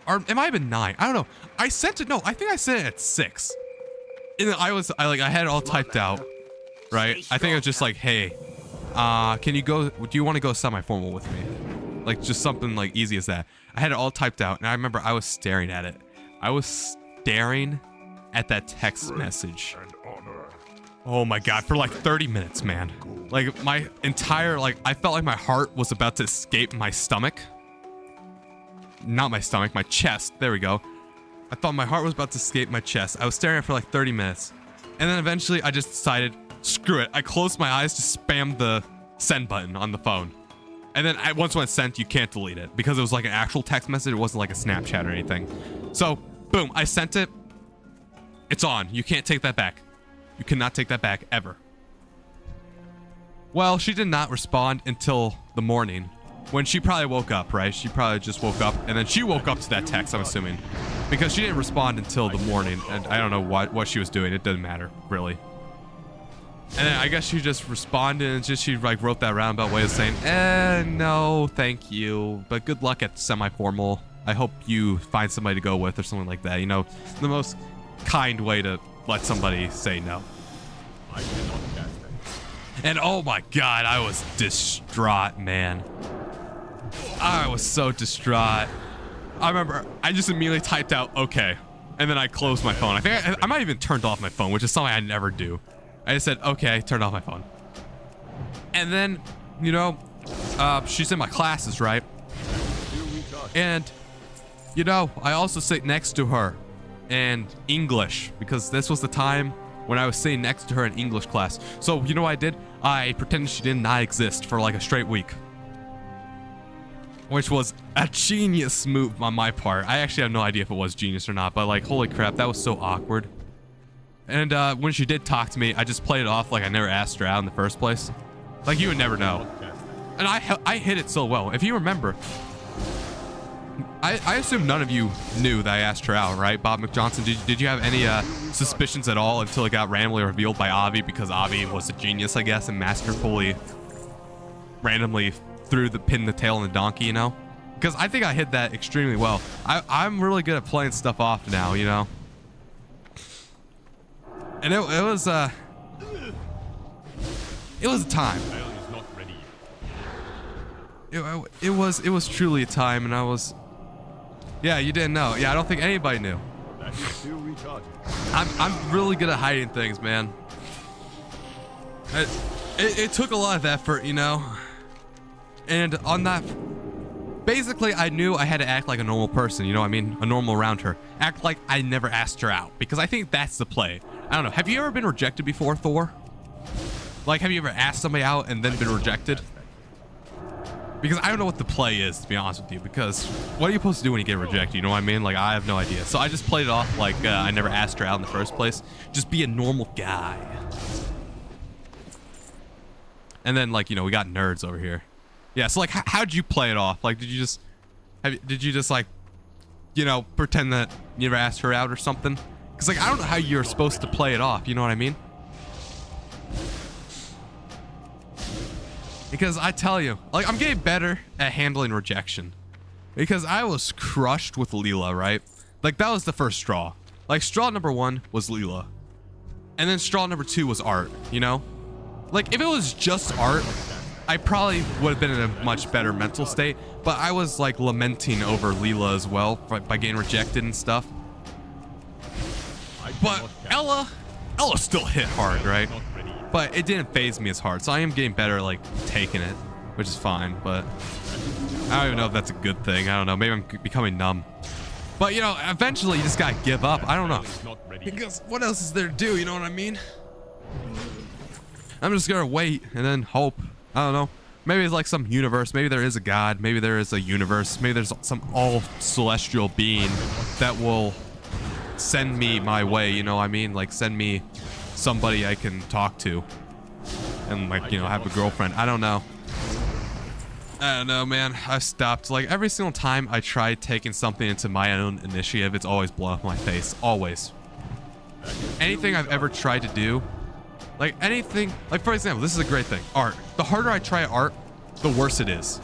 or it might have been 9. I don't know. I sent it. No, I think I sent it at 6. And I had it all typed out, right? I think it was just like, hey, can you go? Do you want to go semi-formal with me? Like just something like easy as that. I had it all typed out, and I remember I was staring at it. I was staring at that text message. Oh my god, for like 30 minutes, man. Like my entire, like I felt like my heart was about to escape my stomach. Not my stomach, my chest. There we go. I thought my heart was about to escape my chest. I was staring at it for like 30 minutes. And then eventually I just decided, screw it. I closed my eyes to spam the send button on the phone. And then once when it's sent, you can't delete it because it was like an actual text message. It wasn't like a Snapchat or anything. So boom, I sent it. It's on. You can't take that back. You cannot take that back ever. Well, she did not respond until the morning when she probably woke up, right? She probably just woke up and then she woke up to that text, I'm assuming, because she didn't respond until the morning. And I don't know what she was doing. It doesn't matter really. And then I guess she just responded and she like wrote that roundabout way of saying, no, thank you, but good luck at semi-formal. I hope you find somebody to go with or something like that. You know, the most kind way to let somebody say no. I cannot cast that. And oh my god, I was distraught, man. I was so distraught. I remember I just immediately typed out okay, and then I closed my phone. I think I might even turned off my phone, which is something I never do. I just said okay, turned off my phone. And then, you know, she's in my classes, right? And you know, I also sit next to her in English because this was the time when I was sitting next to her in English class. So you know what I did? I pretended she did not exist for like a straight week, which was a genius move on my part. I actually have no idea if it was genius or not, but like, holy crap, that was so awkward. And when she did talk to me, I just played it off like I never asked her out in the first place. Like you would never know. And I hit it so well. If you remember, I assume none of you knew that I asked her out, right? Bob McJohnson, did you have any suspicions at all until it got randomly revealed by Avi, because Avi was a genius, I guess, and masterfully randomly threw the pin, the tail, and the donkey, you know? Because I think I hit that extremely well. I'm really good at playing stuff off now, you know? And it was a time. It was truly a time, and I was, yeah, you didn't know. Yeah, I don't think anybody knew. I'm really good at hiding things, man. It took a lot of effort, you know? And on that, basically I knew I had to act like a normal person, you know what I mean? A normal around her. Act like I never asked her out, because I think that's the play. I don't know, have you ever been rejected before, Thor? Like, have you ever asked somebody out and then been rejected? Because I don't know what the play is, to be honest with you, because what are you supposed to do when you get rejected, you know what I mean? Like, I have no idea. So I just played it off like I never asked her out in the first place. Just be a normal guy. And then, like, you know, we got nerds over here. Yeah, so like, how'd you play it off? Like, did you just like, you know, pretend that you never asked her out or something? Because like, I don't know how you're supposed to play it off, you know what I mean? Because I tell you, like, I'm getting better at handling rejection. Because I was crushed with Leela, right? Like, that was the first straw. Like, straw number 1 was Leela. And then straw number 2 was Art, you know? Like, if it was just Art, I probably would have been in a much better mental state. But I was, like, lamenting over Leela as well by getting rejected and stuff. But Ella still hit hard, right? but it didn't phase me as hard. So I am getting better at like taking it, which is fine. But I don't even know if that's a good thing. I don't know. Maybe I'm becoming numb. But you know, eventually you just gotta give up. I don't know. Because what else is there to do? You know what I mean? I'm just gonna wait and then hope. I don't know. Maybe it's like some universe. Maybe there is a god. Maybe there is a universe. Maybe there's some all celestial being that will send me my way. You know what I mean? Like send me somebody I can talk to and like, you know, have a girlfriend. I don't know. I don't know, man. I've stopped. Like every single time I try taking something into my own initiative, it's always blown up my face. Always. Anything I've ever tried to do, like anything, like for example, this is a great thing. Art. The harder I try art, the worse it is.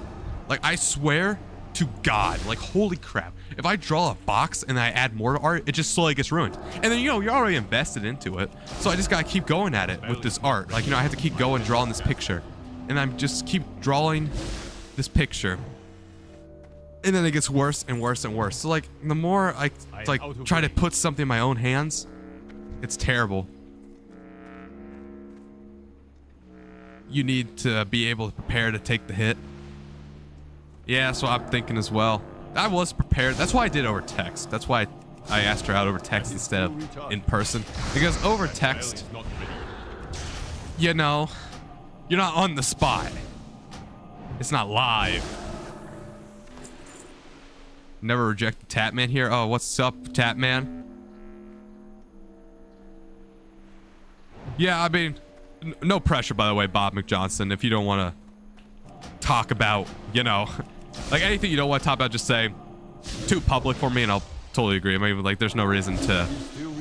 Like I swear to God, like holy crap. If I draw a box and I add more art, it just slowly gets ruined. And then, you know, you're already invested into it. So I just gotta keep going at it with this art. Like, you know, I have to keep going drawing this picture. And I'm just keep drawing this picture. And then it gets worse and worse and worse. So like the more I like try to put something in my own hands, it's terrible. You need to be able to prepare to take the hit. Yeah, that's what I'm thinking as well. I was prepared. That's why I did over text. That's why I asked her out over text instead of in person. Because over text, you know, you're not on the spot. It's not live. Never reject the THAT Man here. Oh, what's up, THAT Man? Yeah, I mean, no pressure, by the way, Bob McJohnson. If you don't want to talk about, you know, like anything you don't want to talk about, just say too public for me, and I'll totally agree. I mean, like, there's no reason to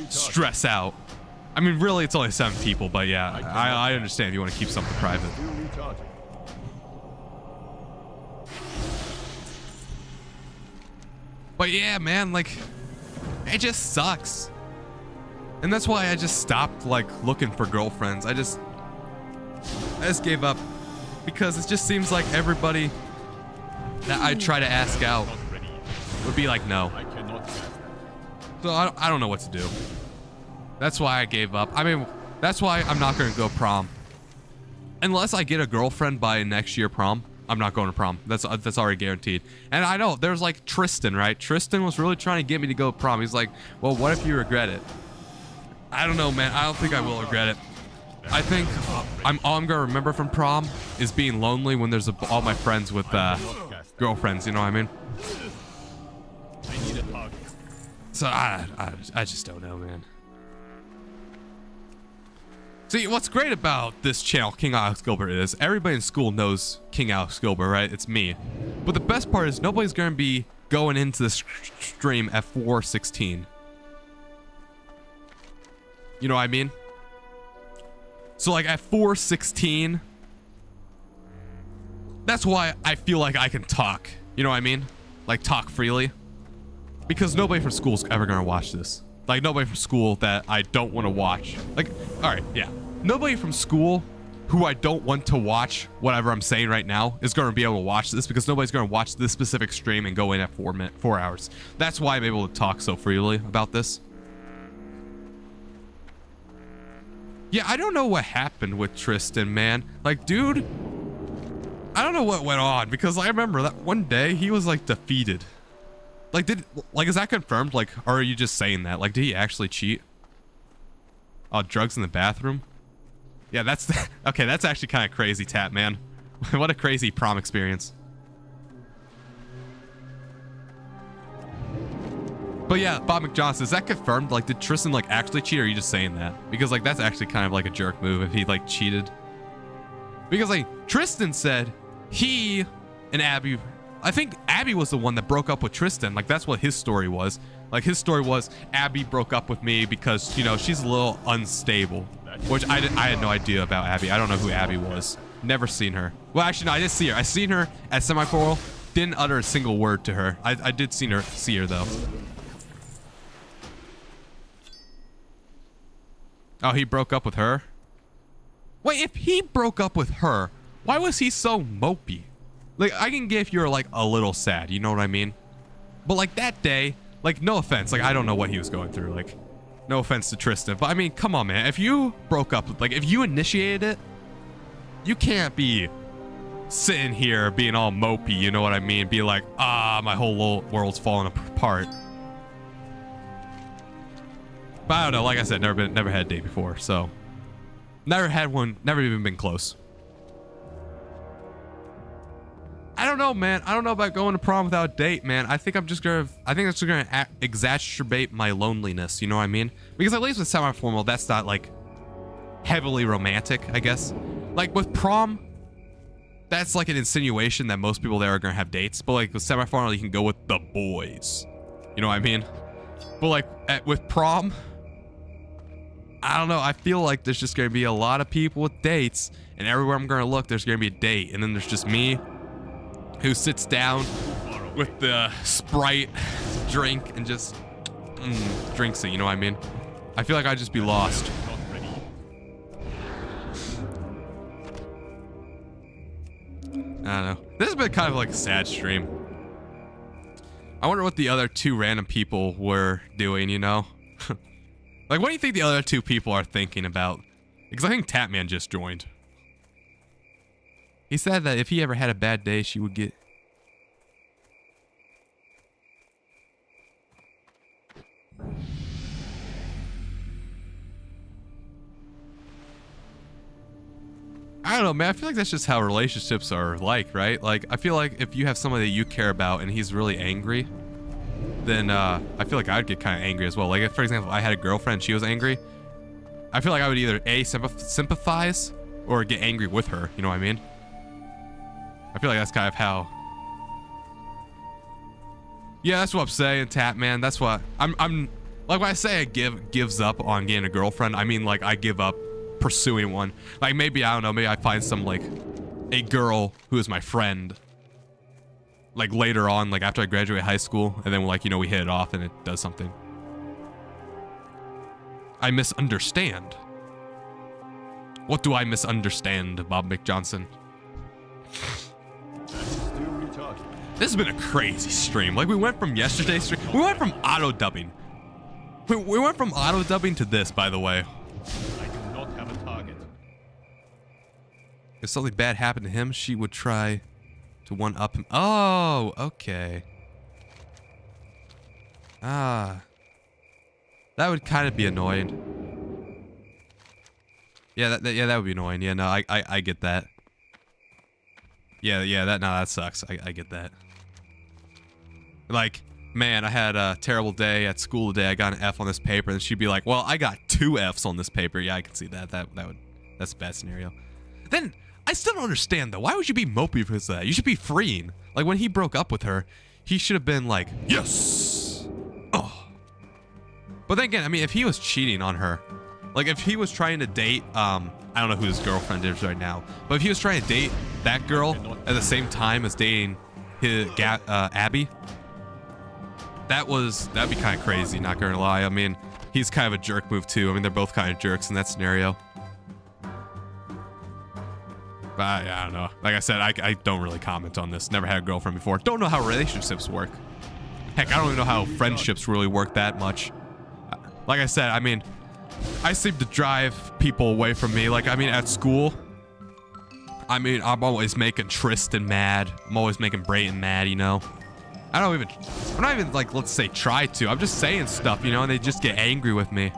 stress out. I mean, really, it's only 7 people, but yeah, I understand if you want to keep something private. But yeah, man, like, it just sucks. And that's why I just stopped, like, looking for girlfriends. I just gave up. Because it just seems like everybody that I try to ask out would be like, no. So I don't know what to do. That's why I gave up. I mean, that's why I'm not going to go prom. Unless I get a girlfriend by next year prom, I'm not going to prom. That's already guaranteed. And I know there's like Tristan, right? Tristan was really trying to get me to go prom. He's like, well, what if you regret it? I don't know, man. I don't think I will regret it. I think all I'm gonna remember from prom is being lonely when there's all my friends with girlfriends. You know what I mean? So I just don't know, man. See, what's great about this channel, King Alex Gilbert, is everybody in school knows King Alex Gilbert, right? It's me. But the best part is nobody's gonna be going into this stream at 4:16. You know what I mean? So like at 4:16, that's why I feel like I can talk. You know what I mean? Like talk freely. Because nobody from school's ever gonna watch this. Like nobody from school that I don't want to watch. Like, all right, yeah. Nobody from school who I don't want to watch whatever I'm saying right now is going to be able to watch this, because nobody's going to watch this specific stream and go in at 4 hours. That's why I'm able to talk so freely about this. Yeah, I don't know what happened with Tristan, man. Like, dude, I don't know what went on, because I remember that one day he was like defeated. Like, is that confirmed? Like, or are you just saying that? Like, did he actually cheat? Oh, drugs in the bathroom? Yeah, that's okay. That's actually kind of crazy, THAT Man. What a crazy prom experience. But yeah, Bob McJohnson, is that confirmed? Like, did Tristan like actually cheat, or are you just saying that? Because like that's actually kind of like a jerk move if he like cheated. Because like Tristan said he and Abby, I think Abby was the one that broke up with Tristan. Like that's what his story was. Like his story was Abby broke up with me because, you know, she's a little unstable. Which I had no idea about Abby. I don't know who Abby was. Never seen her. Well, actually, no, I did see her. I seen her at Semi-Coral. Didn't utter a single word to her. I did see her though. Oh, he broke up with her? Wait, if he broke up with her, why was he so mopey? Like, I can get if you're like a little sad, you know what I mean? But like that day, like no offense, like I don't know what he was going through. Like No offense to Tristan, but I mean, come on, man. If you broke up, like if you initiated it, you can't be sitting here being all mopey, you know what I mean? Be like, my whole world's falling apart. But I don't know, like I said, never had a date before, so never had one, never even been close. I don't know, man. I don't know about going to prom without a date, man. I think that's just gonna exacerbate my loneliness, you know what I mean? Because at least with semi-formal, that's not like heavily romantic, I guess. Like with prom, that's like an insinuation that most people there are gonna have dates. But like with semi-formal, you can go with the boys, you know what I mean? But like with prom, I don't know. I feel like there's just gonna be a lot of people with dates, and everywhere I'm gonna look, there's gonna be a date, and then there's just me, who sits down with the Sprite drink and just drinks it, you know what I mean? I feel like I'd just be lost. I don't know. This has been kind of like a sad stream. I wonder what the other two random people were doing, you know? Like, what do you think the other two people are thinking about? Because I think Tatman just joined. He said that if he ever had a bad day, she would get... I don't know, man. I feel like that's just how relationships are like, right? Like, I feel like if you have somebody that you care about and he's really angry, then I feel like I'd get kind of angry as well. Like, if, for example, I had a girlfriend and she was angry, I feel like I would either A, sympathize or get angry with her, you know what I mean? I feel like that's kind of how... Yeah, that's what I'm saying, Tatman. That's what... I'm like, when I say I gives up on getting a girlfriend, I mean, like, I give up pursuing one. Like, maybe, I don't know, maybe I find some, like, a girl who is my friend, like, later on, like, after I graduate high school, and then, like, you know, we hit it off and it does something. I misunderstand. What do I misunderstand, Bob McJohnson? This has been a crazy stream. Like, we went from yesterday's stream, we went from auto-dubbing. We went from auto-dubbing to this, by the way. I do not have a target. If something bad happened to him, she would try to one-up him. Oh, okay. Ah. That would kind of be annoying. Yeah, that would be annoying. Yeah, no, I get that. Yeah, that sucks. I get that. Like, man, I had a terrible day at school today. I got an F on this paper, and she'd be like, "Well, I got 2 Fs on this paper." Yeah, I can see that. That's a bad scenario. Then I still don't understand though. Why would you be mopey for that? You should be freeing. Like when he broke up with her, he should have been like, "Yes." Oh. But then again, I mean, if he was cheating on her, like if he was trying to date, I don't know who his girlfriend is right now, but if he was trying to date that girl at the same time as dating his Abby, that'd be kind of crazy, not gonna lie. I mean, he's kind of a jerk move too. I mean, they're both kind of jerks in that scenario. But I don't know. Like I said, I don't really comment on this. Never had a girlfriend before. Don't know how relationships work. Heck, I don't even know how friendships really work that much. Like I said, I mean, I seem to drive people away from me. Like, I mean, at school, I mean, I'm always making Tristan mad. I'm always making Brayton mad, you know? I'm not even like, let's say try to. I'm just saying stuff, you know, and they just get angry with me.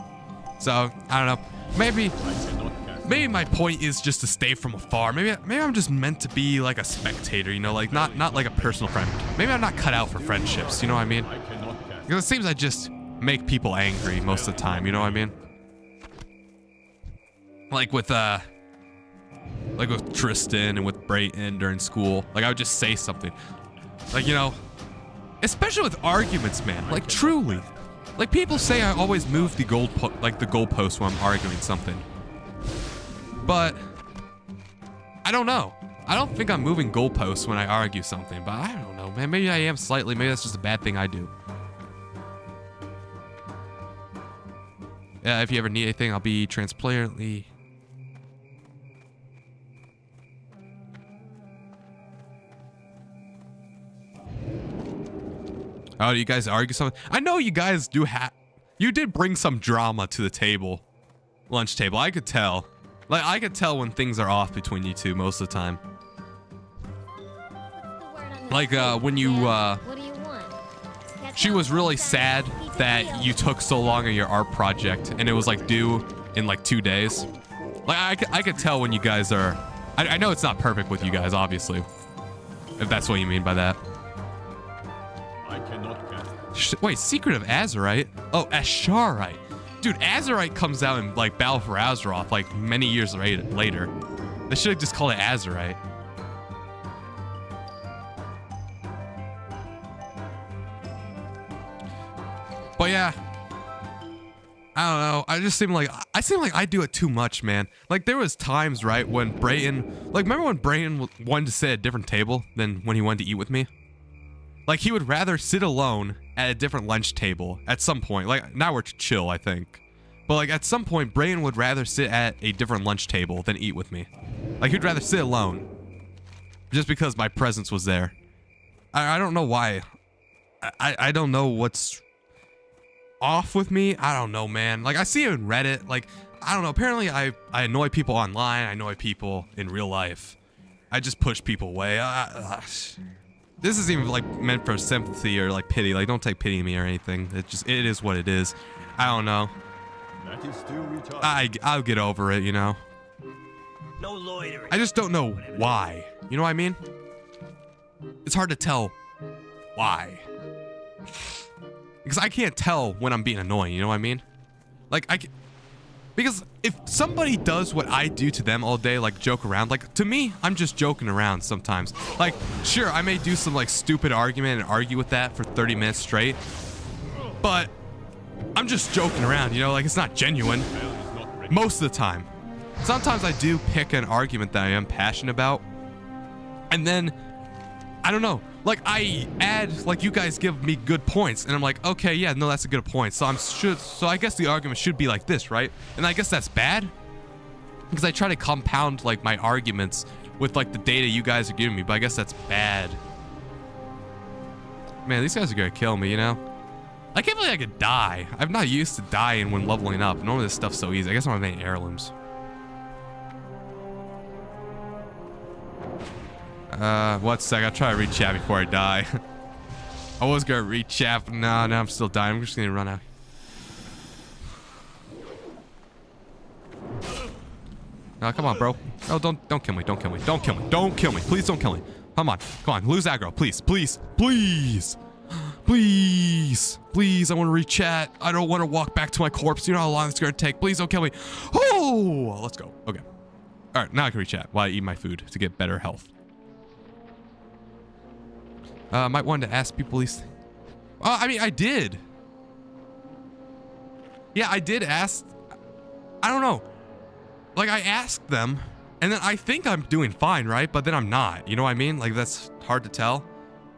So, I don't know. Maybe my point is just to stay from afar. Maybe I'm just meant to be like a spectator, you know, like not like a personal friend. Maybe I'm not cut out for friendships, you know what I mean? Because it seems I just make people angry most of the time, you know what I mean? Like with Tristan and with Brayton during school. Like I would just say something. Like, you know, especially with arguments, man. Like truly. Like people say I always move the goalpost when I'm arguing something. But I don't know. I don't think I'm moving goalposts when I argue something, but I don't know, man. Maybe I am slightly. Maybe that's just a bad thing I do. Yeah, if you ever need anything, I'll be transparently. Oh, do you guys argue something? I know you guys do You did bring some drama to the table. Lunch table. I could tell. Like, I could tell when things are off between you two most of the time. Like, when you, What do you want? she was really sad that you took so long on your art project and it was like due in like 2 days. Like, I could tell when you guys are, I know it's not perfect with you guys, obviously. If that's what you mean by that. I cannot cast. Wait, Secret of Azurite? Oh, Asharite. Dude, Azurite comes out in like Battle for Azeroth like many years later. They should have just called it Azurite. But yeah, I don't know. I seem like I do it too much, man. Like there was times, right, when Brayton, like remember when Brayton wanted to sit at a different table than when he wanted to eat with me? Like he would rather sit alone at a different lunch table at some point. Like now we're chill, I think. But like at some point, Brayton would rather sit at a different lunch table than eat with me. Like he'd rather sit alone. Just because my presence was there. I don't know why. I don't know what's off with me. I don't know, man. Like I see it in Reddit. Like, I don't know. Apparently I annoy people online. I annoy people in real life. I just push people away. This isn't even like meant for sympathy or like pity. Like don't take pity on me or anything. It is what it is. I don't know. That is still retarded. I'll get over it, you know. No loitering. I just don't know why. You know what I mean? It's hard to tell why. Because I can't tell when I'm being annoying, you know what I mean? Like, because if somebody does what I do to them all day, like joke around, like to me, I'm just joking around sometimes. Like, sure, I may do some like stupid argument and argue with that for 30 minutes straight, but I'm just joking around, you know, like it's not genuine most of the time. Sometimes I do pick an argument that I am passionate about, and then I don't know, like I add, like you guys give me good points and I'm like, okay, yeah, no, that's a good point. So I guess the argument should be like this, right? And I guess that's bad because I try to compound like my arguments with like the data you guys are giving me, but I guess that's bad. Man, these guys are gonna kill me, you know? I can't believe I could die. I'm not used to dying when leveling up. Normally this stuff's so easy. I guess I don't have any heirlooms. One sec. I gotta try to read chat before I die. I was gonna read chat, but no, I'm still dying. I'm just gonna run out. No, come on, bro. Oh, don't kill me. Don't kill me. Don't kill me. Don't kill me. Please don't kill me. Come on. Come on. Lose aggro. Please. Please. Please. Please. Please. I want to read chat. I don't want to walk back to my corpse. You know how long it's gonna take. Please don't kill me. Oh, let's go. Okay. All right. Now I can read chat while I eat my food to get better health. Might want to ask people these things. I mean, I did. Yeah, I did ask. I don't know. Like, I asked them, and then I think I'm doing fine, right? But then I'm not. You know what I mean? Like, that's hard to tell.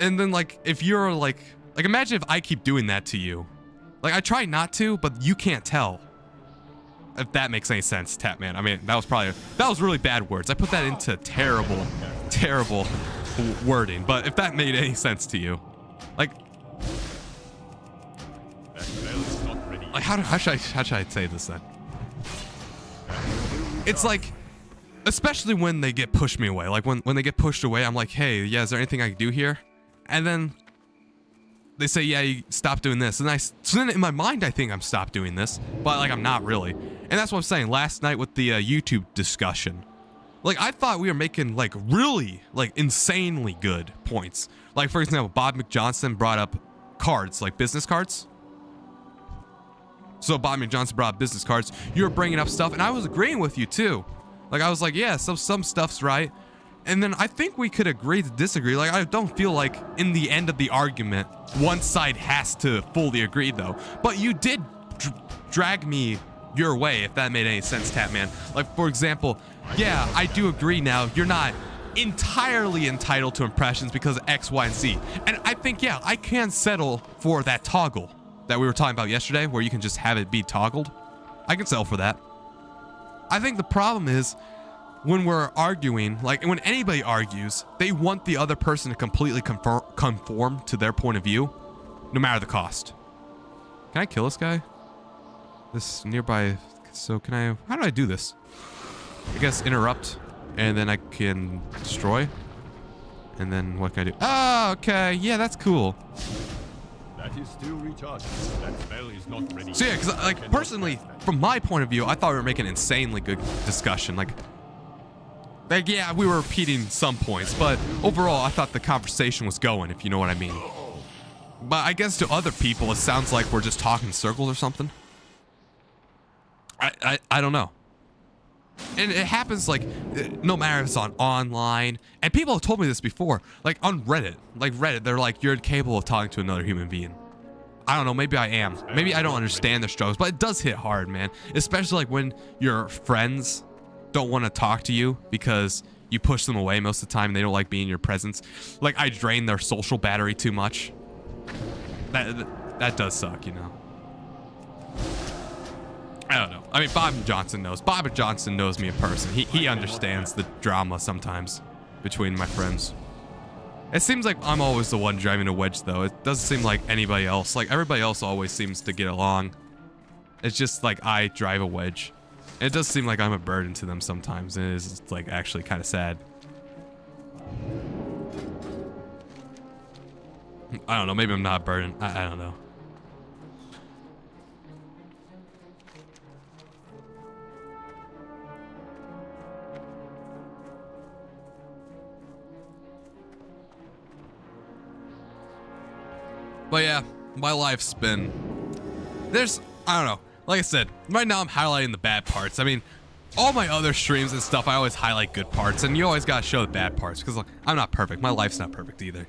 And then, like, if you're, like, imagine if I keep doing that to you. Like, I try not to, but you can't tell. If that makes any sense, Tatman. I mean, that was really bad words. I put that into terrible wording, but if that made any sense to you, like how should I say this then? It's like, especially when they get pushed me away, like when they get pushed away, I'm like, hey, yeah, is there anything I can do here? And then they say, yeah, you stop doing this, and so then in my mind I think I'm stopped doing this, but like I'm not really. And that's what I'm saying. Last night with the YouTube discussion, like, I thought we were making, like, really, like, insanely good points. Like, for example, Bob McJohnson brought up cards, like business cards. So Bob McJohnson brought up business cards. You were bringing up stuff, and I was agreeing with you, too. Like, I was like, yeah, some stuff's right. And then I think we could agree to disagree. Like, I don't feel like, in the end of the argument, one side has to fully agree, though. But you did drag me your way, if that made any sense, Tatman. Like, for example, yeah, I do agree now, you're not entirely entitled to impressions because of X, Y, and Z. And I think, yeah, I can settle for that toggle that we were talking about yesterday, where you can just have it be toggled. I can settle for that. I think the problem is when we're arguing, like when anybody argues, they want the other person to completely conform to their point of view, no matter the cost. Can I kill this guy? this nearby. So can I? How do I do this? I guess interrupt, and then I can destroy. And then what can I do? Oh, okay. Yeah, that's cool. That is still recharging. That spell is not ready. So yeah, because like personally, from my point of view, I thought we were making an insanely good discussion. Like yeah, we were repeating some points, but overall, I thought the conversation was going, if you know what I mean. But I guess to other people, it sounds like we're just talking in circles or something. I don't know. And it happens like no matter if it's on online, and people have told me this before, like on Reddit, they're like, you're incapable of talking to another human being. I don't know, maybe I am. Maybe I don't understand their struggles, but it does hit hard, man. Especially like when your friends don't want to talk to you because you push them away most of the time and they don't like being in your presence. Like I drain their social battery too much. That does suck, you know. I don't know. I mean, Bob Johnson knows. Bob Johnson knows me in person. He understands the drama sometimes between my friends. It seems like I'm always the one driving a wedge, though. It doesn't seem like anybody else. Like, everybody else always seems to get along. It's just like I drive a wedge. And it does seem like I'm a burden to them sometimes. And it is, like, actually kind of sad. I don't know. Maybe I'm not a burden. I don't know. But yeah, my life's been, I don't know, like I said, right now I'm highlighting the bad parts. I mean, all my other streams and stuff, I always highlight good parts, and you always gotta show the bad parts, because like, I'm not perfect. My life's not perfect either.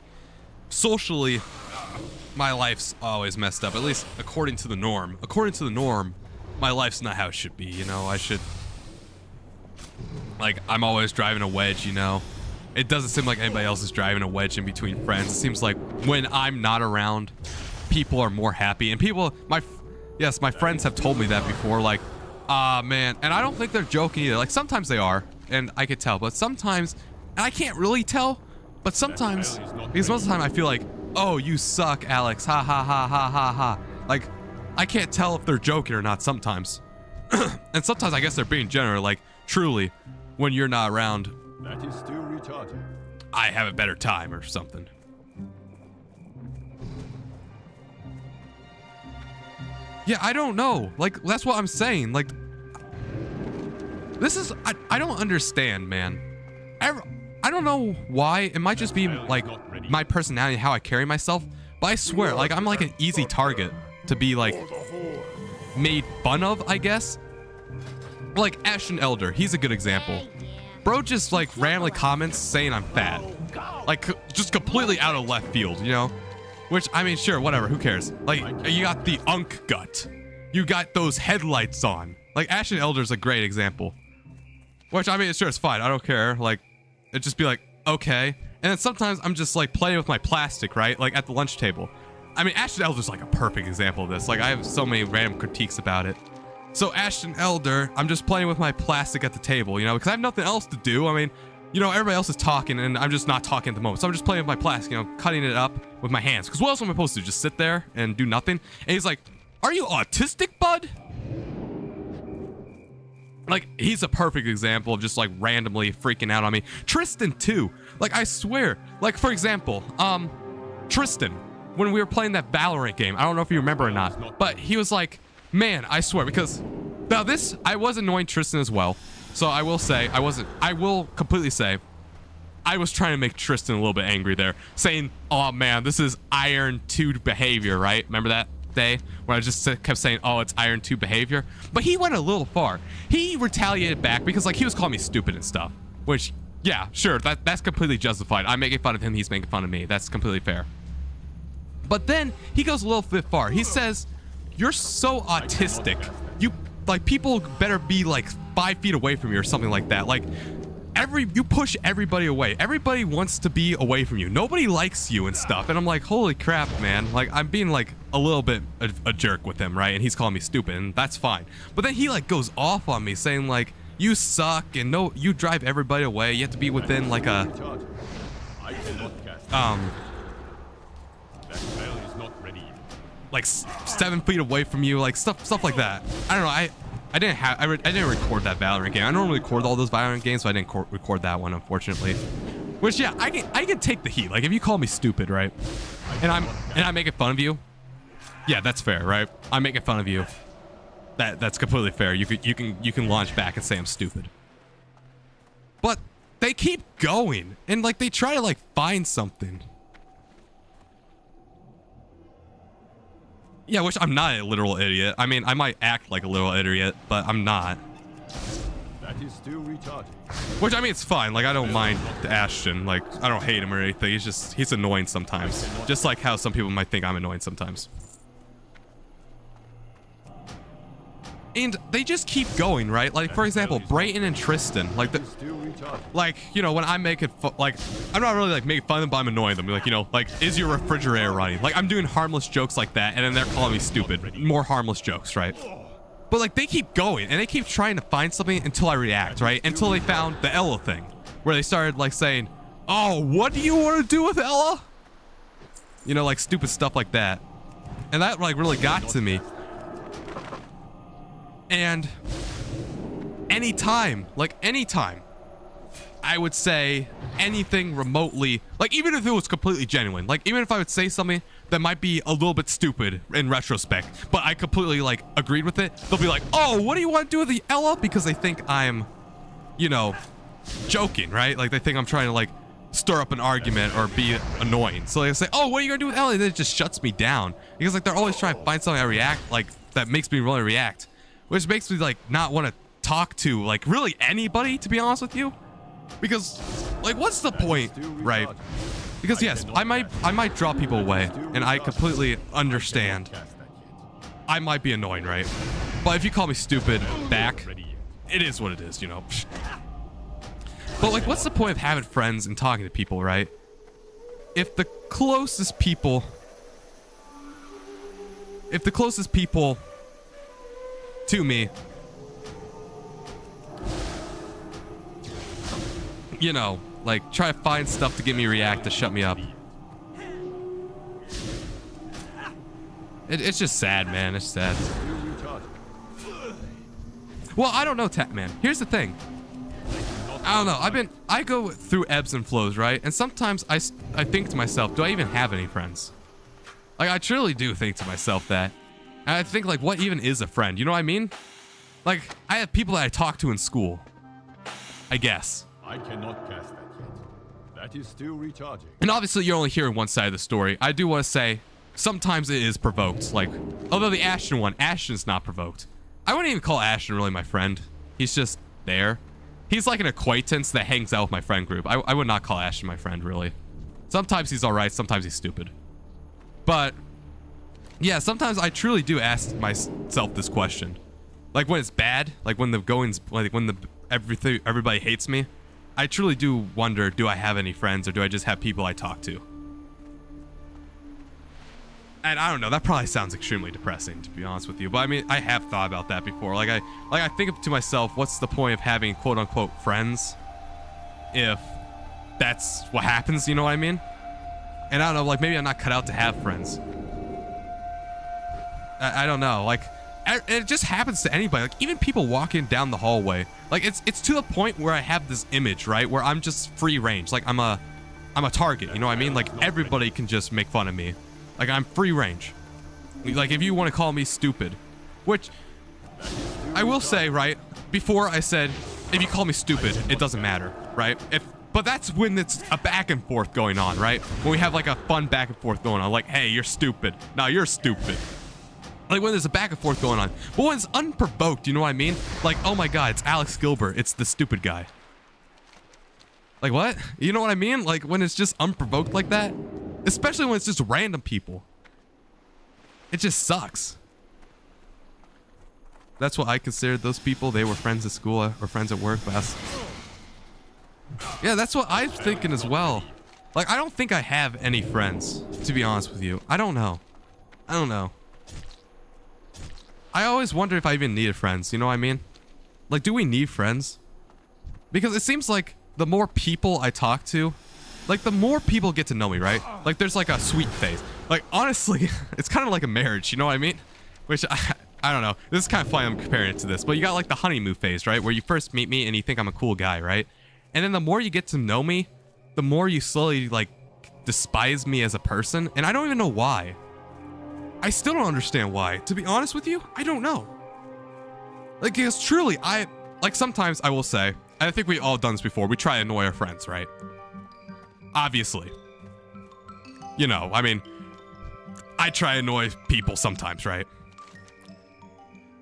Socially, my life's always messed up, at least according to the norm. According to the norm, my life's not how it should be, you know? I should, like, I'm always driving a wedge, you know? It doesn't seem like anybody else is driving a wedge in between friends. It seems like when I'm not around, people are more happy. And people, my friends have told me that before. Like, man, and I don't think they're joking either. Like, sometimes they are, and I could tell. But sometimes, and I can't really tell, but sometimes, because most of the time I feel like, oh, you suck, Alex. Ha, ha, ha, ha, ha, ha. Like, I can't tell if they're joking or not sometimes. And sometimes I guess they're being general. Like, truly, when you're not around, that is still recharging. I have a better time or something. Yeah, I don't know. Like, that's what I'm saying. Like, this is, I don't understand, man. I don't know why. It might just be like my personality, how I carry myself. But I swear, like, I'm like an easy target to be like made fun of, I guess. Like Ashton Elder, he's a good example. Bro just like randomly comments saying I'm fat. Like just completely out of left field, you know? Which, I mean, sure, whatever, who cares? Like, you got the unk gut. You got those headlights on. Like, Ashton Elder's a great example. Which, I mean, sure, it's fine. I don't care. Like, it'd just be like, okay. And then sometimes I'm just like playing with my plastic, right? Like at the lunch table. I mean, Ashton Elder's like a perfect example of this. Like, I have so many random critiques about it. So Ashton Elder, I'm just playing with my plastic at the table, you know, because I have nothing else to do. I mean, you know, everybody else is talking and I'm just not talking at the moment. So I'm just playing with my plastic, you know, cutting it up with my hands. Because what else am I supposed to do? Just sit there and do nothing? And he's like, are you autistic, bud? Like, he's a perfect example of just like randomly freaking out on me. Tristan too. Like, I swear, like, for example, Tristan, when we were playing that Valorant game, I don't know if you remember or not, but he was like, man, I swear, because now this, I was annoying Tristan as well. So I will say, I will completely say, I was trying to make Tristan a little bit angry there, saying, oh man, this is Iron 2 behavior, right? Remember that day where I just kept saying, oh, it's Iron 2 behavior? But he went a little far. He retaliated back because like he was calling me stupid and stuff, which, yeah, sure, that's completely justified. I'm making fun of him, he's making fun of me. That's completely fair. But then he goes a little bit far. He says, you're so autistic. You, like, people better be like 5 feet away from you or something like that. Like, you push everybody away. Everybody wants to be away from you. Nobody likes you and stuff. And I'm like, holy crap, man. Like, I'm being like a little bit a jerk with him, right? And he's calling me stupid, and that's fine. But then he like goes off on me saying like, you suck and no, you drive everybody away. You have to be within like a, like 7 feet away from you, like stuff like that. I don't know. I didn't record that Valorant game. I normally record all those Valorant games, so I didn't record that one, unfortunately. Which, yeah, I can take the heat. Like, if you call me stupid, right, and I'm making fun of you, yeah, that's fair, right? I'm making fun of you. That's completely fair. You can launch back and say I'm stupid. But they keep going, and like they try to like find something. Yeah, which I'm not a literal idiot. I mean, I might act like a literal idiot, but I'm not. That is still retarded. Which, I mean, it's fine. Like, I don't mind the Ashton. Like, I don't hate him or anything. He's annoying sometimes. Just like how some people might think I'm annoying sometimes. And they just keep going, right? Like, for example, Brayton and Tristan. Like, you know, when I'm making like, I'm not really like making fun of them, but I'm annoying them. Like, you know, like, is your refrigerator running? Like, I'm doing harmless jokes like that, and then they're calling me stupid. More harmless jokes, right? But like, they keep going, and they keep trying to find something until I react, right? Until they found the Ella thing, where they started like saying, "Oh, what do you want to do with Ella?" You know, like stupid stuff like that. And that like really got to me. And anytime I would say anything remotely, like even if it was completely genuine, like even if I would say something that might be a little bit stupid in retrospect, but I completely like agreed with it, they'll be like, "Oh, what do you want to do with the Ella?" Because they think I'm, you know, joking, right? Like they think I'm trying to like stir up an argument or be annoying. So they say, "Oh, what are you gonna do with Ella?" And it just shuts me down because like they're always trying to find something I react like that makes me really react. Which makes me like not want to talk to like really anybody, to be honest with you, because like what's the point, right? Because yes, I might draw people away, and I completely understand. I might be annoying, right? But if you call me stupid back, it is what it is, you know. But like, what's the point of having friends and talking to people, right? If the closest people to me, you know, like try to find stuff to get me react to shut me up. It's just sad, man. It's sad. Well, I don't know, THAT man. Here's the thing. I don't know. I go through ebbs and flows, right? And sometimes I think to myself, do I even have any friends? Like, I truly do think to myself that. And I think, like, what even is a friend? You know what I mean? Like, I have people that I talk to in school, I guess. I cannot cast that yet. That is still recharging. And obviously, you're only hearing one side of the story. I do want to say, sometimes it is provoked. Like, although the Ashton one, Ashton's not provoked. I wouldn't even call Ashton really my friend. He's just there. He's like an acquaintance that hangs out with my friend group. I would not call Ashton my friend, really. Sometimes he's alright, sometimes he's stupid. But yeah, sometimes I truly do ask myself this question. Like when it's bad, like when the going's, like when everybody hates me, I truly do wonder, do I have any friends or do I just have people I talk to? And I don't know, that probably sounds extremely depressing, to be honest with you. But I mean, I have thought about that before. Like I think to myself, what's the point of having quote unquote friends if that's what happens, you know what I mean? And I don't know, like maybe I'm not cut out to have friends. I don't know, like it just happens to anybody. Like even people walking down the hallway, like it's to the point where I have this image, right, where I'm just free range. Like I'm a target, you know what I mean? Like everybody can just make fun of me. Like I'm free range. Like if you want to call me stupid, which I will say, right, before I said if you call me stupid it doesn't matter, right? But that's when it's a back and forth going on, right? When we have like a fun back and forth going on, like, hey, you're stupid. No, you're stupid. Like when there's a back and forth going on. But when it's unprovoked, you know what I mean? Like, oh my god, it's Alex Gilbert. It's the stupid guy. Like what? You know what I mean? Like when it's just unprovoked like that? Especially when it's just random people. It just sucks. That's what I considered those people. They were friends at school or friends at work. Yeah, that's what I'm thinking as well. Like, I don't think I have any friends, to be honest with you. I don't know. I always wonder if I even needed friends, you know what I mean? Like, do we need friends? Because it seems like the more people I talk to, like the more people get to know me, right? Like there's like a sweet phase. Like honestly, it's kind of like a marriage, you know what I mean? Which I don't know. This is kind of funny I'm comparing it to this, but you got like the honeymoon phase, right? Where you first meet me and you think I'm a cool guy, right? And then the more you get to know me, the more you slowly like despise me as a person, and I don't even know why. I still don't understand why. To be honest with you, I don't know. Like, because truly, like sometimes I will say, I think we all done this before, we try to annoy our friends, right? Obviously. You know, I mean, I try to annoy people sometimes, right?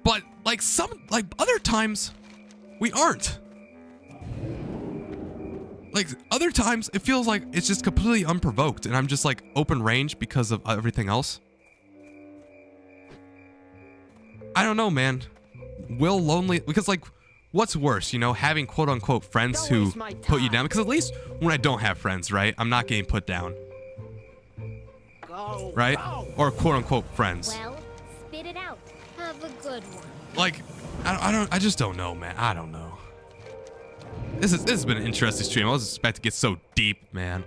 But like other times, we aren't. Like other times, it feels like it's just completely unprovoked, and I'm just like open range because of everything else. I don't know, man. Will lonely, because like, what's worse, you know, having quote unquote friends who put you down? Because at least when I don't have friends, right, I'm not getting put down. Right? Or quote unquote friends. Well, spit it out. Have a good one. Like, I just don't know, man. I don't know. This has been an interesting stream. I wasn't expecting to get so deep, man.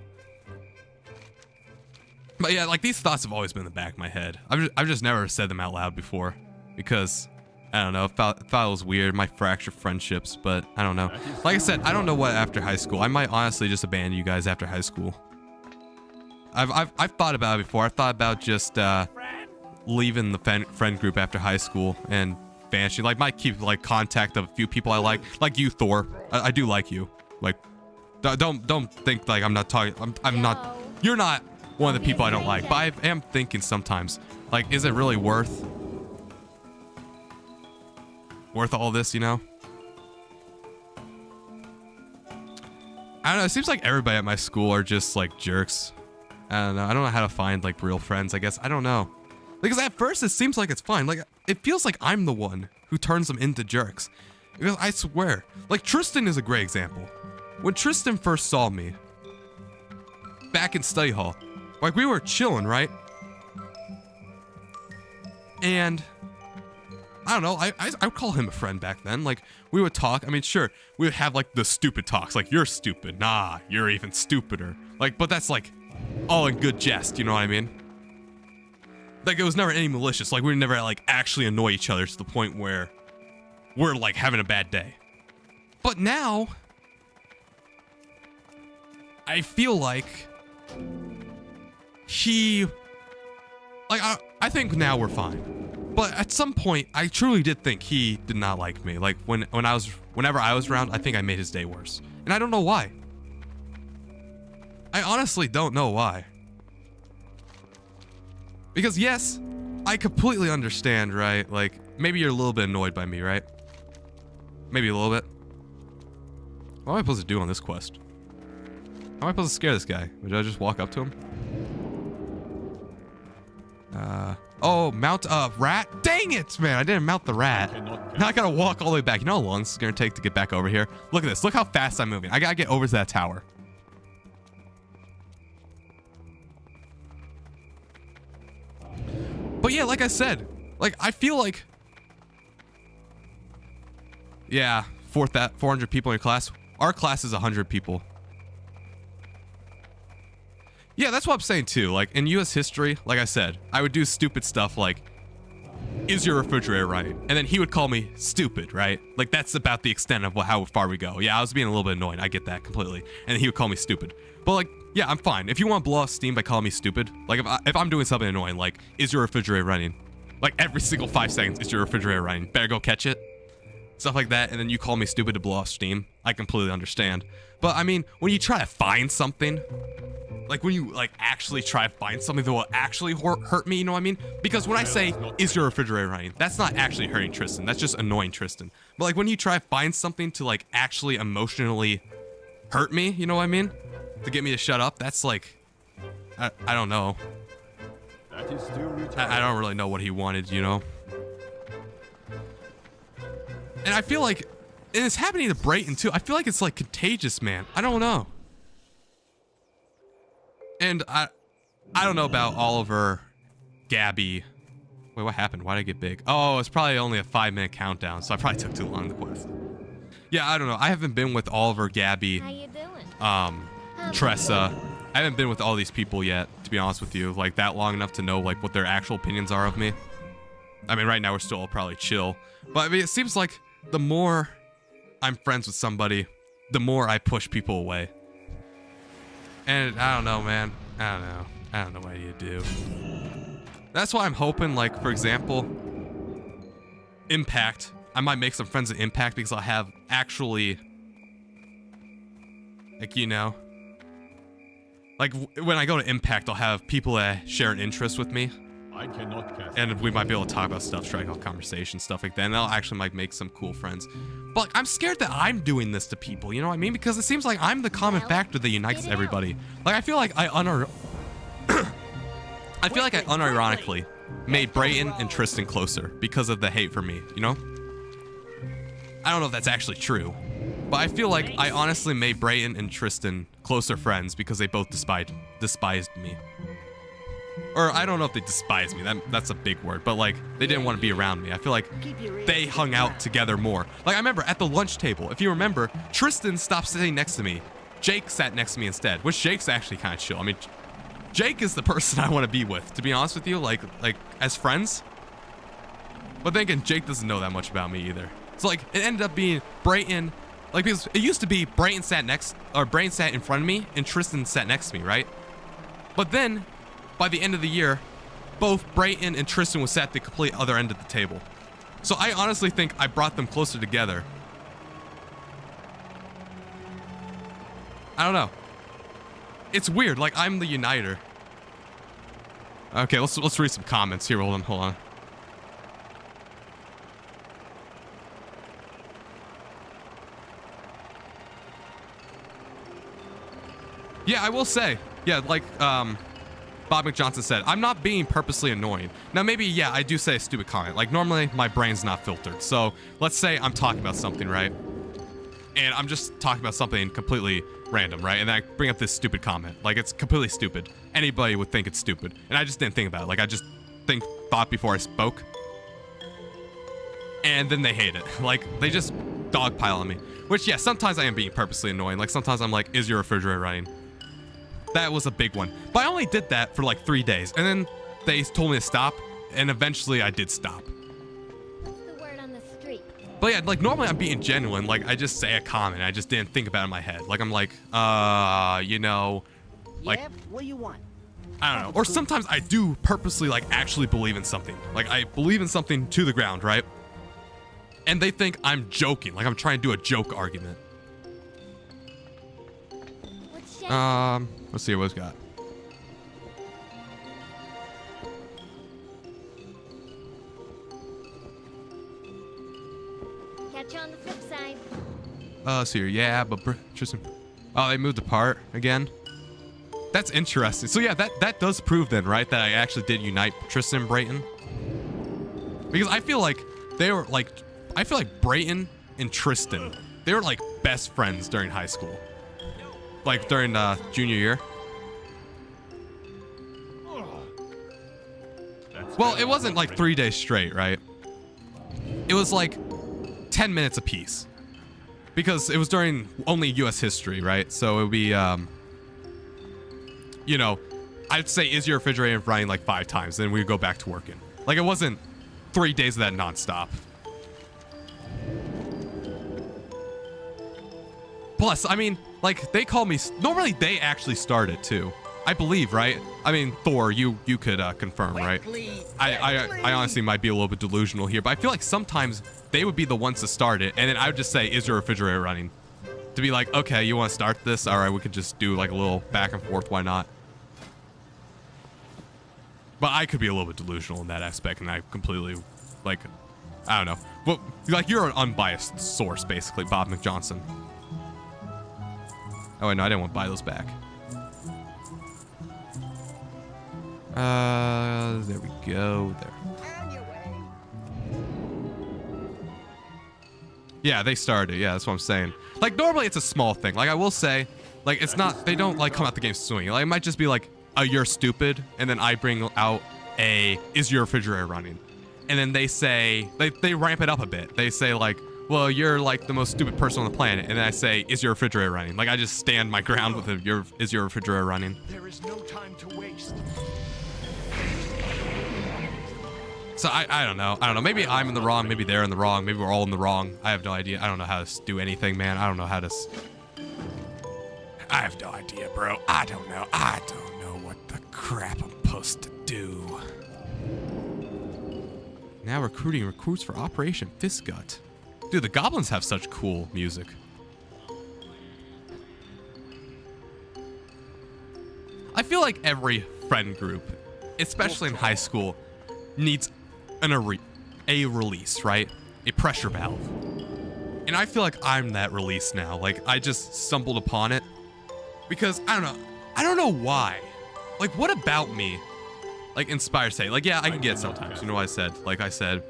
But yeah, like these thoughts have always been in the back of my head. I've just never said them out loud before because I don't know. Thought it was weird. Might fracture friendships, but I don't know. Like I said, I don't know what after high school. I might honestly just abandon you guys after high school. I've thought about it before. I've thought about just leaving the friend group after high school and vanishing. Like might keep like contact of a few people I like you, Thor. I do like you. Like don't think like I'm not talking. I'm not. You're not one of the people I don't like. But I am thinking sometimes, like, is it really worth all this, you know? I don't know. It seems like everybody at my school are just like jerks. I don't know. I don't know how to find like real friends, I guess. I don't know. Because at first it seems like it's fine. Like it feels like I'm the one who turns them into jerks. Because I swear, like Tristan is a great example. When Tristan first saw me back in study hall, like we were chilling, right? And I don't know, I would call him a friend back then. Like we would talk. I mean, sure, we would have like the stupid talks, like you're stupid. Nah, you're even stupider. Like, but that's like all in good jest, you know what I mean? Like it was never any malicious. Like we would never like actually annoy each other to the point where we're like having a bad day. But now I feel like I think now we're fine. But at some point I truly did think he did not like me. Like whenever I was around, I think I made his day worse. And I don't know why. I honestly don't know why. Because yes, I completely understand, right? Like, maybe you're a little bit annoyed by me, right? Maybe a little bit. What am I supposed to do on this quest? How am I supposed to scare this guy? Would I just walk up to him? Oh, mount a rat? Dang it, man, I didn't mount the rat. Now I gotta walk all the way back. You know how long this is gonna take to get back over here? Look at this, look how fast I'm moving. I gotta get over to that tower. But yeah, like I said, like I feel like, yeah, 400 people in your class. Our class is 100 people. Yeah, that's what I'm saying too. Like in US history, like I said, I would do stupid stuff like, is your refrigerator running? And then he would call me stupid, right? Like that's about the extent of how far we go. Yeah, I was being a little bit annoying. I get that completely. And then he would call me stupid. But like, yeah, I'm fine. If you want to blow off steam by calling me stupid, like if I'm doing something annoying, like, is your refrigerator running? Like every single 5 seconds, is your refrigerator running? Better go catch it. Stuff like that. And then you call me stupid to blow off steam. I completely understand. But I mean, when you try to find something, like when you like actually try to find something that will actually hurt me, you know what I mean? Because when I say, is your refrigerator running? That's not actually hurting Tristan. That's just annoying Tristan. But like when you try to find something to like actually emotionally hurt me, you know what I mean? To get me to shut up, that's like, I don't know. That is still I don't really know what he wanted, you know? And I feel like, and it's happening to Brayton too. I feel like it's like contagious, man. I don't know. And I don't know about Oliver, Gabby. Wait, what happened? Why did I get big? Oh, it's probably only a 5-minute countdown, so I probably took too long to quest. Yeah, I don't know. I haven't been with Oliver, Gabby, How you doing? Tressa, I haven't been with all these people yet, to be honest with you, like that long enough to know like what their actual opinions are of me. I mean, right now we're still all probably chill, but I mean, it seems like the more I'm friends with somebody, the more I push people away. And I don't know, man. I don't know what you do. That's why I'm hoping, like, for example, Impact. I might make some friends at Impact because I'll have actually, like, you know, like when I go to Impact, I'll have people that share an interest with me. I cannot cast. And we might be able to talk about stuff, strike out conversation, stuff like that. And I'll actually might make some cool friends. But like, I'm scared that I'm doing this to people, you know what I mean? Because it seems like I'm the common factor that unites everybody. Like, I feel like I unironically made Brayton and Tristan closer because of the hate for me, you know? I don't know if that's actually true, but I feel like I honestly made Brayton and Tristan closer friends because they both despised me. Or I don't know if they despised me, that's a big word, but like they didn't want to be around me. I feel like they hung out together more. Like I remember at the lunch table, if you remember, Tristan stopped sitting next to me. Jake sat next to me instead, which Jake's actually kind of chill. I mean, Jake is the person I want to be with, to be honest with you, like as friends. But then again, Jake doesn't know that much about me either. So like it ended up being Brayton, like because it used to be Brayton sat in front of me and Tristan sat next to me, right? But then by the end of the year, both Brayton and Tristan was at the complete other end of the table. So I honestly think I brought them closer together. I don't know. It's weird, like I'm the uniter. Okay, let's read some comments here. Hold on. Yeah, I will say, yeah, like Bob McJohnson said, I'm not being purposely annoying. Now maybe, yeah, I do say a stupid comment. Like normally my brain's not filtered. So let's say I'm talking about something, right? And I'm just talking about something completely random, right? And then I bring up this stupid comment. Like it's completely stupid. Anybody would think it's stupid. And I just didn't think about it. Like I just thought before I spoke. And then they hate it. Like they just dogpile on me. Which, yeah, sometimes I am being purposely annoying. Like sometimes I'm like, is your refrigerator running? That was a big one. But I only did that for like 3 days. And then they told me to stop. And eventually I did stop. What's the word on the street? But yeah, like normally I'm being genuine. Like I just say a comment. I just didn't think about it in my head. Like I'm like, you know, like, Yeah, what do you want? I don't know. Or sometimes I do purposely like actually believe in something. Like I believe in something to the ground, right? And they think I'm joking. Like I'm trying to do a joke argument. What's Shaohao? Let's see what it's got. Catch you on the flip side. Let's see here. Yeah, but Tristan. Oh, they moved apart again. That's interesting. So yeah, that does prove then, right, that I actually did unite Tristan and Brayton. Because I feel like they were like, I feel like Brayton and Tristan, they were like best friends during high school. Like during junior year. Well, it wasn't like 3 days straight, right? It was like 10 minutes apiece. Because it was during only U.S. history, right? So it would be, you know, I'd say, is your refrigerator running like 5 times? Then we'd go back to working. Like it wasn't 3 days of that nonstop. Plus, I mean, like they call me, normally they actually started too. I believe, right? I mean, Thor, you could confirm, right? I honestly might be a little bit delusional here, but I feel like sometimes they would be the ones to start it, and then I would just say, is your refrigerator running? To be like, okay, you want to start this? All right, we could just do like a little back and forth, why not? But I could be a little bit delusional in that aspect, and I completely, like, I don't know. Well, like, you're an unbiased source, basically, Bob McJohnson. Oh, wait, no, I didn't want to buy those back. There we go. There. Yeah, they started. Yeah, that's what I'm saying. Like, normally it's a small thing. Like, I will say, like, it's not, they don't, like, come out the game swinging. Like, it might just be like, you're stupid. And then I bring out is your refrigerator running? And then they say, they ramp it up a bit. They say, like, well, you're like the most stupid person on the planet. And then I say, is your refrigerator running? Like I just stand my ground with it. Is your refrigerator running? There is no time to waste. So I don't know. I don't know. Maybe I'm in the wrong. Maybe they're in the wrong. Maybe we're all in the wrong. I have no idea. I don't know how to do anything, man. I don't know how to. I have no idea, bro. I don't know. I don't know what the crap I'm supposed to do. Now recruiting recruits for Operation Fistgut. Dude, the goblins have such cool music. I feel like every friend group, especially in high school, needs a release, right? A pressure valve. And I feel like I'm that release now. Like I just stumbled upon it because I don't know why. Like what about me like inspires hate? Like yeah, I can get it sometimes. You know what I said? Like I said,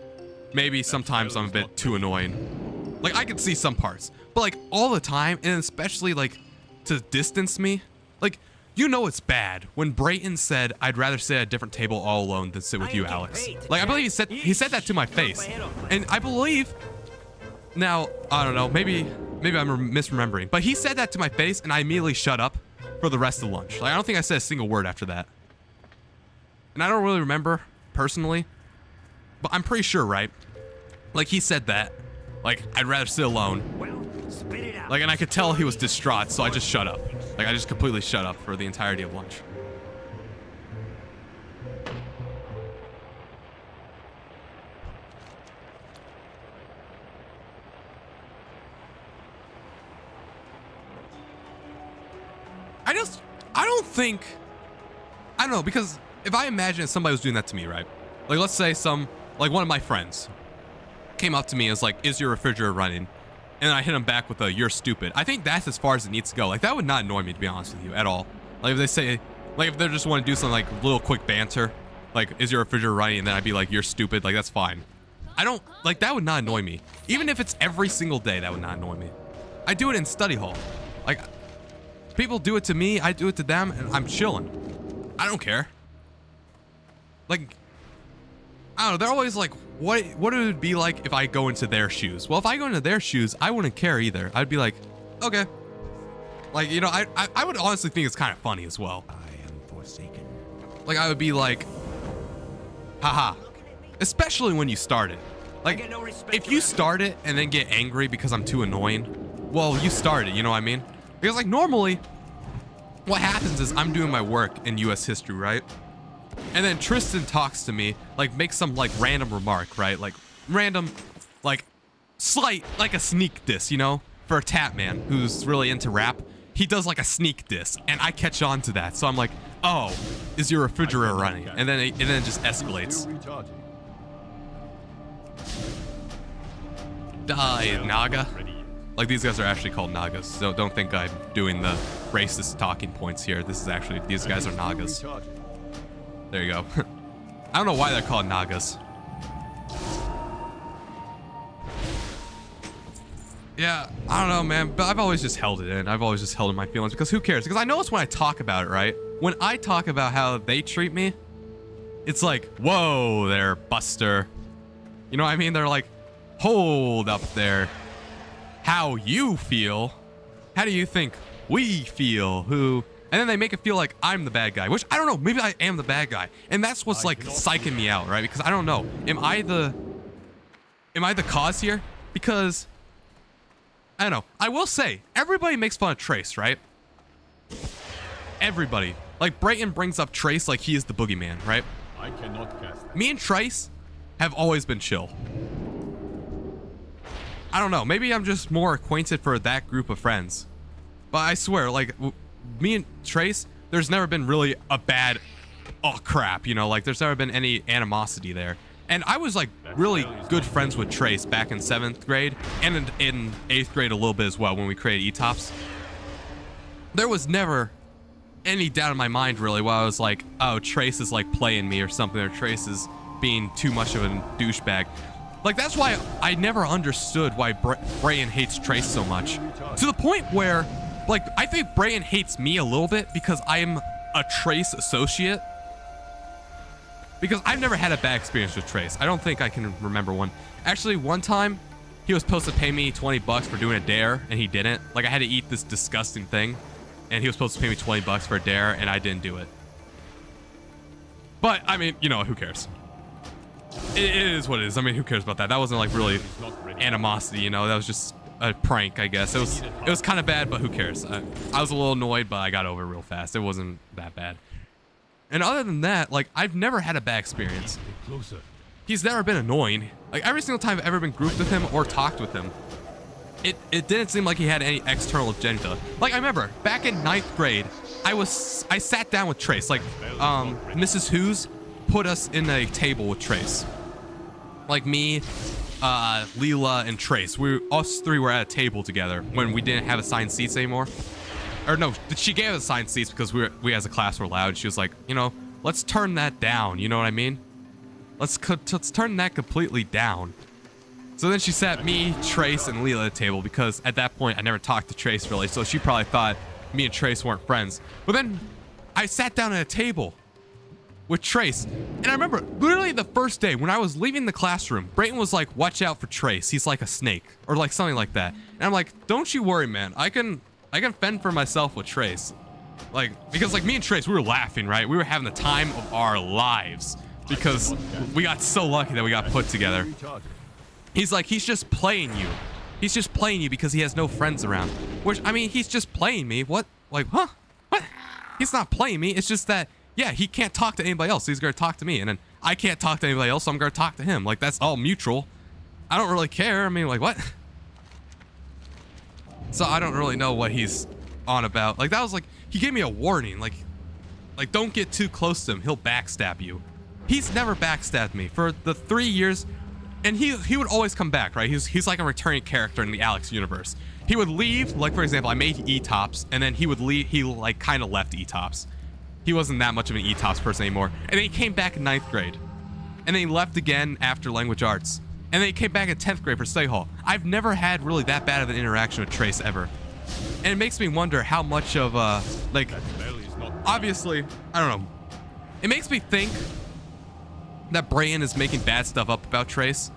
maybe sometimes I'm a bit too annoying. Like I can see some parts, but like all the time, and especially like to distance me, like you know it's bad when Brayton said, I'd rather sit at a different table all alone than sit with you, Alex. Like, I believe he said that to my face. And I believe, now, I don't know, maybe I'm misremembering, but he said that to my face and I immediately shut up for the rest of lunch. Like, I don't think I said a single word after that. And I don't really remember, personally, but I'm pretty sure, right? Like, he said that. Like, I'd rather sit alone. Spit it out. Like, and I could tell he was distraught, so I just shut up. Like, I just completely shut up for the entirety of lunch. I don't know, because if I imagine somebody was doing that to me, right? Like, let's say one of my friends came up to me and was like, is your refrigerator running? And I hit him back with a, you're stupid. I think that's as far as it needs to go. Like, that would not annoy me, to be honest with you, at all. Like, if they say, like, if they just want to do something like little quick banter, like, is your refrigerator running? And then I'd be like, you're stupid. Like, that's fine. I don't, like, that would not annoy me. Even if it's every single day, that would not annoy me. I do it in study hall. Like, people do it to me, I do it to them, and I'm chilling. I don't care. Like, I don't know, they're always like, what would it be like if I go into their shoes? Well, if I go into their shoes, I wouldn't care either. I'd be like, okay. Like, you know, I would honestly think it's kind of funny as well. I am forsaken. Like, I would be like, haha. Especially when you start it. Like, if you start it and then get angry because I'm too annoying, well, you start it, you know what I mean? Because, like, normally, what happens is I'm doing my work in U.S. history, right? And then Tristan talks to me, like, makes some, like, random remark, right? Like, random, like, slight, like a sneak diss, you know? For a THAT man who's really into rap, he does, like, a sneak diss, and I catch on to that. So I'm like, oh, is your refrigerator running? And then it just escalates. Die, Naga. Like, these guys are actually called Nagas, so don't think I'm doing the racist talking points here. This is actually, these guys are Nagas. There you go. I don't know why they're called Nagas. Yeah, I don't know, man, but I've always just held it in. I've always just held in my feelings, because who cares? Because I know it's when I talk about it, right? When I talk about how they treat me, it's like, whoa there, Buster. You know what I mean? They're like, hold up there. How you feel? How do you think we feel? Who? And then they make it feel like I'm the bad guy, which I don't know. Maybe I am the bad guy, and that's what's like psyching me out, right? Because I don't know. Am I the cause here? Because I don't know. I will say everybody makes fun of Trace, right? Everybody. Like Brayton brings up Trace like he is the boogeyman, right? I cannot cast that. Me and Trace have always been chill. I don't know. Maybe I'm just more acquainted for that group of friends. But I swear, like, me and Trace, there's never been really a bad, oh crap, you know, like there's never been any animosity there. And I was like really good friends with Trace back in 7th grade and in 8th grade a little bit as well when we created E-Tops. There was never any doubt in my mind really while I was like, oh, Trace is like playing me or something, or Trace is being too much of a douchebag. Like, that's why I never understood why Brayton hates Trace so much. To the point where, like, I think Brayton hates me a little bit because I am a Trace associate. Because I've never had a bad experience with Trace. I don't think I can remember one. Actually, one time, he was supposed to pay me 20 bucks for doing a dare, and he didn't. Like, I had to eat this disgusting thing, and he was supposed to pay me 20 bucks for a dare, and I didn't do it. But, I mean, you know, who cares? It is what it is. I mean, who cares about that? That wasn't, like, really animosity, you know? That was just a prank, I guess. It was kind of bad, but who cares? I was a little annoyed, but I got over it real fast. It wasn't that bad. And other than that, like, I've never had a bad experience. Closer. He's never been annoying. Like, every single time I've ever been grouped with him or talked with him, it didn't seem like he had any external agenda. Like, I remember back in 9th grade, I sat down with Trace. Like, Mrs. Who's put us in a table with Trace. Like me, Leela, and Trace. Us three were at a table together when we didn't have assigned seats anymore. Or no, she gave us assigned seats because we as a class were loud. She was like, you know, let's turn that down. You know what I mean? Let's turn that completely down. So then she sat me, Trace, and Leela at the table because at that point I never talked to Trace really, so she probably thought me and Trace weren't friends. But then I sat down at a table with Trace, and I remember literally the first day when I was leaving the classroom, Brayton was like, watch out for Trace. He's like a snake, or like something like that. And I'm like, don't you worry, man. I can fend for myself with Trace. Like, because like me and Trace, we were laughing, right? We were having the time of our lives because we got so lucky that we got put together. He's like, he's just playing you. He's just playing you because he has no friends around. Which, I mean, he's just playing me. What? Like, huh? What? He's not playing me. It's just that, yeah, he can't talk to anybody else. He's going to talk to me. And then I can't talk to anybody else, so I'm going to talk to him. Like, that's all mutual. I don't really care. I mean, like, what? So I don't really know what he's on about. Like, that was like, he gave me a warning. Like, don't get too close to him. He'll backstab you. He's never backstabbed me for the 3 years. And he would always come back, right? He's like a returning character in the Alex universe. He would leave, like for example, I made E-Tops, and then he would leave, he like kind of left E-Tops. He wasn't that much of an E-Tops person anymore. And then he came back in 9th grade. And then he left again after language arts. And then he came back in 10th grade for study hall. I've never had really that bad of an interaction with Trace ever. And it makes me wonder how much of, like, obviously, I don't know. It makes me think that Brayton is making bad stuff up about Trace.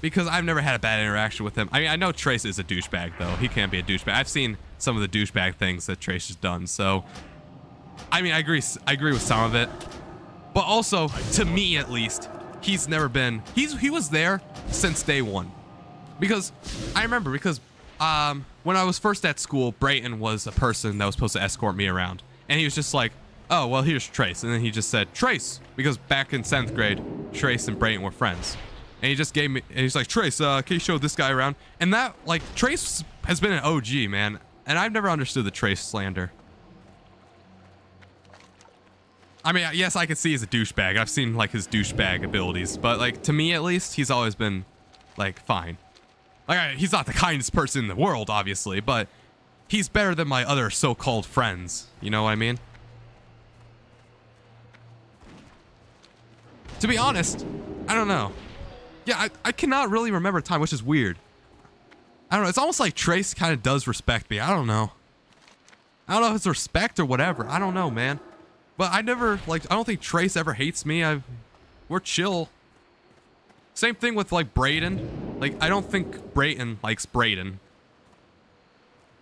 Because I've never had a bad interaction with him. I mean, I know Trace is a douchebag, though. He can be a douchebag. I've seen some of the douchebag things that Trace has done, so... I mean, I agree with some of it. But also, to me at least, he's never been... He was there since day one. Because, I remember, because when I was first at school, Brayton was a person that was supposed to escort me around. And he was just like, oh, well, here's Trace. And then he just said, Trace. Because back in 7th grade, Trace and Brayton were friends. And he just gave me, and he's like, Trace, can you show this guy around? And that, like, Trace has been an OG, man. And I've never understood the Trace slander. I mean, yes, I can see he's a douchebag. I've seen, like, his douchebag abilities. But, like, to me, at least, he's always been, like, fine. Like, he's not the kindest person in the world, obviously. But he's better than my other so-called friends. You know what I mean? To be honest, I don't know. Yeah, I cannot really remember a time, which is weird. I don't know. It's almost like Trace kind of does respect me. I don't know. I don't know if it's respect or whatever. I don't know, man. But I never, like, I don't think Trace ever hates me. We're chill. Same thing with, like, Brayden. Like, I don't think Brayton likes Brayden.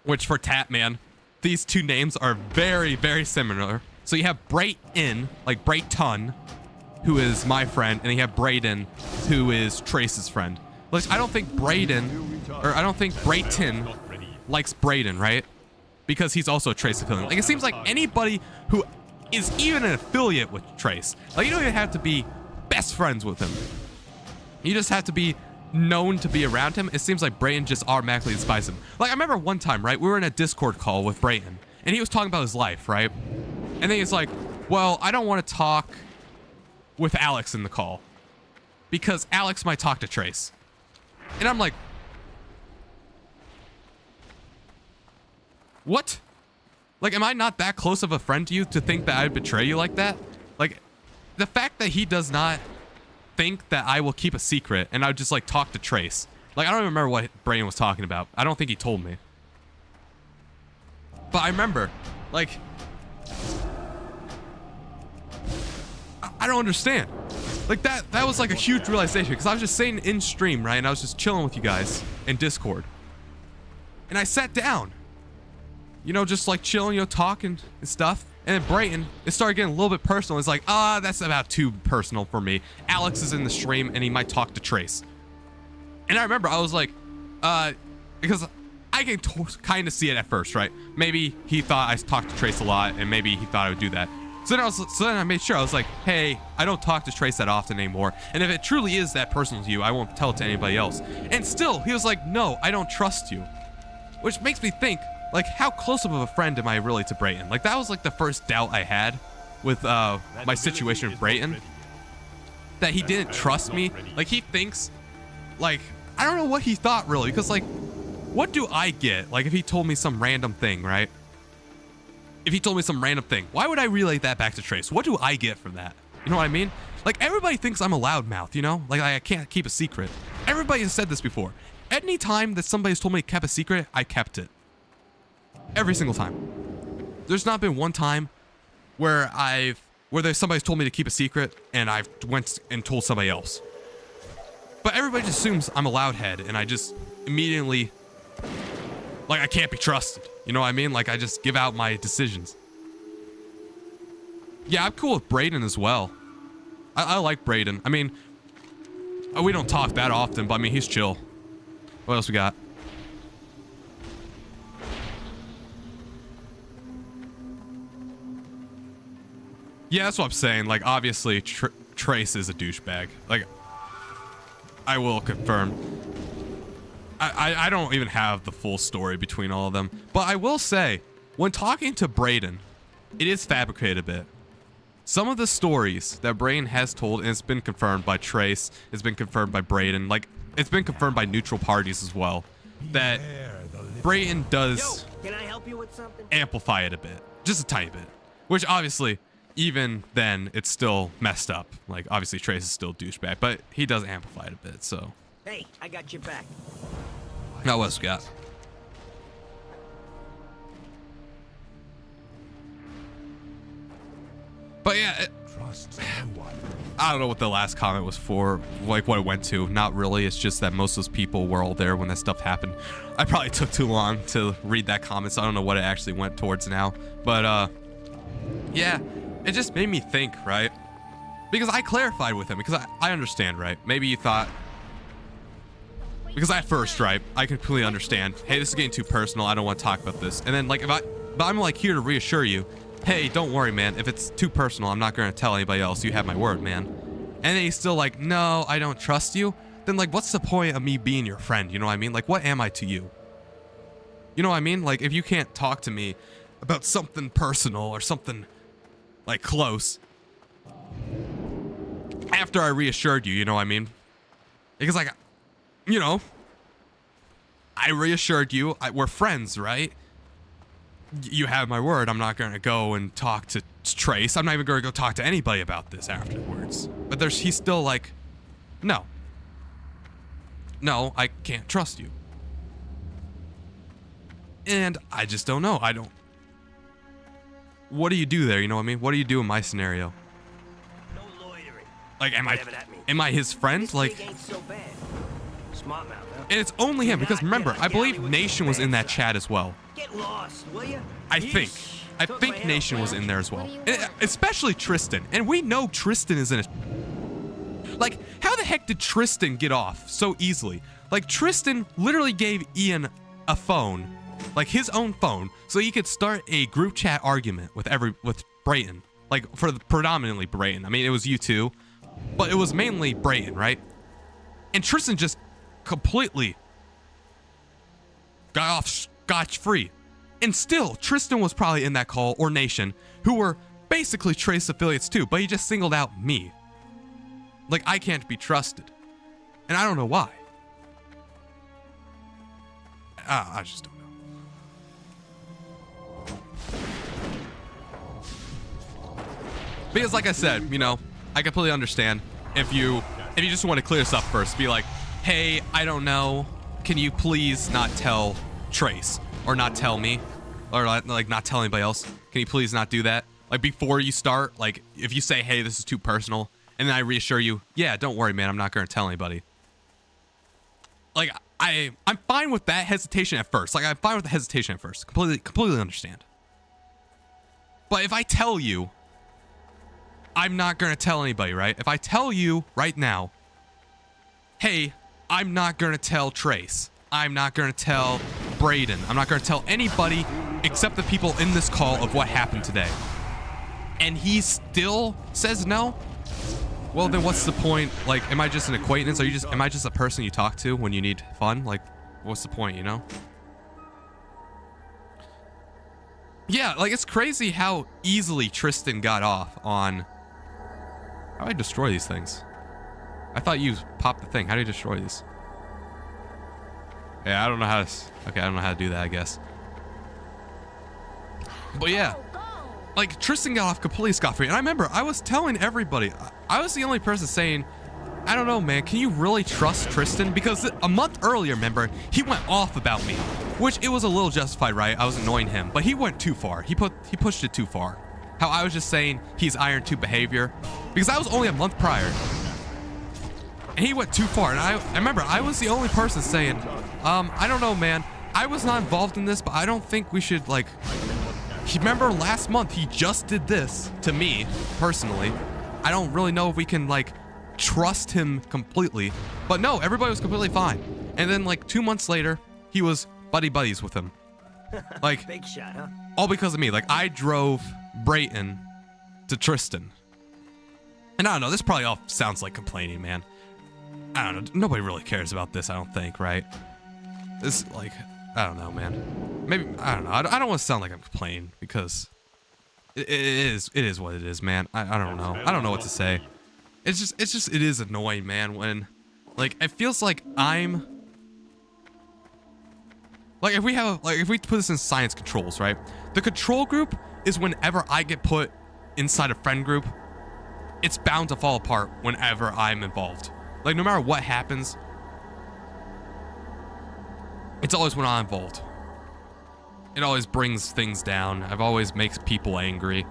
Which, for THAT, man, these two names are very, very similar. So you have Brayton, like Brayton, who is my friend, and you have Brayden, who is Trace's friend. Like, I don't think Brayton likes Brayden, right? Because he's also a Trace affiliate. Like, it seems like anybody who is even an affiliate with Trace, like, you don't even have to be best friends with him. You just have to be known to be around him. It seems like Brayton just automatically despises him. Like, I remember one time, right? We were in a Discord call with Brayton, and he was talking about his life, right? And then he's like, well, I don't want to talk with Alex in the call because Alex might talk to Trace. And I'm like, what? Like, am I not that close of a friend to you to think that I'd betray you like that? Like, the fact that he does not think that I will keep a secret and I would just, like, talk to Trace. Like, I don't even remember what Brayden was talking about. I don't think he told me. But I remember, like, I don't understand. Like that was like a huge realization, because I was just saying in stream, right? And I was just chilling with you guys in Discord. And I sat down, you know, just like chilling, you know, talking and stuff. And then Brayton, it started getting a little bit personal. It's like, that's about too personal for me. Alex is in the stream and he might talk to Trace. And I remember I was like, because I can kind of see it at first, right? Maybe he thought I talked to Trace a lot, and maybe he thought I would do that. So then I made sure, I was like, hey, I don't talk to Trace that often anymore. And if it truly is that personal to you, I won't tell it to anybody else. And still, he was like, no, I don't trust you. Which makes me think, like, how close of a friend am I really to Brayton? Like, that was like the first doubt I had with my situation with Brayton. That he didn't trust me. Like, he thinks, like, I don't know what he thought really. Because, like, what do I get? Like, if he told me some random thing, right? If he told me some random thing, why would I relay that back to Trace? What do I get from that? You know what I mean? Like, everybody thinks I'm a loudmouth, you know? Like, I can't keep a secret. Everybody has said this before. Any time that somebody's told me to keep a secret, I kept it. Every single time. There's not been one time where somebody's told me to keep a secret and I've went and told somebody else. But everybody just assumes I'm a loudhead, and I just immediately, like, I can't be trusted. You know what I mean? Like, I just give out my decisions. Yeah, I'm cool with Brayden as well. I like Brayden. I mean, we don't talk that often, but I mean, he's chill. What else we got? Yeah, that's what I'm saying. Like, obviously, Trace is a douchebag. Like, I will confirm. I don't even have the full story between all of them. But I will say, when talking to Brayden, it is fabricated a bit. Some of the stories that Brayden has told, and it's been confirmed by Trace, it's been confirmed by Brayden, like, it's been confirmed by neutral parties as well, that Brayden does Can I help you with something? amplify it a bit. Just a tiny bit. Which, obviously, even then, it's still messed up. Like, obviously, Trace is still a douchebag, but he does amplify it a bit, so. Hey, I got your back. Now, what else we got? But yeah, I don't know what the last comment was for, like what it went to. Not really. It's just that most of those people were all there when that stuff happened. I probably took too long to read that comment, so I don't know what it actually went towards now. But yeah, it just made me think, right? Because I clarified with him, because I understand, right? Maybe you thought, because at first, right, I completely understand. Hey, this is getting too personal. I don't want to talk about this. And then, like, but I'm like here to reassure you. Hey, don't worry, man. If it's too personal, I'm not going to tell anybody else. You have my word, man. And then he's still like, no, I don't trust you. Then, like, what's the point of me being your friend? You know what I mean? Like, what am I to you? You know what I mean? Like, if you can't talk to me about something personal or something, like, close, after I reassured you, you know what I mean? Because, like, you know, I reassured you. We're friends, right? You have my word. I'm not going to go and talk to Trace. I'm not even going to go talk to anybody about this afterwards. But he's still like, no, I can't trust you. And I just don't know. What do you do there? You know what I mean? What do you do in my scenario? No loitering. Like, am that means. I his friend? This Like, gig ain't so bad. Smart mouth, huh? and it's only him, because remember, I believe Nation was in that chat as well. Get lost, will you? I think Nation was in there as well. Especially Tristan. And we know Tristan is in it. Like, how the heck did Tristan get off so easily? Like, Tristan literally gave Ian a phone, like his own phone, so he could start a group chat argument with Brayton. Like, predominantly Brayton. I mean, it was you two, but it was mainly Brayton, right? And Tristan just completely got off scotch-free. And still, Tristan was probably in that call, or Nation, who were basically Trace affiliates too, but he just singled out me. Like, I can't be trusted. And I don't know why. I just don't know. Because like I said, you know, I completely understand if you just want to clear this up first, be like, hey, I don't know, can you please not tell Trace, or not tell me, or like not tell anybody else? Can you please not do that? Like, before you start, like, if you say, hey, this is too personal, And then I reassure you, yeah, don't worry, man. I'm not going to tell anybody. Like, I'm fine with that hesitation at first. Like, I'm fine with the hesitation at first. Completely understand. But if I tell you, I'm not going to tell anybody, right? If I tell you right now, hey, I'm not going to tell Trace. I'm not going to tell Brayden. I'm not going to tell anybody except the people in this call of what happened today. And he still says no? Well, then what's the point? Like, am I just an acquaintance? Am I just a person you talk to when you need fun? Like, what's the point, you know? Yeah, like, it's crazy how easily Tristan got off on... How do I destroy these things? I thought you popped the thing. How do you destroy these? Yeah, I don't know how to... Okay, I don't know how to do that, I guess. But yeah. Like, Tristan got off completely scot-free. And I remember, I was telling everybody, I was the only person saying, I don't know, man, can you really trust Tristan? Because a month earlier, remember, he went off about me. Which, it was a little justified, right? I was annoying him. But he went too far. He pushed it too far. How I was just saying he's Iron 2 behavior. Because that was only a month prior. And he went too far. And I remember, I was the only person saying, I don't know, man. I was not involved in this, but I don't think we should, like... Remember last month, he just did this to me, personally. I don't really know if we can, like, trust him completely. But no, everybody was completely fine. And then, like, 2 months later, he was buddies with him. Like, Big shot, huh? all because of me. Like, I drove Brayton to Tristan. And I don't know, this probably all sounds like complaining, man. I don't know, nobody really cares about this, I don't think, right? This, like... I don't know, man. Maybe, I don't know. I don't want to sound like I'm complaining because it is what it is, man. I don't know. I don't know what to say. It is annoying, man, when, like, it feels like I'm, like, if we put this in science controls, right? The control group is whenever I get put inside a friend group, it's bound to fall apart whenever I'm involved. Like, no matter what happens, it's always when I'm involved. It always brings things down. I've always makes people angry.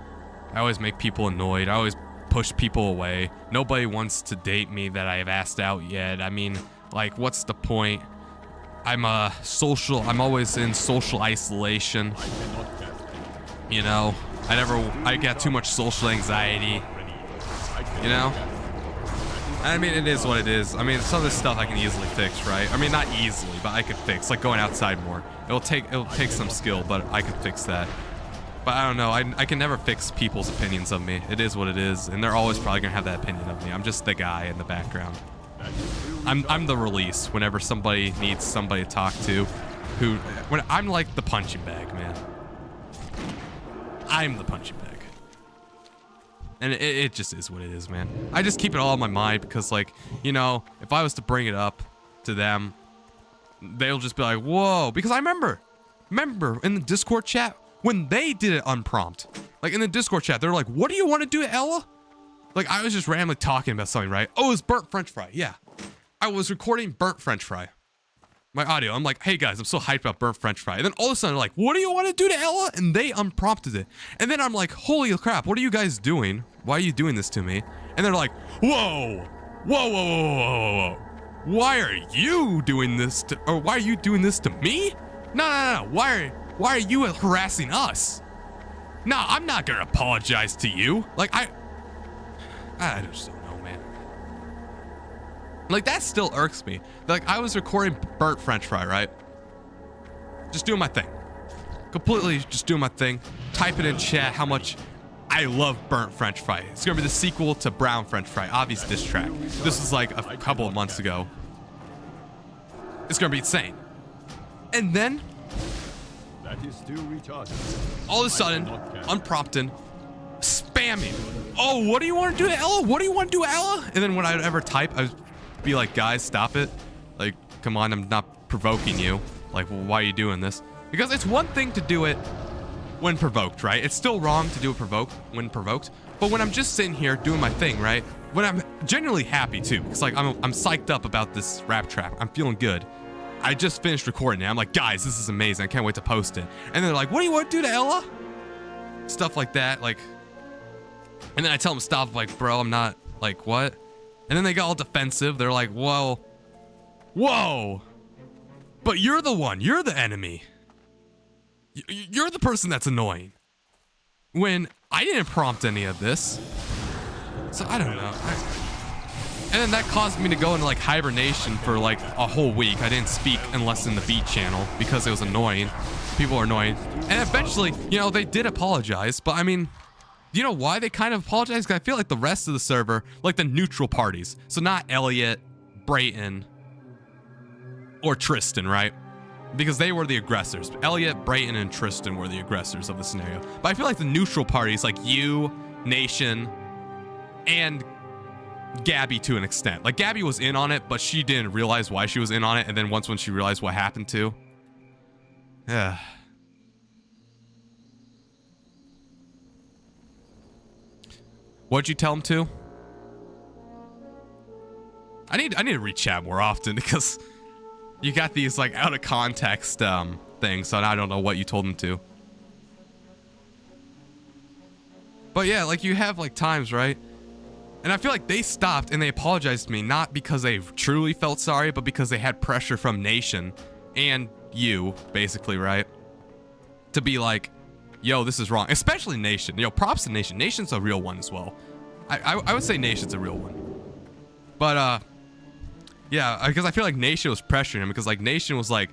I always make people annoyed. I always push people away. Nobody wants to date me that I have asked out yet. I mean, like, what's the point? I'm always in social isolation. You know, I get too much social anxiety. You know? I mean, it is what it is. I mean, some of this stuff I can easily fix, right? I mean, not easily, but I could fix. Like going outside more. It'll take some skill, but I can fix that. But I don't know. I can never fix people's opinions of me. It is what it is, and they're always probably gonna have that opinion of me. I'm just the guy in the background. I'm the release whenever somebody needs somebody to talk to. When I'm like the punching bag, man. I'm the punching bag. And it just is what it is, man. I just keep it all in my mind because, like, you know, if I was to bring it up to them, they'll just be like, whoa. Because I remember in the Discord chat, when they did it unprompt, like in the Discord chat, they're like, what do you want to do to Ella? Like, I was just randomly talking about something, right? Oh, it's burnt French fry. Yeah. I was recording burnt French fry. My audio. I'm like, hey guys, I'm so hyped about burnt French fry. And then all of a sudden, they're like, what do you want to do to Ella? And they unprompted it. And then I'm like, holy crap, what are you guys doing? Why are you doing this to me? And they're like, whoa, whoa, whoa, whoa, whoa, whoa. Why are you doing this to, or why are you doing this to me? No. Why are you harassing us? No, I'm not gonna apologize to you. Like, I just don't know, man. Like, that still irks me. Like, I was recording burnt French fry, right? Just doing my thing. Completely just doing my thing. Type it in chat how much I love burnt French fry. It's gonna be the sequel to brown French fry. Obvious diss track. This was like a couple of months ago. It's gonna be insane. And then, That is still retarded. all of a sudden, unprompted, spamming. Oh, what do you want to do to Ella? What do you want to do to Ella? And then when I'd ever type, I'd be like, guys, stop it. Like, come on, I'm not provoking you. Like, well, why are you doing this? Because it's one thing to do it when provoked, right? It's still wrong to do it when provoked. But when I'm just sitting here doing my thing, right? When I'm genuinely happy too. It's like, I'm psyched up about this rap trap. I'm feeling good. I just finished recording it. I'm like, guys, this is amazing. I can't wait to post it. And they're like, what do you want to do to Ella? Stuff like that, like. And then I tell them stop, like, bro, I'm not Like, what? And then they got all defensive. They're like, whoa. Whoa! But you're the one. You're the enemy. You're the person that's annoying. When I didn't prompt any of this. So I don't know. And then that caused me to go into like hibernation for like a whole week. I didn't speak unless in the beat channel because it was annoying. People were annoying. And eventually, you know, they did apologize. But I mean, do you know why they kind of apologized? Because I feel like the rest of the server, like the neutral parties. So not Elliot, Brayton, or Tristan, right? Because they were the aggressors. Elliot, Brayton, and Tristan were the aggressors of the scenario. But I feel like the neutral parties, like you, Nation, and Gabby to an extent. Like Gabby was in on it, but she didn't realize why she was in on it. And then once when she realized what happened to, yeah. What'd you tell him to? I need to read chat more often because you got these like out of context things, so I don't know what you told him to. But yeah, like you have like times, right? And I feel like they stopped and they apologized to me, not because they truly felt sorry, but because they had pressure from Nation and you, basically, right? To be like, yo, this is wrong. Especially Nation. Yo, props to Nation. Nation's a real one as well. I would say Nation's a real one. But, yeah, because I feel like Nation was pressuring him because, like, Nation was like,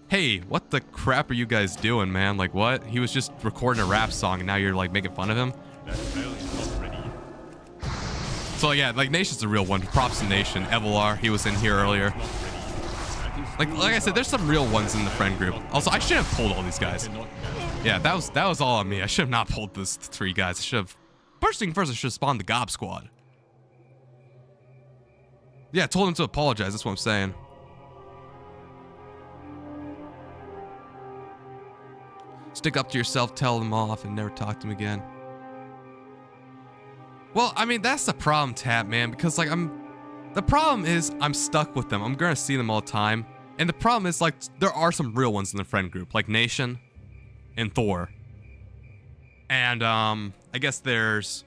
hey, what the crap are you guys doing, man? Like, what? He was just recording a rap song and now you're, like, making fun of him? That spell is not ready yet. So, yeah, like, Nation's a real one. Props to Nation. Evelar, he was in here earlier. Like I said, there's some real ones in the friend group. Also, I should have pulled all these guys. Yeah, that was all on me. I should have not pulled those 3 guys. I should have... First thing first, I should have spawned the Gob Squad. Yeah, I told him to apologize. That's what I'm saying. Stick up to yourself, tell them off, and never talk to them again. Well, I mean, that's the problem, THAT, man, because, like, the problem is I'm stuck with them. I'm going to see them all the time. And the problem is, like, there are some real ones in the friend group, like Nation and Thor. And, I guess there's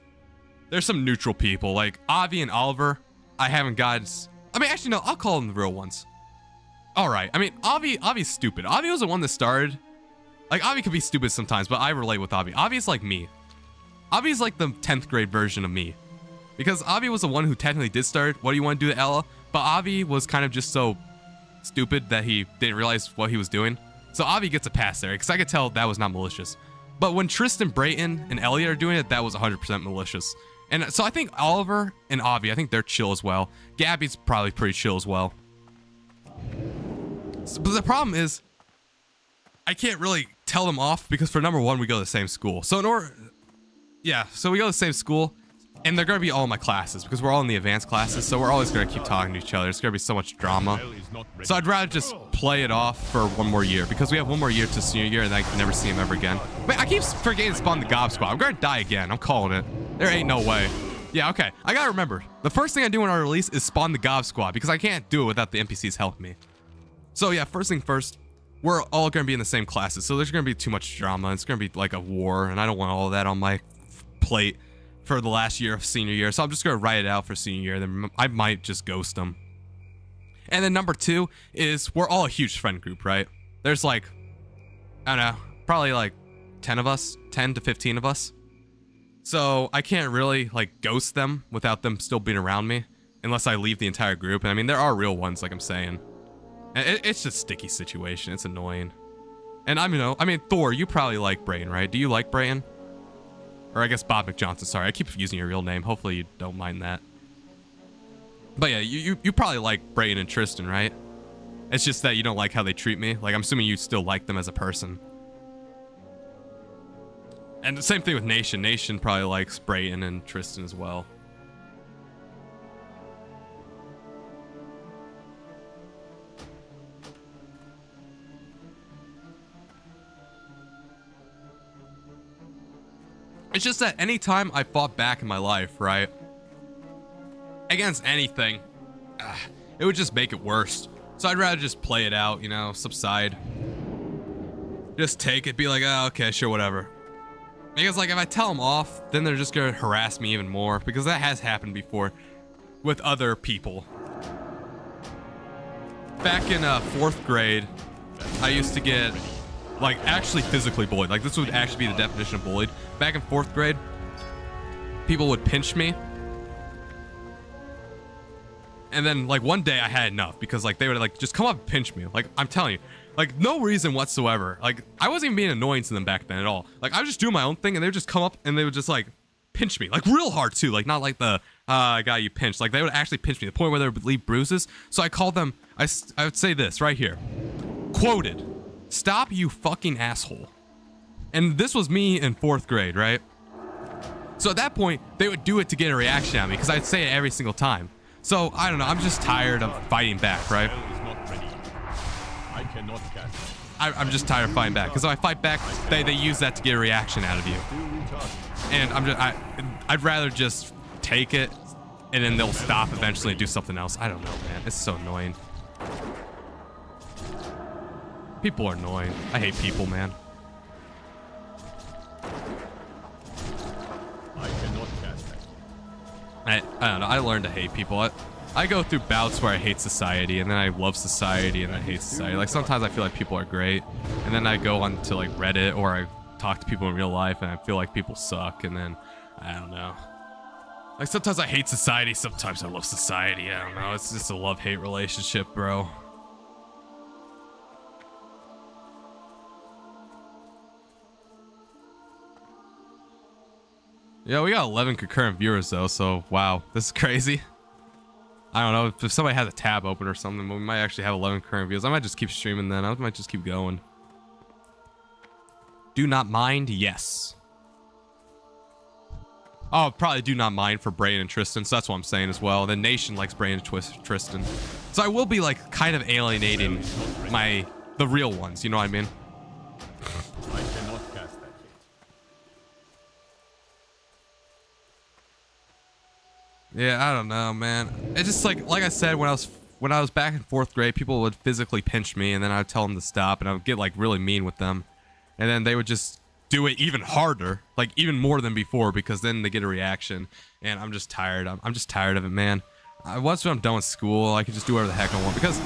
some neutral people, like Avi and Oliver. I haven't got... I mean, actually, no, I'll call them the real ones. All right. I mean, Avi's stupid. Avi was the one that started. Like, Avi could be stupid sometimes, but I relate with Avi. Avi's like me. Avi's like the 10th grade version of me. Because Avi was the one who technically did start What Do You Want to Do to Ella? But Avi was kind of just so stupid that he didn't realize what he was doing. So Avi gets a pass there, because I could tell that was not malicious. But when Tristan, Brayton, and Elliot are doing it, that was 100% malicious. And so I think Oliver and Avi, I think they're chill as well. Gabby's probably pretty chill as well. But the problem is, I can't really tell them off because for number one, we go to the same school. So in order... Yeah, so we go to the same school, and they're going to be all in my classes because we're all in the advanced classes, so we're always going to keep talking to each other. It's going to be so much drama. So I'd rather just play it off for one more year because we have one more year to senior year and I can never see him ever again. Wait, I keep forgetting to spawn the Gob Squad. I'm going to die again. I'm calling it. There ain't no way. Yeah, okay. I got to remember. The first thing I do when I release is spawn the Gob Squad because I can't do it without the NPCs helping me. So yeah, first thing first, we're all going to be in the same classes, so there's going to be too much drama. It's going to be like a war, and I don't want all of that on my plate for the last year of senior year. So I'm just going to write it out for senior year. Then I might just ghost them. And then number two is we're all a huge friend group, right? There's like, I don't know, probably like 10 of us, 10 to 15 of us. So I can't really like ghost them without them still being around me unless I leave the entire group. And I mean, there are real ones, like I'm saying. And it's just a sticky situation. It's annoying. And I mean, Thor, you probably like Brayton, right? Do you like Brayton? Or I guess Bob McJohnson. Sorry, I keep using your real name. Hopefully you don't mind that. But yeah, you probably like Brayton and Tristan, right? It's just that you don't like how they treat me. Like, I'm assuming you still like them as a person. And the same thing with Nation. Nation probably likes Brayton and Tristan as well. It's just that anytime I fought back in my life, right? Against anything, it would just make it worse. So I'd rather just play it out, you know, subside. Just take it, be like, oh, okay, sure, whatever. Because, like, if I tell them off, then they're just gonna harass me even more. Because that has happened before. with other people. Back in 4th grade, I used to get, like, actually physically bullied. Like, this would actually be the definition of bullied. Back in 4th grade, people would pinch me. And then, like, one day I had enough because, like, they would, like, just come up and pinch me. Like, I'm telling you, like, no reason whatsoever. Like, I wasn't even being annoying to them back then at all. Like, I was just doing my own thing, and they would just come up and they would just, like, pinch me. Like, real hard, too. Like, not like the guy you pinched. Like, they would actually pinch me to the point where they would leave bruises. So I called them, I would say this right here. Quoted, "Stop, you fucking asshole." And this was me in 4th grade, right? So at that point, they would do it to get a reaction out of me because I'd say it every single time. So, I don't know, I'm just tired of fighting back, right? Spell is not ready yet. I cannot cast it. I'm just tired of fighting back because if I fight back, they use that to get a reaction out of you. Still recharging. And I'd rather just take it and then they'll stop eventually and do something else. I don't know, man. It's so annoying. People are annoying. I hate people, man. I cannot cast that. I don't know. I learned to hate people. I go through bouts where I hate society, and then I love society, and I hate society. Like, sometimes I feel like people are great, and then I go on to, like, Reddit, or I talk to people in real life, and I feel like people suck, and then, I don't know. Like, sometimes I hate society, sometimes I love society. I don't know. It's just a love-hate relationship, bro. Yeah, we got 11 concurrent viewers, though, so wow, this is crazy. I don't know, if somebody has a tab open or something, we might actually have 11 current views. I might just keep streaming then. I might just keep going. Do not mind? Yes. Oh, probably do not mind for Brain and Tristan, so that's what I'm saying as well. The nation likes Brain and Tristan. So I will be, like, kind of alienating the real ones, you know what I mean? I cannot cast that yet. Yeah, I don't know, man. It's just like I said, when I was back in 4th grade, people would physically pinch me, and then I'd tell them to stop, and I would get, like, really mean with them. And then they would just do it even harder, like even more than before, because then they get a reaction. And I'm just tired. I'm just tired of it, man. Once I'm done with school, I can just do whatever the heck I want. Because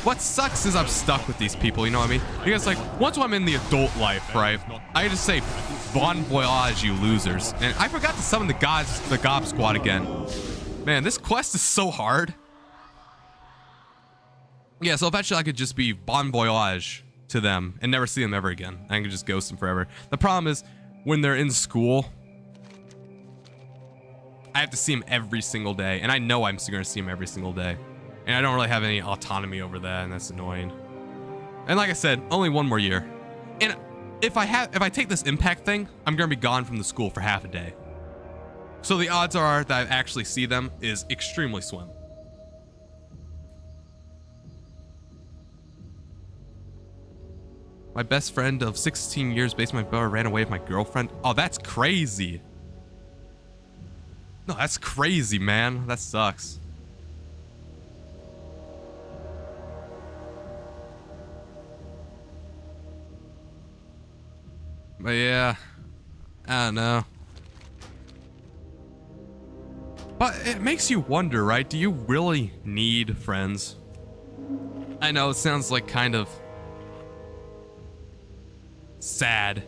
what sucks is I'm stuck with these people, you know what I mean? Because, like, once I'm in the adult life, right, I can just say, bon voyage, you losers. And I forgot to summon the Gob Squad again. Man, this quest is so hard. Yeah, so eventually I could just be bon voyage to them and never see them ever again. I can just ghost them forever. The problem is, when they're in school, I have to see them every single day, and I know I'm going to see them every single day, and I don't really have any autonomy over that, and that's annoying. And like I said, only one more year, and if I take this impact thing, I'm going to be gone from the school for half a day. So the odds are that I actually see them is extremely slim. My best friend of 16 years based on my brother ran away with my girlfriend. Oh, that's crazy. No, that's crazy, man. That sucks. But yeah, I don't know. But it makes you wonder, right? Do you really need friends? I know it sounds like kind of sad,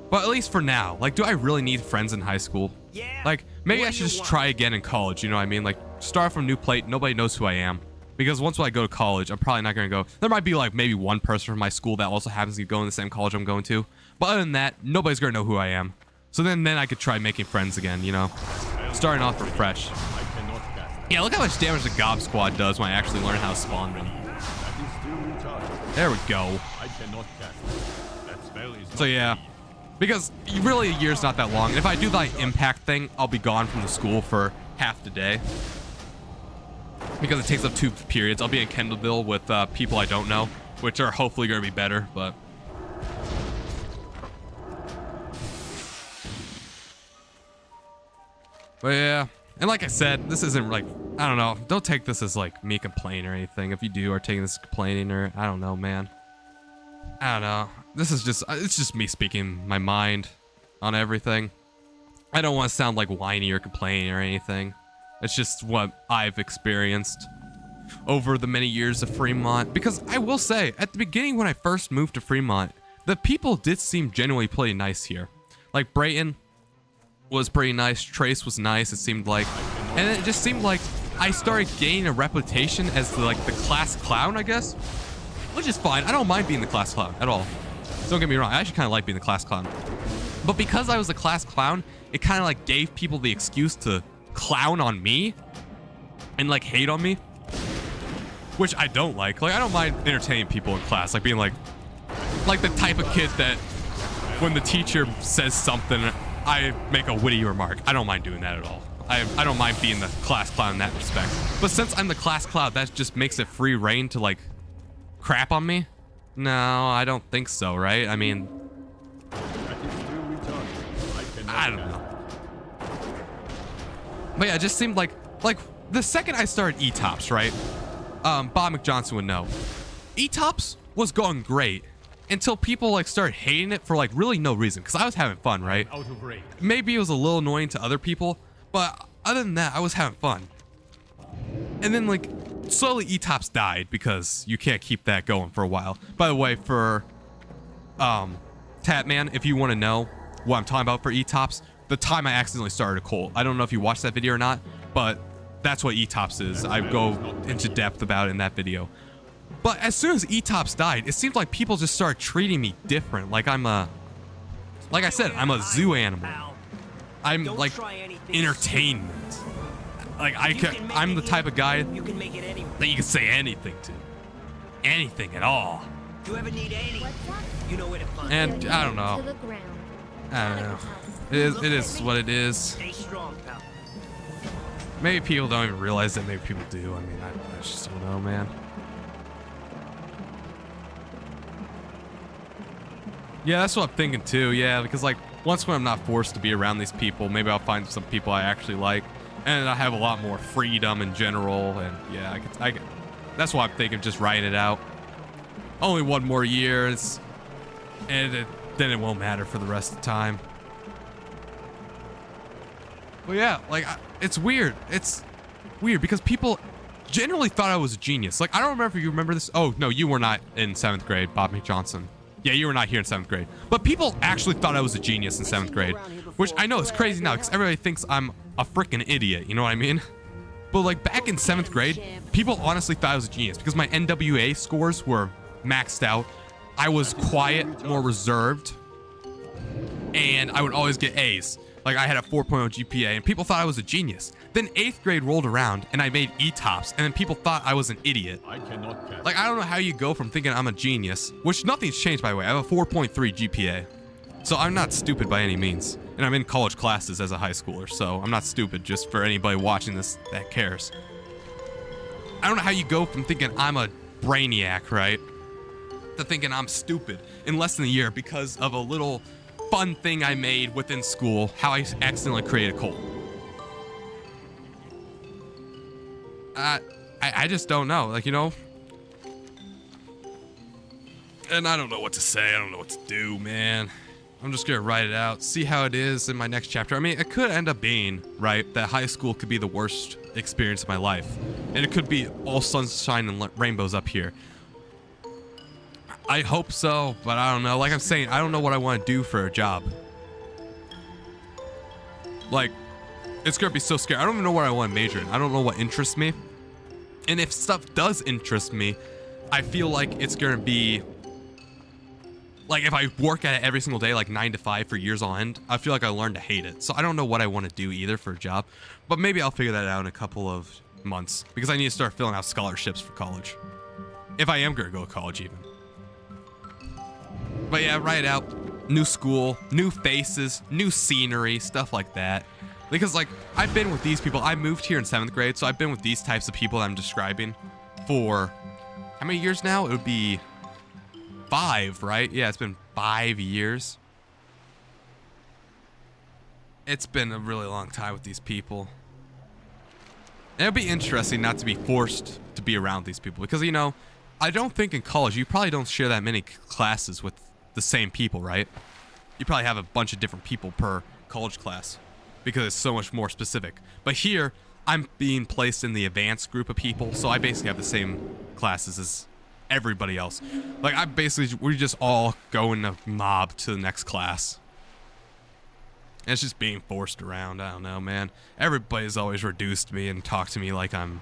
but at least for now, like, do I really need friends in high school? Yeah. Like, maybe What I do should you just want? try again in college, you know what I mean? Like, start from a new plate, nobody knows who I am. Because once I go to college, I'm probably not going to go. There might be, like, maybe one person from my school that also happens to go in the same college I'm going to. But other than that, nobody's going to know who I am. So then I could try making friends again, you know? Starting off fresh. I cannot cast that. Yeah, look how much damage the Gob Squad does when I actually learn how to spawn them. That is still recharging. There we go. I cannot cast that. That spell is So not yeah, ready. because really a year's not that long. And if I do the impact thing, I'll be gone from the school for half the day. Because it takes up 2 periods. I'll be in Kendallville with people I don't know, which are hopefully going to be better, but... But yeah, and like I said, this isn't like, I don't know, don't take this as like me complaining or anything. If you do are taking this complaining, or I don't know, man. I don't know. This is just, it's just me speaking my mind on everything. I don't want to sound like whiny or complaining or anything. It's just what I've experienced over the many years of Fremont. Because I will say, at the beginning when I first moved to Fremont, the people did seem genuinely pretty nice here. Like Brayton was pretty nice, Trace was nice, it seemed like. And it just seemed like I started gaining a reputation as like the class clown, I guess. Which is fine, I don't mind being the class clown at all. Don't get me wrong, I actually kind of like being the class clown. But because I was a class clown, it kind of like gave people the excuse to clown on me and like hate on me, which I don't like. Like I don't mind entertaining people in class, like being like the type of kid that when the teacher says something, I make a witty remark. I don't mind doing that at all. I don't mind being the class clown in that respect. But since I'm the class clown, that just makes it free reign to like crap on me. No, I don't think so, right? I mean, I don't know. But yeah, it just seemed like the second I started E-Tops, right? Bob McJohnson would know. E-Tops was going great until people like started hating it for like really no reason. Because I was having fun, right? Maybe it was a little annoying to other people, but other than that, I was having fun. And then like slowly E-Tops died because you can't keep that going for a while. By the way, for Tatman, if you want to know what I'm talking about for E-Tops, the time I accidentally started a cult. I don't know if you watched that video or not, but that's what E-Tops is. I go into depth about it in that video. But as soon as E-Tops died, it seems like people just started treating me different. Like I'm a, like I said, I'm a zoo animal. I'm like entertainment. Like I'm the type of guy that you can say anything to. Anything at all. You ever need any? You know where to find And I don't know. I don't know. It is what it is. Stay strong, pal. Maybe people don't even realize that. Maybe people do. I mean, I just don't know, man. Yeah, that's what I'm thinking too. Yeah, because like once when I'm not forced to be around these people, maybe I'll find some people I actually like, and I have a lot more freedom in general. And yeah, I could, that's why I'm thinking, just writing it out. Only one more year, then it won't matter for the rest of the time. But yeah, like it's weird. It's weird because people generally thought I was a genius. Like I don't remember if you remember this. Oh no, you were not in 7th grade, Bob McJohnson. Yeah, you were not here in 7th grade. But people actually thought I was a genius in 7th grade, which I know is crazy now because everybody thinks I'm a freaking idiot. You know what I mean? But like back in 7th grade, people honestly thought I was a genius because my NWA scores were maxed out. I was quiet, more reserved, and I would always get A's. Like I had a 4.0 GPA and people thought I was a genius. Then 8th grade rolled around and I made E-Tops and then people thought I was an idiot. Like I don't know how you go from thinking I'm a genius, which nothing's changed by the way. I have a 4.3 GPA. So I'm not stupid by any means. And I'm in college classes as a high schooler, so I'm not stupid, just for anybody watching this that cares. I don't know how you go from thinking I'm a brainiac, right, to thinking I'm stupid in less than a year because of a little fun thing I made within school, how I accidentally created a cult. I just don't know, like, you know. And I don't know what to say, I don't know what to do, man. I'm just gonna write it out, see how it is in my next chapter. I mean, it could end up being, right, that high school could be the worst experience of my life. And it could be all sunshine and rainbows up here. I hope so, but I don't know. Like I'm saying, I don't know what I want to do for a job. Like, it's gonna be so scary. I don't even know what I want to major in. I don't know what interests me. And if stuff does interest me, I feel like it's gonna be like if I work at it every single day, like 9 to 5 for years on end, I feel like I learn to hate it. So I don't know what I want to do either for a job, but maybe I'll figure that out in a couple of months because I need to start filling out scholarships for college. If I am gonna go to college even. But yeah, write out new school, new faces, new scenery, stuff like that. Because like I've been with these people. I moved here in 7th grade, so I've been with these types of people that I'm describing for how many years now? It would be 5, right? Yeah, it's been 5 years. It's been a really long time with these people. And it'd be interesting not to be forced to be around these people because, you know, I don't think in college you probably don't share that many classes with the same people, right? You probably have a bunch of different people per college class because it's so much more specific. But here, I'm being placed in the advanced group of people, so I basically have the same classes as everybody else. Like, we just all go in a mob to the next class. And it's just being forced around. I don't know, man. Everybody's always reduced me and talked to me like I'm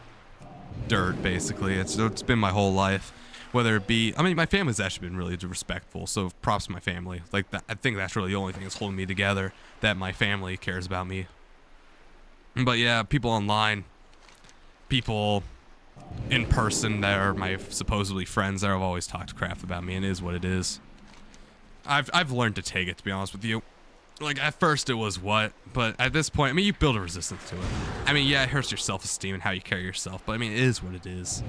dirt, basically. It's been my whole life. Whether it be, I mean, my family's actually been really respectful, so props to my family. Like, I think that's really the only thing that's holding me together, that my family cares about me. But yeah, people online, people in person that are my supposedly friends that have always talked crap about me, and it is what it is. I've learned to take it, to be honest with you. Like, at first it was what, but at this point, I mean, you build a resistance to it. I mean, yeah, it hurts your self-esteem and how you carry yourself, but I mean, it is what it is.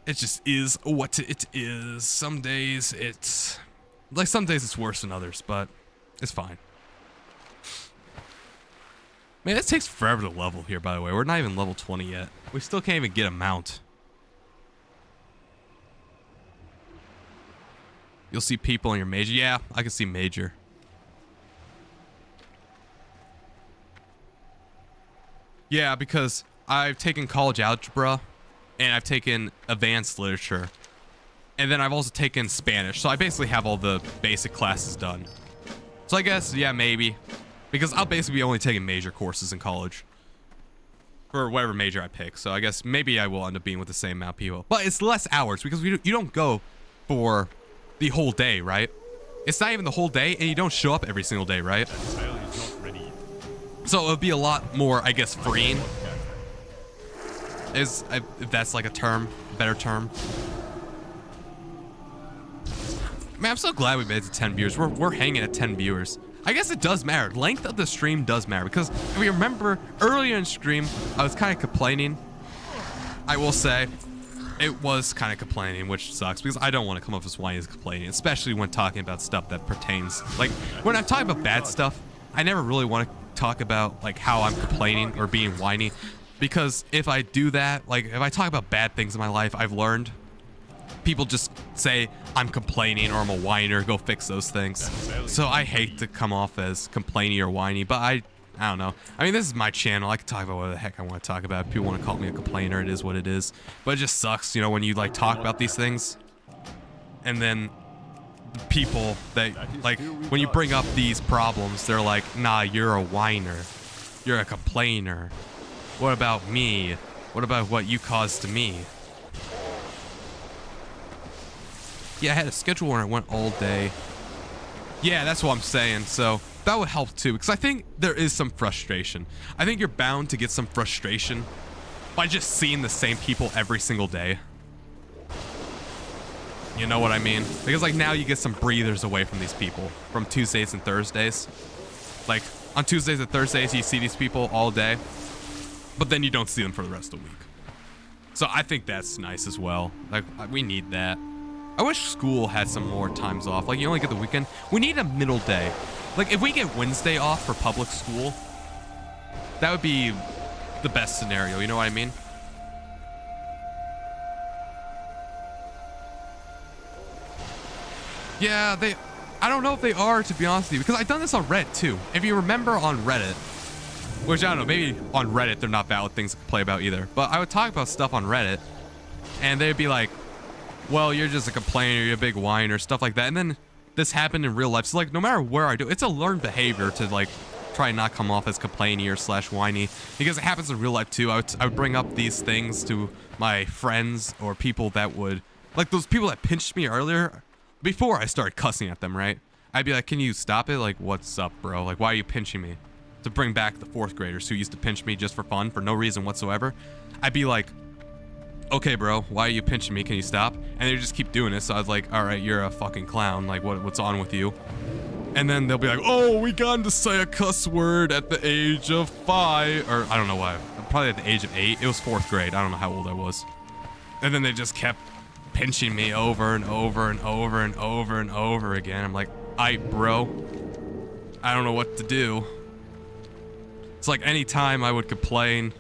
It just is what it is. Some days it's worse than others, but it's fine. Man, it takes forever to level here, by the way. We're not even level 20 yet. We still can't even get a mount. You'll see people in your major. Yeah, I can see major. Yeah, because I've taken college algebra and I've taken advanced literature. And then I've also taken Spanish. So I basically have all the basic classes done. So I guess, yeah, maybe. Because I'll basically be only taking major courses in college. For whatever major I pick. So I guess maybe I will end up being with the same amount of people. But it's less hours because you don't go for the whole day, right? It's not even the whole day, and you don't show up every single day, right? So it'll be a lot more, I guess, freeing. If that's like a better term. Man, I'm so glad we made it to 10 viewers. We're hanging at 10 viewers. I guess it does matter. Length of the stream does matter, because if you remember earlier in stream, I was kind of complaining. I will say, it was kind of complaining, which sucks, because I don't want to come off as whiny as complaining, especially when talking about stuff that pertains. Like, when I'm talking about bad stuff, I never really want to talk about, like, how I'm complaining or being whiny, because if I do that, like, if I talk about bad things in my life, I've learned, people just say I'm complaining or I'm a whiner, go fix those things. So I hate to come off as complainy or whiny, but I don't know. I mean, this is my channel. I can talk about what the heck I want to talk about. If people want to call me a complainer, it is what it is. But it just sucks, you know, when you, like, talk about these things, and then people that, like, when you bring up these problems, they're like, nah, you're a whiner. You're a complainer. What about me? What about what you caused to me? Yeah, I had a schedule where I went all day. Yeah, that's what I'm saying. So that would help too, because I think there is some frustration. I think you're bound to get some frustration by just seeing the same people every single day. You know what I mean? Because, like, now you get some breathers away from these people from Tuesdays and Thursdays. Like, on Tuesdays and Thursdays, you see these people all day, but then you don't see them for the rest of the week. So I think that's nice as well. Like, we need that. I wish school had some more times off. Like, you only get the weekend. We need a middle day. Like, if we get Wednesday off for public school, that would be the best scenario. You know what I mean? Yeah, I don't know if they are, to be honest with you, because I've done this on Reddit too. If you remember on Reddit, which I don't know, maybe on Reddit they're not valid things to play about either, but I would talk about stuff on Reddit, and they'd be like, well, you're just a complainer, you're a big whiner, stuff like that. And then this happened in real life. So, like, no matter where I do, it's a learned behavior to, like, try and not come off as complainy or / whiny, because it happens in real life too. I would bring up these things to my friends or people that would, like, those people that pinched me earlier. Before I started cussing at them, right? I'd be like, can you stop it? Like, what's up, bro? Like, why are you pinching me? To bring back the 4th graders who used to pinch me just for fun, for no reason whatsoever. I'd be like, okay, bro, why are you pinching me? Can you stop? And they just keep doing it. So I was like, all right, you're a fucking clown. Like, what's on with you? And then they'll be like, oh, we got him to say a cuss word at the age of 5. Or I don't know why. Probably at the age of 8. It was 4th grade. I don't know how old I was. And then they just kept pinching me over and over and over and over and over again. I'm like, bro, I don't know what to do. It's like any time I would complain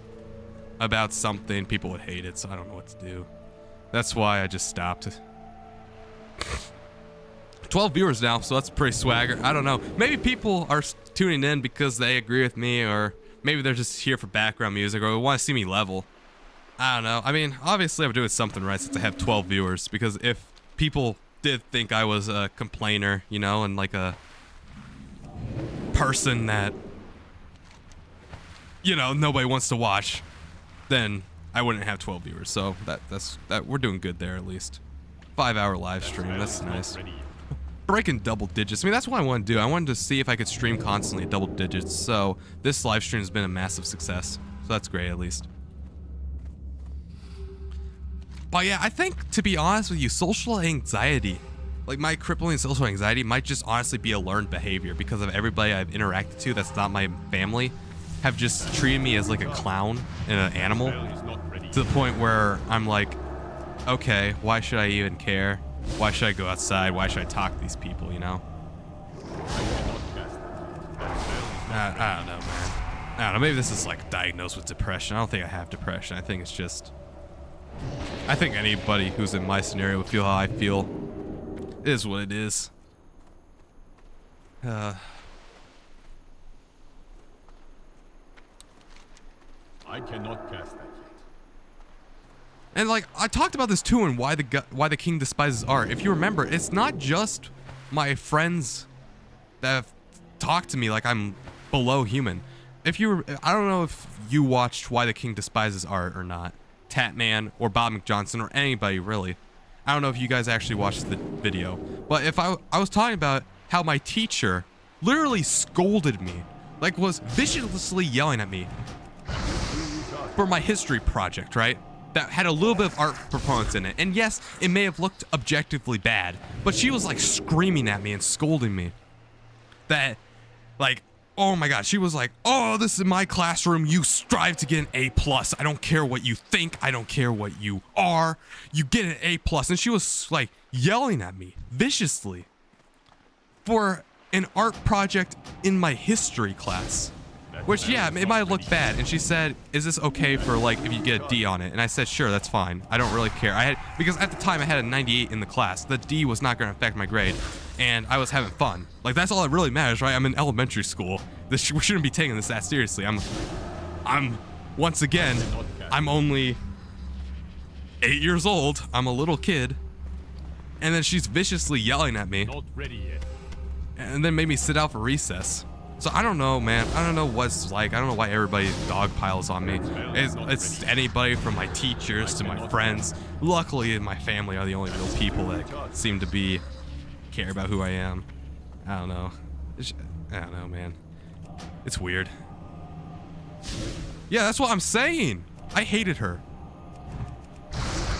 about something, people would hate it, so I don't know what to do. That's why I just stopped. 12 viewers now, so that's pretty swagger. I don't know. Maybe people are tuning in because they agree with me, or maybe they're just here for background music or want to see me level. I don't know. I mean, obviously I'm doing something right since I have 12 viewers, because if people did think I was a complainer, you know, and like a person that, you know, nobody wants to watch, then I wouldn't have 12 viewers. So that's we're doing good there at least. 5-hour live stream, that's nice. Breaking double digits. I mean, that's what I want to do. I wanted to see if I could stream constantly at double digits. So this live stream has been a massive success. So that's great at least. But yeah, I think, to be honest with you, social anxiety, like my crippling social anxiety, might just honestly be a learned behavior because of everybody I've interacted to that's not my family have just treated me as like a clown and an animal, to the point where I'm like, okay, why should I even care? Why should I go outside? Why should I talk to these people, you know? I don't know, man. I don't know, maybe this is like diagnosed with depression. I don't think I have depression. I think it's just... I think anybody who's in my scenario would feel how I feel. It is what it is. I cannot cast that yet. And like I talked about this too, and why the king despises art. If you remember, it's not just my friends that have talked to me like I'm below human. If you, I don't know if you watched Why the King Despises Art or not. Tatman or Bob McJohnson or anybody really. I don't know if you guys actually watched the video, but if I was talking about how my teacher literally scolded me, like was viciously yelling at me for my history project, right? That had a little bit of art performance in it. And yes, it may have looked objectively bad, but she was like screaming at me and scolding me. That, like, oh my God, she was like, oh, this is my classroom. You strive to get an A+. I don't care what you think. I don't care what you are. You get an A+. And she was like yelling at me viciously for an art project in my history class. Which, yeah, it might have looked bad. And she said, is this okay for, like, if you get a D on it? And I said, sure, that's fine. I don't really care. Because at the time I had a 98 in the class. The D was not going to affect my grade. And I was having fun. Like, that's all that really matters, right? I'm in elementary school. We shouldn't be taking this that seriously. Once again, I'm only 8 years old. I'm a little kid. And then she's viciously yelling at me. Not ready yet. And then made me sit out for recess. So I don't know, man. I don't know what it's like. I don't know why everybody dog piles on me. It's anybody from my teachers to my friends. Luckily, my family are the only real people that seem to care about who I am. I don't know. I don't know, man. It's weird. Yeah, that's what I'm saying. I hated her.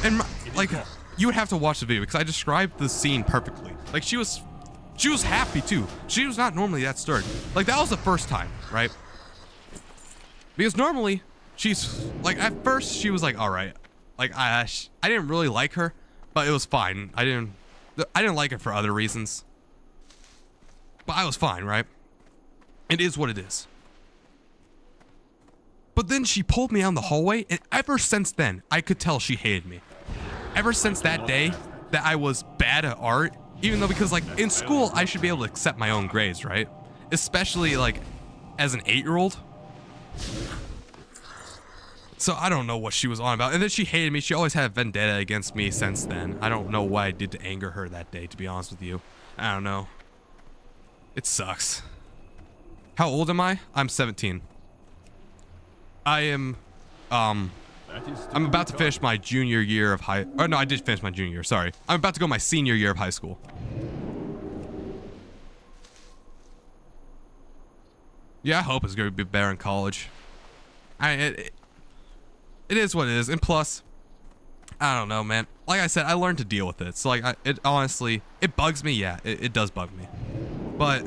And like, you would have to watch the video because I described the scene perfectly. Like she was happy too. She was not normally that stirred. Like that was the first time, right? Because normally she's like, at first she was like, all right. Like I didn't really like her, but it was fine. I didn't like her for other reasons, but I was fine, right? It is what it is. But then she pulled me out in the hallway, and ever since then, I could tell she hated me. Ever since that day that I was bad at art, even though because like in school, I should be able to accept my own grades, right? Especially like as an 8-year-old. So I don't know what she was on about. And then she hated me. She always had a vendetta against me since then. I don't know what I did to anger her that day, to be honest with you. I don't know. It sucks. How old am I? I'm 17. I am, I'm about to finish my junior year of no, I did finish my junior year, sorry. I'm about to go my senior year of high school. Yeah, I hope it's going to be better in college. It is what it is. And plus, I don't know, man. Like I said, I learned to deal with it. So like, it honestly, it bugs me. Yeah, it does bug me. But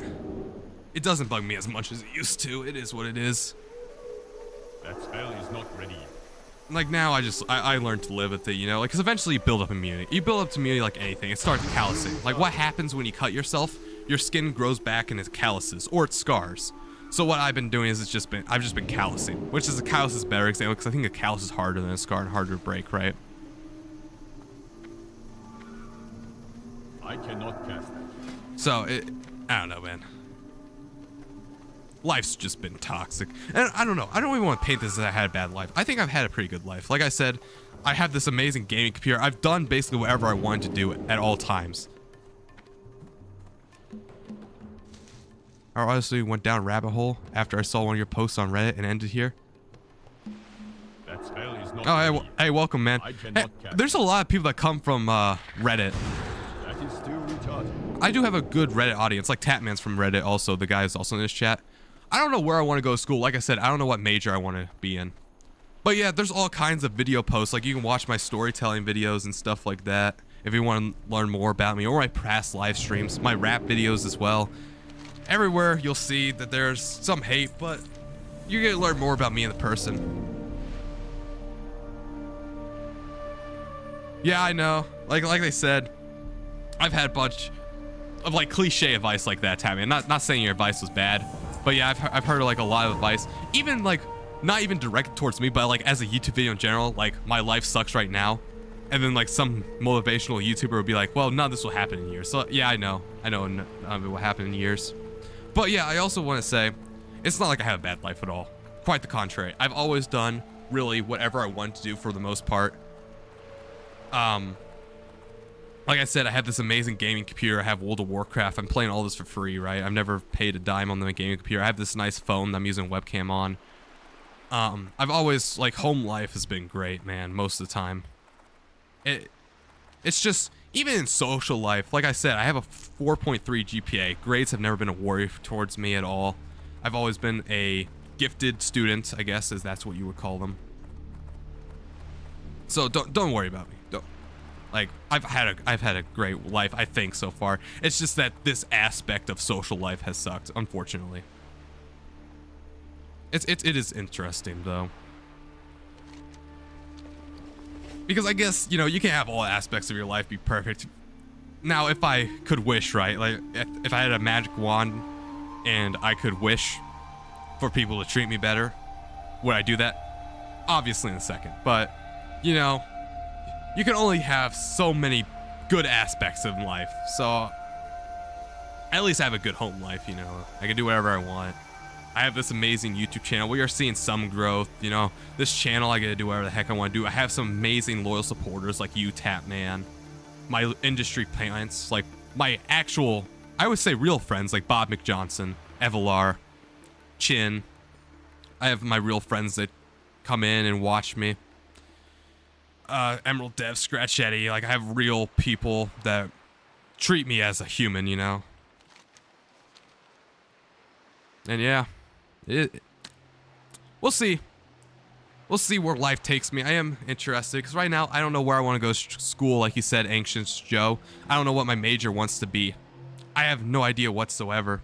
it doesn't bug me as much as it used to. It is what it is. That spell is not ready yet. Like now I learned to live with it, you know, like because eventually you build up immunity. You build up immunity like anything. It starts callousing. Like what happens when you cut yourself? Your skin grows back and it calluses or it scars. So what I've been doing is I've just been callousing, which is a callus is a better example because I think a callus is harder than a scar and harder to break, right? I cannot cast that. So I don't know, man. life's just been toxic. And I don't know. I don't even want to paint this as I had a bad life. I think I've had a pretty good life. Like I said, I have this amazing gaming computer. I've done basically whatever I wanted to do at all times. I honestly went down a rabbit hole after I saw one of your posts on Reddit and ended here. That spell is not Oh, ready hey, welcome, man. I cannot Hey, cast there's a lot of people that come from Reddit. That is still retarded. I do have a good Reddit audience. Like Tatman's from Reddit also. The guy is also in this chat. I don't know where I want to go to school. Like I said, I don't know what major I want to be in. But yeah, there's all kinds of video posts. Like you can watch my storytelling videos and stuff like that if you want to learn more about me, or my past live streams, my rap videos as well. Everywhere you'll see that there's some hate, but you're gonna learn more about me in the person. Yeah, I know. Like they said, I've had a bunch of like cliche advice like that, Tammy. Not saying your advice was bad, but yeah, I've heard like a lot of advice, even like not even directed towards me, but like as a YouTube video in general. Like my life sucks right now, and then like some motivational YouTuber would be like, well, none of this will happen in years. So yeah, I know none of it will happen in years. But yeah, I also want to say, it's not like I have a bad life at all. Quite the contrary. I've always done really whatever I wanted to do for the most part. Like I said, I have this amazing gaming computer. I have World of Warcraft. I'm playing all this for free, right? I've never paid a dime on the gaming computer. I have this nice phone that I'm using webcam on. I've always, like, home life has been great, man, most of the time. It's just, even in social life, like I said, I have a 4.3 GPA. Grades have never been a worry towards me at all. I've always been a gifted student, I guess, as that's what you would call them. So don't worry about me. Don't. Like, I've had a great life, I think, so far. It's just that this aspect of social life has sucked, unfortunately. It is interesting though, because I guess, you know, you can't have all aspects of your life be perfect. Now, if I could wish, right, like if I had a magic wand and I could wish for people to treat me better, would I do that? Obviously in a second, but you know, you can only have so many good aspects of life. So at least I have a good home life, you know. I can do whatever I want. I have this amazing YouTube channel. We are seeing some growth, you know. This channel, I get to do whatever the heck I want to do. I have some amazing loyal supporters like you, Tatman. My industry plants, like my actual, I would say real friends like Bob McJohnson, Evelar, Chin. I have my real friends that come in and watch me. Emerald Dev, Scratchetti. Like, I have real people that treat me as a human, you know. And yeah, we'll see. We'll see where life takes me. I am interested because right now I don't know where I want to go to school. Like you said, Ancients Joe. I don't know what my major wants to be. I have no idea whatsoever.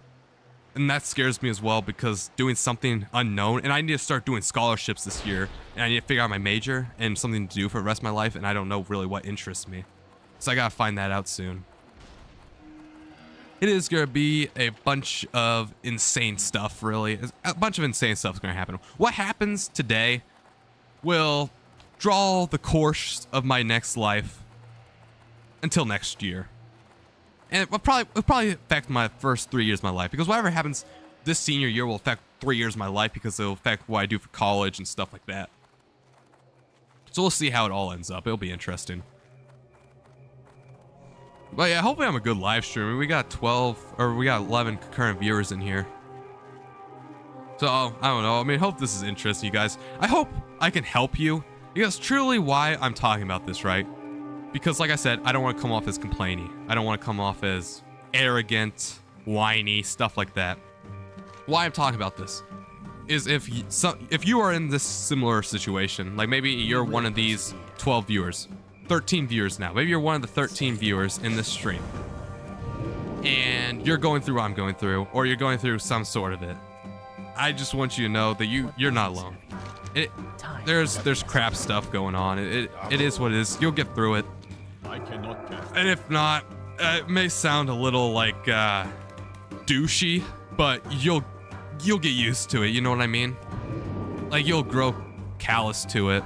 And that scares me as well, because doing something unknown, and I need to start doing scholarships this year, and I need to figure out my major and something to do for the rest of my life, and I don't know really what interests me. So I gotta find that out soon. It is gonna be a bunch of insane stuff, really. A bunch of insane stuff is gonna happen. What happens today will draw the course of my next life until next year. And it'll probably affect my first 3 years of my life, because whatever happens this senior year will affect 3 years of my life, because it'll affect what I do for college and stuff like that. So we'll see how it all ends up. It'll be interesting. But yeah, hopefully I'm a good live streamer. We got 11 concurrent viewers in here. So I don't know. I mean, hope this is interesting, you guys. I hope I can help you, because truly why I'm talking about this, right? Because like I said, I don't want to come off as complaining. I don't want to come off as arrogant, whiny, stuff like that. Why I'm talking about this is if you are in this similar situation, like maybe you're one of these 12 viewers, 13 viewers now. Maybe you're one of the 13 viewers in this stream, and you're going through what I'm going through, or you're going through some sort of it. I just want you to know that you're not alone. There's crap stuff going on. It is what it is. You'll get through it. I cannot cast. And if not, it may sound a little like douchey, but you'll get used to it. You know what I mean? Like, you'll grow callous to it,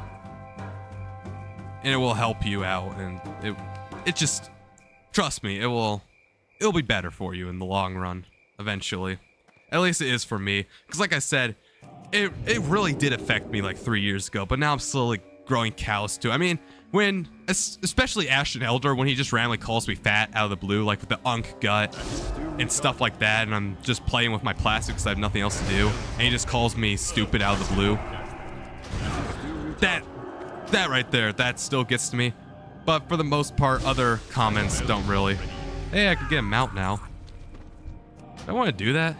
and it will help you out. And it just, trust me, it'll be better for you in the long run, eventually. At least it is for me. Because like I said, it really did affect me like 3 years ago, but now I'm slowly growing callous to it. I mean, when, especially Ashen Elder, when he just randomly calls me fat out of the blue, like with the unk gut and stuff like that, and I'm just playing with my plastic because I have nothing else to do, and he just calls me stupid out of the blue. That right there, that still gets to me. But for the most part, other comments don't really. Hey, I could get a mount now. Do I want to do that?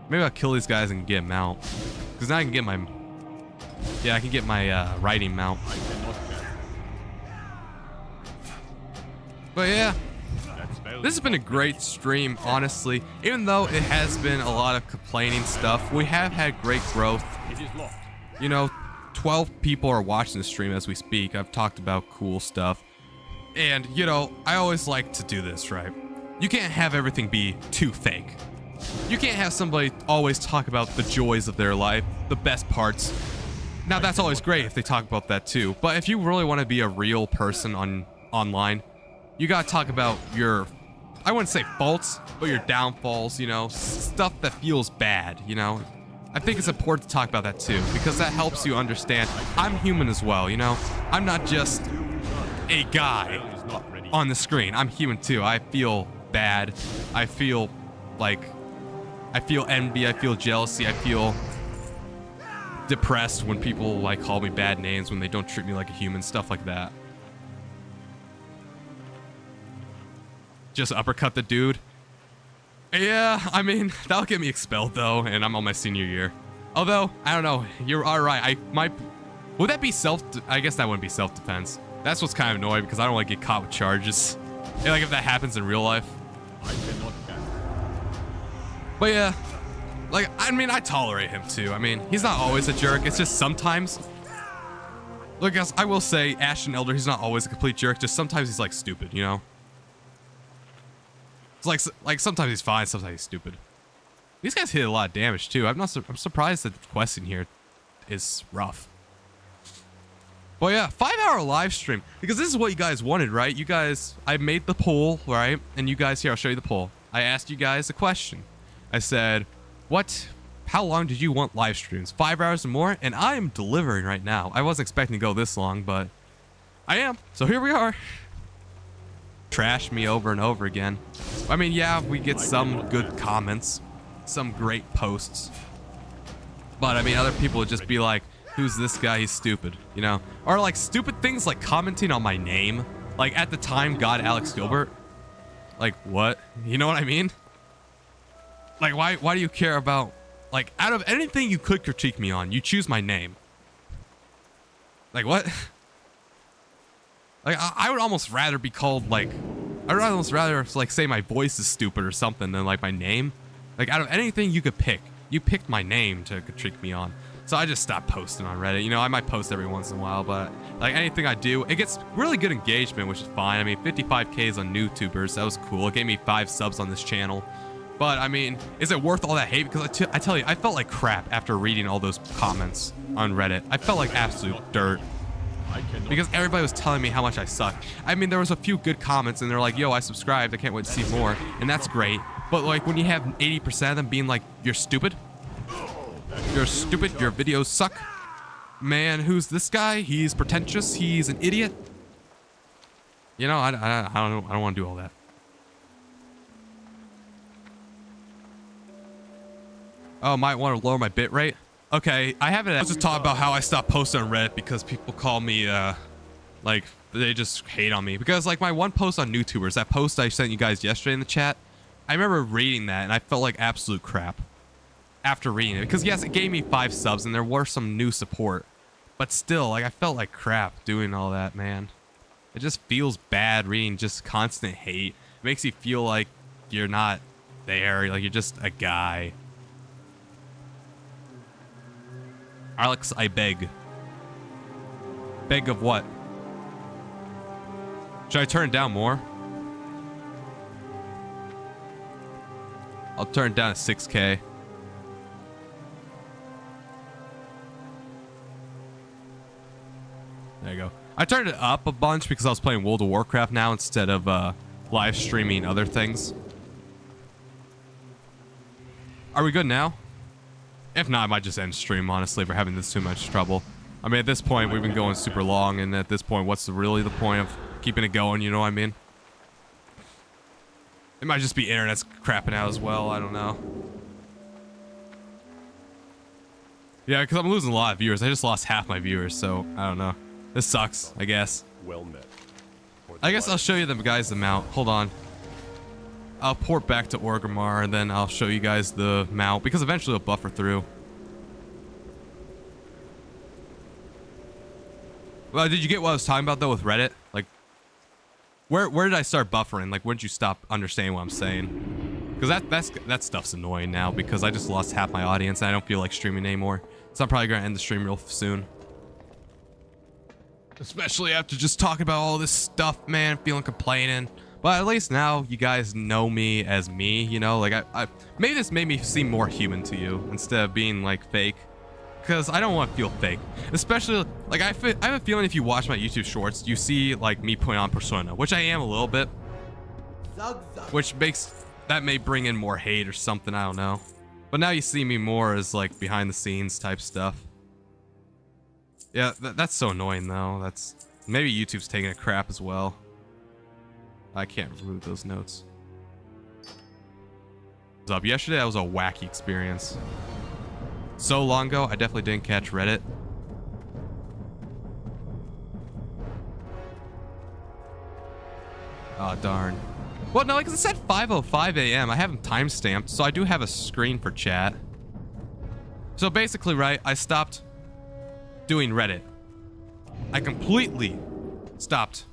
Maybe I'll kill these guys and get a mount. Because now I can get my... Yeah, I can get my riding mount. But yeah, this has been a great stream, honestly. Even though it has been a lot of complaining stuff, we have had great growth. You know, 12 people are watching the stream as we speak. I've talked about cool stuff. And, you know, I always like to do this, right? You can't have everything be too fake. You can't have somebody always talk about the joys of their life, the best parts. Now, that's always great if they talk about that too. But if you really want to be a real person online, you gotta talk about your, I wouldn't say faults, but your downfalls, you know, stuff that feels bad, you know? I think it's important to talk about that too, because that helps you understand I'm human as well, you know? I'm not just a guy on the screen. I'm human too. I feel bad. I feel envy. I feel jealousy. I feel depressed when people like call me bad names, when they don't treat me like a human, stuff like that. Just uppercut the dude. Yeah, I mean, that'll get me expelled though, and I'm on my senior year. Although, I don't know, you're alright. I might, would that be I guess that wouldn't be self-defense. That's what's kind of annoying, because I don't want to get caught with charges. And, like if that happens in real life. But yeah, like, I mean, I tolerate him too. I mean, he's not always a jerk. It's just sometimes. Look, guys, I will say, Ashen Elder, he's not always a complete jerk. Just sometimes he's like stupid, you know? It's like sometimes he's fine, sometimes he's stupid. These guys hit a lot of damage too. I'm surprised that the questing here is rough. But yeah, 5-hour live stream, because this is what you guys wanted, right? You guys, I made the poll, right? And you guys, here, I'll show you the poll. I asked you guys a question. I said, how long did you want live streams? 5 hours or more? And I am delivering right now. I wasn't expecting to go this long, but I am. So here we are. Trash me over and over again. I mean, yeah, we get some good comments, some great posts. But I mean, other people would just be like, who's this guy? He's stupid, you know? Or like stupid things like commenting on my name. Like at the time, God Alex Gilbert. Like what? You know what I mean? Like why do you care about, like, out of anything you could critique me on, you choose my name. Like what? Like I would almost rather be called like, I'd almost rather like say my voice is stupid or something than like my name. Like out of anything you could pick, you picked my name to critique me on. So I just stopped posting on Reddit. You know, I might post every once in a while, but like anything I do, it gets really good engagement, which is fine. I mean, 55Ks on YouTubers, that was cool. It gave me 5 subs on this channel. But I mean, is it worth all that hate? Because I tell you, I felt like crap after reading all those comments on Reddit. I felt like absolute dirt. Because everybody was telling me how much I suck. I mean, there was a few good comments and they're like, yo, I subscribed, I can't wait to see more. And that's great. But like when you have 80% of them being like, you're stupid. You're stupid, your videos suck. Man, who's this guy? He's pretentious, he's an idiot. You know, I don't want to do all that. Oh, might want to lower my bit rate. Okay, I haven't. Let's just talk about how I stopped posting on Reddit because people call me, like, they just hate on me. Because, like, my one post on YouTubers, that post I sent you guys yesterday in the chat, I remember reading that and I felt like absolute crap after reading it. Because, yes, it gave me 5 subs and there were some new support. But still, like, I felt like crap doing all that, man. It just feels bad reading just constant hate. It makes you feel like you're not there, like, you're just a guy. Alex, I beg. Beg of what? Should I turn it down more? I'll turn it down to 6K. There you go. I turned it up a bunch because I was playing World of Warcraft now instead of live streaming other things. Are we good now? If not, I might just end stream, honestly, if we're having this too much trouble. I mean, at this point, we've been going super long, and at this point, what's really the point of keeping it going, you know what I mean? It might just be internet's crapping out as well, I don't know. Yeah, because I'm losing a lot of viewers. I just lost half my viewers, so I don't know. This sucks, I guess. Well met. I guess I'll show you the guys the mount. Hold on. I'll port back to Orgrimmar, and then I'll show you guys the mount, because eventually it'll buffer through. Well, did you get what I was talking about, though, with Reddit? Like, where did I start buffering? Like, when did you stop understanding what I'm saying? Because that stuff's annoying now, because I just lost half my audience, and I don't feel like streaming anymore. So I'm probably going to end the stream real soon. Especially after just talking about all this stuff, man, feeling complaining. But at least now you guys know me as me, you know? Like, I maybe this made me seem more human to you instead of being, like, fake. Because I don't want to feel fake. Especially, like, I have a feeling if you watch my YouTube shorts, you see, like, me putting on persona, which I am a little bit. Which that may bring in more hate or something, I don't know. But now you see me more as, like, behind the scenes type stuff. Yeah, that's so annoying, though. Maybe YouTube's taking a crap as well. I can't remove those notes. What's up? Yesterday, that was a wacky experience. So long ago, I definitely didn't catch Reddit. Oh, darn. Well, no, because it said 5:05 a.m. I have them timestamped, so I do have a screen for chat. So basically, right, I stopped doing Reddit. I completely stopped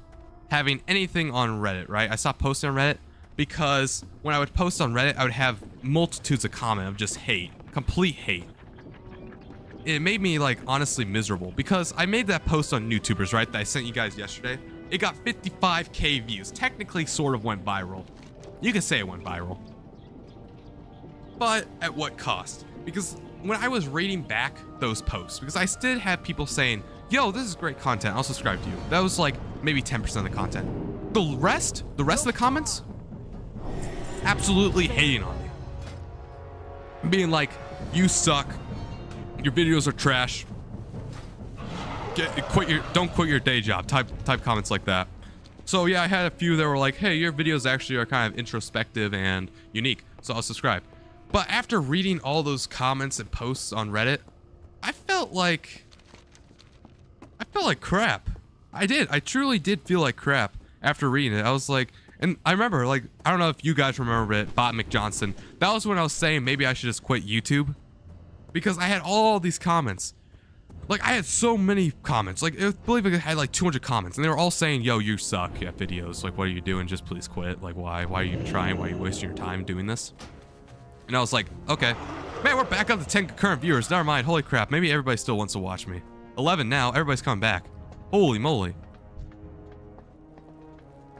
having anything on Reddit, right? I stopped posting on Reddit because when I would post on Reddit, I would have multitudes of comments of just hate, complete hate. It made me, like, honestly miserable because I made that post on YouTubers, right, that I sent you guys yesterday. It got 55k views. Technically sort of went viral. You could say it went viral. But at what cost? Because when I was reading back those posts, because I still had people saying, yo, this is great content, I'll subscribe to you. That was like maybe 10% of the content. The rest of the comments, absolutely hating on me. Being like, you suck, your videos are trash, don't quit your day job, type comments like that. So yeah, I had a few that were like, hey, your videos actually are kind of introspective and unique, so I'll subscribe. But after reading all those comments and posts on Reddit, I felt like crap. I truly did feel like crap after reading it. I was like, and I remember, like, I don't know if you guys remember it, Bot McJohnson. That was when I was saying maybe I should just quit YouTube. Because I had all these comments. Like, I had so many comments. Like, I believe I had like 200 comments. And they were all saying, yo, you suck at videos. Like, what are you doing? Just please quit. Like, why? Why are you even trying? Why are you wasting your time doing this? And I was like, okay. Man, we're back up to 10 concurrent viewers. Never mind. Holy crap. Maybe everybody still wants to watch me. 11 now. Everybody's coming back. Holy moly.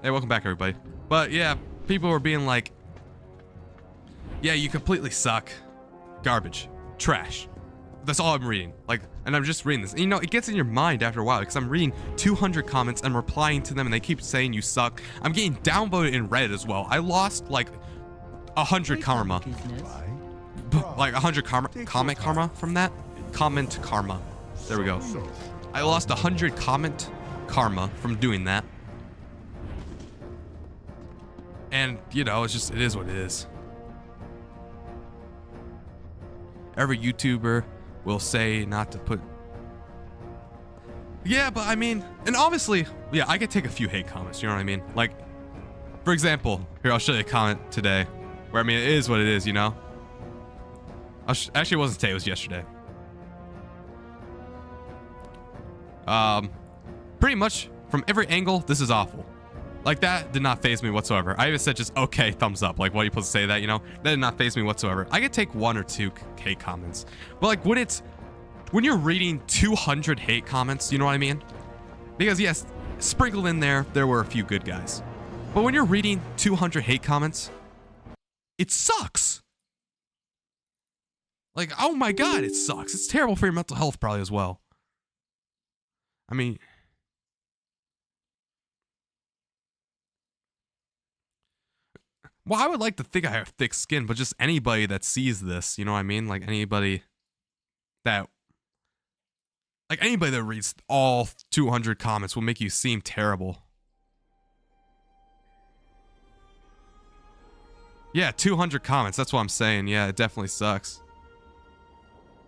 Hey, welcome back, everybody. But yeah, people were being like, yeah, you completely suck. Garbage. Trash. That's all I'm reading. Like, and I'm just reading this. And, you know, it gets in your mind after a while because I'm reading 200 comments and replying to them and they keep saying you suck. I'm getting downvoted in Reddit as well. I lost like 100 karma. Like 100 comment karma from that. Comment karma. There we go. I lost 100 comment karma from doing that. And, you know, it is what it is. Every YouTuber will say not to put... Yeah, but I mean, and obviously, yeah, I could take a few hate comments, you know what I mean? Like, for example, here, I'll show you a comment today, where, I mean, it is what it is, you know? Actually, it wasn't today, it was yesterday. Pretty much, from every angle, this is awful. Like, that did not faze me whatsoever. I even said just, okay, thumbs up. Like, what are you supposed to say that, you know? That did not faze me whatsoever. I could take 1 or 2 hate comments. But, like, when you're reading 200 hate comments, you know what I mean? Because, yes, sprinkled in there were a few good guys. But when you're reading 200 hate comments, it sucks. Like, oh my god, it sucks. It's terrible for your mental health probably as well. I mean... Well, I would like to think I have thick skin, but just anybody that sees this, you know what I mean? Like anybody that reads all 200 comments will make you seem terrible. Yeah, 200 comments. That's what I'm saying. Yeah, it definitely sucks.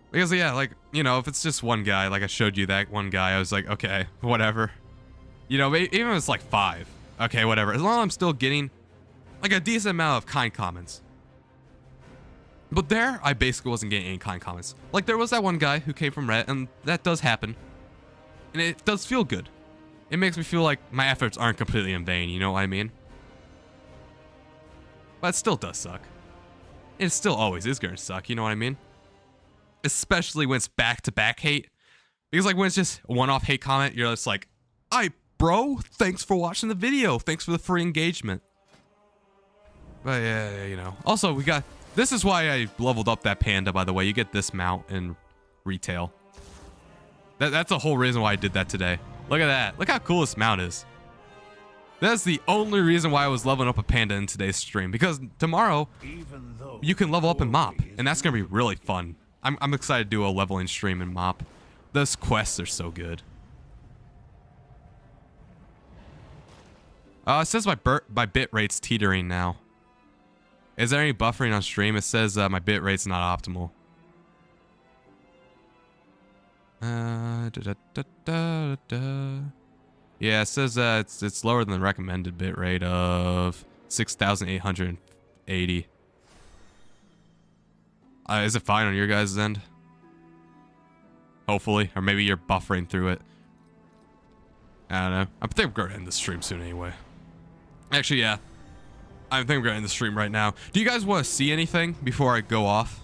Because, yeah, like, you know, if it's just one guy, like I showed you that one guy, I was like, okay, whatever. You know, even if it's like 5, okay, whatever. As long as I'm still getting, like, a decent amount of kind comments. But there, I basically wasn't getting any kind comments. Like, there was that one guy who came from Reddit, and that does happen. And it does feel good. It makes me feel like my efforts aren't completely in vain, you know what I mean? But it still does suck. It still always is going to suck, you know what I mean? Especially when it's back-to-back hate. Because, like, when it's just a one-off hate comment, you're just like, bro, thanks for watching the video. Thanks for the free engagement. But, yeah, you know. Also, we got... This is why I leveled up that Panda, by the way. You get this mount in retail. That's the whole reason why I did that today. Look at that. Look how cool this mount is. That's the only reason why I was leveling up a Panda in today's stream. Because tomorrow, you can level up in MOP. And that's going to be really fun. I'm excited to do a leveling stream in MOP. Those quests are so good. It says my bit rate's teetering now. Is there any buffering on stream? It says my bit rate's not optimal. Yeah, it says it's lower than the recommended bit rate of 6,880. Is it fine on your guys' end? Hopefully, or maybe you're buffering through it. I don't know. I think we're gonna end the stream soon anyway. Actually, yeah. I think we're gonna end the stream right now. Do you guys want to see anything before I go off?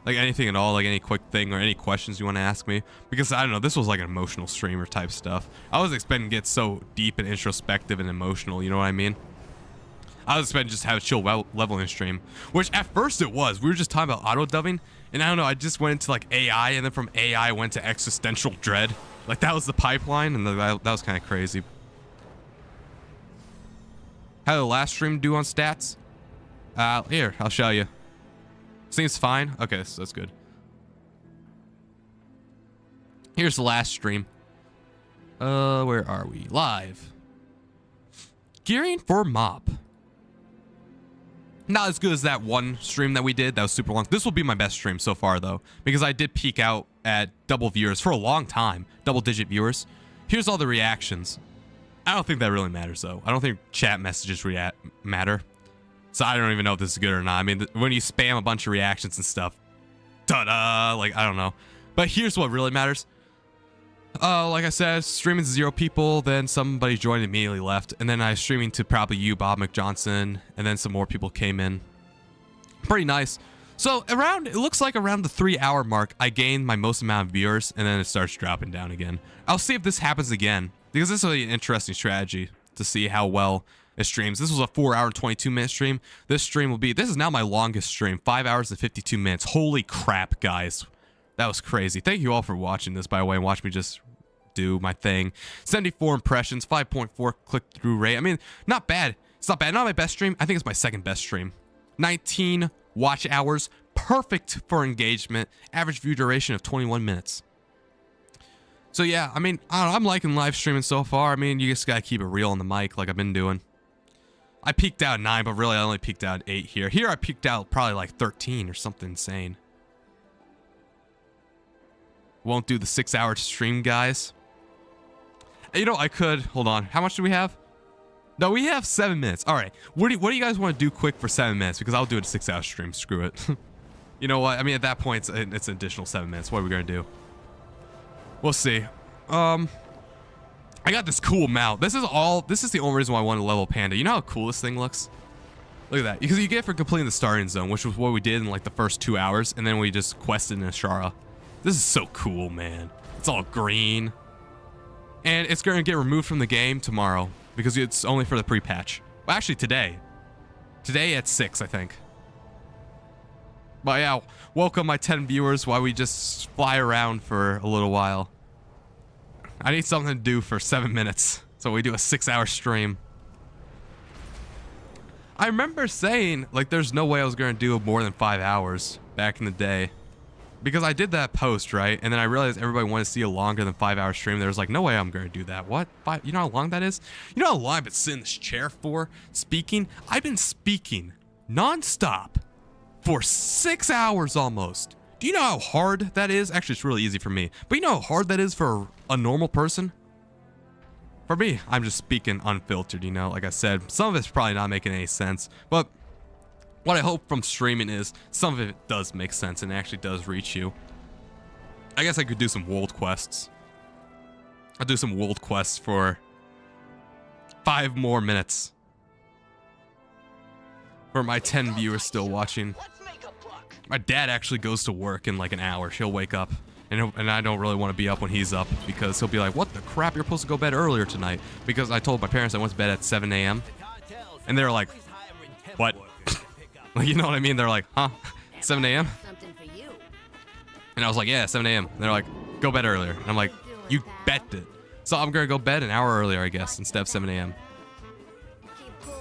Like anything at all, like any quick thing or any questions you want to ask me? Because I don't know, this was like an emotional streamer type stuff. I was expecting to get so deep and introspective and emotional, you know what I mean? I was expecting just to have a chill leveling stream, which at first it was. We were just talking about auto-dubbing, and I don't know, I just went into like AI, and then from AI went to existential dread. Like that was the pipeline, and that was kind of crazy. How did the last stream do on stats? Here, I'll show you. Seems fine. Okay, so that's good. Here's the last stream. Where are we? Live. Gearing for MOP. Not as good as that one stream that we did. That was super long. This will be my best stream so far, though, because I did peak out at double viewers for a long time. Double-digit viewers. Here's all the reactions. I don't think that really matters, though. I don't think chat messages matter. So I don't even know if this is good or not. I mean, when you spam a bunch of reactions and stuff, ta-da, like, I don't know. But here's what really matters. Like I said, streaming to 0 people, then somebody joined and immediately left. And then I was streaming to probably you, Bob McJohnson, and then some more people came in. Pretty nice. So it looks like around the 3-hour mark, I gained my most amount of viewers, and then it starts dropping down again. I'll see if this happens again, because this is really an interesting strategy to see how well it streams. This was a 4-hour and 22-minute stream. This is now my longest stream, 5 hours and 52 minutes. Holy crap, guys. That was crazy. Thank you all for watching this, by the way, and watch me just do my thing. 74 impressions, 5.4 click-through rate. I mean, not bad. It's not bad. Not my best stream. I think it's my second best stream. 19 watch hours. Perfect for engagement. Average view duration of 21 minutes. So yeah, I mean, I don't know, I'm liking live streaming so far. I mean, you just gotta keep it real on the mic like I've been doing. I peaked out at 9, but really I only peaked out at 8 here. Here I peaked out probably like 13 or something insane. Won't do the 6-hour stream, guys. You know, I could. Hold on. How much do we have? No, we have 7 minutes. All right. What do you guys want to do quick for 7 minutes? Because I'll do a 6-hour stream. Screw it. You know what? I mean, at that point, it's an additional 7 minutes. What are we going to do? We'll see. I got this cool mount. This is the only reason why I want to level Panda. You know how cool this thing looks? Look at that. Because you get it for completing the starting zone, which was what we did in like the first 2 hours, and then we just quested in Ashara. This is so cool, man. It's all green. And it's going to get removed from the game tomorrow because it's only for the pre-patch. Well, actually today. Today at 6, I think. But yeah, welcome my 10 viewers while we just fly around for a little while. I need something to do for 7 minutes, so we do a 6-hour stream. I remember saying, like, there's no way I was going to do more than 5 hours back in the day. Because I did that post, right? And then I realized everybody wanted to see a longer than 5 hour stream. There was like, no way I'm going to do that. What? You know how long that is? You know how long I've been sitting in this chair for speaking? I've been speaking non-stop for 6 hours almost. Do you know how hard that is? Actually, it's really easy for me. But you know how hard that is for a normal person? For me, I'm just speaking unfiltered, you know? Like I said, some of it's probably not making any sense. But what I hope from streaming is some of it does make sense and actually does reach you. I guess I could do some world quests. I'll do some world quests for 5 more minutes. For my 10 viewers still watching. My dad actually goes to work in like an hour. He'll wake up. And I don't really want to be up when he's up because he'll be like, what the crap? You're supposed to go to bed earlier tonight. Because I told my parents I went to bed at 7 a.m. And they're like, what? You know what I mean? They're like, huh? 7 a.m.? Something for you. And I was like, yeah, 7 a.m. And they're like, go bed earlier. And I'm like, you bet it. So I'm going to go bed an hour earlier, I guess, instead of 7 a.m. Keep cool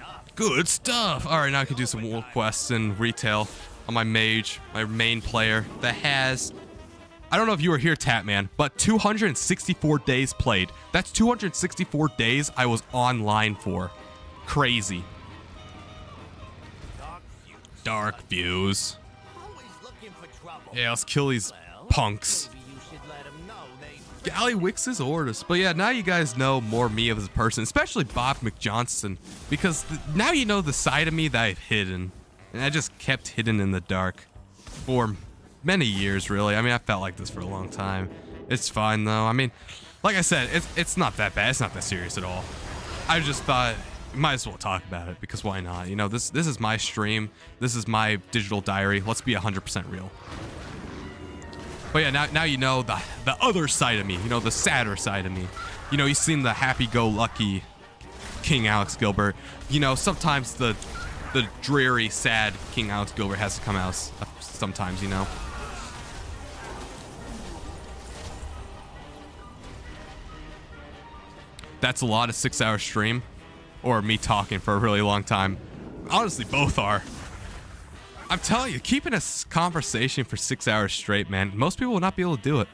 out. Good stuff. All right, now I can do some world quests and retail on my mage, my main player that has, I don't know if you were here, Tatman, but 264 days played. That's 264 days I was online for. Crazy. Dark views. Yeah, let's kill these punks. Galley Wix's orders. But yeah, now you guys know more me as a person, especially Bob McJohnson, because now you know the side of me that I've hidden. And I just kept hidden in the dark for many years, really. I mean, I felt like this for a long time. It's fine, though. I mean, like I said, it's not that bad. It's not that serious at all. I just thought, might as well talk about it, because why not? You know, this is my stream. This is my digital diary. Let's be 100% real. But yeah, now you know the other side of me. You know, the sadder side of me. You know, you've seen the happy-go-lucky King Alex Gilbert. You know, sometimes the dreary, sad King Alex Gilbert has to come out sometimes, you know. That's a lot of 6 hour stream, or me talking for a really long time. Honestly, both are. I'm telling you, keeping a conversation for 6 hours straight, man, most people will not be able to do it.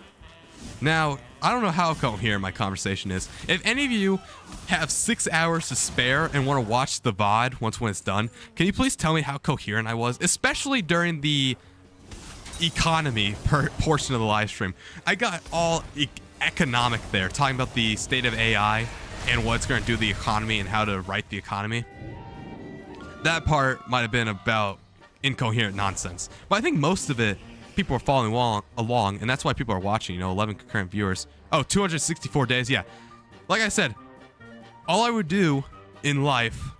Now, I don't know how coherent my conversation is. If any of you have 6 hours to spare and want to watch the VOD when it's done, can you please tell me how coherent I was? Especially during the economy portion of the live stream. I got all economic there, talking about the state of AI and what it's going to do to the economy and how to write the economy. That part might have been about incoherent nonsense. But I think most of it, people are following along, and that's why people are watching, you know, 11 concurrent viewers. Oh, 264 days, yeah. Like I said, all I would do in life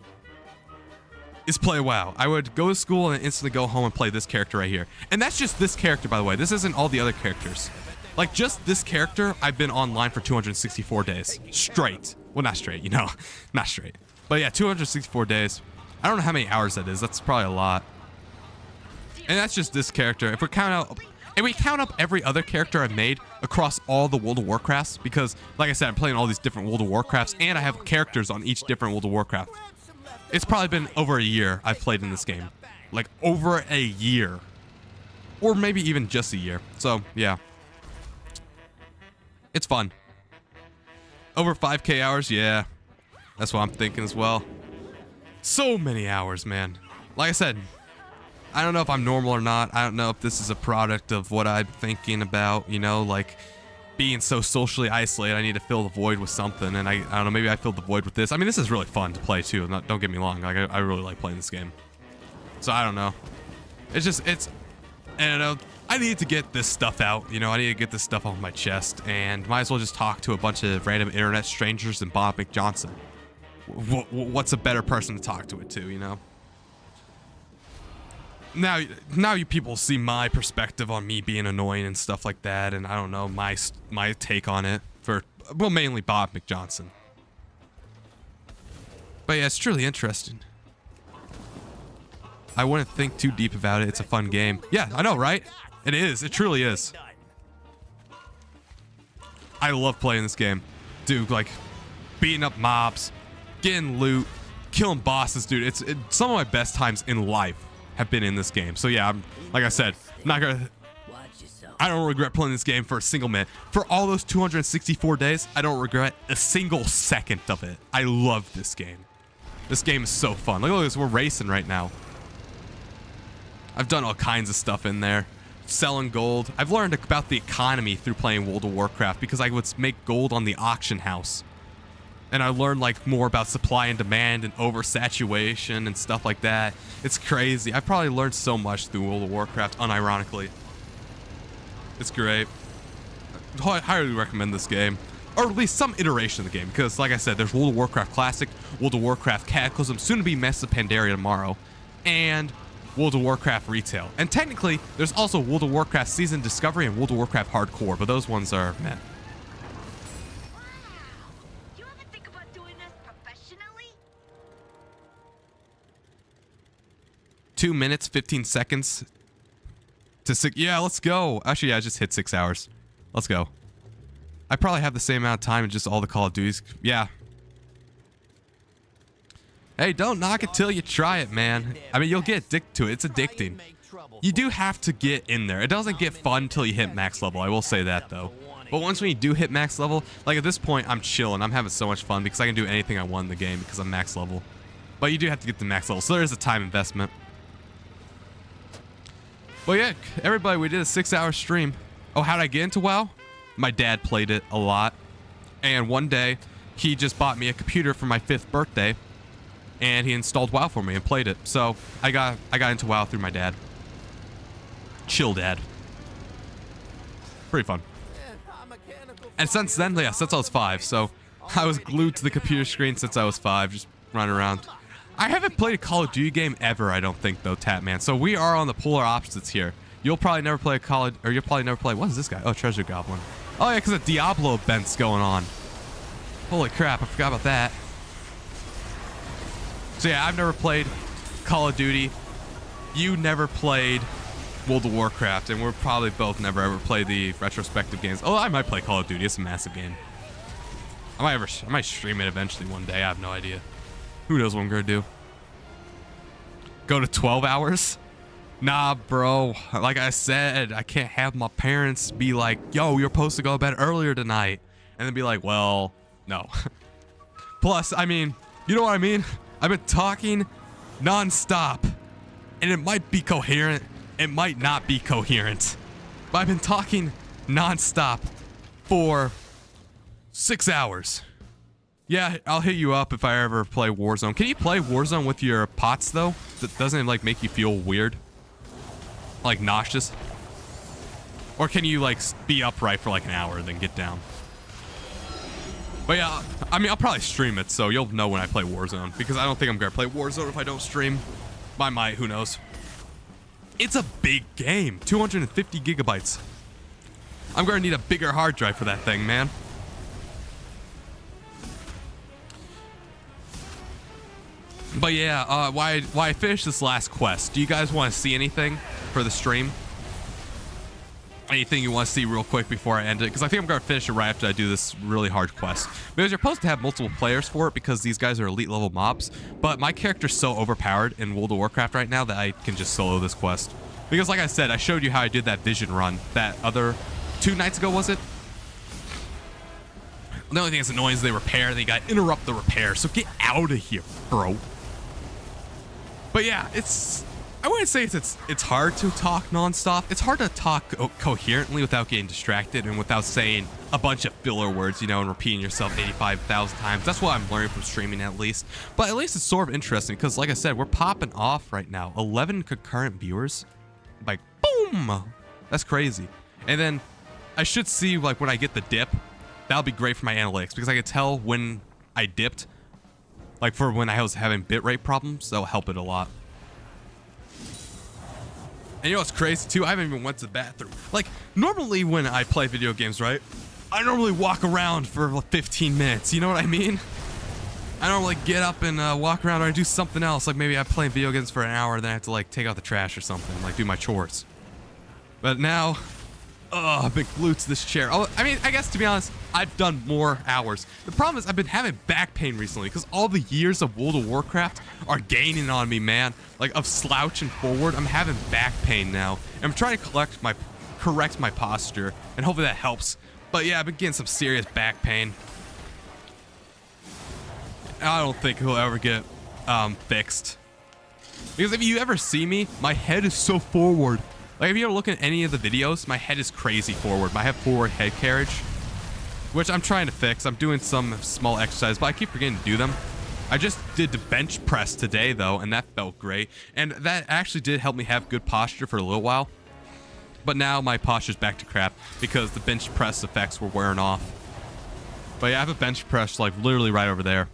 is play WoW. I would go to school and instantly go home and play this character right here. And that's just this character, by the way. This isn't all the other characters. Like, just this character, I've been online for 264 days. Straight. Well, not straight, you know. Not straight. But yeah, 264 days. I don't know how many hours that is. That's probably a lot. And that's just this character. If we count up every other character I've made across all the World of Warcrafts, because like I said, I'm playing all these different World of Warcrafts and I have characters on each different World of Warcraft. It's probably been over a year I've played in this game. Like over a year. Or maybe even just a year. So yeah. It's fun. Over 5K hours? Yeah. That's what I'm thinking as well. So many hours, man. Like I said, I don't know if I'm normal or not. I don't know if this is a product of what I'm thinking about, you know, like being so socially isolated. I need to fill the void with something. And I don't know, maybe I filled the void with this. I mean, this is really fun to play too. Don't get me wrong. Like, I really like playing this game. So I don't know. I need to get this stuff out. You know, I need to get this stuff off my chest. And might as well just talk to a bunch of random internet strangers than Bob McJohnson. What's a better person to talk to it to, you know? Now you people see my perspective on me being annoying and stuff like that, and I don't know, my take on it for, well, mainly Bob McJohnson. But yeah, it's truly interesting. I wouldn't think too deep about it. It's a fun game. Yeah, I know, right? It is. It truly is. I love playing this game. Dude, like, beating up mobs, getting loot, killing bosses, dude. Some of my best times in life have been in this game. So yeah, like I said, I don't regret playing this game for a single minute. For all those 264 days, I don't regret a single second of it. I love this game. This game is so fun. Look at this, we're racing right now. I've done all kinds of stuff in there. Selling gold. I've learned about the economy through playing World of Warcraft because I would make gold on the auction house. And I learned like more about supply and demand and oversaturation and stuff like that. It's crazy. I've probably learned so much through World of Warcraft, unironically. It's great. I highly recommend this game. Or at least some iteration of the game. Because like I said, there's World of Warcraft Classic, World of Warcraft Cataclysm, soon to be Mess of Pandaren tomorrow, and World of Warcraft Retail. And technically, there's also World of Warcraft Season Discovery and World of Warcraft Hardcore, but those ones are meh. You ever think about doing this professionally? 2 minutes, 15 seconds to 6. Yeah, let's go. Actually, yeah, I just hit 6 hours. Let's go. I probably have the same amount of time in just all the Call of Duties. Yeah. Hey, don't knock it till you try it, man. I mean, you'll get addicted to it. It's addicting. You do have to get in there. It doesn't get fun until you hit max level. I will say that, though. But once when you do hit max level, like at this point, I'm chilling. I'm having so much fun because I can do anything I want in the game because I'm max level. But you do have to get to max level, so there is a time investment. Well, yeah, everybody, we did a 6-hour stream. Oh, how did I get into WoW? My dad played it a lot. And one day, he just bought me a computer for my 5th birthday. And he installed WoW for me and played it. So I got into WoW through my dad. Chill dad. Pretty fun. And since then, yeah, since I was 5. So I was glued to the computer screen since I was 5, just running around. I haven't played a Call of Duty game ever, I don't think, though, THAT Man. So we are on the polar opposites here. You'll probably never play you'll probably never play, what is this guy? Oh, Treasure Goblin. Oh yeah, because a Diablo event's going on. Holy crap, I forgot about that. So yeah, I've never played Call of Duty. You never played World of Warcraft, and we're probably both never ever played the retrospective games. Oh, I might play Call of Duty. It's a massive game. I might stream it eventually one day. I have no idea. Who knows what I'm gonna do? Go to 12 hours? Nah, bro. Like I said, I can't have my parents be like, yo, you're supposed to go to bed earlier tonight. And then be like, well, no. Plus, I mean, you know what I mean? I've been talking non-stop. And it might be coherent. It might not be coherent. But I've been talking non-stop for 6 hours. Yeah, I'll hit you up if I ever play Warzone. Can you play Warzone with your pots, though? Doesn't it, like, make you feel weird? Like nauseous? Or can you like be upright for like an hour and then get down? But yeah, I mean, I'll probably stream it, so you'll know when I play Warzone, because I don't think I'm gonna play Warzone if I don't stream. I might, who knows? It's a big game, 250 gigabytes. I'm gonna need a bigger hard drive for that thing, man. But yeah, why I finished this last quest. Do you guys want to see anything for the stream? Anything you want to see real quick before I end it? Because I think I'm going to finish it right after I do this really hard quest. Because you're supposed to have multiple players for it because these guys are elite level mobs. But my character's so overpowered in World of Warcraft right now that I can just solo this quest. Because like I said, I showed you how I did that vision run that other 2 nights ago, was it? The only thing that's annoying is they repair and they got to interrupt the repair. So get out of here, bro. But yeah, I wouldn't say it's hard to talk nonstop. It's hard to talk coherently without getting distracted and without saying a bunch of filler words, you know, and repeating yourself 85,000 times. That's what I'm learning from streaming, at least. But at least it's sort of interesting because, like I said, we're popping off right now. 11 concurrent viewers. Like, boom! That's crazy. And then I should see, like, when I get the dip, that'll be great for my analytics because I can tell when I dipped. Like for when I was having bitrate problems, that'll help it a lot. And you know what's crazy too? I haven't even went to the bathroom. Like normally when I play video games, right? I normally walk around for like 15 minutes. You know what I mean? I normally get up and walk around or I do something else. Like maybe I'm playing video games for an hour, then I have to like take out the trash or something, like do my chores. But now, Oh, I've been glued to this chair. Oh, I mean, I guess to be honest, I've done more hours. The problem is I've been having back pain recently because all the years of World of Warcraft are gaining on me, man. Like, of slouching forward, I'm having back pain now. And I'm trying to correct my posture, and hopefully that helps. But yeah, I've been getting some serious back pain. I don't think he'll ever get fixed. Because if you ever see me, my head is so forward. Like, if you ever look at any of the videos, my head is crazy forward. I have forward head carriage, which I'm trying to fix. I'm doing some small exercise, but I keep forgetting to do them. I just did the bench press today, though, and that felt great. And that actually did help me have good posture for a little while. But now my posture's back to crap because the bench press effects were wearing off. But yeah, I have a bench press, like, literally right over there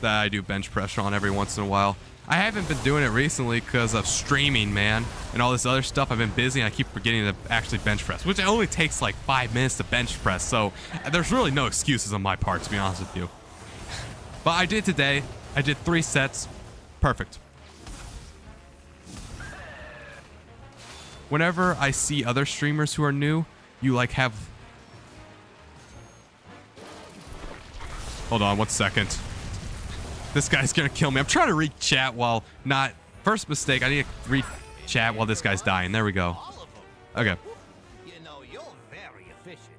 that I do bench press on every once in a while. I haven't been doing it recently because of streaming, man, and all this other stuff. I've been busy and I keep forgetting to actually bench press, which only takes like 5 minutes to bench press, so there's really no excuses on my part, to be honest with you. But I did today. I did 3 sets. Perfect. Whenever I see other streamers who are new, you like have... Hold on 1 second. This guy's gonna kill me. I'm trying to read chat while not... First mistake, I need to read chat while this guy's dying. There we go. Okay. You know, you're very efficient.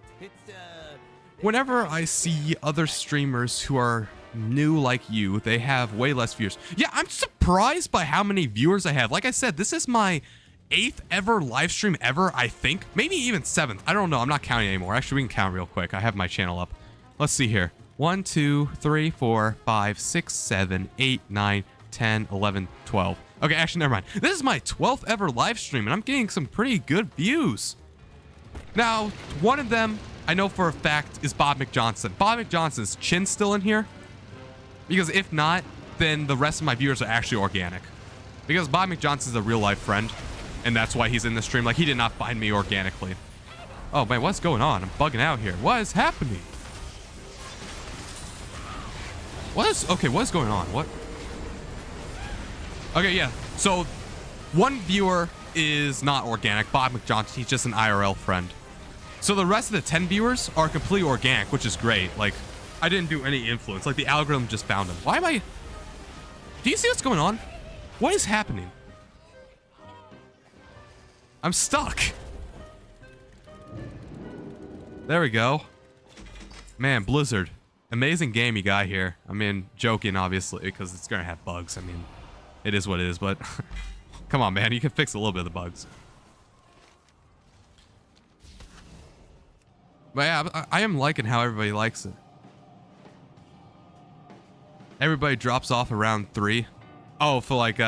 Whenever I see other streamers who are new like you, they have way less viewers. Yeah, I'm surprised by how many viewers I have. Like I said, this is my 8th ever live stream ever, I think. Maybe even 7th. I don't know. I'm not counting anymore. Actually, we can count real quick. I have my channel up. Let's see here. 1, 2, 3, 4, 5, 6, 7, 8, 9, 10, 11, 12. Okay, actually, never mind. This is my 12th ever live stream, and I'm getting some pretty good views. Now, one of them, I know for a fact, is Bob McJohnson. Bob McJohnson's chin still in here? Because if not, then the rest of my viewers are actually organic. Because Bob McJohnson's a real-life friend, and that's why he's in the stream. Like, he did not find me organically. Oh, man, what's going on? I'm bugging out here. What is happening? Okay, what's going on? What? Okay, yeah. So, one viewer is not organic. Bob McJohnson, he's just an IRL friend. So the rest of the 10 viewers are completely organic, which is great. Like, I didn't do any influence. Like, the algorithm just found them. Why am I... Do you see what's going on? What is happening? I'm stuck. There we go. Man, Blizzard. Amazing game you got here. I mean, joking, obviously, because it's going to have bugs. I mean, it is what it is, but... Come on, man. You can fix a little bit of the bugs. But yeah, I am liking how everybody likes it. Everybody drops off around 3. Oh, for like,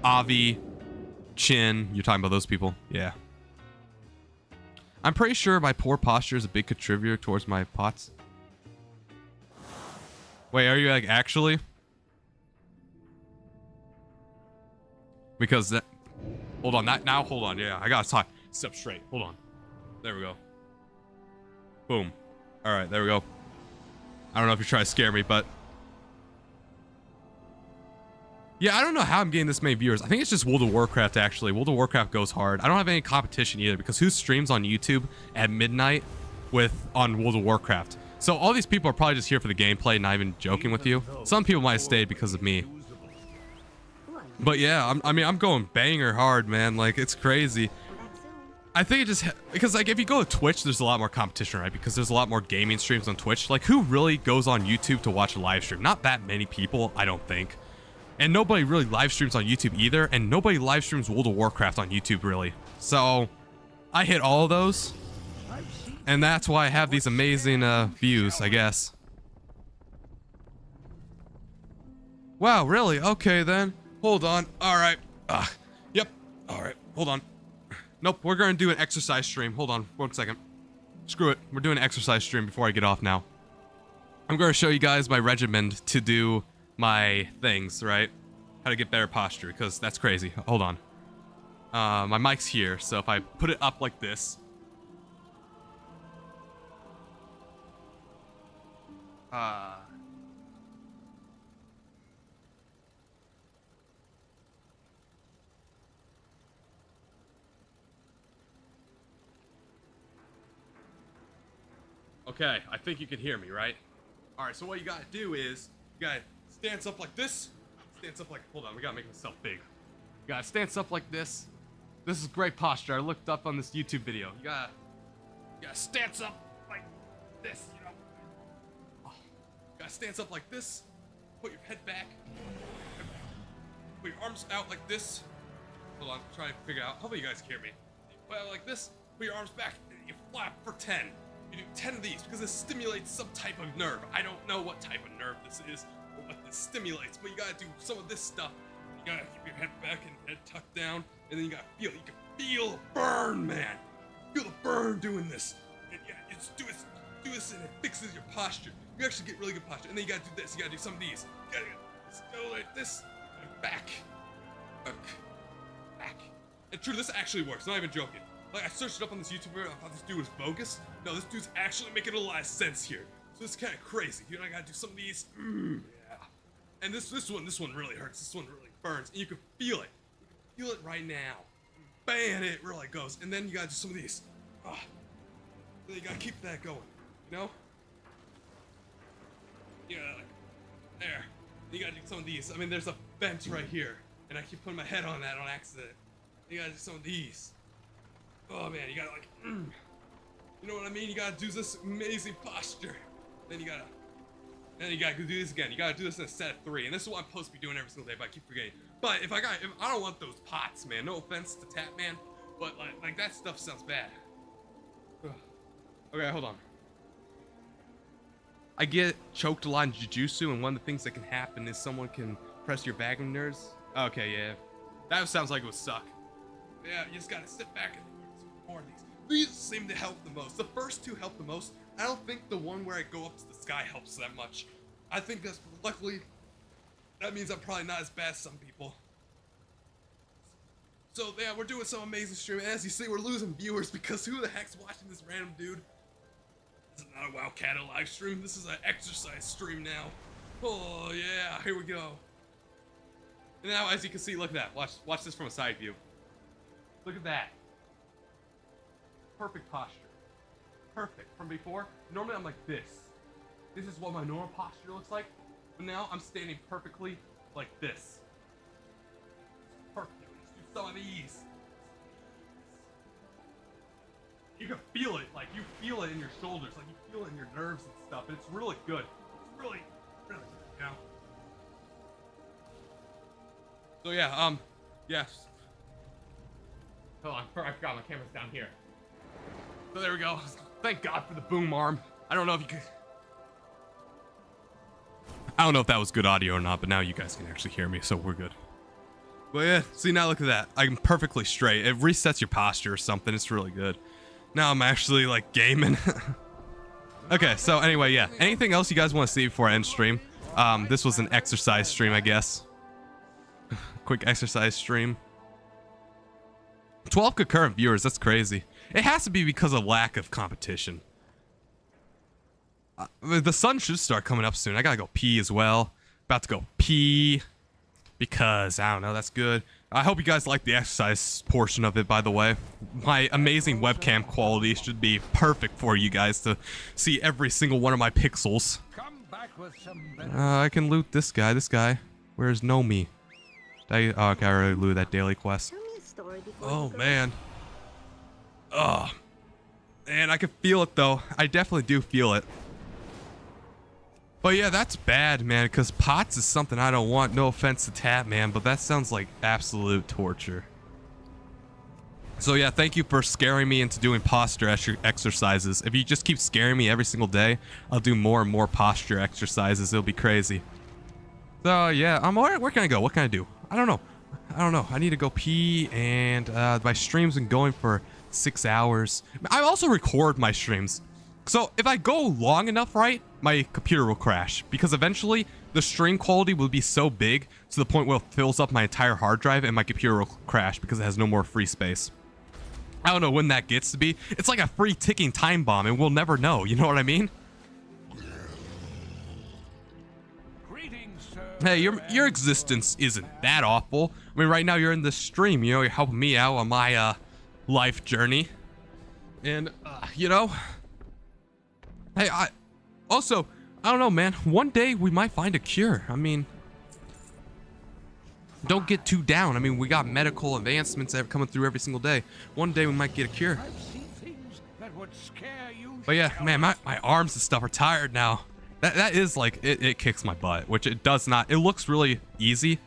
Avi, Chin. You're talking about those people? Yeah. I'm pretty sure my poor posture is a big contributor towards my pots. Wait, are you like actually? Because that... Hold on, now hold on. Yeah, I gotta talk. Sit up straight. Hold on. There we go. Boom. Alright, there we go. I don't know if you're trying to scare me, but... Yeah, I don't know how I'm getting this many viewers. I think it's just World of Warcraft, actually. World of Warcraft goes hard. I don't have any competition either, because who streams on YouTube at midnight on World of Warcraft? So all these people are probably just here for the gameplay, not even joking with you. Some people might have stayed because of me. But yeah, I'm going banger hard, man. Like, it's crazy. I think it just... Because, like, if you go to Twitch, there's a lot more competition, right? Because there's a lot more gaming streams on Twitch. Like, who really goes on YouTube to watch a live stream? Not that many people, I don't think. And nobody really live streams on YouTube either. And nobody live streams World of Warcraft on YouTube, really. So, I hit all of those. And that's why I have these amazing views, I guess. Wow, really? Okay, then. Hold on. All right. Yep. All right. Hold on. Nope, we're going to do an exercise stream. Hold on 1 second. Screw it. We're doing an exercise stream before I get off now. I'm going to show you guys my regimen to do my things, right? How to get better posture, because that's crazy. Hold on. My mic's here, so if I put it up like this... Okay, I think you can hear me, right? Alright, so what you gotta do is, you gotta stance up like this. Stance up like, hold on, we gotta make myself big. You gotta stance up like this. This is great posture. I looked up on this YouTube video. You gotta stance up like this, you know? Oh, you gotta stance up like this. Put your head back. Put your arms out like this. Hold on, I'm trying to figure out. Hopefully you guys can hear me. Put it out like this. Put your arms back. And you flap for 10. You do 10 of these because this stimulates some type of nerve. I don't know what type of nerve this is or what this stimulates, but you gotta do some of this stuff. You gotta keep your head back and head tucked down, and then you gotta feel. You can feel the burn, man. Feel the burn doing this. And yeah, you just do this, and it fixes your posture. You actually get really good posture. And then you gotta do this. You gotta do some of these. You gotta go like this, and back, back. And true, this actually works. I'm not even joking. Like, I searched it up on this YouTuber. I thought this dude was bogus. No, this dude's actually making a lot of sense here. So it's kind of crazy. You know, I gotta do some of these. Yeah. And this one really hurts. This one really burns, and you can feel it. You can feel it right now. Bam, it really goes. And then you gotta do some of these. Then you gotta keep that going. You know? Yeah, like there. You gotta do some of these. I mean, there's a bench right here, and I keep putting my head on that on accident. You gotta do some of these. Oh man, you gotta like, you know what I mean? You gotta do this amazing posture. Then you gotta do this again. You gotta do this in a set of 3, and this is what I'm supposed to be doing every single day, but I keep forgetting. But if I don't want those pots, man. No offense to THAT man, but like that stuff sounds bad. Ugh. Okay, hold on. I get choked a lot in Jujutsu, and one of the things that can happen is someone can press your vagus nerves. Okay, yeah, that sounds like it would suck. Yeah, you just gotta sit back and more of these. These seem to help the most. The first 2 help the most. I don't think the one where I go up to the sky helps that much. I think that's, luckily, that means I'm probably not as bad as some people. So yeah, we're doing some amazing streaming. As you see, we're losing viewers because who the heck's watching this random dude? This is not a WoW Cata live stream. This is an exercise stream now. Oh yeah, here we go. And now, as you can see, look at that. Watch this from a side view. Look at that. Perfect posture. Perfect. From before, normally I'm like this. This is what my normal posture looks like. But now I'm standing perfectly like this. Perfect. Let's do some of these. You can feel it. Like, you feel it in your shoulders. Like, you feel it in your nerves and stuff. And it's really good. It's really, really good, you know? So yeah, yes. Hold on, I forgot my camera's down here. So there we go. Thank God for the boom arm. I don't know if you could. I don't know if that was good audio or not, but now you guys can actually hear me, so we're good. But yeah, see, now look at that. I'm perfectly straight. It resets your posture or something. It's really good. Now I'm actually like gaming. Okay, so anyway, yeah. Anything else you guys want to see before I end stream? This was an exercise stream, I guess. Quick exercise stream. 12 concurrent viewers, that's crazy. It has to be because of lack of competition. The sun should start coming up soon. I gotta go pee as well. About to go pee. Because, I don't know, that's good. I hope you guys like the exercise portion of it, by the way. My amazing webcam quality should be perfect for you guys to see every single one of my pixels. I can loot this guy. Where's Nomi? Oh, okay, I already looted that daily quest. Oh, man. Oh. Man, I can feel it, though. I definitely do feel it. But yeah, that's bad, man, because pots is something I don't want. No offense to THAT, man, but that sounds like absolute torture. So yeah, thank you for scaring me into doing posture exercises. If you just keep scaring me every single day, I'll do more and more posture exercises. It'll be crazy. So yeah, where can I go? What can I do? I don't know. I need to go pee, and my stream's been going for 6 hours. I also record my streams. So if I go long enough, right, my computer will crash, because eventually the stream quality will be so big to the point where it fills up my entire hard drive and my computer will crash because it has no more free space. I don't know when that gets to be. It's like a free ticking time bomb and we'll never know. You know what I mean? Hey, your existence isn't that awful. I mean, right now you're in this stream, you know, you're helping me out on my life journey. And, you know, Hey, also, I don't know, man. One day we might find a cure. I mean, don't get too down. I mean, we got medical advancements coming through every single day. One day we might get a cure. But yeah, man, my arms and stuff are tired now. That is like, it kicks my butt, which it does not. It looks really easy.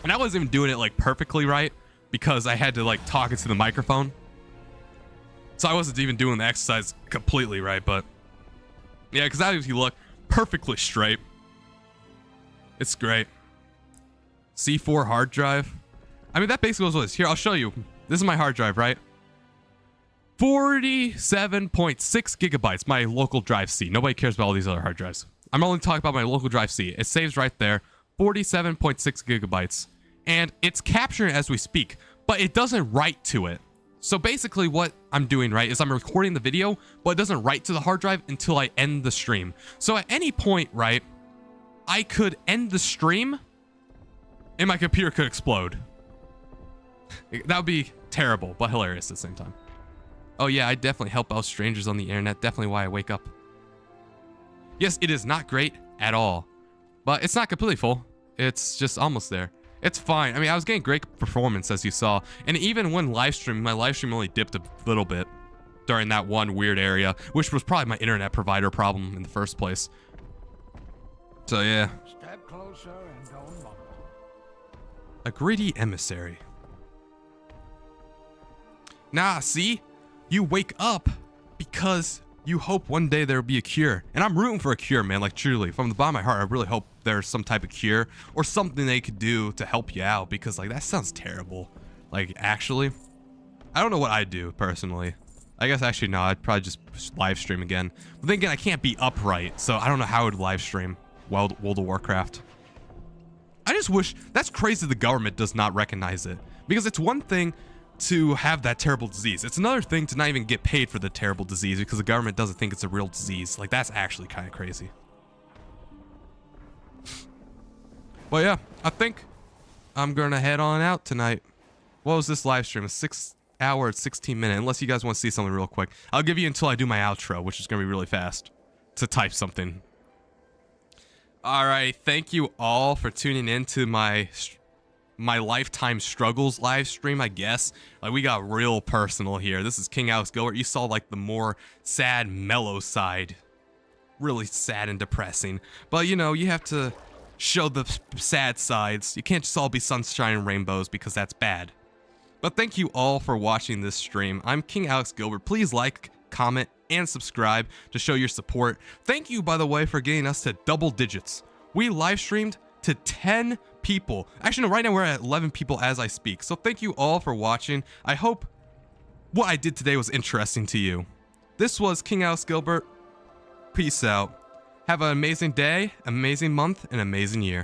And I wasn't even doing it like perfectly right because I had to like talk into the microphone. So I wasn't even doing the exercise completely right, but yeah, because now if you look perfectly straight, it's great. C4 hard drive. I mean, that basically was what it is. Here, I'll show you. This is my hard drive, right? 47.6 gigabytes, my local drive C. Nobody cares about all these other hard drives. I'm only talking about my local drive C. It saves right there, 47.6 gigabytes. And it's capturing as we speak, but it doesn't write to it. So basically what I'm doing, right, is I'm recording the video, but it doesn't write to the hard drive until I end the stream. So at any point, right, I could end the stream and my computer could explode. That would be terrible, but hilarious at the same time. Oh yeah, I definitely help out strangers on the internet. Definitely why I wake up. Yes, it is not great at all, but it's not completely full. It's just almost there. It's fine. I mean, I was getting great performance as you saw. And even when live streaming, my live stream only dipped a little bit during that one weird area, which was probably my internet provider problem in the first place. So yeah. Step closer and don't bump. A greedy emissary. Nah, see? You wake up because you hope one day there'll be a cure. And I'm rooting for a cure, man. Like, truly, from the bottom of my heart, I really hope there's some type of cure or something they could do to help you out, because, like, that sounds terrible. Like, actually, I don't know what I'd do, personally. I guess, actually, no, I'd probably just live stream again. But then again, I can't be upright, so I don't know how I would live stream World of Warcraft. I just wish, that's crazy the government does not recognize it. Because it's one thing to have that terrible disease. It's another thing to not even get paid for the terrible disease because the government doesn't think it's a real disease. Like, that's actually kind of crazy. But yeah, I think I'm gonna head on out tonight. What was this live stream? A 6 hour, 16 minute, unless you guys want to see something real quick. I'll give you until I do my outro, which is gonna be really fast, to type something. All right, thank you all for tuning in to my lifetime struggles live stream, I guess. Like, we got real personal here. This is King Alex Gilbert. You saw like the more sad, mellow side. Really sad and depressing. But you know, you have to show the sad sides. You can't just all be sunshine and rainbows because that's bad. But thank you all for watching this stream. I'm King Alex Gilbert. Please like, comment, and subscribe to show your support. Thank you, by the way, for getting us to double digits. We live streamed to 10 people. Actually, no, right now we're at 11 people as I speak. So thank you all for watching. I hope what I did today was interesting to you. This was King Alex Gilbert. Peace out. Have an amazing day, amazing month, and amazing year.